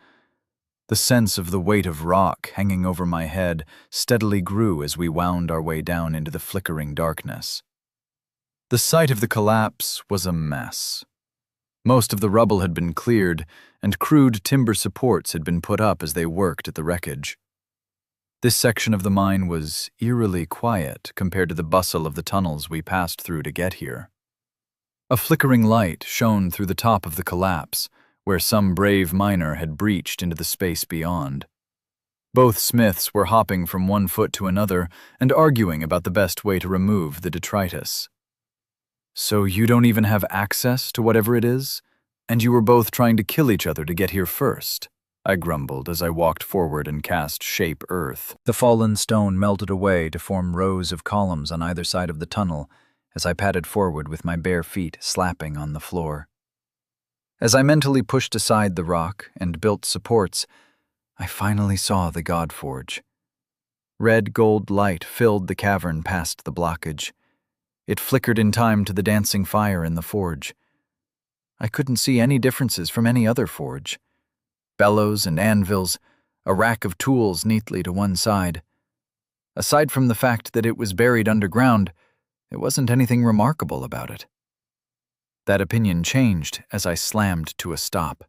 The sense of the weight of rock hanging over my head steadily grew as we wound our way down into the flickering darkness. The site of the collapse was a mess. Most of the rubble had been cleared, and crude timber supports had been put up as they worked at the wreckage. This section of the mine was eerily quiet compared to the bustle of the tunnels we passed through to get here. A flickering light shone through the top of the collapse, where some brave miner had breached into the space beyond. Both smiths were hopping from one foot to another and arguing about the best way to remove the detritus. So you don't even have access to whatever it is? And you were both trying to kill each other to get here first? I grumbled as I walked forward and cast Shape Earth. The fallen stone melted away to form rows of columns on either side of the tunnel as I padded forward with my bare feet slapping on the floor. As I mentally pushed aside the rock and built supports, I finally saw the God Forge. Red gold light filled the cavern past the blockage. It flickered in time to the dancing fire in the forge. I couldn't see any differences from any other forge. Bellows and anvils, a rack of tools neatly to one side. Aside from the fact that it was buried underground, there wasn't anything remarkable about it. That opinion changed as I slammed to a stop.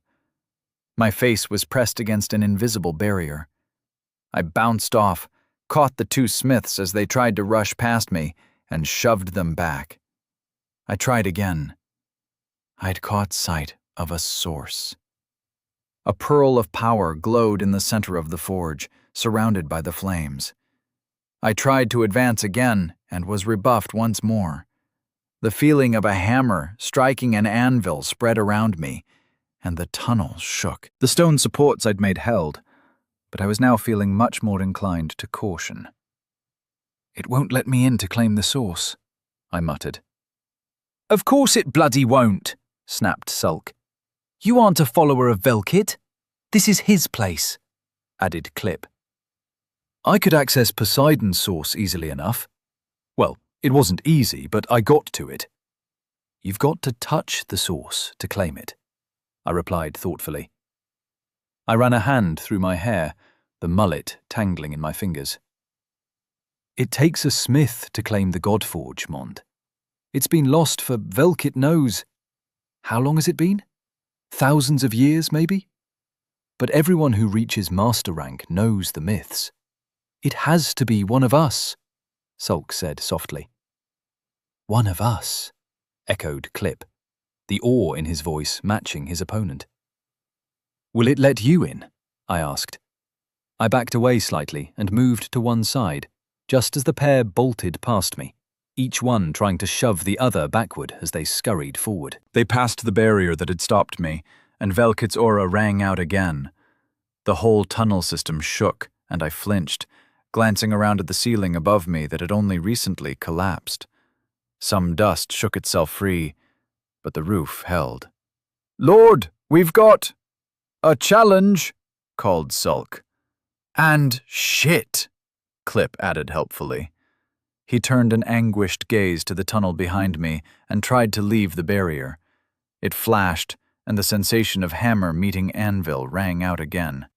My face was pressed against an invisible barrier. I bounced off, caught the two smiths as they tried to rush past me, and shoved them back. I tried again. I'd caught sight of a source. A pearl of power glowed in the center of the forge, surrounded by the flames. I tried to advance again and was rebuffed once more. The feeling of a hammer striking an anvil spread around me, and the tunnel shook. The stone supports I'd made held, but I was now feeling much more inclined to caution. It won't let me in to claim the source, I muttered. Of course it bloody won't, snapped Sulk. You aren't a follower of Velkit. This is his place, added Clip. I could access Poseidon's source easily enough, Well, it wasn't easy, but I got to it. You've got to touch the source to claim it, I replied thoughtfully. I ran a hand through my hair, the mullet tangling in my fingers. It takes a smith to claim the Godforge, Mond. It's been lost for Velkit knows. How long has it been? Thousands of years, maybe? But everyone who reaches master rank knows the myths. It has to be one of us, Sulk said softly. One of us, echoed Clip, the awe in his voice matching his opponent. Will it let you in? I asked. I backed away slightly and moved to one side, just as the pair bolted past me, each one trying to shove the other backward as they scurried forward. They passed the barrier that had stopped me, and Velkit's aura rang out again. The whole tunnel system shook, and I flinched, glancing around at the ceiling above me that had only recently collapsed. Some dust shook itself free, but the roof held. "Lord, we've got a challenge," called Sulk. "And shit," Clip added helpfully. He turned an anguished gaze to the tunnel behind me and tried to leave the barrier. It flashed, and the sensation of hammer meeting anvil rang out again.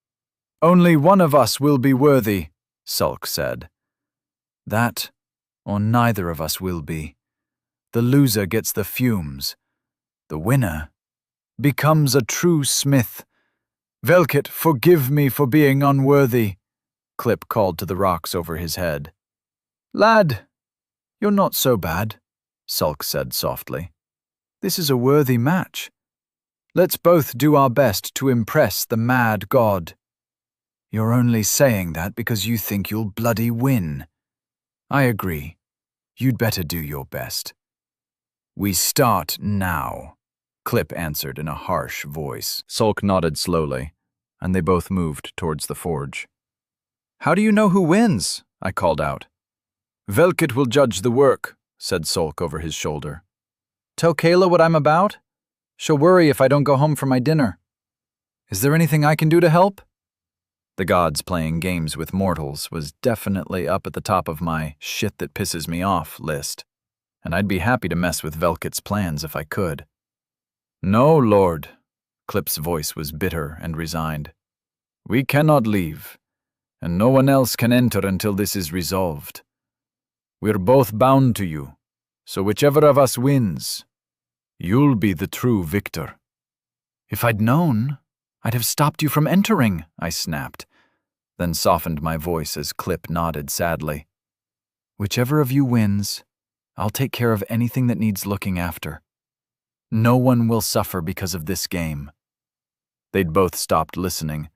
"Only one of us will be worthy," Sulk said. "That, or neither of us will be. The loser gets the fumes. The winner becomes a true smith. Velkit, forgive me for being unworthy," Clip called to the rocks over his head. "Lad, you're not so bad," Sulk said softly. "This is a worthy match. Let's both do our best to impress the mad god." "You're only saying that because you think you'll bloody win." "I agree. You'd better do your best." "We start now," Clip answered in a harsh voice. Sulk nodded slowly, and they both moved towards the forge. "How do you know who wins?" I called out. "Velkit will judge the work," said Sulk over his shoulder. "Tell Kayla what I'm about? She'll worry if I don't go home for my dinner. Is there anything I can do to help?" The gods playing games with mortals was definitely up at the top of my shit that pisses me off list, and I'd be happy to mess with Velkit's plans if I could. "No, Lord," Clip's voice was bitter and resigned. "We cannot leave, and no one else can enter until this is resolved. We're both bound to you, so whichever of us wins, you'll be the true victor." "If I'd known, I'd have stopped you from entering," I snapped, then softened my voice as Clip nodded sadly. "Whichever of you wins, I'll take care of anything that needs looking after. No one will suffer because of this game." They'd both stopped listening,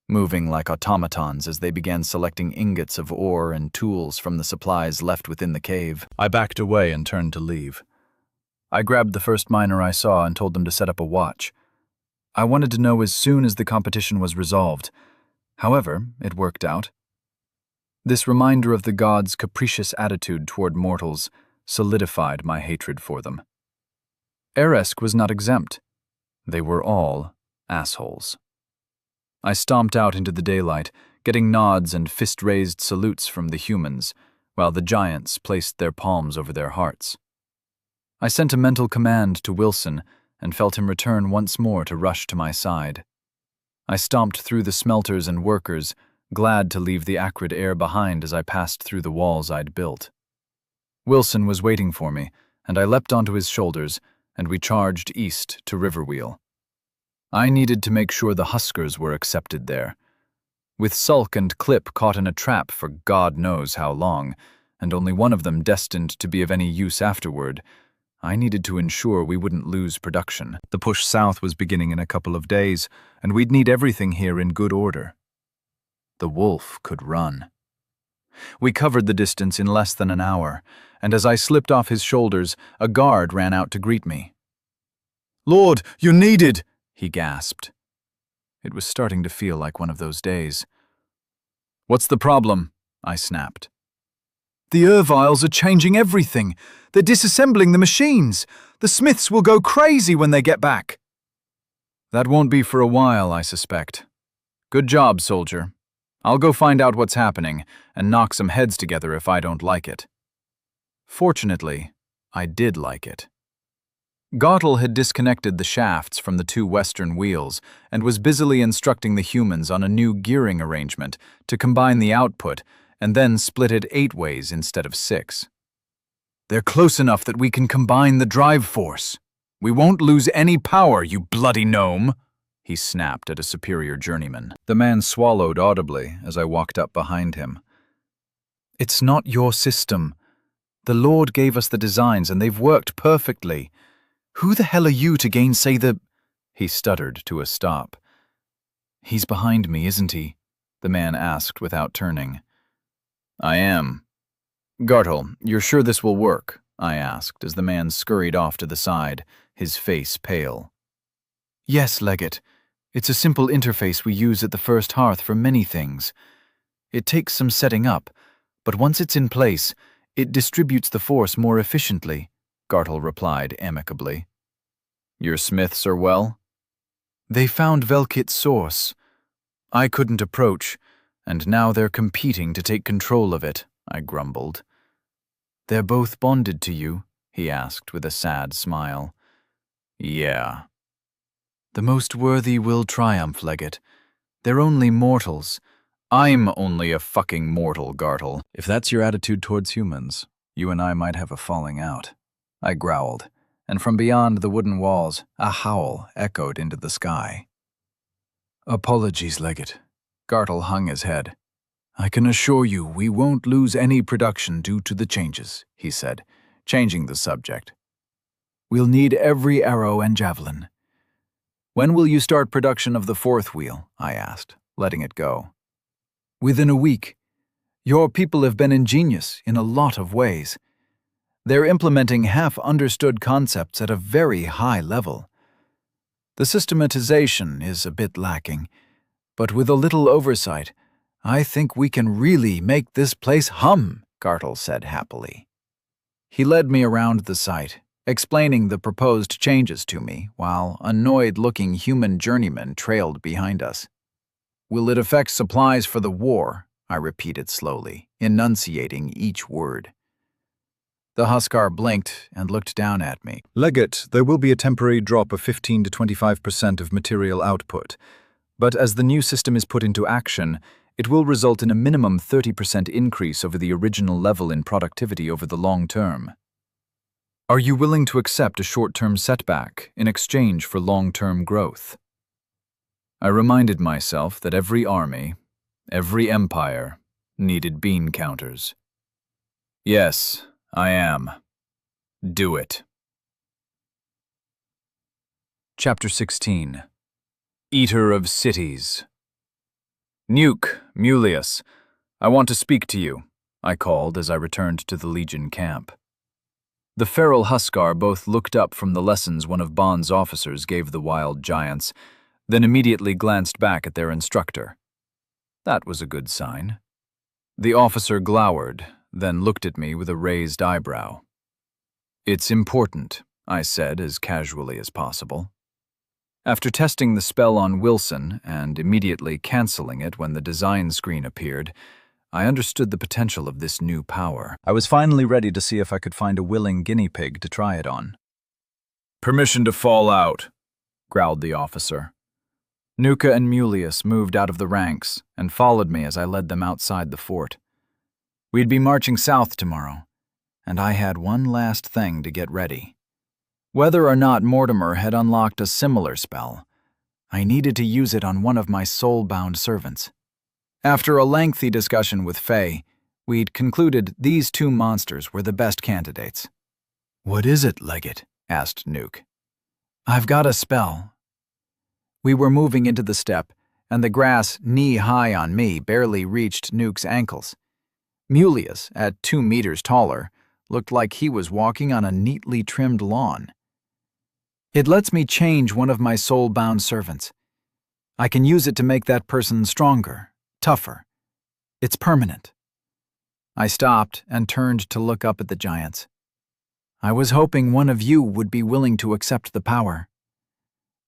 moving like automatons as they began selecting ingots of ore and tools from the supplies left within the cave. I backed away and turned to leave. I grabbed the first miner I saw and told them to set up a watch. I wanted to know as soon as the competition was resolved. However, it worked out. This reminder of the gods' capricious attitude toward mortals solidified my hatred for them. Eresk was not exempt. They were all assholes. I stomped out into the daylight, getting nods and fist-raised salutes from the humans, while the giants placed their palms over their hearts. I sent a mental command to Wilson and felt him return once more to rush to my side. I stomped through the smelters and workers, glad to leave the acrid air behind as I passed through the walls I'd built. Wilson was waiting for me, and I leapt onto his shoulders, and we charged east to Riverwheel. I needed to make sure the Huskers were accepted there. With Sulk and Clip caught in a trap for God knows how long, and only one of them destined to be of any use afterward, I needed to ensure we wouldn't lose production. The push south was beginning in a couple of days, and we'd need everything here in good order. The wolf could run. We covered the distance in less than an hour, and as I slipped off his shoulders, a guard ran out to greet me. "Lord, you're needed!" he gasped. It was starting to feel like one of those days. "What's the problem?" I snapped. "The Erviles are changing everything. They're disassembling the machines. The Smiths will go crazy when they get back." "That won't be for a while, I suspect. Good job, soldier. I'll go find out what's happening and knock some heads together if I don't like it." Fortunately, I did like it. Gottel had disconnected the shafts from the two western wheels and was busily instructing the humans on a new gearing arrangement to combine the output and then split it 8 ways instead of 6. "They're close enough that we can combine the drive force. We won't lose any power, you bloody gnome," he snapped at a superior journeyman. The man swallowed audibly as I walked up behind him. "It's not your system. The Lord gave us the designs and they've worked perfectly. Who the hell are you to gainsay the—" He stuttered to a stop. "He's behind me, isn't he?" the man asked without turning. "I am." "Gartle, you're sure this will work?" I asked as the man scurried off to the side, his face pale. "Yes, Leggett. It's a simple interface we use at the First Hearth for many things. It takes some setting up, but once it's in place, it distributes the force more efficiently," Gartle replied amicably. "Your smiths are well?" "They found Velkit's source. I couldn't approach, and now they're competing to take control of it," I grumbled. "They're both bonded to you?" he asked with a sad smile. "Yeah." "The most worthy will triumph, Leggett. They're only mortals." "I'm only a fucking mortal, Gartle." "If that's your attitude towards humans, you and I might have a falling out," I growled, and from beyond the wooden walls, a howl echoed into the sky. "Apologies, Leggett." Gartle hung his head. "I can assure you we won't lose any production due to the changes," he said, changing the subject. "We'll need every arrow and javelin." "When will you start production of the 4th wheel?" I asked, letting it go. "Within a week. Your people have been ingenious in a lot of ways. They're implementing half-understood concepts at a very high level. The systematization is a bit lacking, but with a little oversight, I think we can really make this place hum," Gartle said happily. He led me around the site, explaining the proposed changes to me, while annoyed-looking human journeymen trailed behind us. "Will it affect supplies for the war?" I repeated slowly, enunciating each word. The Huskar blinked and looked down at me. Leggett, there will be a temporary drop of 15 to 25% of material output, but as the new system is put into action, it will result in a minimum 30% increase over the original level in productivity over the long term. Are you willing to accept a short-term setback in exchange for long-term growth? I reminded myself that every army, every empire, needed bean counters. "Yes, I am. Do it." Chapter 16. Eater of Cities. "Nuke, Mulius, I want to speak to you," I called as I returned to the Legion camp. The feral Huskar both looked up from the lessons one of Bond's officers gave the wild giants, then immediately glanced back at their instructor. That was a good sign. The officer glowered, then looked at me with a raised eyebrow. "It's important," I said as casually as possible. After testing the spell on Wilson and immediately canceling it when the design screen appeared, I understood the potential of this new power. I was finally ready to see if I could find a willing guinea pig to try it on. "Permission to fall out," growled the officer. Nuka and Mulius moved out of the ranks and followed me as I led them outside the fort. We'd be marching south tomorrow, and I had one last thing to get ready. Whether or not Mortimer had unlocked a similar spell, I needed to use it on one of my soul-bound servants. After a lengthy discussion with Faye, we'd concluded these 2 monsters were the best candidates. "What is it, Leggett?" asked Nuke. "I've got a spell." We were moving into the steppe, and the grass knee-high on me barely reached Nuke's ankles. Mulius, at 2 meters taller, looked like he was walking on a neatly trimmed lawn. "It lets me change one of my soul-bound servants. I can use it to make that person stronger, tougher. It's permanent." I stopped and turned to look up at the giants. "I was hoping one of you would be willing to accept the power."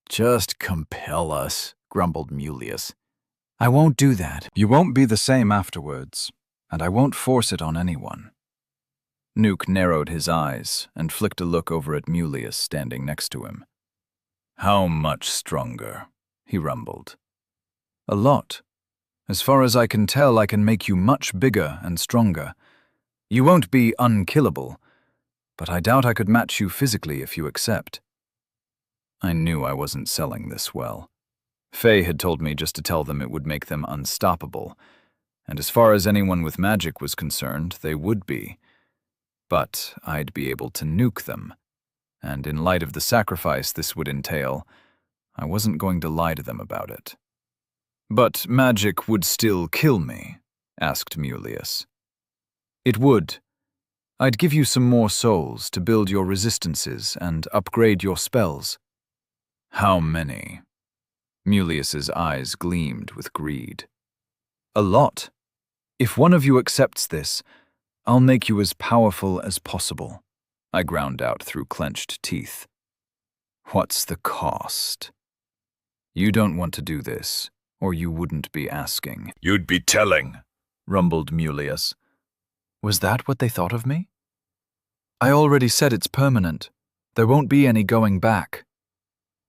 "Just compel us," grumbled Mulius. "I won't do that." "You won't be the same afterwards, and I won't force it on anyone." Nuke narrowed his eyes and flicked a look over at Mulius standing next to him. "How much stronger?" he rumbled. "A lot. As far as I can tell, I can make you much bigger and stronger. You won't be unkillable, but I doubt I could match you physically if you accept." I knew I wasn't selling this well. Faye had told me just to tell them it would make them unstoppable, and as far as anyone with magic was concerned, they would be. But I'd be able to nuke them, and in light of the sacrifice this would entail, I wasn't going to lie to them about it. "But magic would still kill me?" asked Mulius. "It would. I'd give you some more souls to build your resistances and upgrade your spells." "How many?" Mulius's eyes gleamed with greed. "A lot. If one of you accepts this, I'll make you as powerful as possible," I ground out through clenched teeth. "What's the cost?" "You don't want to do this, or you wouldn't be asking." "You'd be telling," rumbled Mulius. Was that what they thought of me? "I already said it's permanent. There won't be any going back."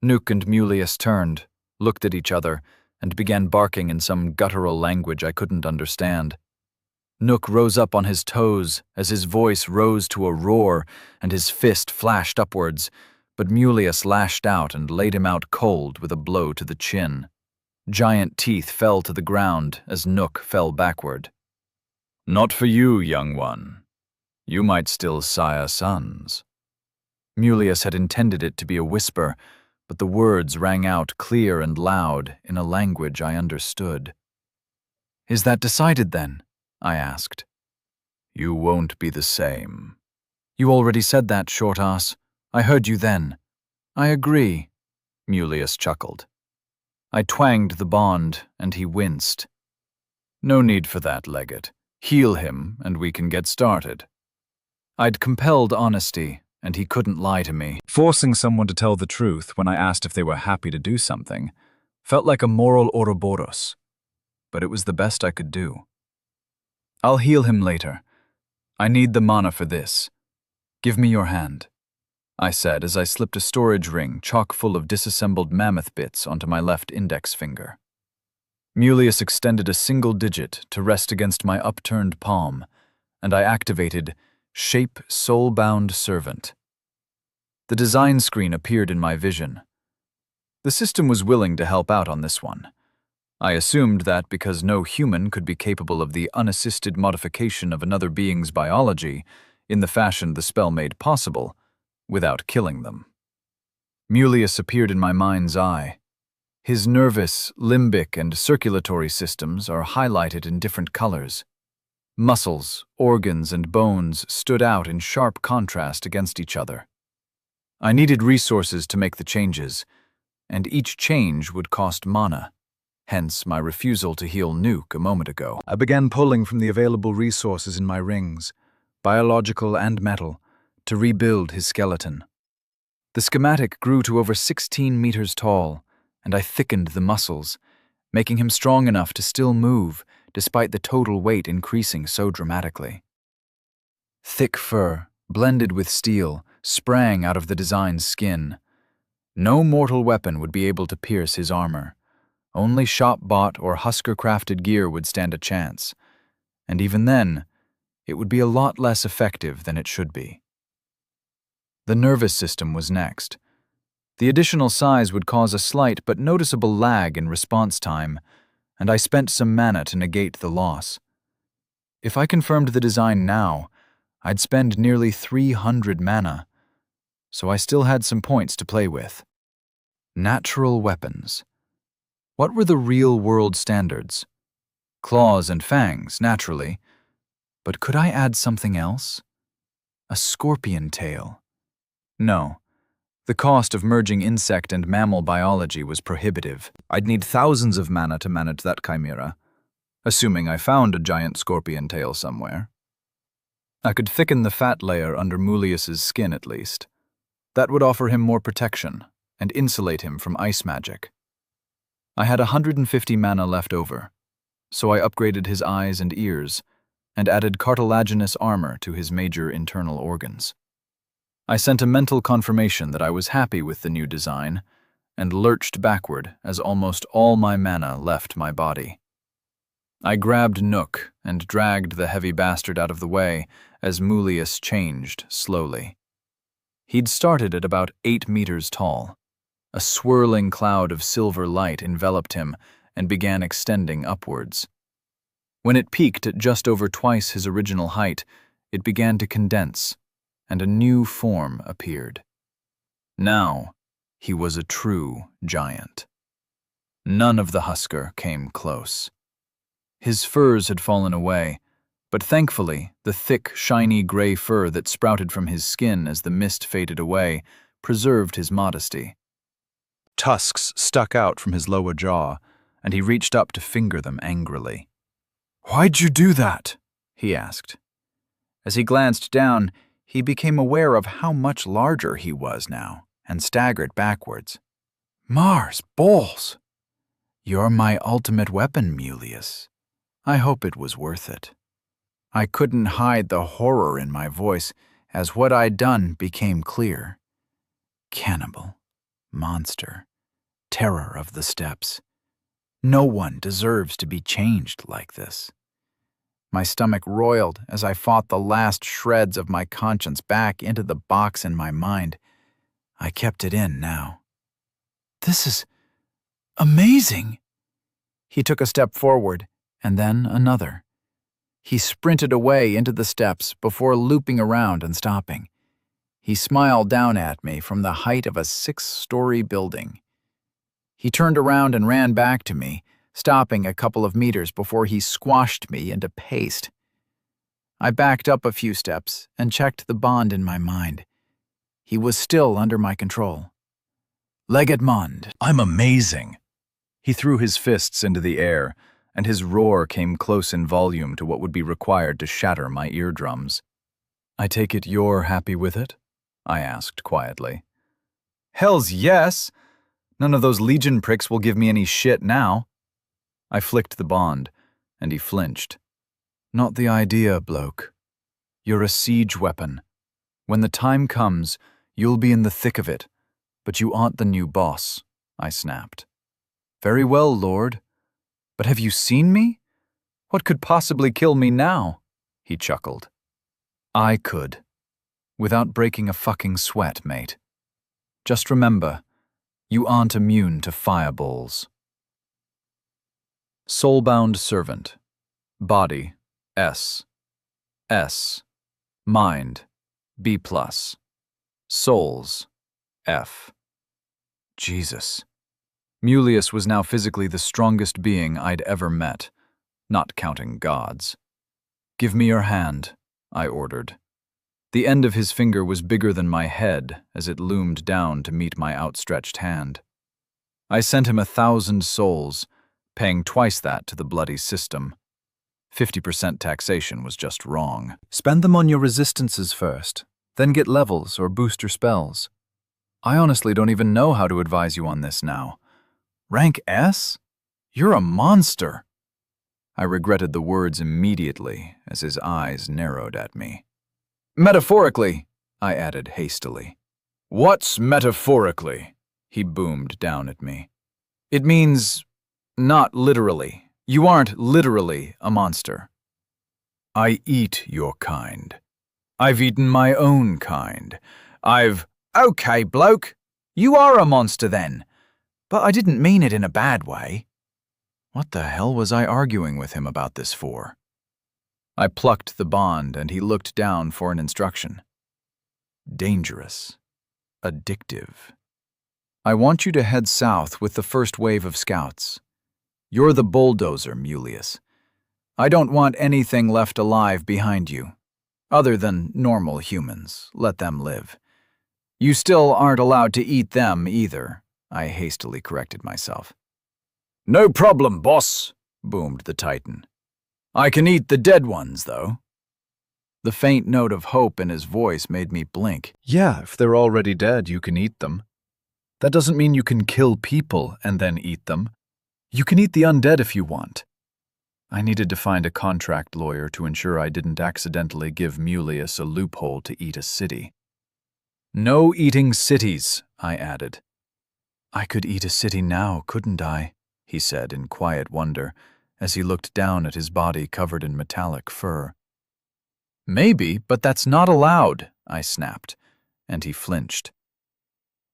Nuke and Mulius turned, looked at each other, and began barking in some guttural language I couldn't understand. Nook rose up on his toes as his voice rose to a roar and his fist flashed upwards, but Mulius lashed out and laid him out cold with a blow to the chin. Giant teeth fell to the ground as Nook fell backward. "Not for you, young one. You might still sire sons." Mulius had intended it to be a whisper, but the words rang out clear and loud in a language I understood. "Is that decided then?" I asked. "You won't be the same." "You already said that, short-ass. I heard you then." "I agree," Mulius chuckled. I twanged the bond, and he winced. "No need for that, Leggett. Heal him, and we can get started." I'd compelled honesty, and he couldn't lie to me. Forcing someone to tell the truth when I asked if they were happy to do something felt like a moral Ouroboros, but it was the best I could do. "I'll heal him later. I need the mana for this. Give me your hand," I said as I slipped a storage ring chock full of disassembled mammoth bits onto my left index finger. Mulius extended a single digit to rest against my upturned palm, and I activated Shape Soulbound Servant. The design screen appeared in my vision. The system was willing to help out on this one. I assumed that because no human could be capable of the unassisted modification of another being's biology in the fashion the spell made possible, without killing them. Mulius appeared in my mind's eye. His nervous, limbic, and circulatory systems are highlighted in different colors. Muscles, organs, and bones stood out in sharp contrast against each other. I needed resources to make the changes, and each change would cost mana. Hence my refusal to heal Nuke a moment ago. I began pulling from the available resources in my rings, biological and metal, to rebuild his skeleton. The schematic grew to over 16 meters tall, and I thickened the muscles, making him strong enough to still move despite the total weight increasing so dramatically. Thick fur, blended with steel, sprang out of the design's skin. No mortal weapon would be able to pierce his armor. Only shop-bought or Husker-crafted gear would stand a chance, and even then, it would be a lot less effective than it should be. The nervous system was next. The additional size would cause a slight but noticeable lag in response time, and I spent some mana to negate the loss. If I confirmed the design now, I'd spend nearly 300 mana, so I still had some points to play with. Natural weapons. What were the real-world standards? Claws and fangs, naturally. But could I add something else? A scorpion tail. No. The cost of merging insect and mammal biology was prohibitive. I'd need thousands of mana to manage that chimera, assuming I found a giant scorpion tail somewhere. I could thicken the fat layer under Mulius's skin at least. That would offer him more protection and insulate him from ice magic. I had 150 mana left over, so I upgraded his eyes and ears, and added cartilaginous armor to his major internal organs. I sent a mental confirmation that I was happy with the new design, and lurched backward as almost all my mana left my body. I grabbed Nook and dragged the heavy bastard out of the way as Mulius changed slowly. He'd started at about 8 meters tall. A swirling cloud of silver light enveloped him and began extending upwards. When it peaked at just over twice his original height, it began to condense, and a new form appeared. Now, he was a true giant. None of the husker came close. His furs had fallen away, but thankfully the thick, shiny gray fur that sprouted from his skin as the mist faded away preserved his modesty. Tusks stuck out from his lower jaw, and he reached up to finger them angrily. "Why'd you do that?" he asked. As he glanced down, he became aware of how much larger he was now, and staggered backwards. "Mars balls! You're my ultimate weapon, Mulius. I hope it was worth it." I couldn't hide the horror in my voice as what I'd done became clear. Cannibal, monster, terror of the steppes. No one deserves to be changed like this. My stomach roiled as I fought the last shreds of my conscience back into the box in my mind. I kept it in now. "This is amazing." He took a step forward, and then another. He sprinted away into the steps before looping around and stopping. He smiled down at me from the height of a 6-story building. He turned around and ran back to me, stopping a couple of meters before he squashed me into paste. I backed up a few steps and checked the bond in my mind. He was still under my control. "Legate Mond, I'm amazing." He threw his fists into the air, and his roar came close in volume to what would be required to shatter my eardrums. "I take it you're happy with it?" I asked quietly. "Hells yes! None of those Legion pricks will give me any shit now." I flicked the bond, and he flinched. "Not the idea, bloke. You're a siege weapon. When the time comes, you'll be in the thick of it, but you aren't the new boss," I snapped. "Very well, Lord. But have you seen me? What could possibly kill me now?" he chuckled. "I could. Without breaking a fucking sweat, mate. Just remember, you aren't immune to fireballs." Soulbound Servant. Body, S. S. Mind, B+. Souls, F. Jesus. Mulius was now physically the strongest being I'd ever met, not counting gods. "Give me your hand," I ordered. The end of his finger was bigger than my head as it loomed down to meet my outstretched hand. I sent him 1,000 souls, paying twice that to the bloody system. 50% taxation was just wrong. "Spend them on your resistances first, then get levels or booster spells. I honestly don't even know how to advise you on this now. Rank S? You're a monster." I regretted the words immediately as his eyes narrowed at me. "Metaphorically," I added hastily. "What's metaphorically?" he boomed down at me. "It means not literally. You aren't literally a monster." "I eat your kind. I've eaten my own kind. Okay, bloke. You are a monster then. But I didn't mean it in a bad way." What the hell was I arguing with him about this for? I plucked the bond and he looked down for an instruction. "Dangerous. Addictive. I want you to head south with the first wave of scouts. You're the bulldozer, Mulius. I don't want anything left alive behind you. Other than normal humans. Let them live. You still aren't allowed to eat them either," I hastily corrected myself. "No problem, boss," boomed the Titan. "I can eat the dead ones, though." The faint note of hope in his voice made me blink. "Yeah, if they're already dead, you can eat them. That doesn't mean you can kill people and then eat them. You can eat the undead if you want." I needed to find a contract lawyer to ensure I didn't accidentally give Mulius a loophole to eat a city. No eating cities, I added. I could eat a city now, couldn't I? He said in quiet wonder, as he looked down at his body covered in metallic fur. Maybe, but that's not allowed, I snapped, and he flinched.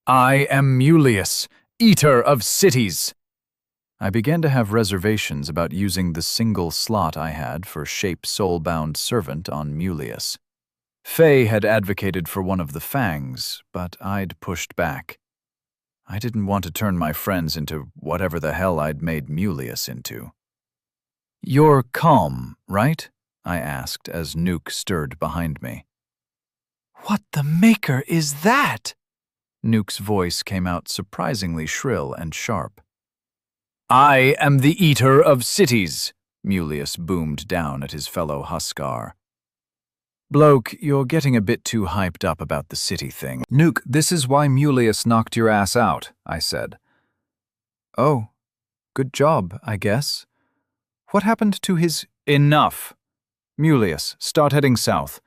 I am Mulius, eater of cities. I began to have reservations about using the single slot I had for shape soul-bound servant on Mulius. Faye had advocated for one of the fangs, but I'd pushed back. I didn't want to turn my friends into whatever the hell I'd made Mulius into. You're calm, right? I asked as Nuke stirred behind me. What the maker is that? Nuke's voice came out surprisingly shrill and sharp. I am the eater of cities, Mulius boomed down at his fellow Huskar. Bloke, you're getting a bit too hyped up about the city thing. Nuke, this is why Mulius knocked your ass out, I said. Oh, good job, I guess. What happened to his— Enough. Mulius, start heading south.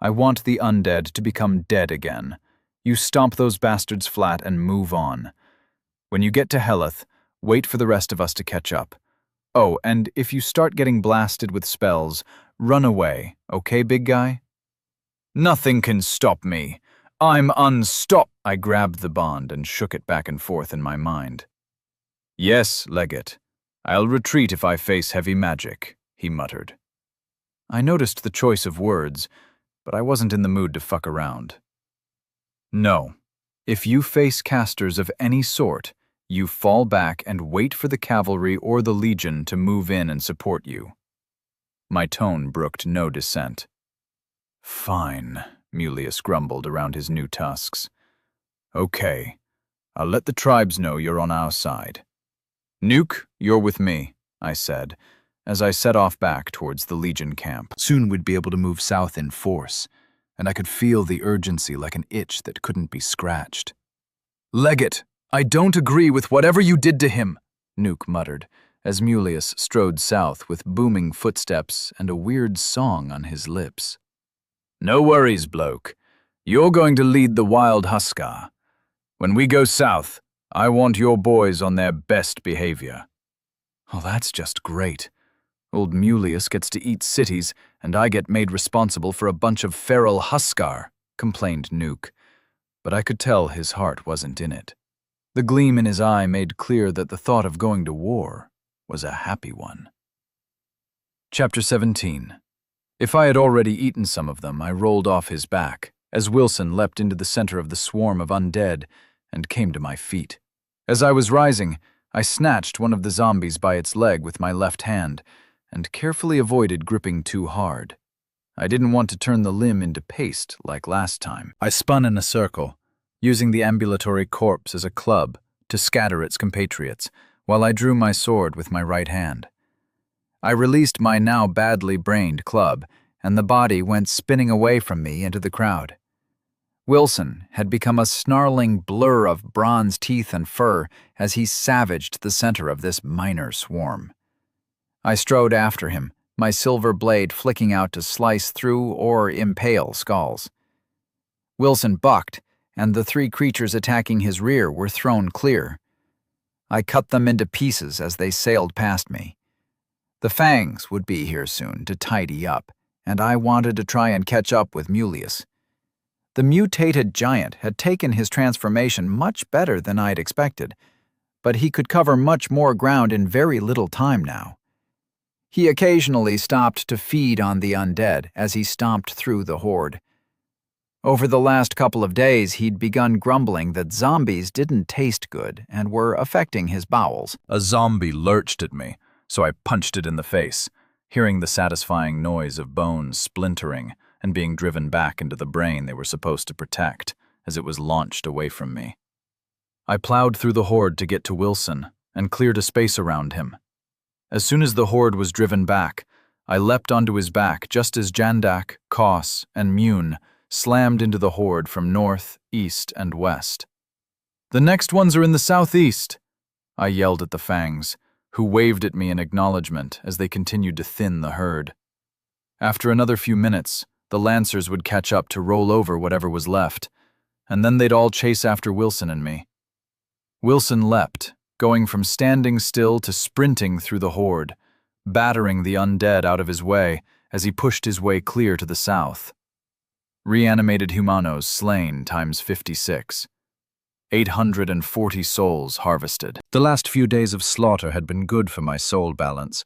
I want the undead to become dead again. You stomp those bastards flat and move on. When you get to Heleth, wait for the rest of us to catch up. Oh, and if you start getting blasted with spells, run away, okay, big guy? Nothing can stop me. I'm unstoppable. I grabbed the bond and shook it back and forth in my mind. Yes, Legate. I'll retreat if I face heavy magic, he muttered. I noticed the choice of words, but I wasn't in the mood to fuck around. No. If you face casters of any sort, you fall back and wait for the cavalry or the legion to move in and support you. My tone brooked no dissent. Fine, Mulius grumbled around his new tusks. Okay, I'll let the tribes know you're on our side. Nuke, you're with me, I said, as I set off back towards the legion camp. Soon we'd be able to move south in force, and I could feel the urgency like an itch that couldn't be scratched. Legate, I don't agree with whatever you did to him, Nuke muttered, as Mulius strode south with booming footsteps and a weird song on his lips. No worries, bloke. You're going to lead the wild Huskar. When we go south, I want your boys on their best behavior. Oh, that's just great. Old Mulius gets to eat cities, and I get made responsible for a bunch of feral Huskar, complained Nuke. But I could tell his heart wasn't in it. The gleam in his eye made clear that the thought of going to war was a happy one. Chapter 17. If I had already eaten some of them, I rolled off his back, as Wilson leapt into the center of the swarm of undead and came to my feet. As I was rising, I snatched one of the zombies by its leg with my left hand and carefully avoided gripping too hard. I didn't want to turn the limb into paste like last time. I spun in a circle, using the ambulatory corpse as a club to scatter its compatriots, while I drew my sword with my right hand. I released my now badly brained club, and the body went spinning away from me into the crowd. Wilson had become a snarling blur of bronze teeth and fur as he savaged the center of this minor swarm. I strode after him, my silver blade flicking out to slice through or impale skulls. Wilson bucked, and the three creatures attacking his rear were thrown clear. I cut them into pieces as they sailed past me. The fangs would be here soon to tidy up, and I wanted to try and catch up with Mulius. The mutated giant had taken his transformation much better than I'd expected, but he could cover much more ground in very little time now. He occasionally stopped to feed on the undead as he stomped through the horde. Over the last couple of days, he'd begun grumbling that zombies didn't taste good and were affecting his bowels. A zombie lurched at me, so I punched it in the face, hearing the satisfying noise of bones splintering and being driven back into the brain they were supposed to protect as it was launched away from me. I plowed through the horde to get to Wilson and cleared a space around him. As soon as the horde was driven back, I leapt onto his back just as Jandak, Koss, and Mune slammed into the horde from north, east, and west. "The next ones are in the southeast," I yelled at the fangs, who waved at me in acknowledgement as they continued to thin the herd. After another few minutes, the lancers would catch up to roll over whatever was left, and then they'd all chase after Wilson and me. Wilson leapt, going from standing still to sprinting through the horde, battering the undead out of his way as he pushed his way clear to the south. Reanimated humanos slain times 56. 840 souls harvested. The last few days of slaughter had been good for my soul balance,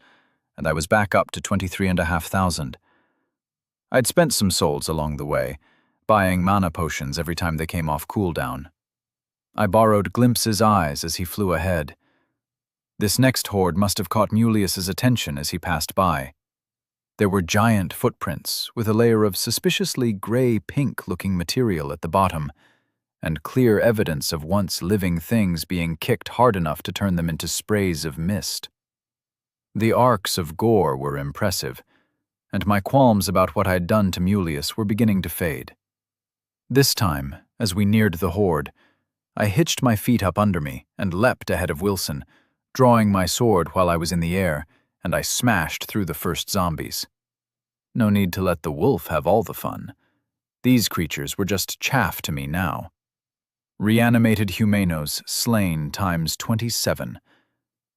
and I was back up to 23,500. I'd spent some souls along the way, buying mana potions every time they came off cooldown. I borrowed Glimpse's eyes as he flew ahead. This next horde must have caught Mulius's attention as he passed by. There were giant footprints with a layer of suspiciously gray-pink-looking material at the bottom, and clear evidence of once living things being kicked hard enough to turn them into sprays of mist. The arcs of gore were impressive, and my qualms about what I'd done to Mulius were beginning to fade. This time, as we neared the horde, I hitched my feet up under me and leapt ahead of Wilson, drawing my sword while I was in the air, and I smashed through the first zombies. No need to let the wolf have all the fun. These creatures were just chaff to me now. Reanimated humanos slain times 27.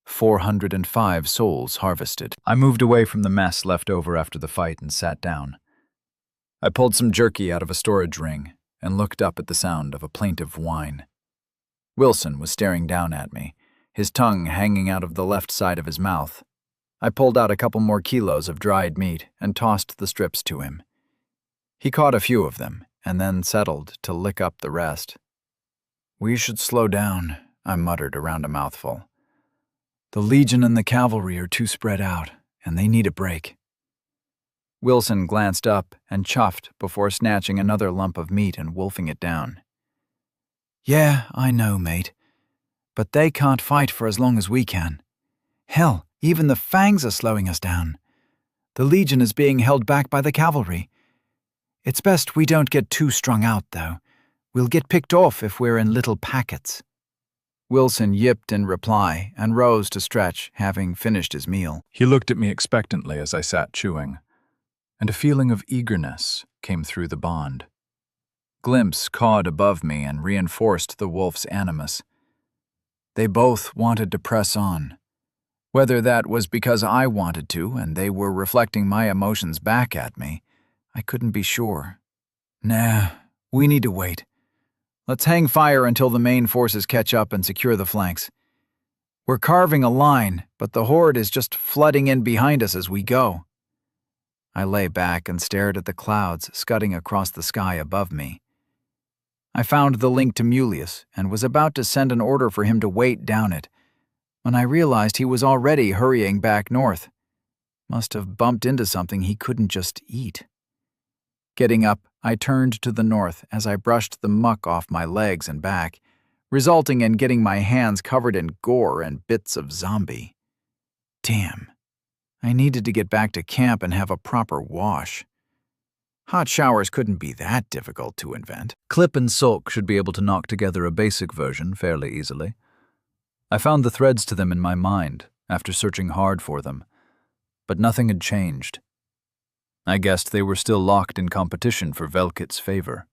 405 souls harvested. I moved away from the mess left over after the fight and sat down. I pulled some jerky out of a storage ring and looked up at the sound of a plaintive whine. Wilson was staring down at me, his tongue hanging out of the left side of his mouth. I pulled out a couple more kilos of dried meat and tossed the strips to him. He caught a few of them and then settled to lick up the rest. "We should slow down," I muttered around a mouthful. "The Legion and the cavalry are too spread out, and they need a break." Wilson glanced up and chuffed before snatching another lump of meat and wolfing it down. "Yeah, I know, mate. But they can't fight for as long as we can. Hell, even the Fangs are slowing us down. The Legion is being held back by the cavalry. It's best we don't get too strung out, though. We'll get picked off if we're in little packets." Wilson yipped in reply and rose to stretch, having finished his meal. He looked at me expectantly as I sat chewing, and a feeling of eagerness came through the bond. Glimpse cawed above me and reinforced the wolf's animus. They both wanted to press on. Whether that was because I wanted to and they were reflecting my emotions back at me, I couldn't be sure. "Nah, we need to wait. Let's hang fire until the main forces catch up and secure the flanks. We're carving a line, but the horde is just flooding in behind us as we go." I lay back and stared at the clouds scudding across the sky above me. I found the link to Mulius and was about to send an order for him to wait down it, when I realized he was already hurrying back north. Must have bumped into something he couldn't just eat. Getting up, I turned to the north as I brushed the muck off my legs and back, resulting in getting my hands covered in gore and bits of zombie. Damn. I needed to get back to camp and have a proper wash. Hot showers couldn't be that difficult to invent. Clip and Sulk should be able to knock together a basic version fairly easily. I found the threads to them in my mind after searching hard for them, but nothing had changed. I guessed they were still locked in competition for Velkit's favor.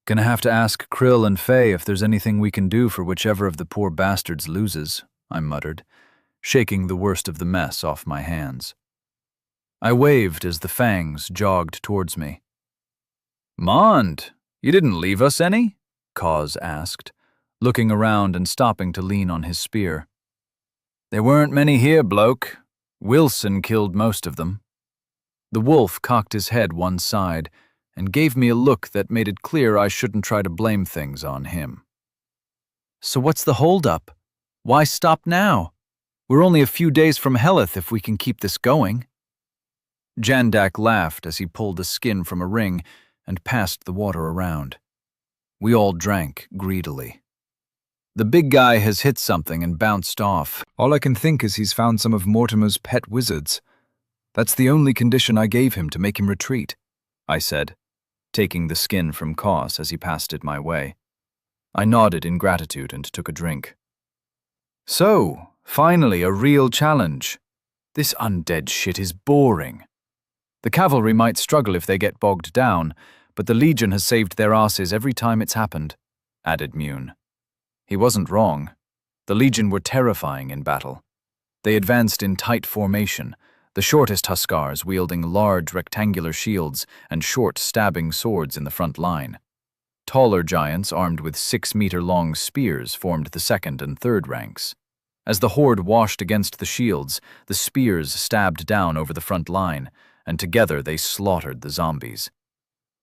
"Gonna have to ask Krill and Faye if there's anything we can do for whichever of the poor bastards loses," I muttered, shaking the worst of the mess off my hands. I waved as the Fangs jogged towards me. "Mond, you didn't leave us any?" Cause asked, looking around and stopping to lean on his spear. "There weren't many here, bloke. Wilson killed most of them." The wolf cocked his head one side and gave me a look that made it clear I shouldn't try to blame things on him. "So what's the holdup? Why stop now? We're only a few days from Heleth if we can keep this going." Jandak laughed as he pulled a skin from a ring and passed the water around. We all drank greedily. "The big guy has hit something and bounced off. All I can think is he's found some of Mortimer's pet wizards. That's the only condition I gave him to make him retreat," I said, taking the skin from Cos as he passed it my way. I nodded in gratitude and took a drink. "So, Finally, a real challenge. This undead shit is boring. The cavalry might struggle if they get bogged down, but the Legion has saved their asses every time it's happened, added Mune. He wasn't wrong. The Legion were terrifying in battle. They advanced in tight formation, the shortest Huskars wielding large rectangular shields and short stabbing swords in the front line. Taller giants armed with 6-meter-long spears formed the second and third ranks. As the horde washed against the shields, the spears stabbed down over the front line, and together they slaughtered the zombies.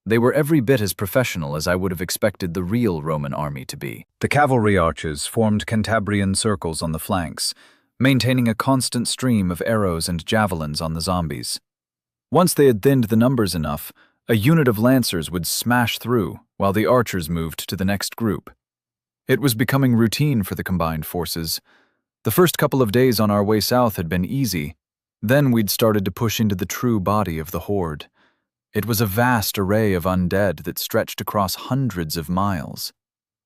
They were every bit as professional as I would have expected the real Roman army to be. The cavalry archers formed Cantabrian circles on the flanks, maintaining a constant stream of arrows and javelins on the zombies. Once they had thinned the numbers enough, a unit of lancers would smash through while the archers moved to the next group. It was becoming routine for the combined forces. The first couple of days on our way south had been easy. Then we'd started to push into the true body of the horde. It was a vast array of undead that stretched across hundreds of miles.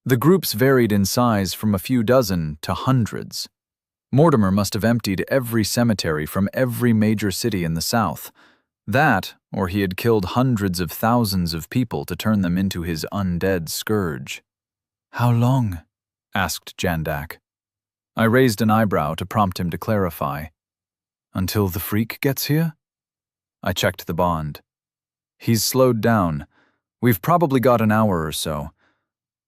The groups varied in size from a few dozen to hundreds. Mortimer must have emptied every cemetery from every major city in the south. That, or he had killed hundreds of thousands of people to turn them into his undead scourge. "How long?" asked Jandak. I raised an eyebrow to prompt him to clarify. "Until the freak gets here?" I checked the bond. "He's slowed down. We've probably got an hour or so.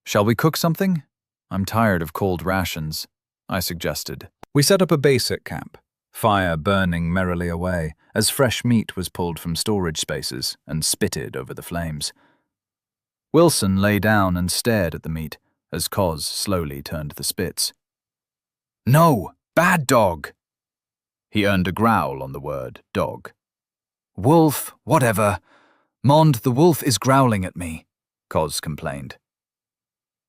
Shall we cook something? I'm tired of cold rations," I suggested. We set up a basic camp, fire burning merrily away as fresh meat was pulled from storage spaces and spitted over the flames. Wilson lay down and stared at the meat as Cos slowly turned the spits. "No, bad dog!" He earned a growl on the word dog. "Wolf, whatever. Mond, the wolf is growling at me," Cos complained.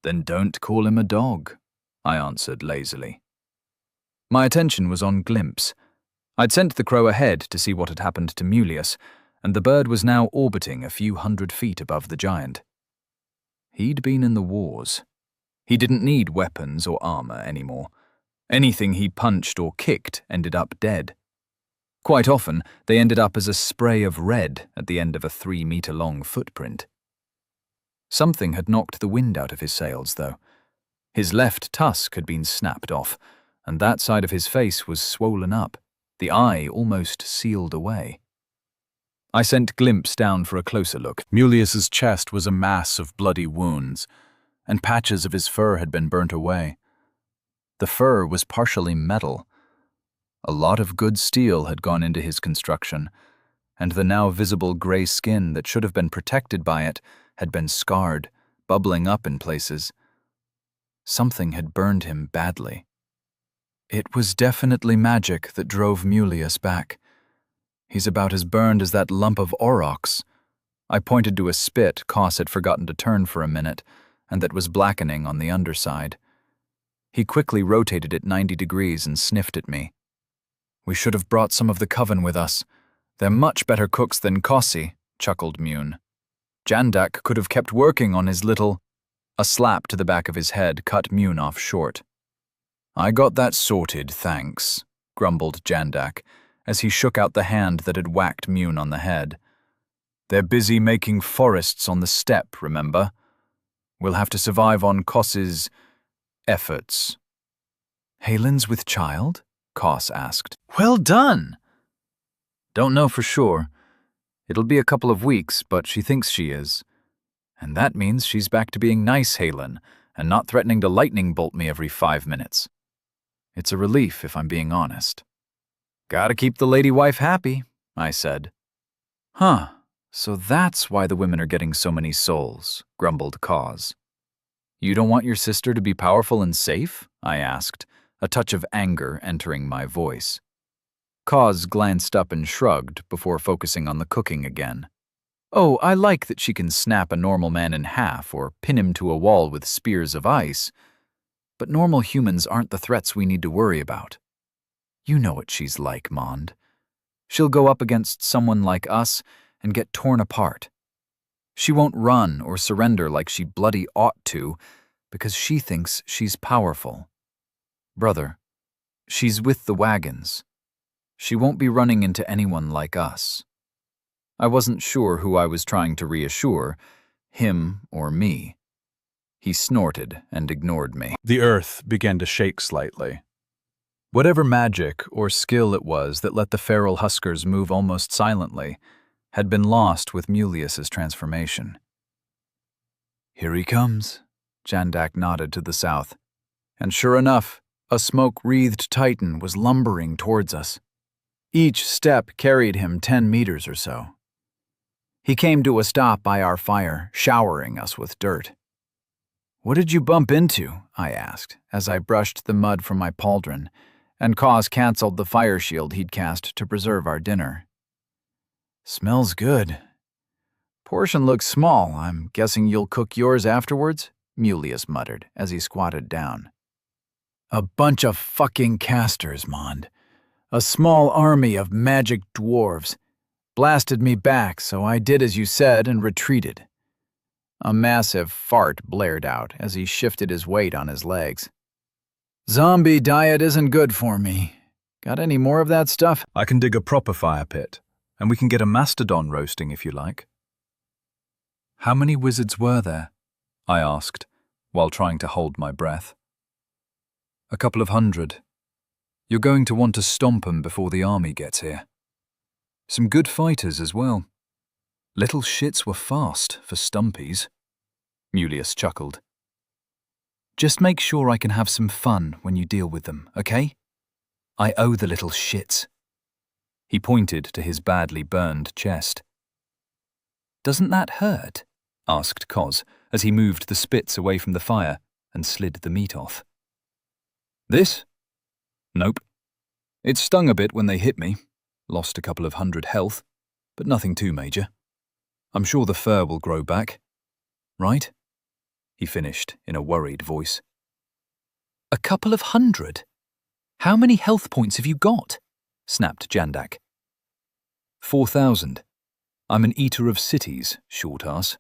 "Then don't call him a dog," I answered lazily. My attention was on Glimpse. I'd sent the crow ahead to see what had happened to Mulius, and the bird was now orbiting a few 100 feet above the giant. He'd been in the wars. He didn't need weapons or armor anymore. Anything he punched or kicked ended up dead. Quite often, they ended up as a spray of red at the end of a 3-meter-long footprint. Something had knocked the wind out of his sails, though. His left tusk had been snapped off, and that side of his face was swollen up, the eye almost sealed away. I sent Glimpse down for a closer look. Mulius's chest was a mass of bloody wounds, and patches of his fur had been burnt away. The fur was partially metal. A lot of good steel had gone into his construction, and the now visible gray skin that should have been protected by it had been scarred, bubbling up in places. Something had burned him badly. It was definitely magic that drove Mulius back. He's about as burned as that lump of aurochs. I pointed to a spit Cos had forgotten to turn for a minute, and that was blackening on the underside. He quickly rotated it 90 degrees and sniffed at me. "We should have brought some of the coven with us. They're much better cooks than Cossi," chuckled Mune. "Jandak could have kept working on his little—" A slap to the back of his head cut Mune off short. "I got that sorted, thanks," grumbled Jandak, as he shook out the hand that had whacked Mune on the head. "They're busy making forests on the steppe, remember? We'll have to survive on Coss's efforts." "Halen's with child?" Cos asked. "Well done!" "Don't know for sure. It'll be a couple of weeks, but she thinks she is. And that means she's back to being nice Halen and not threatening to lightning bolt me every 5 minutes. It's a relief, if I'm being honest." "Gotta keep the lady wife happy," I said. "Huh, so that's why the women are getting so many souls," grumbled Cos. "You don't want your sister to be powerful and safe?" I asked, a touch of anger entering my voice. Cos glanced up and shrugged before focusing on the cooking again. "Oh, I like that she can snap a normal man in half or pin him to a wall with spears of ice. But normal humans aren't the threats we need to worry about. You know what she's like, Mond. She'll go up against someone like us and get torn apart. She won't run or surrender like she bloody ought to because she thinks she's powerful. Brother, She's with the wagons. She won't be running into anyone like us. I wasn't sure who I was trying to reassure, him or me. He snorted and ignored me. The earth began to shake slightly. Whatever magic or skill it was that let the feral huskers move almost silently had been lost with Mulius's transformation. Here he comes, Jandak nodded to the south. And sure enough, a smoke-wreathed titan was lumbering towards us. Each step carried him 10 meters or so. He came to a stop by our fire, showering us with dirt. "What did you bump into?" I asked, as I brushed the mud from my pauldron, and Cause canceled the fire shield he'd cast to preserve our dinner. "Smells good. Portion looks small. I'm guessing you'll cook yours afterwards?" Mulius muttered as he squatted down. "A bunch of fucking casters, Mond. A small army of magic dwarves. Blasted me back, so I did as you said and retreated." A massive fart blared out as he shifted his weight on his legs. "Zombie diet isn't good for me. Got any more of that stuff?" I can dig a proper fire pit, and we can get a mastodon roasting if you like. "How many wizards were there?" I asked, while trying to hold my breath. "A couple of hundred. You're going to want to stomp 'em before the army gets here. Some good fighters as well. Little shits were fast for stumpies." Mulius chuckled. "Just make sure I can have some fun when you deal with them, okay? I owe the little shits." He pointed to his badly burned chest. "Doesn't that hurt?" asked Cos as he moved the spits away from the fire and slid the meat off. "This? Nope. It stung a bit when they hit me. Lost a couple of hundred health, but nothing too major. I'm sure the fur will grow back. Right?" He finished in a worried voice. "A couple of hundred? How many health points have you got?" snapped Jandak. 4,000. I'm an eater of cities, short ass.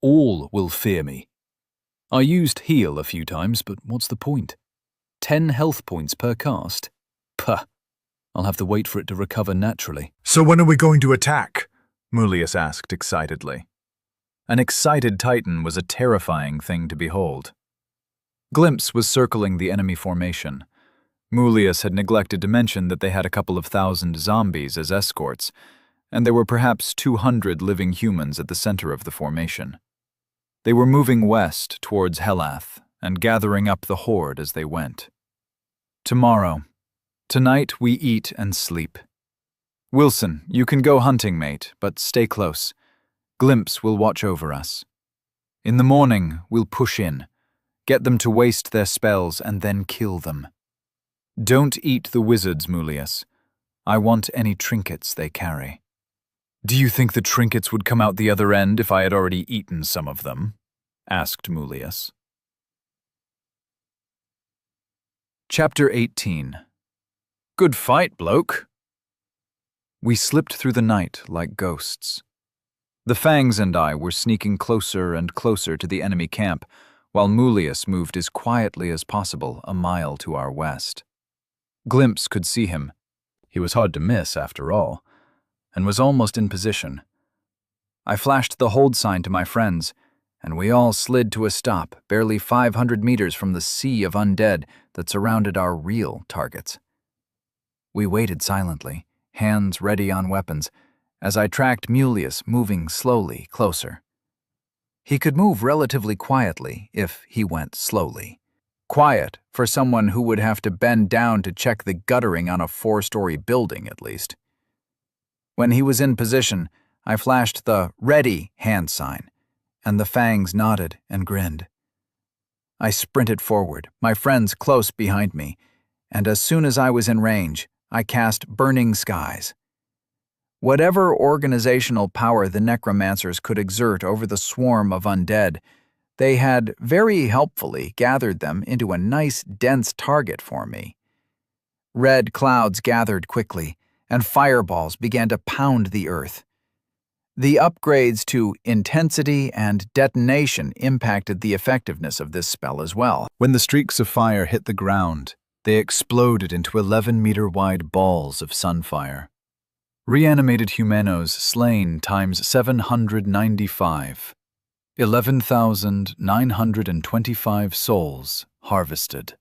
All will fear me. I used heal a few times, but what's the point? 10 health points per cast? Puh. I'll have to wait for it to recover naturally." "So when are we going to attack?" Mulius asked excitedly. An excited titan was a terrifying thing to behold. Glimpse was circling the enemy formation. Mulius had neglected to mention that they had a couple of thousand zombies as escorts, and there were perhaps 200 living humans at the center of the formation. They were moving west towards Helath and gathering up the horde as they went. "Tomorrow. Tonight we eat and sleep. Wilson, you can go hunting, mate, but stay close. Glimpse will watch over us. In the morning, we'll push in, get them to waste their spells, and then kill them. Don't eat the wizards, Mulius. I want any trinkets they carry." "Do you think the trinkets would come out the other end if I had already eaten some of them?" asked Mulius. Chapter 18. Good fight, bloke. We slipped through the night like ghosts. The Fangs and I were sneaking closer and closer to the enemy camp, while Mulius moved as quietly as possible a mile to our west. Glimpse could see him. He was hard to miss, after all, and was almost in position. I flashed the hold sign to my friends, and we all slid to a stop barely 500 meters from the sea of undead that surrounded our real targets. We waited silently, hands ready on weapons, as I tracked Mulius moving slowly closer. He could move relatively quietly if he went slowly. Quiet for someone who would have to bend down to check the guttering on a 4-story building, at least. When he was in position, I flashed the "Ready" hand sign, and the Fangs nodded and grinned. I sprinted forward, my friends close behind me, and as soon as I was in range, I cast Burning Skies. Whatever organizational power the necromancers could exert over the swarm of undead, they had very helpfully gathered them into a nice, dense target for me. Red clouds gathered quickly, and fireballs began to pound the earth. The upgrades to intensity and detonation impacted the effectiveness of this spell as well. When the streaks of fire hit the ground, They exploded into 11-meter-wide balls of sunfire. Reanimated humanos slain times 795. 11,925 souls harvested.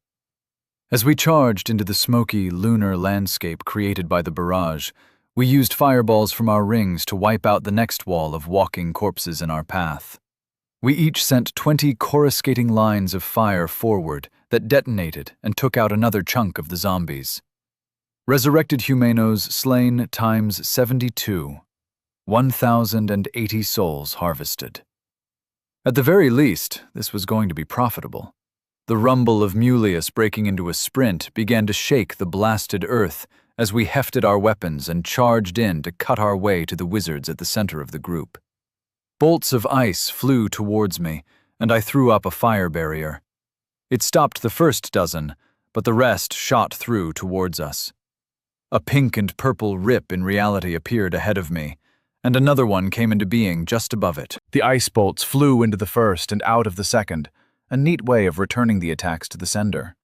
As we charged into the smoky, lunar landscape created by the barrage, we used fireballs from our rings to wipe out the next wall of walking corpses in our path. We each sent 20 coruscating lines of fire forward that detonated and took out another chunk of the zombies. Resurrected humanos slain times 72. 1,080 souls harvested. At the very least, this was going to be profitable. The rumble of Mulius breaking into a sprint began to shake the blasted earth as we hefted our weapons and charged in to cut our way to the wizards at the center of the group. Bolts of ice flew towards me, and I threw up a fire barrier. It stopped the first dozen, but the rest shot through towards us. A pink and purple rip in reality appeared ahead of me, and another one came into being just above it. The ice bolts flew into the first and out of the second, a neat way of returning the attacks to the sender.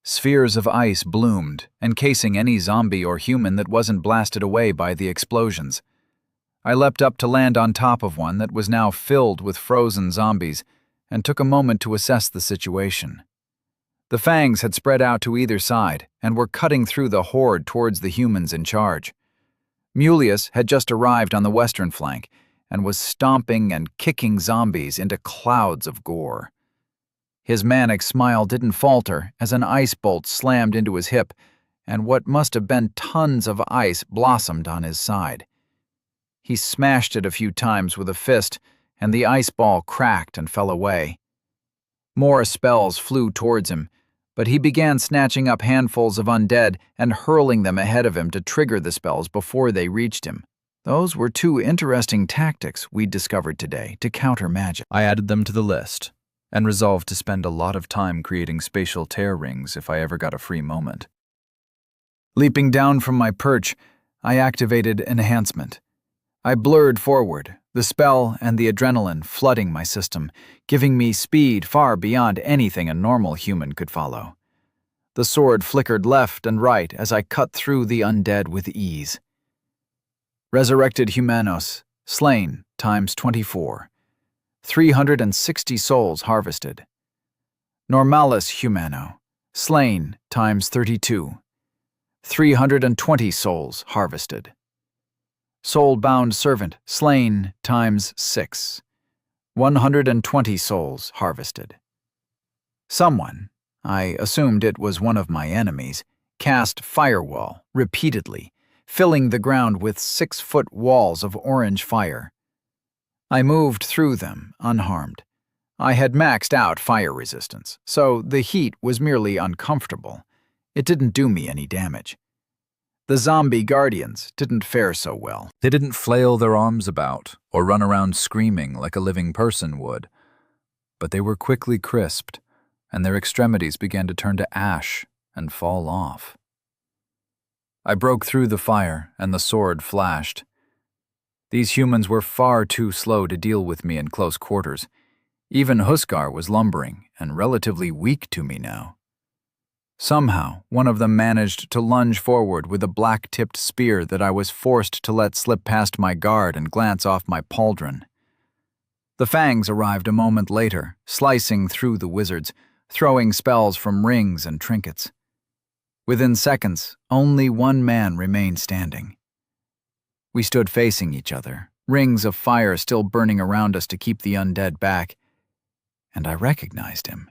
Spheres of ice bloomed, encasing any zombie or human that wasn't blasted away by the explosions. I leapt up to land on top of one that was now filled with frozen zombies and took a moment to assess the situation. The fangs had spread out to either side and were cutting through the horde towards the humans in charge. Mulius had just arrived on the western flank and was stomping and kicking zombies into clouds of gore. His manic smile didn't falter as an ice bolt slammed into his hip, and what must have been tons of ice blossomed on his side. He smashed it a few times with a fist, and the ice ball cracked and fell away. More spells flew towards him, but he began snatching up handfuls of undead and hurling them ahead of him to trigger the spells before they reached him. Those were two interesting tactics we'd discovered today to counter magic. I added them to the list, and resolved to spend a lot of time creating spatial tear rings if I ever got a free moment. Leaping down from my perch, I activated enhancement. I blurred forward, the spell and the adrenaline flooding my system, giving me speed far beyond anything a normal human could follow. The sword flickered left and right as I cut through the undead with ease. Resurrected humanos, slain times 24. 360 souls harvested. Normalis humano, slain times 32. 320 souls harvested. Soul-bound servant, slain times 6. 120 souls harvested. Someone, I assumed it was one of my enemies, cast firewall repeatedly, filling the ground with 6-foot walls of orange fire. I moved through them unharmed. I had maxed out fire resistance, so the heat was merely uncomfortable. It didn't do me any damage. The zombie guardians didn't fare so well. They didn't flail their arms about or run around screaming like a living person would, but they were quickly crisped, and their extremities began to turn to ash and fall off. I broke through the fire, and the sword flashed. These humans were far too slow to deal with me in close quarters. Even Huskar was lumbering and relatively weak to me now. Somehow, one of them managed to lunge forward with a black-tipped spear that I was forced to let slip past my guard and glance off my pauldron. The fangs arrived a moment later, slicing through the wizards, throwing spells from rings and trinkets. Within seconds, only one man remained standing. We stood facing each other, rings of fire still burning around us to keep the undead back, and I recognized him.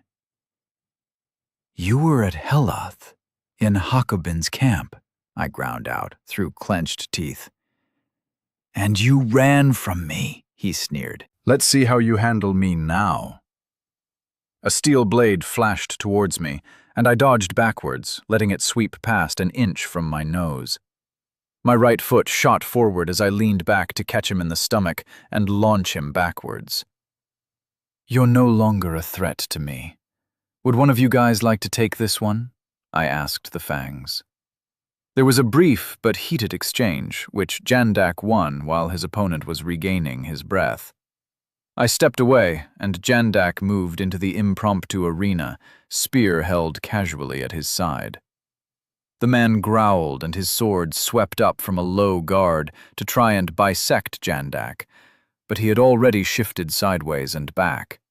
"You were at Heloth, in Hakobin's camp," I ground out through clenched teeth. "And you ran from me," he sneered. Let's see how you handle me now. A steel blade flashed towards me, and I dodged backwards, letting it sweep past an inch from my nose. My right foot shot forward as I leaned back to catch him in the stomach and launch him backwards. "You're no longer a threat to me. Would one of you guys like to take this one?" I asked the fangs. There was a brief but heated exchange, which Jandak won while his opponent was regaining his breath. I stepped away, and Jandak moved into the impromptu arena, spear held casually at his side. The man growled, and his sword swept up from a low guard to try and bisect Jandak, but he had already shifted sideways and back.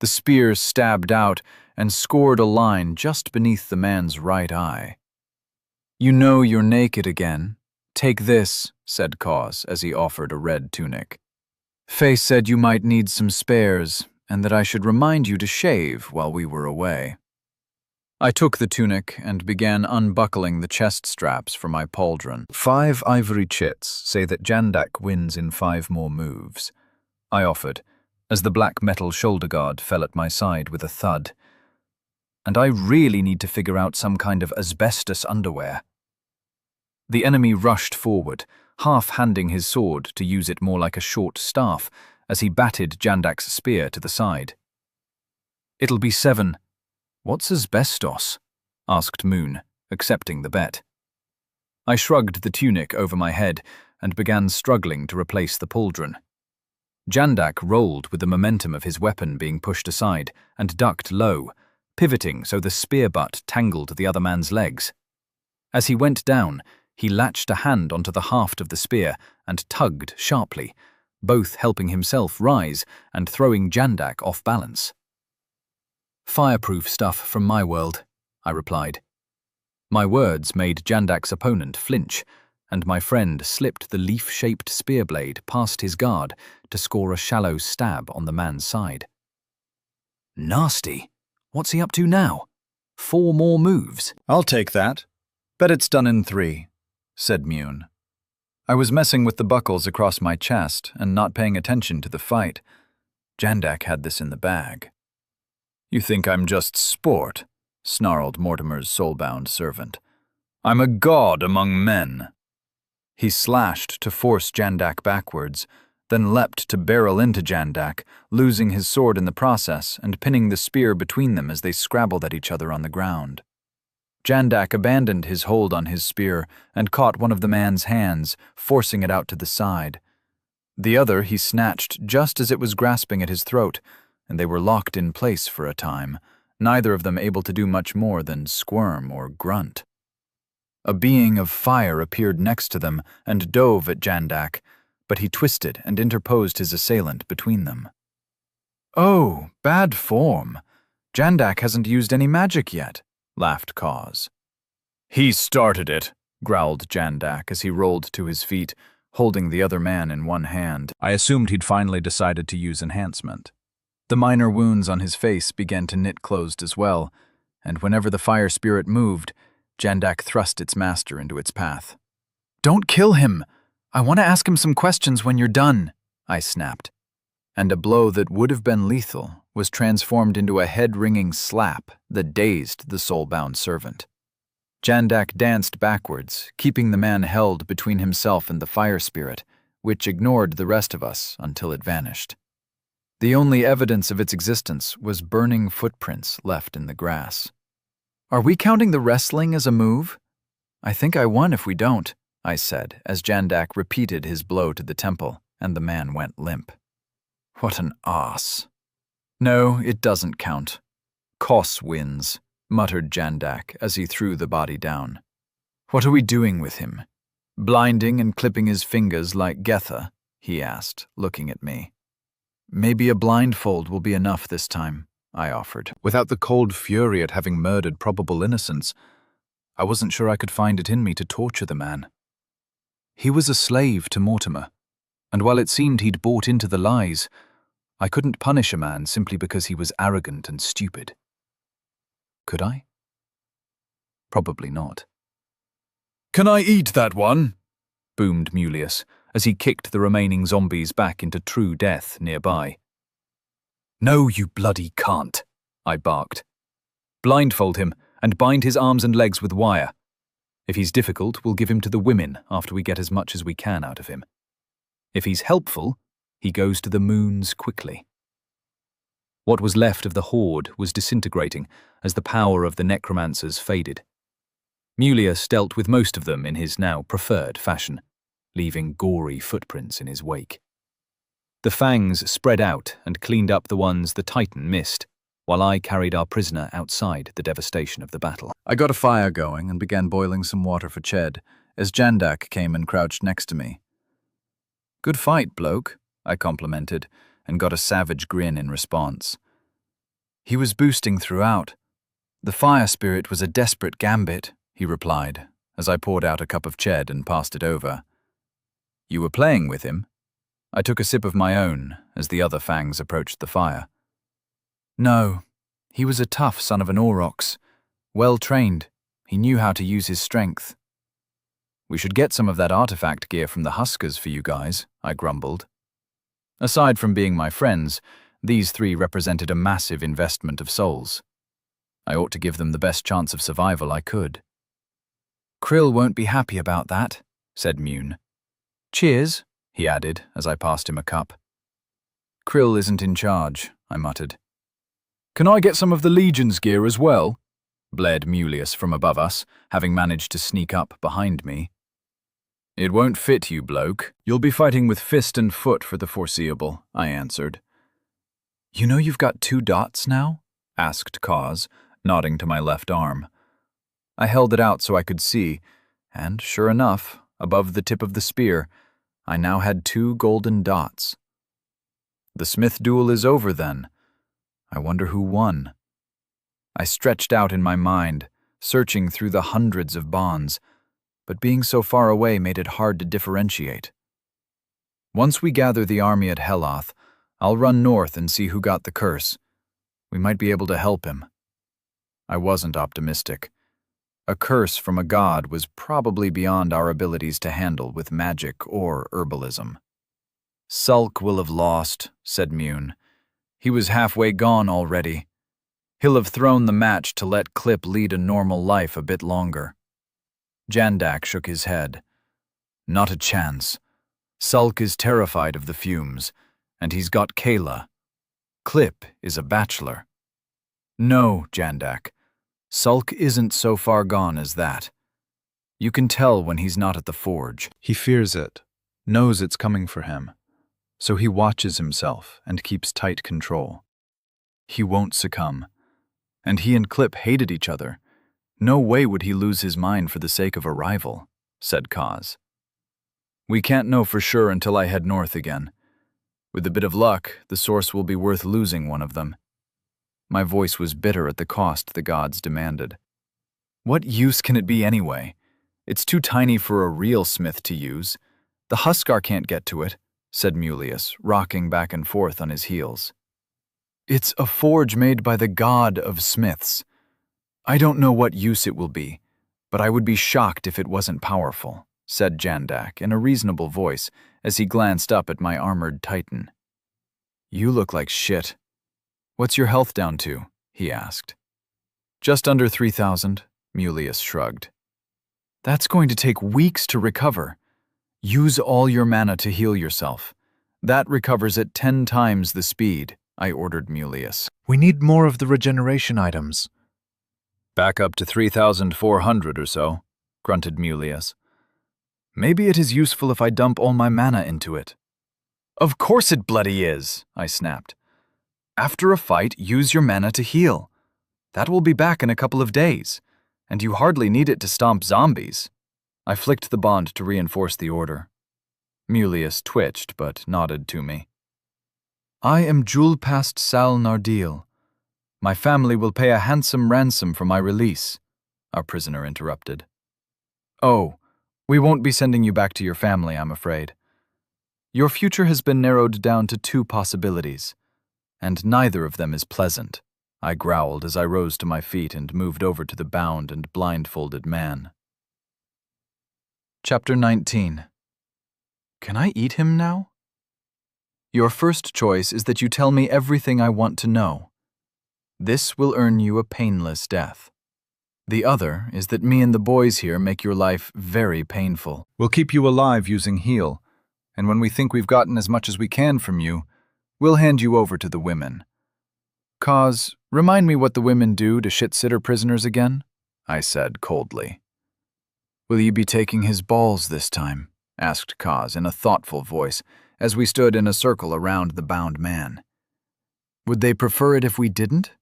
The spear stabbed out and scored a line just beneath the man's right eye. "You know you're naked again. Take this," said Cause as he offered a red tunic. "Faye said you might need some spares, and that I should remind you to shave while we were away." I took the tunic and began unbuckling the chest straps for my pauldron. 5 ivory chits say that Jandak wins in 5 more moves, I offered, as the black metal shoulder guard fell at my side with a thud. And I really need to figure out some kind of asbestos underwear. The enemy rushed forward, half-handing his sword to use it more like a short staff as he batted Jandak's spear to the side. "It'll be 7. What's asbestos?" asked Moon, accepting the bet. I shrugged the tunic over my head and began struggling to replace the pauldron. Jandak rolled with the momentum of his weapon being pushed aside and ducked low, pivoting so the spear butt tangled the other man's legs. As he went down, he latched a hand onto the haft of the spear and tugged sharply, both helping himself rise and throwing Jandak off balance. "Fireproof stuff from my world," I replied. My words made Jandak's opponent flinch, and my friend slipped the leaf-shaped spear blade past his guard to score a shallow stab on the man's side. "Nasty. What's he up to now? 4 more moves." "I'll take that. Bet it's done in 3, said Mune. I was messing with the buckles across my chest and not paying attention to the fight. Jandak had this in the bag. "You think I'm just sport?" snarled Mortimer's soul-bound servant. "I'm a god among men." He slashed to force Jandak backwards, then leapt to barrel into Jandak, losing his sword in the process and pinning the spear between them as they scrabbled at each other on the ground. Jandak abandoned his hold on his spear and caught one of the man's hands, forcing it out to the side. The other he snatched just as it was grasping at his throat, and they were locked in place for a time, neither of them able to do much more than squirm or grunt. A being of fire appeared next to them and dove at Jandak, but he twisted and interposed his assailant between them. "Oh, bad form. Jandak hasn't used any magic yet," laughed Cause. "He started it," growled Jandak as he rolled to his feet, holding the other man in one hand. I assumed he'd finally decided to use enhancement. The minor wounds on his face began to knit closed as well, and whenever the fire spirit moved, Jandak thrust its master into its path. "Don't kill him! I want to ask him some questions when you're done," I snapped. And a blow that would have been lethal was transformed into a head-ringing slap that dazed the soul-bound servant. Jandak danced backwards, keeping the man held between himself and the fire spirit, which ignored the rest of us until it vanished. The only evidence of its existence was burning footprints left in the grass. "Are we counting the wrestling as a move? I think I won if we don't," I said as Jandak repeated his blow to the temple and the man went limp. "What an ass." "No, it doesn't count. Kos wins," muttered Jandak as he threw the body down. "What are we doing with him? Blinding and clipping his fingers like Getha?" he asked, looking at me. "Maybe a blindfold will be enough this time," I offered. Without the cold fury at having murdered probable innocents, I wasn't sure I could find it in me to torture the man. He was a slave to Mortimer, and while it seemed he'd bought into the lies, I couldn't punish a man simply because he was arrogant and stupid. Could I? Probably not. "Can I eat that one?" boomed Mulius as he kicked the remaining zombies back into true death nearby. "No, you bloody can't," I barked. "Blindfold him and bind his arms and legs with wire. If he's difficult, we'll give him to the women after we get as much as we can out of him. If he's helpful, he goes to the moons quickly." What was left of the horde was disintegrating as the power of the necromancers faded. Mulius dealt with most of them in his now preferred fashion, leaving gory footprints in his wake. The fangs spread out and cleaned up the ones the Titan missed, while I carried our prisoner outside the devastation of the battle. I got a fire going and began boiling some water for Ched as Jandak came and crouched next to me. "Good fight, bloke," I complimented, and got a savage grin in response. "He was boosting throughout. The fire spirit was a desperate gambit," he replied, as I poured out a cup of Ched and passed it over. "You were playing with him?" I took a sip of my own as the other fangs approached the fire. "No, he was a tough son of an Aurochs. Well trained, he knew how to use his strength." "We should get some of that artifact gear from the Huskers for you guys," I grumbled. Aside from being my friends, these three represented a massive investment of souls. I ought to give them the best chance of survival I could. "Krill won't be happy about that," said Mune. "Cheers," he added as I passed him a cup. "Krill isn't in charge," I muttered. "Can I get some of the Legion's gear as well?" blared Mulius from above us, having managed to sneak up behind me. "It won't fit you, bloke. You'll be fighting with fist and foot for the foreseeable," I answered. "You know you've got 2 dots now?" asked Cause, nodding to my left arm. I held it out so I could see, and sure enough, above the tip of the spear, I now had 2 golden dots. The Smith duel is over then. I wonder who won. I stretched out in my mind, searching through the hundreds of bonds, but being so far away made it hard to differentiate. Once we gather the army at Heloth, I'll run north and see who got the curse. We might be able to help him. I wasn't optimistic. A curse from a god was probably beyond our abilities to handle with magic or herbalism. "Sulk will have lost," said Mune. "He was halfway gone already. He'll have thrown the match to let Clip lead a normal life a bit longer." Jandak shook his head. "Not a chance. Sulk is terrified of the fumes, and he's got Kayla. Clip is a bachelor." "No, Jandak. Sulk isn't so far gone as that. You can tell when he's not at the forge." He fears it, knows it's coming for him, so he watches himself and keeps tight control. He won't succumb. And he and Clip hated each other. No way would he lose his mind for the sake of a rival, said Kaz. "We can't know for sure until I head north again. With a bit of luck, the source will be worth losing one of them." My voice was bitter at the cost the gods demanded. "What use can it be anyway? It's too tiny for a real smith to use. The Huskar can't get to it," said Mulius, rocking back and forth on his heels. "It's a forge made by the god of smiths. I don't know what use it will be, but I would be shocked if it wasn't powerful," said Jandak in a reasonable voice as he glanced up at my armored titan. "You look like shit. What's your health down to?" he asked. "Just under 3,000, Mulius shrugged. "That's going to take weeks to recover. Use all your mana to heal yourself. That recovers at 10 times the speed," I ordered Mulius. "We need more of the regeneration items." "Back up to 3,400 or so," grunted Mulius. "Maybe it is useful if I dump all my mana into it." "Of course it bloody is," I snapped. "After a fight, use your mana to heal. That will be back in a couple of days, and you hardly need it to stomp zombies." I flicked the bond to reinforce the order. Mulius twitched but nodded to me. "I am Julpast Sal Nardil. My family will pay a handsome ransom for my release," our prisoner interrupted. "Oh, we won't be sending you back to your family, I'm afraid. Your future has been narrowed down to 2 possibilities, and neither of them is pleasant," I growled as I rose to my feet and moved over to the bound and blindfolded man. Chapter 19. Can I eat him now? Your first choice is that you tell me everything I want to know. This will earn you a painless death. The other is that me and the boys here make your life very painful. We'll keep you alive using heal, and when we think we've gotten as much as we can from you, we'll hand you over to the women. Kaz, remind me what the women do to shit-sitter prisoners again? I said coldly. Will you be taking his balls this time? Asked Kaz in a thoughtful voice, as we stood in a circle around the bound man. "Would they prefer it if we didn't?"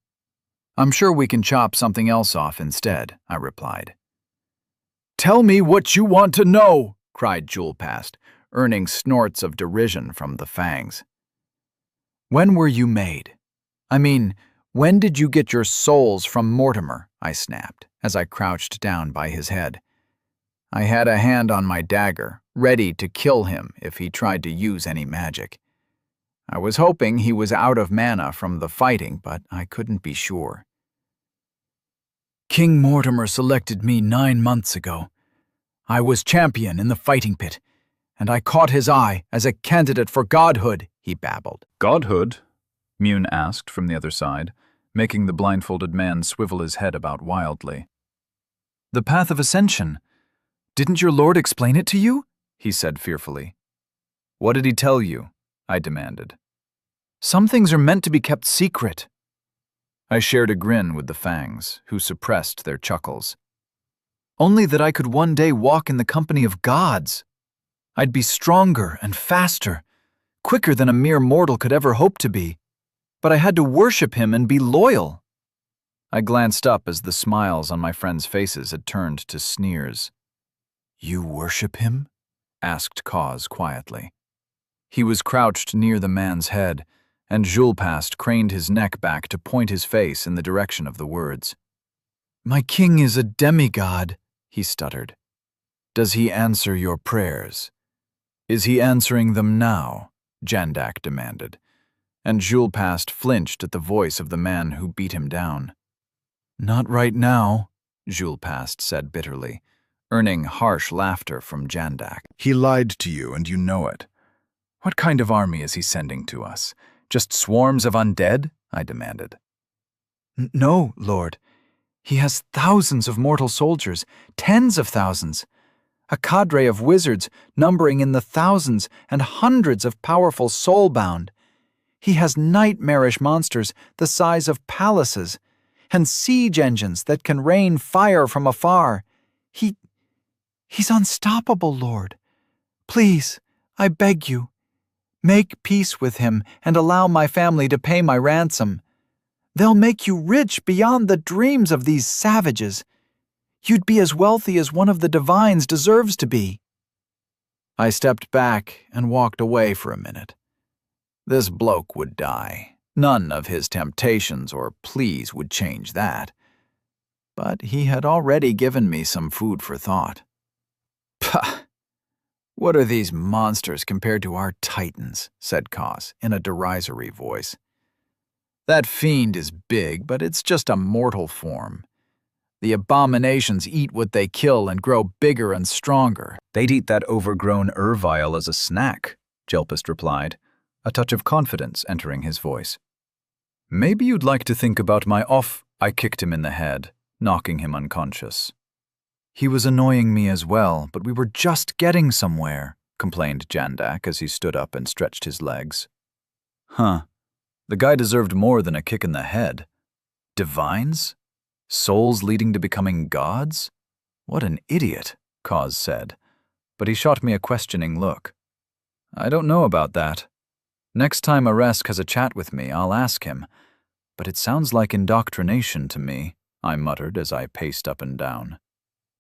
"I'm sure we can chop something else off instead," I replied. "Tell me what you want to know," cried Julpast, earning snorts of derision from the fangs. "When were you made? I mean, when did you get your souls from Mortimer?" I snapped, as I crouched down by his head. I had a hand on my dagger, ready to kill him if he tried to use any magic. I was hoping he was out of mana from the fighting, but I couldn't be sure. "King Mortimer selected me 9 months ago. I was champion in the fighting pit, and I caught his eye as a candidate for godhood," he babbled. Godhood? Mune asked from the other side, making the blindfolded man swivel his head about wildly. "The path of ascension. Didn't your lord explain it to you?" he said fearfully. "What did he tell you?" I demanded. "Some things are meant to be kept secret." I shared a grin with the fangs, who suppressed their chuckles. "Only that I could one day walk in the company of gods. I'd be stronger and faster, quicker than a mere mortal could ever hope to be. But I had to worship him and be loyal." I glanced up as the smiles on my friends' faces had turned to sneers. "You worship him?" asked Cause quietly. He was crouched near the man's head, and Julpast craned his neck back to point his face in the direction of the words. "My king is a demigod," he stuttered. "Does he answer your prayers?" "Is he answering them now?" Jandak demanded, and Julpast flinched at the voice of the man who beat him down. "Not right now," Julpast said bitterly, earning harsh laughter from Jandak. He lied to you, and you know it. What kind of army is he sending to us? Just swarms of undead? I demanded. "No, Lord. He has thousands of mortal soldiers, tens of thousands. A cadre of wizards numbering in the thousands and hundreds of powerful soulbound. He has nightmarish monsters the size of palaces, and siege engines that can rain fire from afar. He's unstoppable, Lord. Please, I beg you, make peace with him and allow my family to pay my ransom. They'll make you rich beyond the dreams of these savages. You'd be as wealthy as one of the divines deserves to be." I stepped back and walked away for a minute. This bloke would die. None of his temptations or pleas would change that. But he had already given me some food for thought. "Pah! What are these monsters compared to our titans?" said Cos in a derisory voice. "That fiend is big, but it's just a mortal form. The abominations eat what they kill and grow bigger and stronger." "They'd eat that overgrown ervile as a snack," Jelpist replied, a touch of confidence entering his voice. "Maybe you'd like to think about my off—" I kicked him in the head, knocking him unconscious. "He was annoying me as well, but we were just getting somewhere," complained Jandak as he stood up and stretched his legs. "Huh. The guy deserved more than a kick in the head. Divines? Souls leading to becoming gods? What an idiot," Cause said, but he shot me a questioning look. "I don't know about that. Next time Aresk has a chat with me, I'll ask him, but it sounds like indoctrination to me," I muttered as I paced up and down.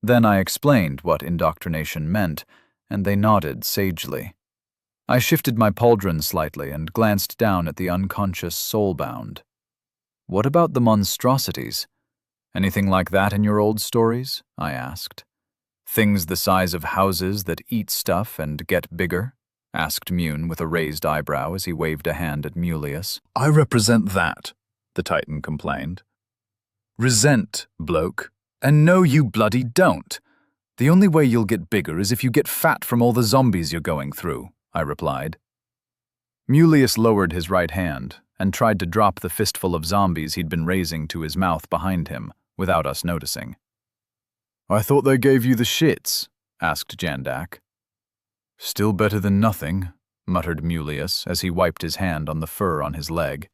Then I explained what indoctrination meant, and they nodded sagely. I shifted my pauldron slightly and glanced down at the unconscious soulbound. "What about the monstrosities? Anything like that in your old stories?" I asked. "Things the size of houses that eat stuff and get bigger?" asked Mune with a raised eyebrow as he waved a hand at Mulius. I represent that, the Titan complained. "Resent, bloke. And no, you bloody don't. The only way you'll get bigger is if you get fat from all the zombies you're going through," I replied. Mulius lowered his right hand and tried to drop the fistful of zombies he'd been raising to his mouth behind him, without us noticing. "I thought they gave you the shits," asked Jandak. "Still better than nothing," muttered Mulius as he wiped his hand on the fur on his leg.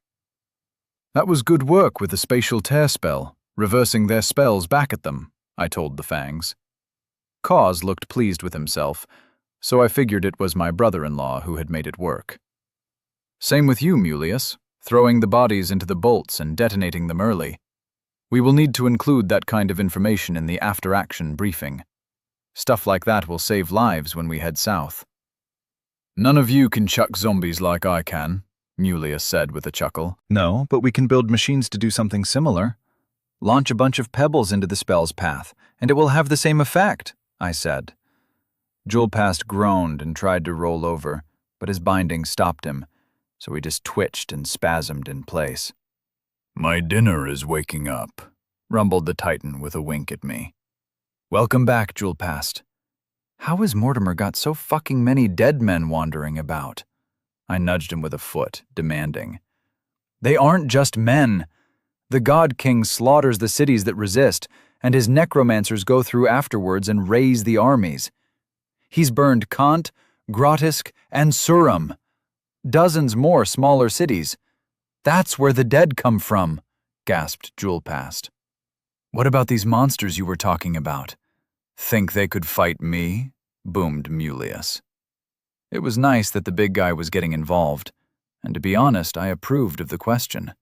"That was good work with the spatial tear spell, reversing their spells back at them," I told the fangs. Cause looked pleased with himself, so I figured it was my brother-in-law who had made it work. Same with you, Mulius, throwing the bodies into the bolts and detonating them early. We will need to include that kind of information in the after-action briefing. Stuff like that will save lives when we head south. None of you can chuck zombies like I can, Mulius said with a chuckle. No, but we can build machines to do something similar. Launch a bunch of pebbles into the spell's path, and it will have the same effect, I said. Julpast groaned and tried to roll over, but his binding stopped him, so he just twitched and spasmed in place. My dinner is waking up, rumbled the Titan with a wink at me. Welcome back, Julpast. How has Mortimer got so fucking many dead men wandering about? I nudged him with a foot, demanding. They aren't just men. The God King slaughters the cities that resist, and his necromancers go through afterwards and raise the armies. He's burned Kant, Grotisk, and Surum. Dozens more smaller cities. That's where the dead come from, gasped Julpast. What about these monsters you were talking about? Think they could fight me? Boomed Mulius. It was nice that the big guy was getting involved, and to be honest, I approved of the question.